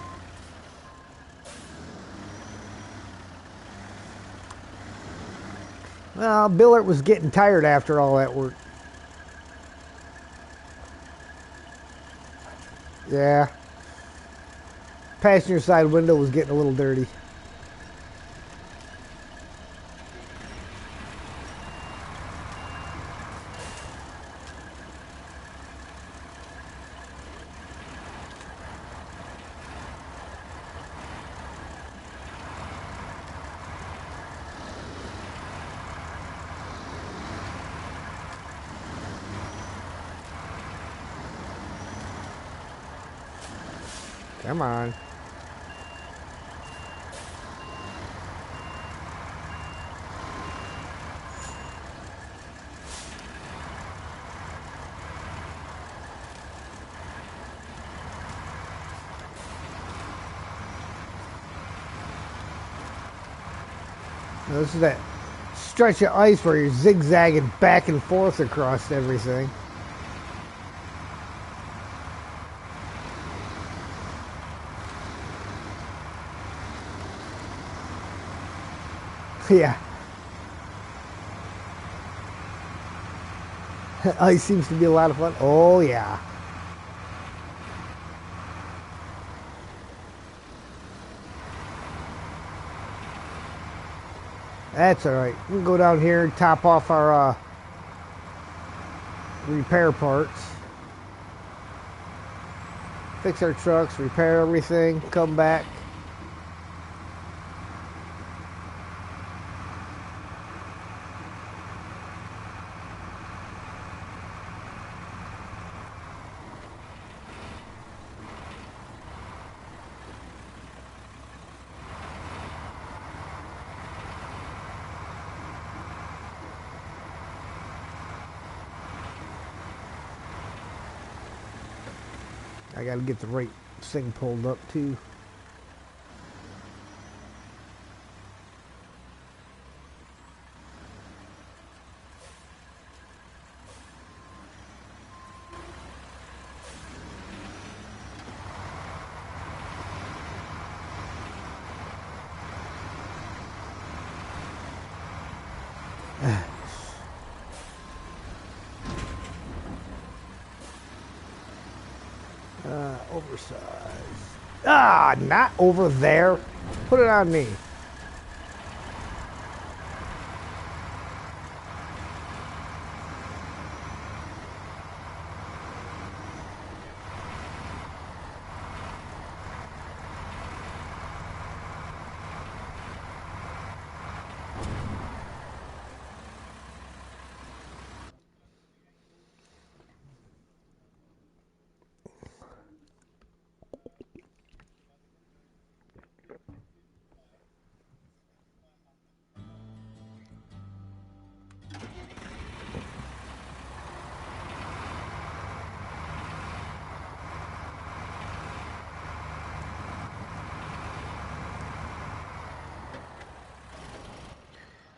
Well, Billert was getting tired after all that work. Yeah. Passenger side window was getting a little dirty. Come on. This is that stretch of ice where you're zigzagging back and forth across everything. Yeah. Ice seems to be a lot of fun. Oh, yeah. That's alright. We can go down here and top off our repair parts. Fix our trucks, repair everything, come back. I gotta get the right thing pulled up too. Oversized. Ah, not over there. Put it on me.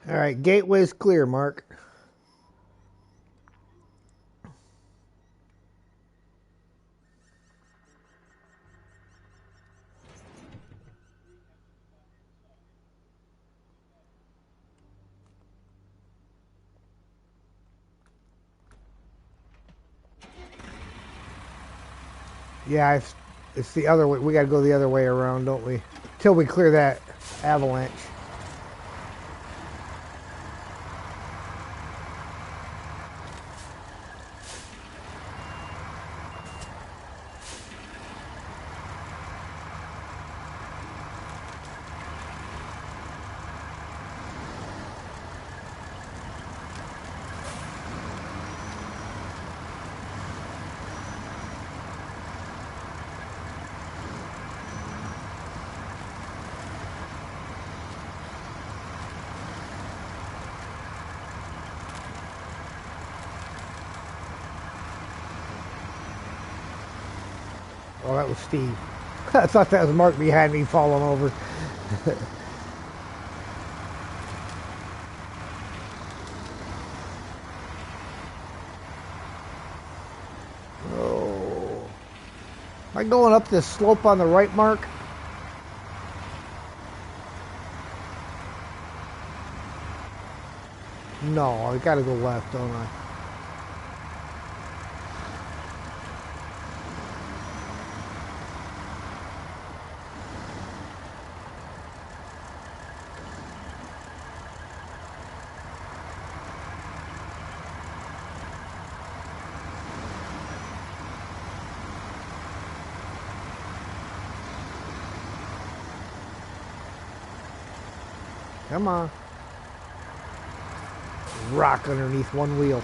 All right, gateway's clear, Mark. Yeah, it's the other way. We got to go the other way around, don't we? Till we clear that avalanche. Oh, that was Steve. I thought that was Mark behind me falling over. Oh. Am I going up this slope on the right, Mark? No, I gotta go left, don't I? Come on. Rock underneath one wheel.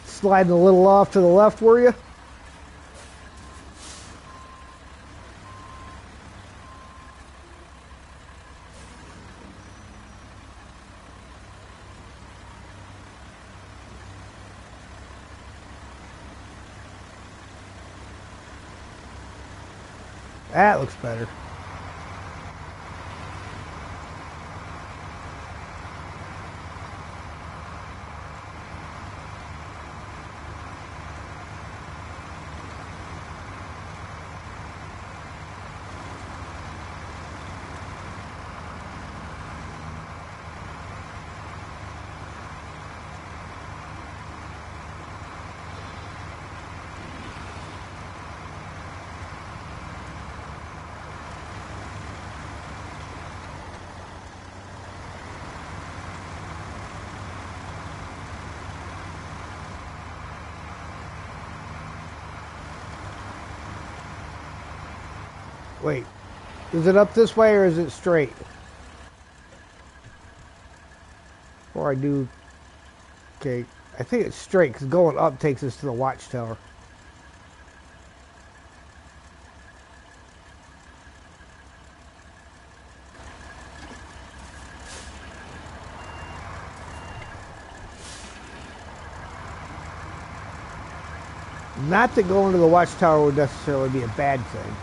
Sliding a little off to the left, were you? That looks better. Wait, is it up this way or is it straight? Or I do... Okay, I think it's straight because going up takes us to the watchtower. Not that going to the watchtower would necessarily be a bad thing.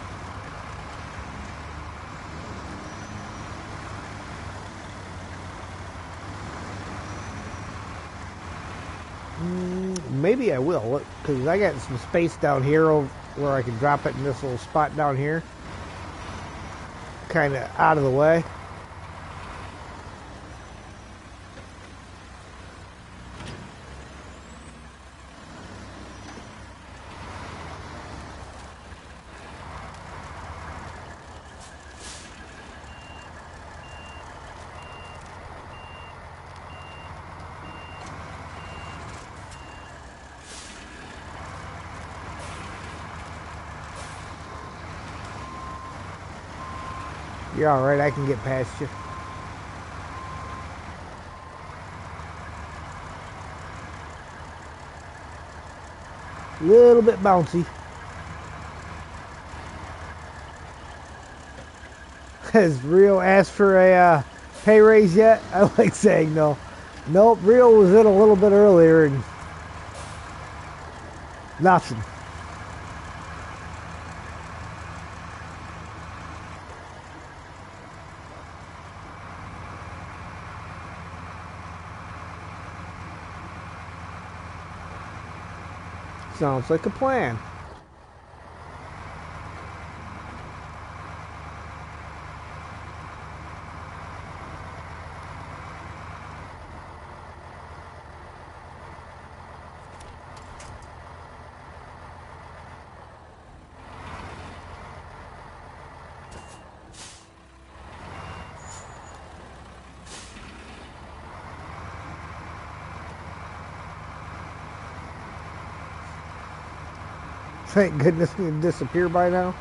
Maybe I will, because I got some space down here where I can drop it in this little spot down here. Kind of out of the way. You're alright, I can get past you. A little bit bouncy. Has Rio asked for a pay raise yet? I like saying no. Nope, Rio was in a little bit earlier and nothing. Sounds like a plan. Thank goodness it didn't disappear by now.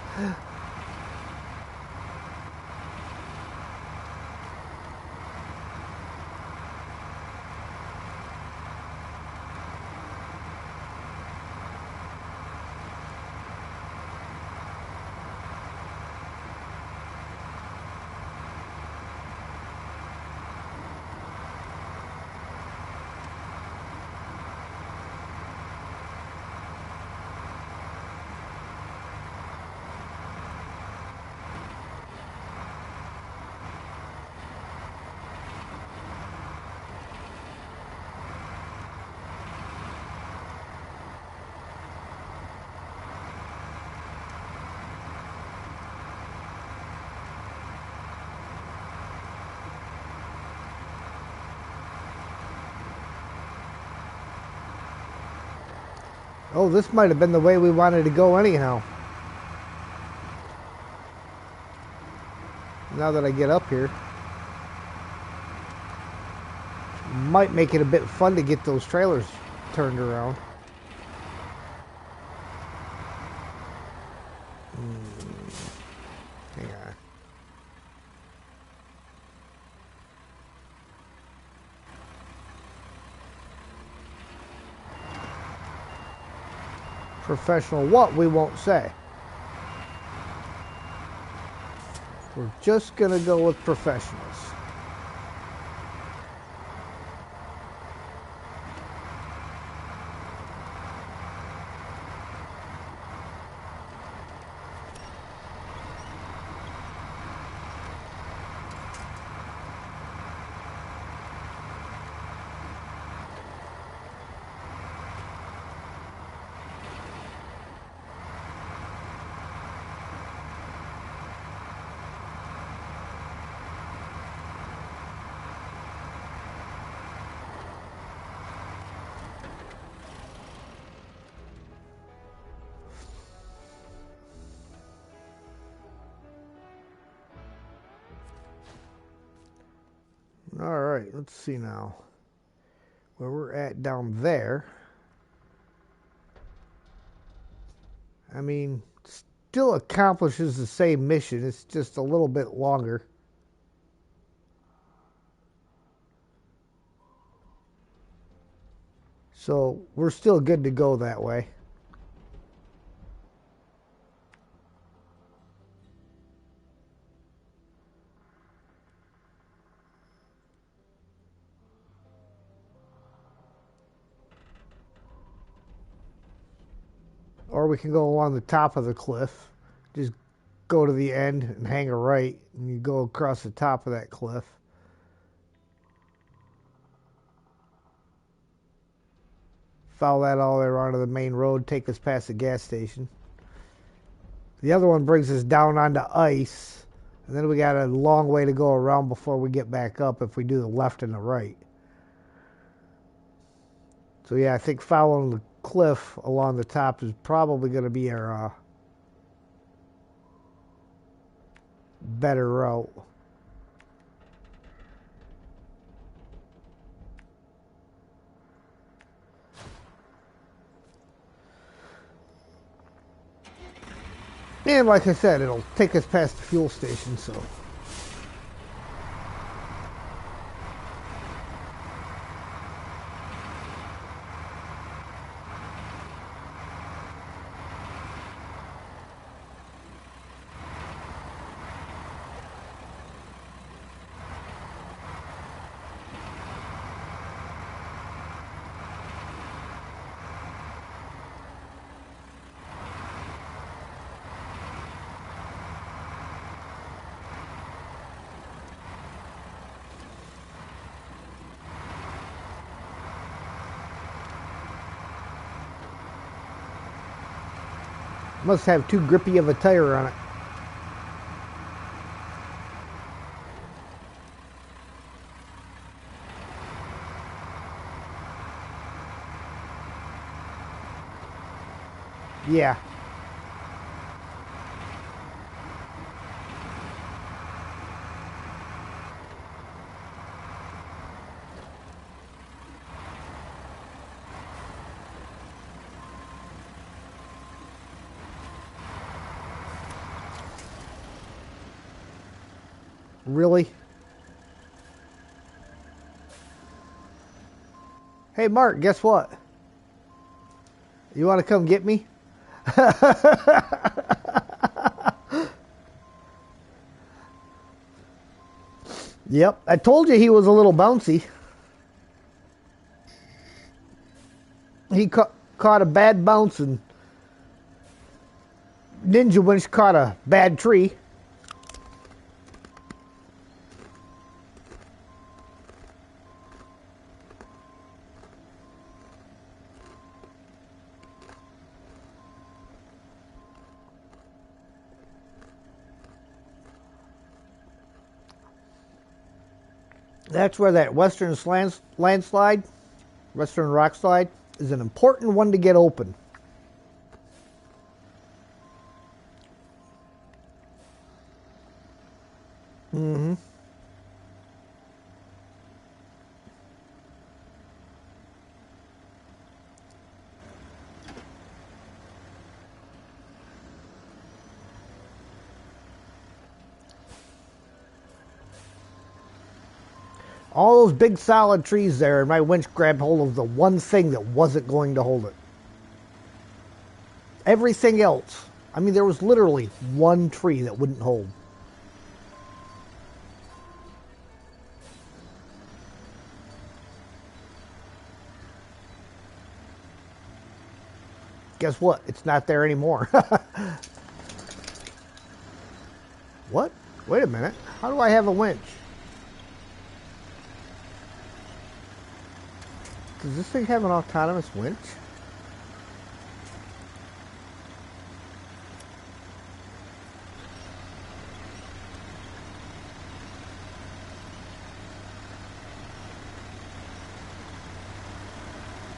Oh, this might have been the way we wanted to go anyhow. Now that I get up here. Might make it a bit fun to get those trailers turned around. Hang on. Professional what? We won't say. We're just gonna go with professionals. Alright, let's see now. Where we're at down there. I mean, still accomplishes the same mission. It's just a little bit longer. So we're still good to go that way. Or we can go along the top of the cliff. Just go to the end and hang a right, and you go across the top of that cliff. Follow that all the way around to the main road, take us past the gas station. The other one brings us down onto ice, and then we got a long way to go around before we get back up if we do the left and the right. So yeah, I think following the cliff along the top is probably going to be our better route. And like I said, it'll take us past the fuel station, so. Must have too grippy of a tire on it. Yeah. Really? Hey, Mark, guess what? You want to come get me? Yep, I told you he was a little bouncy. He caught a bad bounce and Ninja Winch caught a bad tree. That's where that western landslide, western rock slide, is an important one to get open. Mm-hmm. All those big solid trees there, and my winch grabbed hold of the one thing that wasn't going to hold it. Everything else, I mean, there was literally one tree that wouldn't hold. Guess what? It's not there anymore. What? Wait a minute. How do I have a winch? Does this thing have an autonomous winch?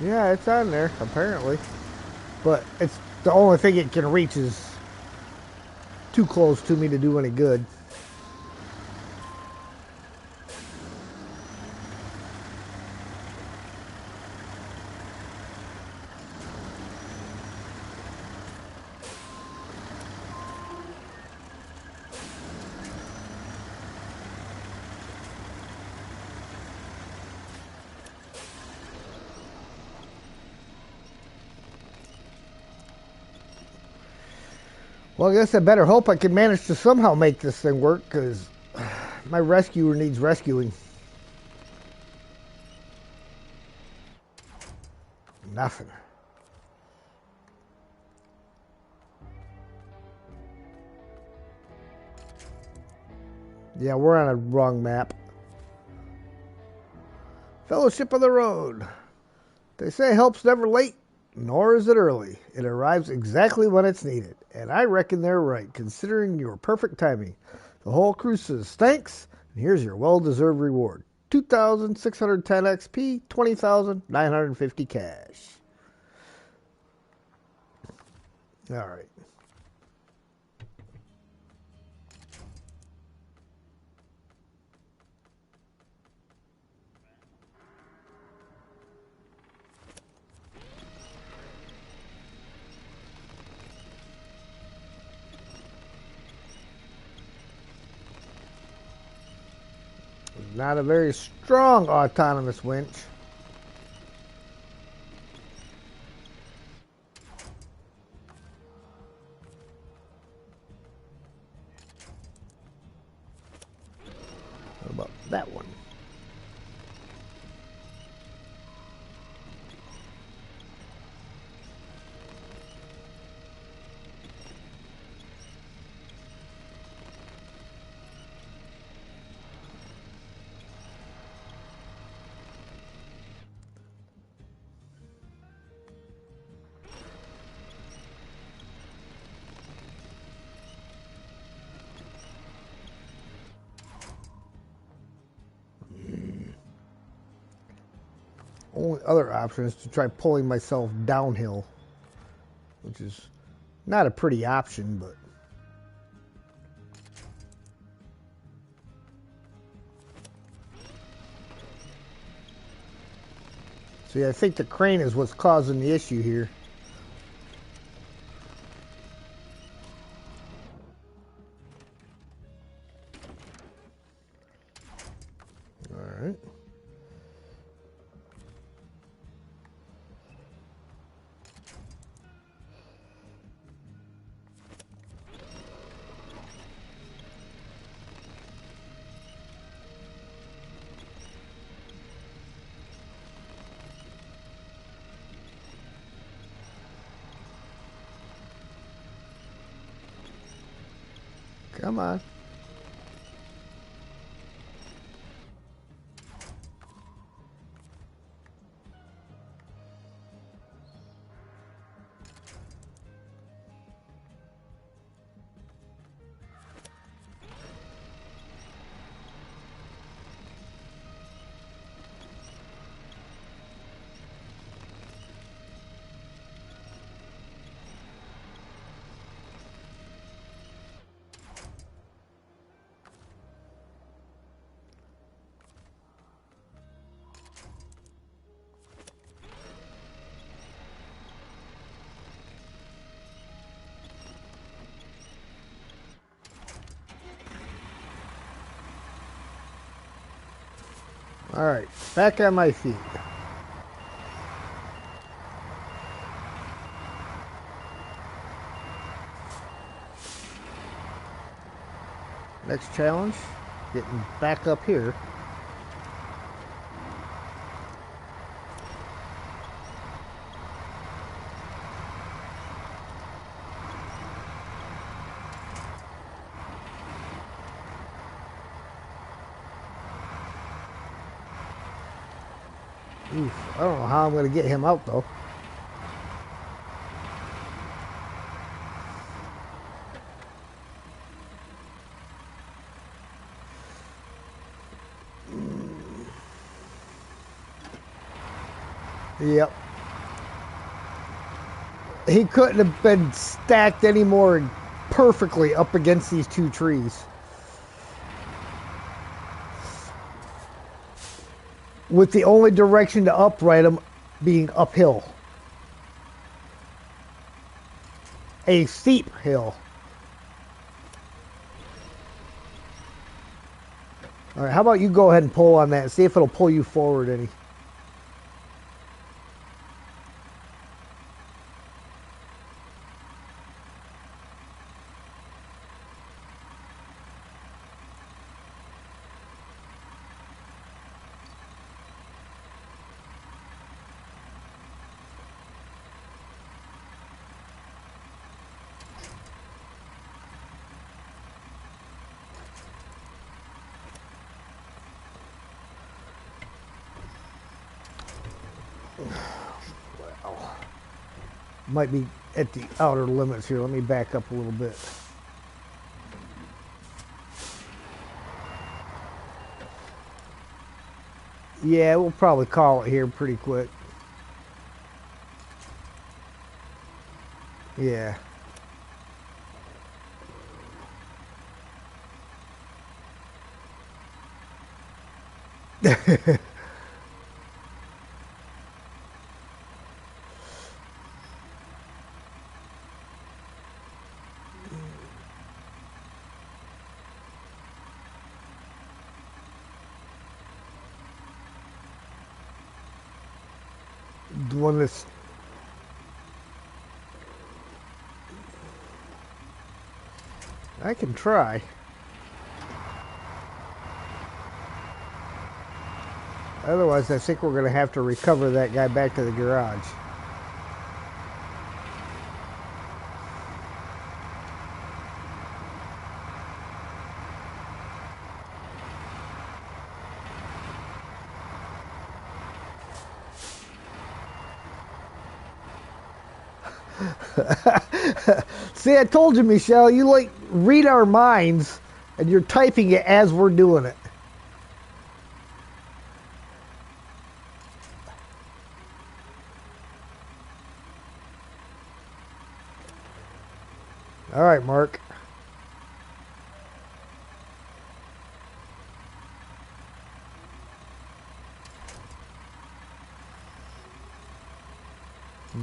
Yeah, it's on there, apparently. But it's the only thing it can reach is too close to me to do any good. Well, I guess I better hope I can manage to somehow make this thing work, because my rescuer needs rescuing. Nothing. Yeah, we're on a wrong map. Fellowship of the Road. They say help's never late, nor is it early. It arrives exactly when it's needed. And I reckon they're right, considering your perfect timing. The whole crew says thanks, and here's your well-deserved reward. 2,610 XP, 20,950 cash. All right. Not a very strong autonomous winch. What about that one? Only other option is to try pulling myself downhill, which is not a pretty option, but see, I think the crane is what's causing the issue here. All right. Come on. All right, back on my feet. Next challenge, getting back up here. Oof, I don't know how I'm going to get him out, though. Yep. He couldn't have been stacked any more perfectly up against these two trees. With the only direction to upright him being uphill. A steep hill. All right, how about you go ahead and pull on that and see if it'll pull you forward any. Might be at the outer limits here. Let me back up a little bit. Yeah, we'll probably call it here pretty quick. Yeah. The one that's... I can try. Otherwise, I think we're going to have to recover that guy back to the garage. See, I told you, Michelle, you like read our minds and you're typing it as we're doing it. All right, Mark.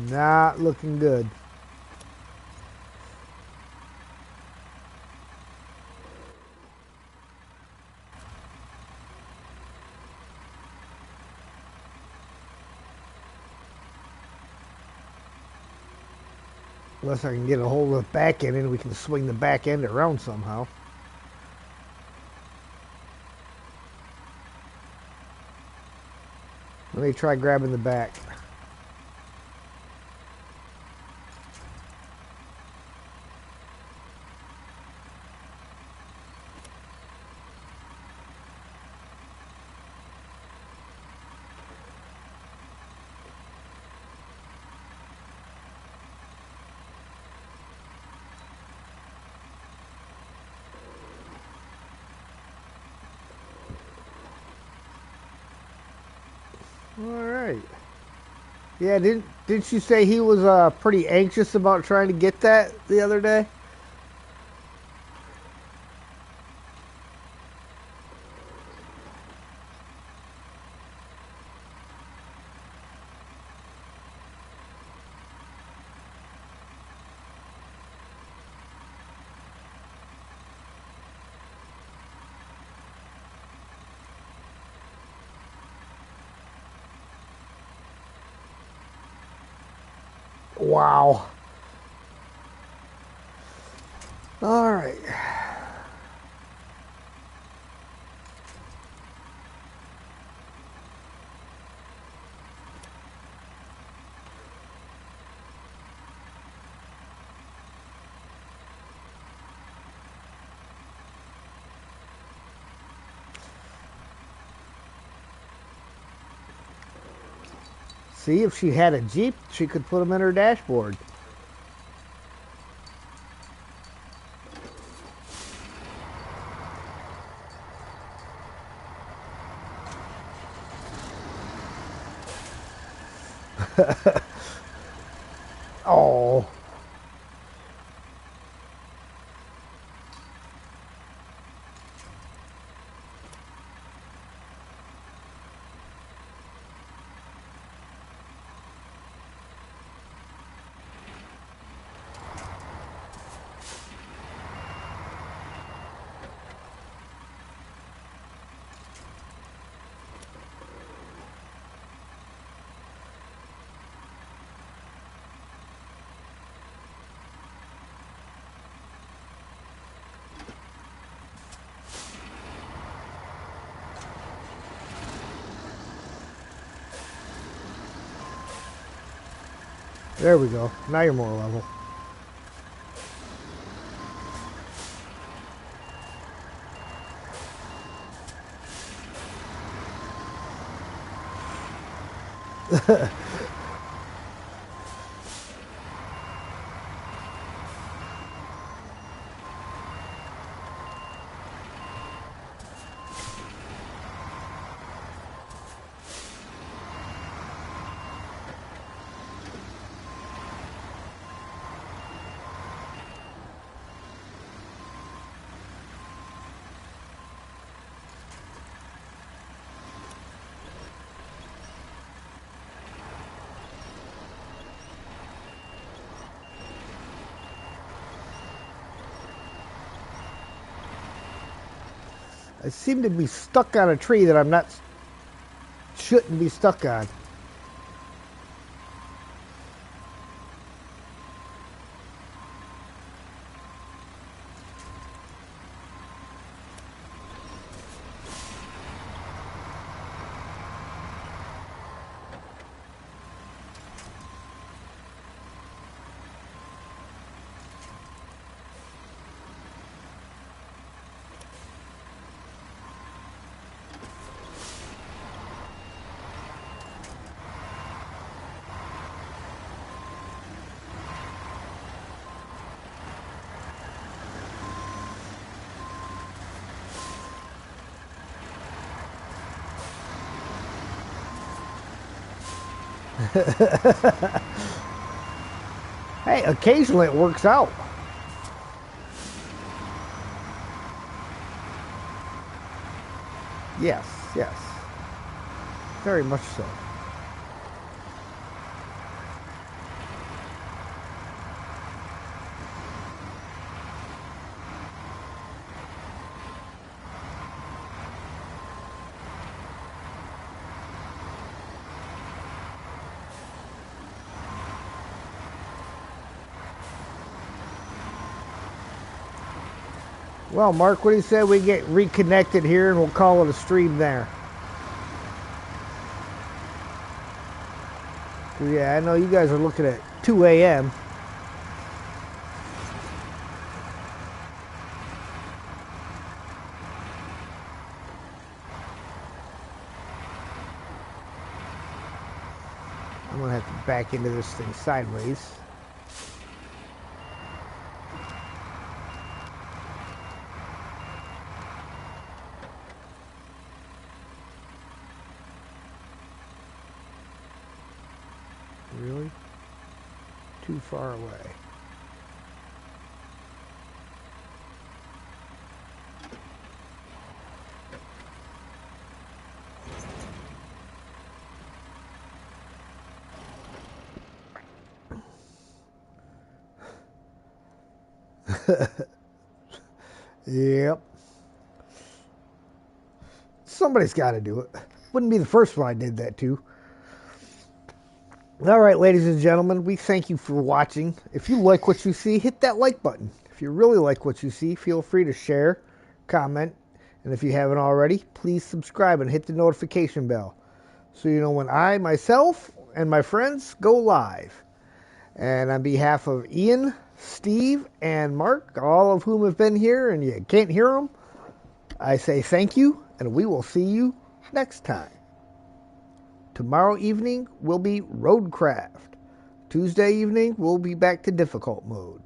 Not looking good. Unless I can get a hold of the back end and we can swing the back end around somehow. Let me try grabbing the back. All right. Yeah, didn't you say he was pretty anxious about trying to get that the other day? Wow. All right. See, if she had a Jeep, she could put them in her dashboard. Oh. There we go. Now you're more level. I seem to be stuck on a tree that I'm not shouldn't be stuck on. Hey, occasionally it works out. Yes, yes. Very much so. Well, Mark, what do you say we get reconnected here and we'll call it a stream there? Yeah, I know you guys are looking at 2 a.m. I'm going to have to back into this thing sideways. Really? Too far away. Yep. Somebody's got to do it. Wouldn't be the first one I did that to. All right, ladies and gentlemen, we thank you for watching. If you like what you see, hit that like button. If you really like what you see, feel free to share, comment, and if you haven't already, please subscribe and hit the notification bell so you know when I, myself, and my friends go live. And on behalf of Ian, Steve, and Mark, all of whom have been here and you can't hear them, I say thank you, and we will see you next time. Tomorrow evening will be Roadcraft. Tuesday evening, we'll be back to difficult mode.